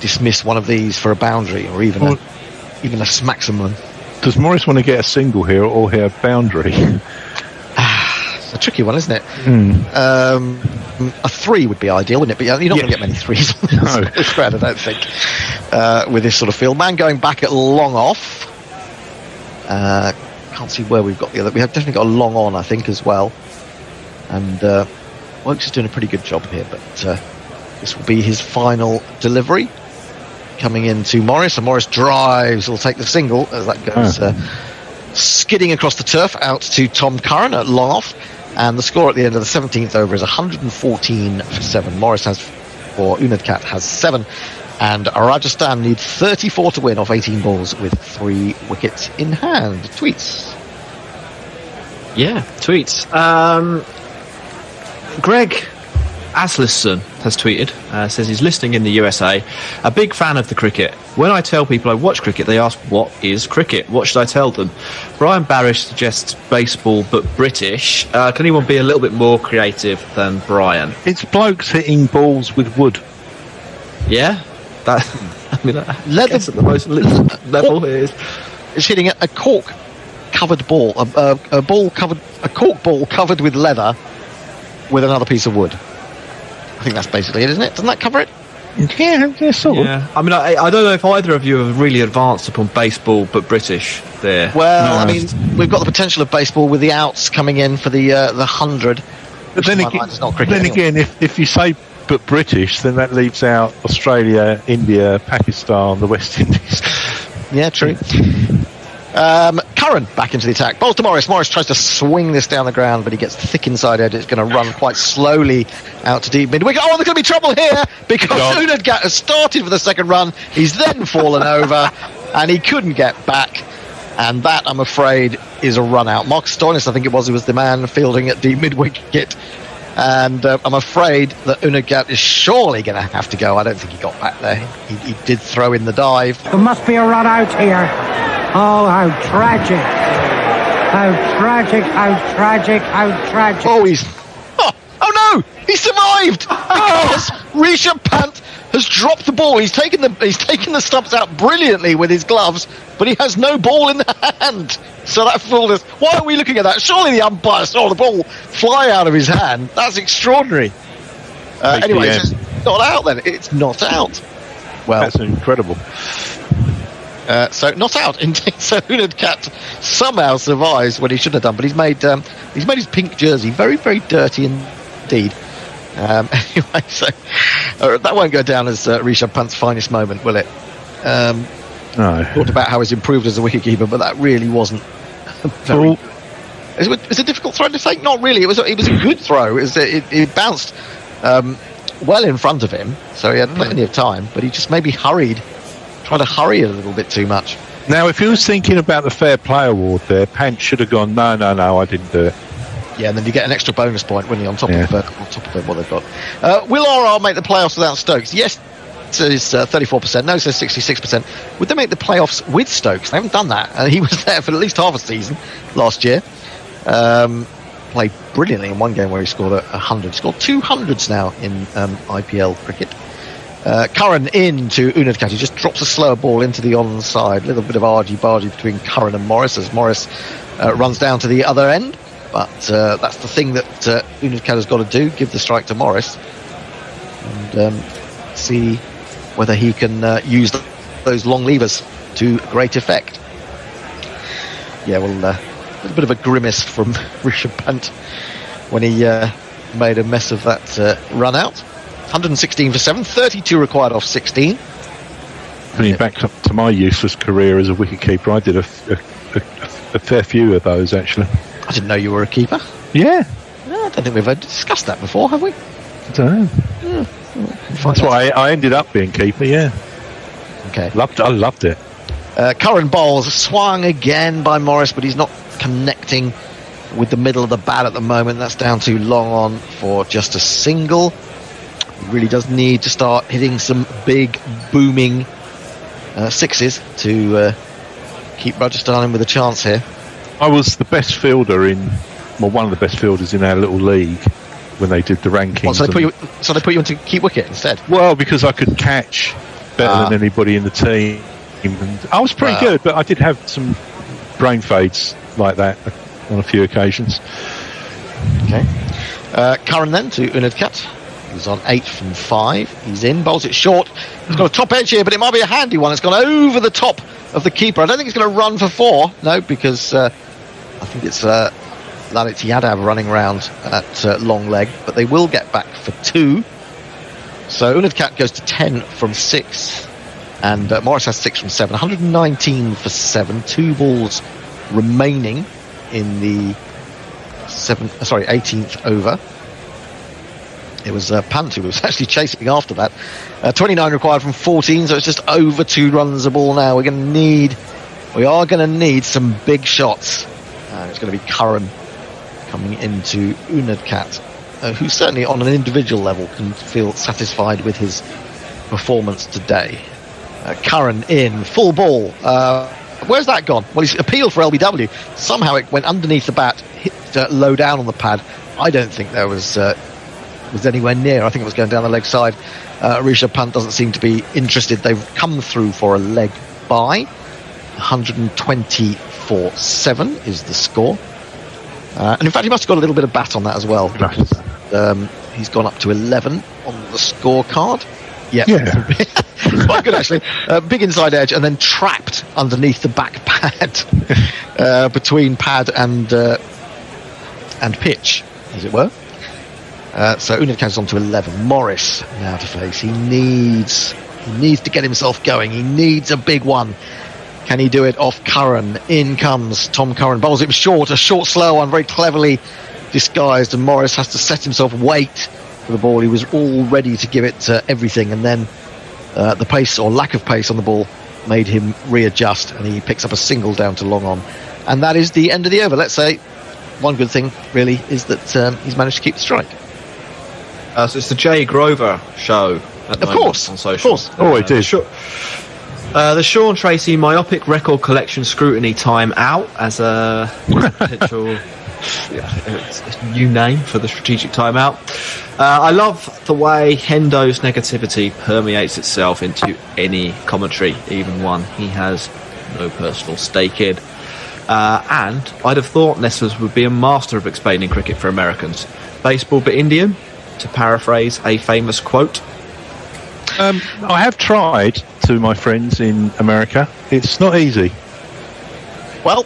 Speaker 2: dismiss one of these for a boundary, or even a smaximum?
Speaker 8: Does Morris want to get a single here or here a boundary?
Speaker 2: It's a tricky one, isn't it? A 3 would be ideal, wouldn't it? But you're not going to get many 3s on this square, I don't think, with this sort of field. Man going back at long off. Can't see where we've got the other. We have definitely got a long on, I think, as well. And Wokes is doing a pretty good job here, but this will be his final delivery. Coming into Morris, and Morris drives. He'll take the single as that goes skidding across the turf out to Tom Curran at long off. And the score at the end of the 17th over is 114 for 7. Morris has 4, Unadkat has 7, and Rajasthan need 34 to win off 18 balls with 3 wickets in hand. Tweets.
Speaker 9: Yeah, tweets. Greg Aslisson has tweeted, says he's listening in the USA, a big fan of the cricket. When I tell people I watch cricket, they ask, what is cricket? What should I tell them? Brian Barish suggests baseball, but British. Can anyone be a little bit more creative than Brian?
Speaker 8: It's blokes hitting balls with wood.
Speaker 9: Yeah? That, I mean, leather at the most level it is.
Speaker 2: It's hitting a cork-covered ball, a cork ball covered with leather with another piece of wood. I think that's basically it, isn't it? Doesn't that cover it?
Speaker 8: Yeah, sort of.
Speaker 9: Yeah. I mean, I don't know if either of you have really advanced upon baseball, but British there.
Speaker 2: Well, I mean, we've got the potential of baseball with the outs coming in for the 100.
Speaker 8: But then again, if you say but British, then that leaves out Australia, India, Pakistan, the West Indies.
Speaker 2: Yeah, true. Curran back into the attack. Bowls to Morris. Morris tries to swing this down the ground, but he gets thick inside edge. It's going to run quite slowly out to deep mid-wicket. Oh, there's going to be trouble here because Unadkat has started for the second run. He's then fallen over, and he couldn't get back. And that, I'm afraid, is a run out. Mark Stoinis, I think it was the man fielding at deep mid-wicket. And I'm afraid that Unadkat is surely going to have to go. I don't think he got back there. He did throw in the dive.
Speaker 14: There must be a run out here. Oh, how tragic. How tragic, how tragic, how tragic.
Speaker 2: Oh no! He survived! Because Rishabh Pant has dropped the ball. He's taken the stumps out brilliantly with his gloves, but he has no ball in the hand. So that fooled us. Why are we looking at that? Surely the umpire saw the ball fly out of his hand. That's extraordinary. Anyway, it's not out then. It's not out. Well,
Speaker 8: that's incredible.
Speaker 2: So not out indeed. So Unadkat somehow survives when he should have done, but he's made his pink jersey very, very dirty indeed. Anyway, so that won't go down as Rishabh Pant's finest moment, will it?
Speaker 8: No.
Speaker 2: Talked about how he's improved as a wicketkeeper, but that really wasn't very. It was a difficult throw to take. Not really. It was a good throw. It bounced well in front of him, so he had plenty of time. But he just maybe tried to hurry a little bit too much.
Speaker 8: Now, if he was thinking about the Fair Play Award there, Pant should have gone, no, I didn't do it.
Speaker 2: Yeah, and then you get an extra bonus point, wouldn't you, on top of what they've got. Will RR make the playoffs without Stokes? Yes, says 34%. No, says 66%. Would they make the playoffs with Stokes? They haven't done that. He was there for at least half a season last year. Played brilliantly in one game where he scored 100. Scored 200s now in IPL cricket. Curran into Unadkat. He just drops a slower ball into the onside. A little bit of argy-bargy between Curran and Morris as Morris runs down to the other end. But that's the thing that Unadkat has got to do, give the strike to Morris and see whether he can use those long levers to great effect. Yeah, well, a little bit of a grimace from Rishabh Pant when he made a mess of that run out. 116 for 7, 32 required off 16.
Speaker 8: Putting back to my useless career as a wicketkeeper, I did a fair few of those, actually.
Speaker 2: I didn't know you were a keeper.
Speaker 8: Yeah.
Speaker 2: No, I don't think we've discussed that before, have we?
Speaker 8: I don't know.
Speaker 2: Yeah.
Speaker 8: That's why I ended up being keeper, yeah.
Speaker 2: Okay.
Speaker 8: I loved it.
Speaker 2: Curran bowls, swung again by Morris, but he's not connecting with the middle of the bat at the moment. That's down to long on for just a single. He really does need to start hitting some big, booming sixes to keep Rajasthan in with a chance here.
Speaker 8: I was the best fielder one of the best fielders in our little league when they did the rankings.
Speaker 2: So they put you into keep wicket instead?
Speaker 8: Well, because I could catch better than anybody in the team. And I was pretty good, but I did have some brain fades like that on a few occasions.
Speaker 2: Okay. Curran then to Unadkat. He's on 8 from 5. He's in, bowls it short. He's got a top edge here, but it might be a handy one. It's gone over the top of the keeper. I don't think he's going to run for 4. No, because I think it's Lalit Yadav running round at long leg, but they will get back for 2. So Unadkat goes to 10 from 6, and Morris has 6 from 7. 119 for 7. 2 balls remaining in the 18th over. It was Pant who was actually chasing after that. 29 required from 14, so it's just over 2 runs a ball now. We are going to need some big shots. It's going to be Curran coming into Unadkat, who certainly on an individual level can feel satisfied with his performance today. Curran in, full ball. Where's that gone? Well, he's appealed for LBW. Somehow it went underneath the bat, hit low down on the pad. I don't think there was anywhere near. I think it was going down the leg side. Rishabh Pant doesn't seem to be interested. They've come through for a leg bye. 124-7 is the score. And in fact, he must have got a little bit of bat on that as well. Because, he's gone up to 11 on the scorecard. Yeah. Quite good, actually. Big inside edge and then trapped underneath the back pad. Between pad and pitch, as it were. So Unadkat's on to 11. Morris now to face. He needs to get himself going. He needs a big one. Can he do it off Curran? In comes Tom Curran. Bowls it short. A short, slow one, very cleverly disguised. And Morris has to set himself wait for the ball. He was all ready to give it everything. And then the pace or lack of pace on the ball made him readjust. And he picks up a single down to long on. And that is the end of the over. Let's say one good thing, really, is that he's managed to keep the strike.
Speaker 9: So it's the Jay Grover show at the moment on social.
Speaker 2: Of course. Oh, it is.
Speaker 9: Sure. The Sean Tracy myopic record collection scrutiny time out as a potential new name for the strategic timeout. I love the way Hendo's negativity permeates itself into any commentary, even one he has no personal stake in. And I'd have thought Nessers would be a master of explaining cricket for Americans. Baseball but Indian, to paraphrase a famous quote.
Speaker 8: I have tried to my friends in America. It's not easy.
Speaker 2: Well,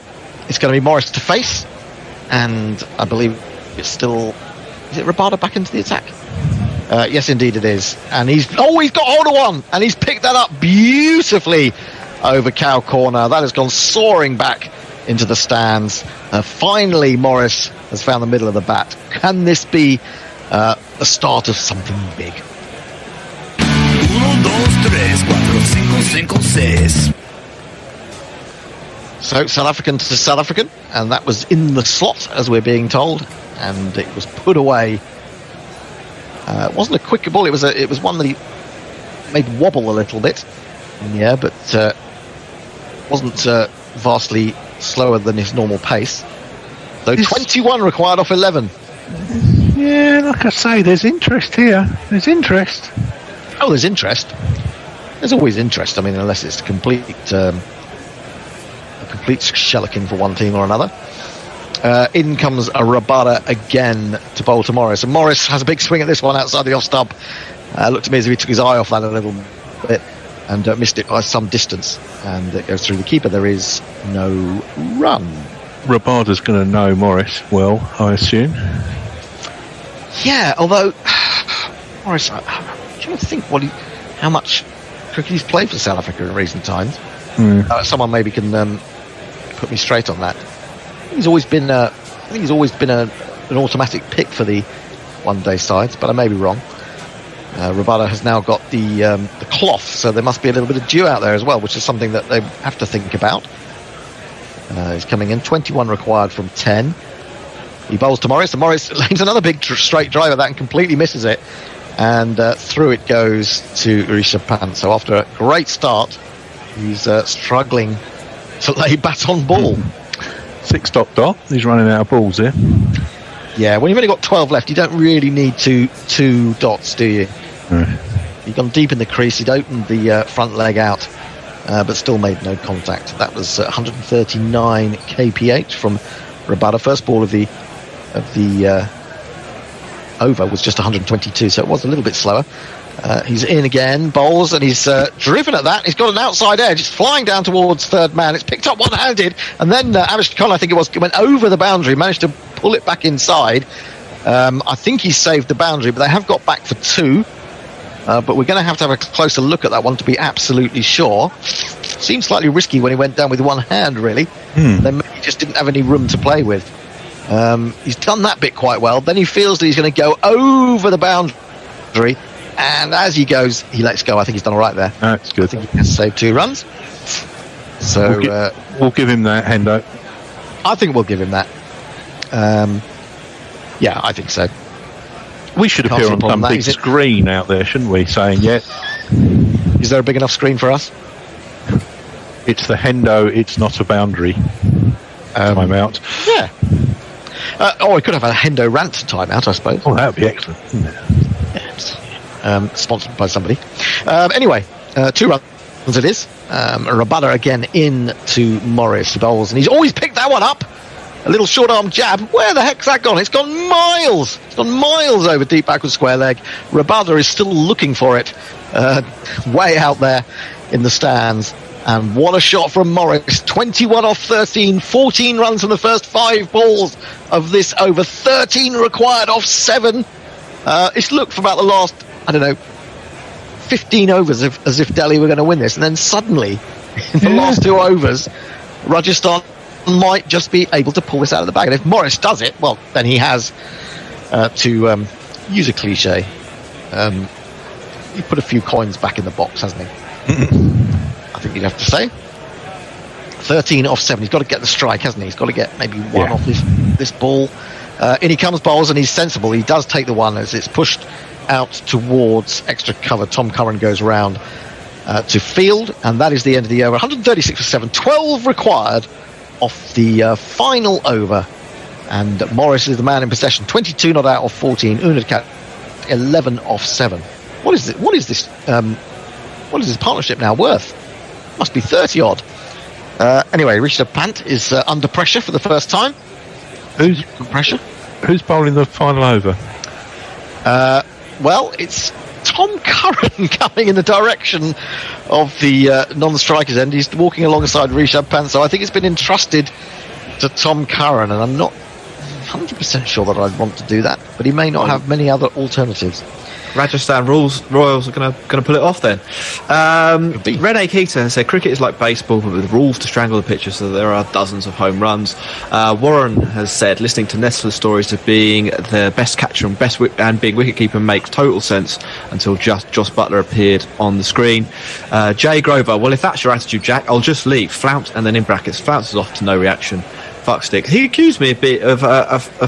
Speaker 2: it's going to be Morris to face, and I believe it's still... Is it Rabada back into the attack? Yes, indeed it is. And he's got hold of one, and he's picked that up beautifully over cow corner. That has gone soaring back into the stands. Finally, Morris has found the middle of the bat. Can this be the start of something big?
Speaker 4: 1, 2, 3, 4, 5, 6.
Speaker 2: So South African to South African, and that was in the slot, as we're being told, and it was put away. It wasn't a quick ball. It was one that he made wobble a little bit in the air, but wasn't vastly slower than his normal pace. So 21 required off 11.
Speaker 8: Yeah, like I say, there's interest here. There's interest.
Speaker 2: Oh, there's interest. There's always interest. I mean, unless it's a complete shellacking for one team or another. In comes a Rabada again to bowl to Morris. And Morris has a big swing at this one outside the off stump. Looked to me as if he took his eye off that a little bit and missed it by some distance. And it goes through the keeper. There is no run.
Speaker 8: Rabada's going to know Morris well, I assume.
Speaker 2: Yeah, although Morris, I'm trying to think how much cricket he's played for South Africa in recent times. Someone maybe can put me straight on that. He's always been an automatic pick for the one-day sides, but I may be wrong. Rabada has now got the cloth, so there must be a little bit of dew out there as well, which is something that they have to think about. He's coming in, 21 required from 10. He bowls to Morris, and Morris lays another big straight drive at that and completely misses it. And through it goes to Rishabh Pant. So after a great start He's struggling to lay bat on ball.
Speaker 8: 6 dot. He's running out of balls here.
Speaker 2: Yeah, when you've only got 12 left, you don't really need two dots, do you? You've gone deep in the crease. He'd opened the front leg out, but still made no contact. That was 139 kph from Rabada. First ball of the over was just 122, so it was a little bit slower. He's in again, bowls, and he's driven at that. He's got an outside edge. It's flying down towards third man. It's picked up one-handed, and then Amish Khan, I think it was, went over the boundary, managed to pull it back inside. I think he saved the boundary, but they have got back for 2. But we're going to have a closer look at that one to be absolutely sure. Seemed slightly risky when he went down with one hand, really. Then he just didn't have any room to play with. He's done that bit quite well. Then he feels that he's going to go over the boundary, and as he goes, he lets go. I think he's done all right there.
Speaker 8: That's good.
Speaker 2: I think he has saved 2 runs. So
Speaker 8: we'll give him that, Hendo.
Speaker 2: I think we'll give him that. Yeah, I think so.
Speaker 8: We should appear on some big screen out there, shouldn't we? Saying, yeah.
Speaker 2: Is there a big enough screen for us?
Speaker 8: It's the Hendo, it's not a boundary. Time out.
Speaker 2: Yeah. We could have a Hendo rant timeout, I suppose.
Speaker 8: Oh, that would be excellent.
Speaker 2: Yeah. Sponsored by somebody. Anyway, 2 runs it is. Rabada again in to Morris, the bowls, and he's always picked that one up. A little short arm jab. Where the heck's that gone? It's gone miles. It's gone miles over deep backward square leg. Rabada is still looking for it. Way out there in the stands. And what a shot from Morris. 21 off 13. 14 runs from the first 5 balls of this over. 13 required off 7. It's looked for about the last, 15 overs as if Delhi were going to win this. And then suddenly, in the last 2 overs, Rajasthan might just be able to pull this out of the bag. And if Morris does it, well, then he has, to use a cliche, he put a few coins back in the box, hasn't he? I think you'd have to say. 13 off 7. He's got to get the strike, hasn't he? He's got to get maybe 1 off this ball. In he comes, bowls, and he's sensible. He does take the 1 as it's pushed out towards extra cover. Tom Curran goes round to field, and that is the end of the over. 136 for 7. 12 required off the final over, and Morris is the man in possession. 22 not out of 14. Unadkat 11 off 7. What is it? What is this partnership now worth? Must be 30 odd. Anyway, Rishabh Pant is under pressure for the first time.
Speaker 8: Who's
Speaker 2: pressure?
Speaker 8: Who's bowling the final over?
Speaker 2: Well, it's Tom Curran coming in the direction of the non-strikers end. He's walking alongside Rishabh Pant, so I think it's been entrusted to Tom Curran, and I'm not 100% sure that I'd want to do that, but he may not have many other alternatives.
Speaker 9: Rajasthan Royals are going to pull it off then. Rene Keaton said cricket is like baseball, but with rules to strangle the pitcher, so there are dozens of home runs. Warren has said listening to Nestler's stories of being the best catcher and and being wicketkeeper makes total sense until just Joss Buttler appeared on the screen. Jay Grover, well, if that's your attitude, Jack, I'll just leave. Flounce, and then in brackets, flounce is off to no reaction. Fuckstick. He accused me a bit of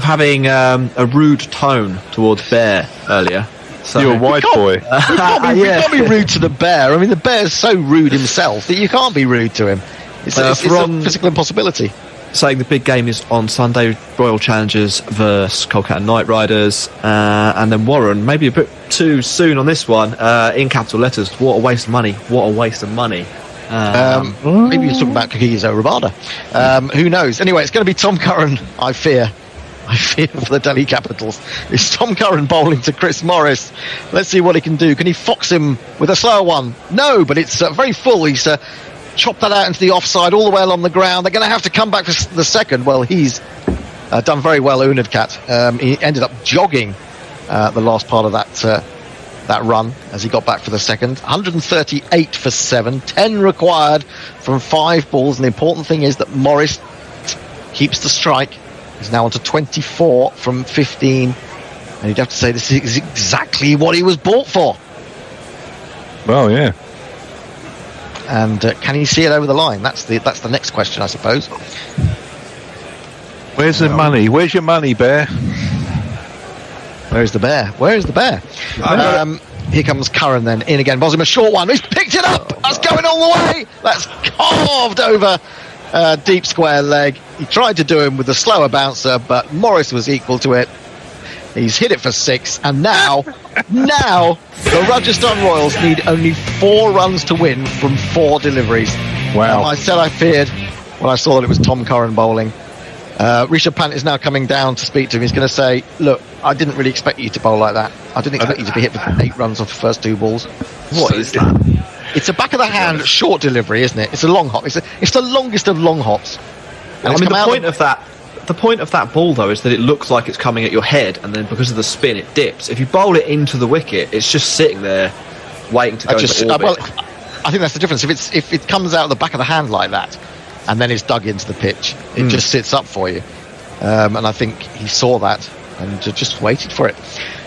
Speaker 9: having a rude tone towards Bear earlier. So
Speaker 8: you're a white boy.
Speaker 2: You can't be rude to the Bear. I mean, the Bear's so rude himself that you can't be rude to him. It's a physical impossibility.
Speaker 9: Saying the big game is on Sunday, Royal Challengers versus Kolkata Knight Riders, and then Warren, maybe a bit too soon on this one, in capital letters. What a waste of money. What a waste of money.
Speaker 2: Maybe he's talking about Kagiso Rabada. Who knows? Anyway, it's going to be Tom Curran, I fear for the Delhi Capitals. It's Tom Curran bowling to Chris Morris. Let's see what he can do. Can he fox him with a slower one? No, but it's very full. He's chopped that out into the offside all the way along the ground. They're going to have to come back for the second. Well, he's done very well, Unadkat. He ended up jogging the last part of that run as he got back for the second. 138 for 7. 10 required from 5 balls. And the important thing is that Morris keeps the strike. He's now on to 24 from 15. And you'd have to say this is exactly what he was bought for.
Speaker 8: Well, yeah.
Speaker 2: And can he see it over the line? That's the next question, I suppose.
Speaker 8: Where's the money? Where's your money, Bear?
Speaker 2: Where's the Bear? Where's the Bear? Here comes Curran then, in again. Bosma, short one. He's picked it up. That's going all the way. That's carved over deep square leg. He tried to do him with a slower bouncer, but Morris was equal to it. He's hit it for 6, and now the Rajasthan Royals need only 4 runs to win from 4 deliveries.
Speaker 8: Wow.
Speaker 2: I said I feared when I saw that it was Tom Curran bowling. Rishabh Pant is now coming down to speak to him. He's going to say, look, I didn't really expect you to bowl like that. I didn't expect you to be hit for 8 runs off the first 2 balls. What is that? It's a back of the hand short delivery, isn't it? It's a long hop. It's the longest of long hops.
Speaker 9: And the point of that ball, though, is that it looks like it's coming at your head, and then because of the spin, it dips. If you bowl it into the wicket, it's just sitting there waiting to go into orbit.
Speaker 2: Well, I think that's the difference. If it comes out of the back of the hand like that, and then it's dug into the pitch, it just sits up for you. And I think he saw that and just waited for it.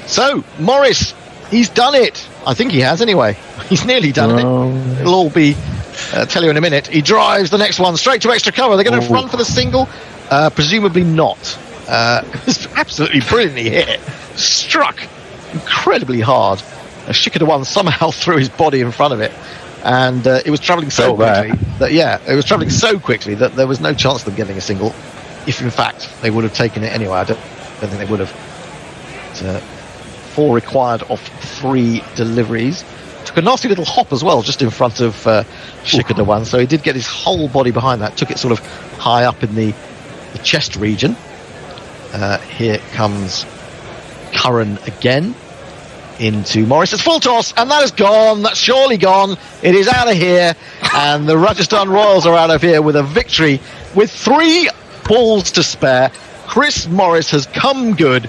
Speaker 2: So, Morris, he's done it. I think he has anyway. He's nearly done it. It'll all be, tell you in a minute. He drives the next one straight to extra cover. They're going to run for the single. Presumably not. It was absolutely brilliantly hit. Struck incredibly hard. Shikhar Dhawan somehow threw his body in front of it. And it was travelling so quickly that there was no chance of them getting a single. If in fact they would have taken it anyway, I don't think they would have. 4 required off 3 deliveries. Took a nasty little hop as well, just in front of Shikhar Dhawan. So he did get his whole body behind that. Took it sort of high up in the chest region. Here comes Curran again into Morris. It's full toss, and that is gone. That's surely gone. It is out of here, and the Rajasthan Royals are out of here with a victory with 3 balls to spare. Chris Morris has come good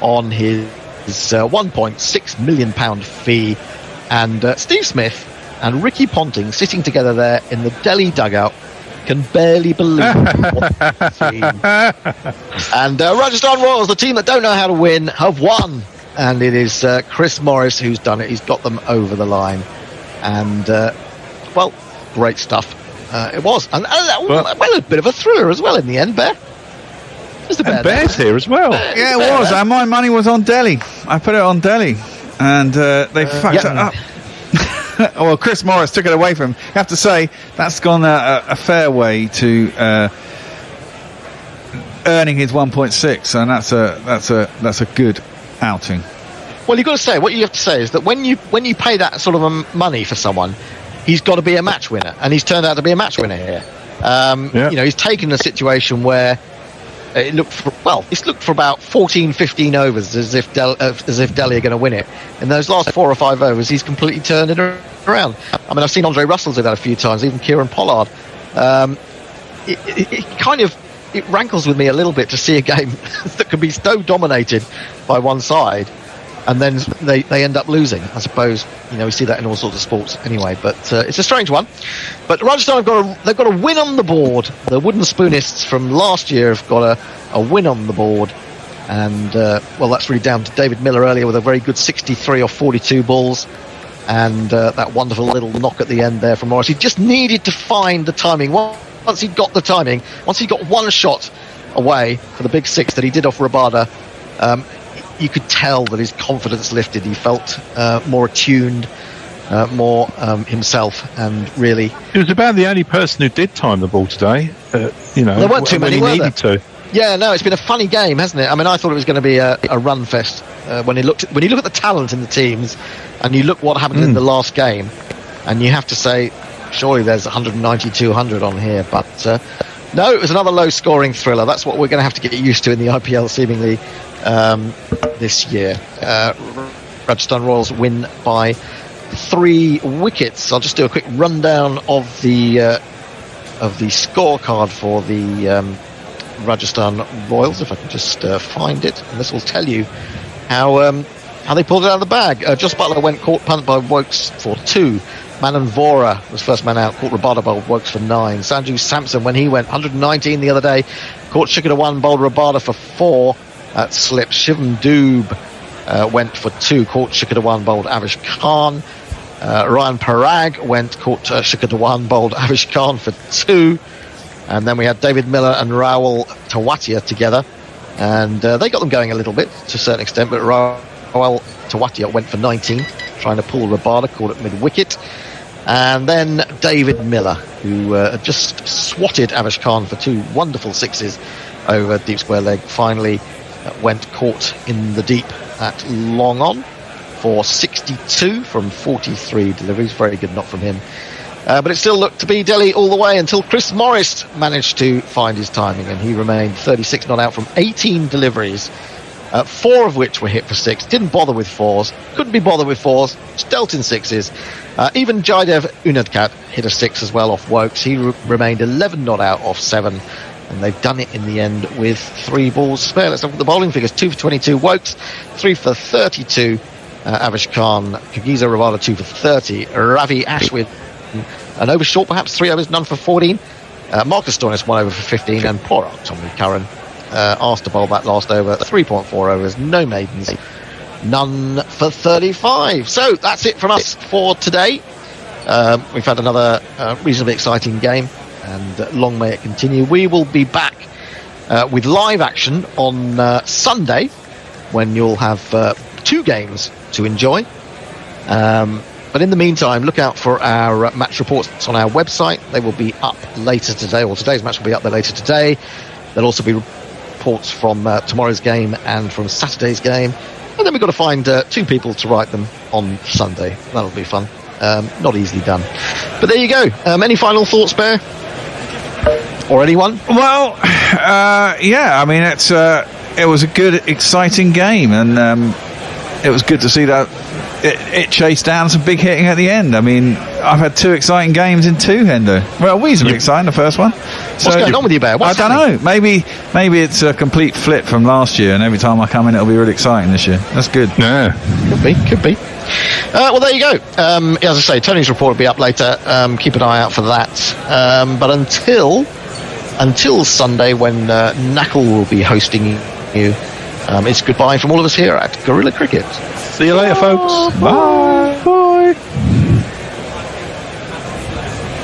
Speaker 2: on his £1.6 million fee, and Steve Smith and Ricky Ponting sitting together there in the Delhi dugout can barely believe what they've seen. And Rajasthan Royals, the team that don't know how to win, have won. And it is Chris Morris who's done it. He's got them over the line. And, well, great stuff. It was. And a bit of a thriller as well in the end, Bear.
Speaker 8: Bear's here as well.
Speaker 1: Yeah, it was. And my money was on Delhi. I put it on Delhi. And they fucked it up. Well, Chris Morris took it away from him. You have to say, that's gone a fair way to earning his 1.6. And that's a good outing.
Speaker 2: Well, you've got to say, what you have to say is that when you pay that sort of money for someone, he's got to be a match winner, and he's turned out to be a match winner here. You know, he's taken a situation where it's looked for about 14, 15 overs as if Delhi are going to win it. In those last 4 or 5 overs, he's completely turned it around. I mean, I've seen Andre Russell do that a few times, even Kieran Pollard. It rankles with me a little bit to see a game that can be so dominated by one side, and then they end up losing. I suppose, you know, we see that in all sorts of sports anyway, but it's a strange one. But Rajasthan they've got a win on the board. The Wooden Spoonists from last year have got a win on the board, and well, that's really down to David Miller earlier with a very good 63 or 42 balls, and that wonderful little knock at the end there from Morris. He just needed to find the timing. Once he got the timing, once he got one shot away for the big 6 that he did off Rabada, you could tell that his confidence lifted. He felt more attuned, more himself, and really...
Speaker 8: He was about the only person who did time the ball today. You know,
Speaker 2: there weren't too many, were there?
Speaker 8: To.
Speaker 2: Yeah, no, it's been a funny game, hasn't it? I mean, I thought it was going to be a run fest. When you look at the talent in the teams, and you look what happened in the last game, and you have to say, surely there's 190, 200 on here, but no, it was another low-scoring thriller. That's what we're going to have to get used to in the IPL, seemingly, this year. Rajasthan Royals win by 3 wickets. I'll just do a quick rundown of the scorecard for the Rajasthan Royals, if I can just find it, and this will tell you how they pulled it out of the bag. Joss Buttler went caught punt by Wokes for 2. Manan Vora was first man out, caught Rabada, bowled Wokes for 9. Sanju Samson, when he went 119 the other day, caught Shikhar Dhawan, bowled Rabada for 4. That slipped. Shivam Doob went for 2, caught Shikhar Dhawan, bowled Avish Khan. Ryan Parag went, caught Shikhar Dhawan, bowled Avish Khan for 2. And then we had David Miller and Rahul Tewatia together, and they got them going a little bit to a certain extent, but Rahul Tewatia went for 19. trying to pull Rabada, caught it mid-wicket. And then David Miller, who had just swatted Avish Khan for 2 wonderful sixes over deep square leg, finally went caught in the deep at long on for 62 from 43 deliveries. Very good knock from him. But it still looked to be Delhi all the way until Chris Morris managed to find his timing, and he remained 36 not out from 18 deliveries, 4 of which were hit for 6. Didn't bother with 4s, couldn't be bothered with 4s, just dealt in 6s. Even Jaidev Unadkat hit a 6 as well off Wokes. He remained 11 not out off 7, and they've done it in the end with 3 balls spare. Let's look at the bowling figures. 2 for 22 Wokes, 3 for 32 Avish Khan, Kagiso Rabada 2 for 30, Ravi Ashwin an over short, perhaps 3 overs, none for 14. Marcus Stoinis 1 over for 15, and poor old Tommy Curran asked to bowl that last over, 3.4 overs, no maidens, none for 35. So that's it from us for today. We've had another reasonably exciting game, and long may it continue. We will be back with live action on Sunday, when you'll have 2 games to enjoy. But in the meantime, look out for our match reports on our website. They will be up later today, or today's match will be up there later today. There'll also be reports from tomorrow's game and from Saturday's game. And then we've got to find 2 people to write them on Sunday. That'll be fun. Not easily done. But there you go. Any final thoughts, Bear? Or anyone?
Speaker 1: Well, yeah, I mean, it was a good, exciting game, and it was good to see that it chased down some big hitting at the end. I mean, I've had 2 exciting games in 2, Hendo. Well, reasonably exciting, the first one.
Speaker 2: What's going on with you, Bear?
Speaker 1: I don't know. Maybe it's a complete flip from last year, and every time I come in, it'll be really exciting this year. That's good.
Speaker 8: Yeah.
Speaker 2: Could be. Well, there you go. As I say, Tony's report will be up later. Keep an eye out for that. But until Sunday, when Knackle will be hosting you, it's goodbye from all of us here at Gorilla Cricket.
Speaker 8: See you later, folks.
Speaker 1: Bye.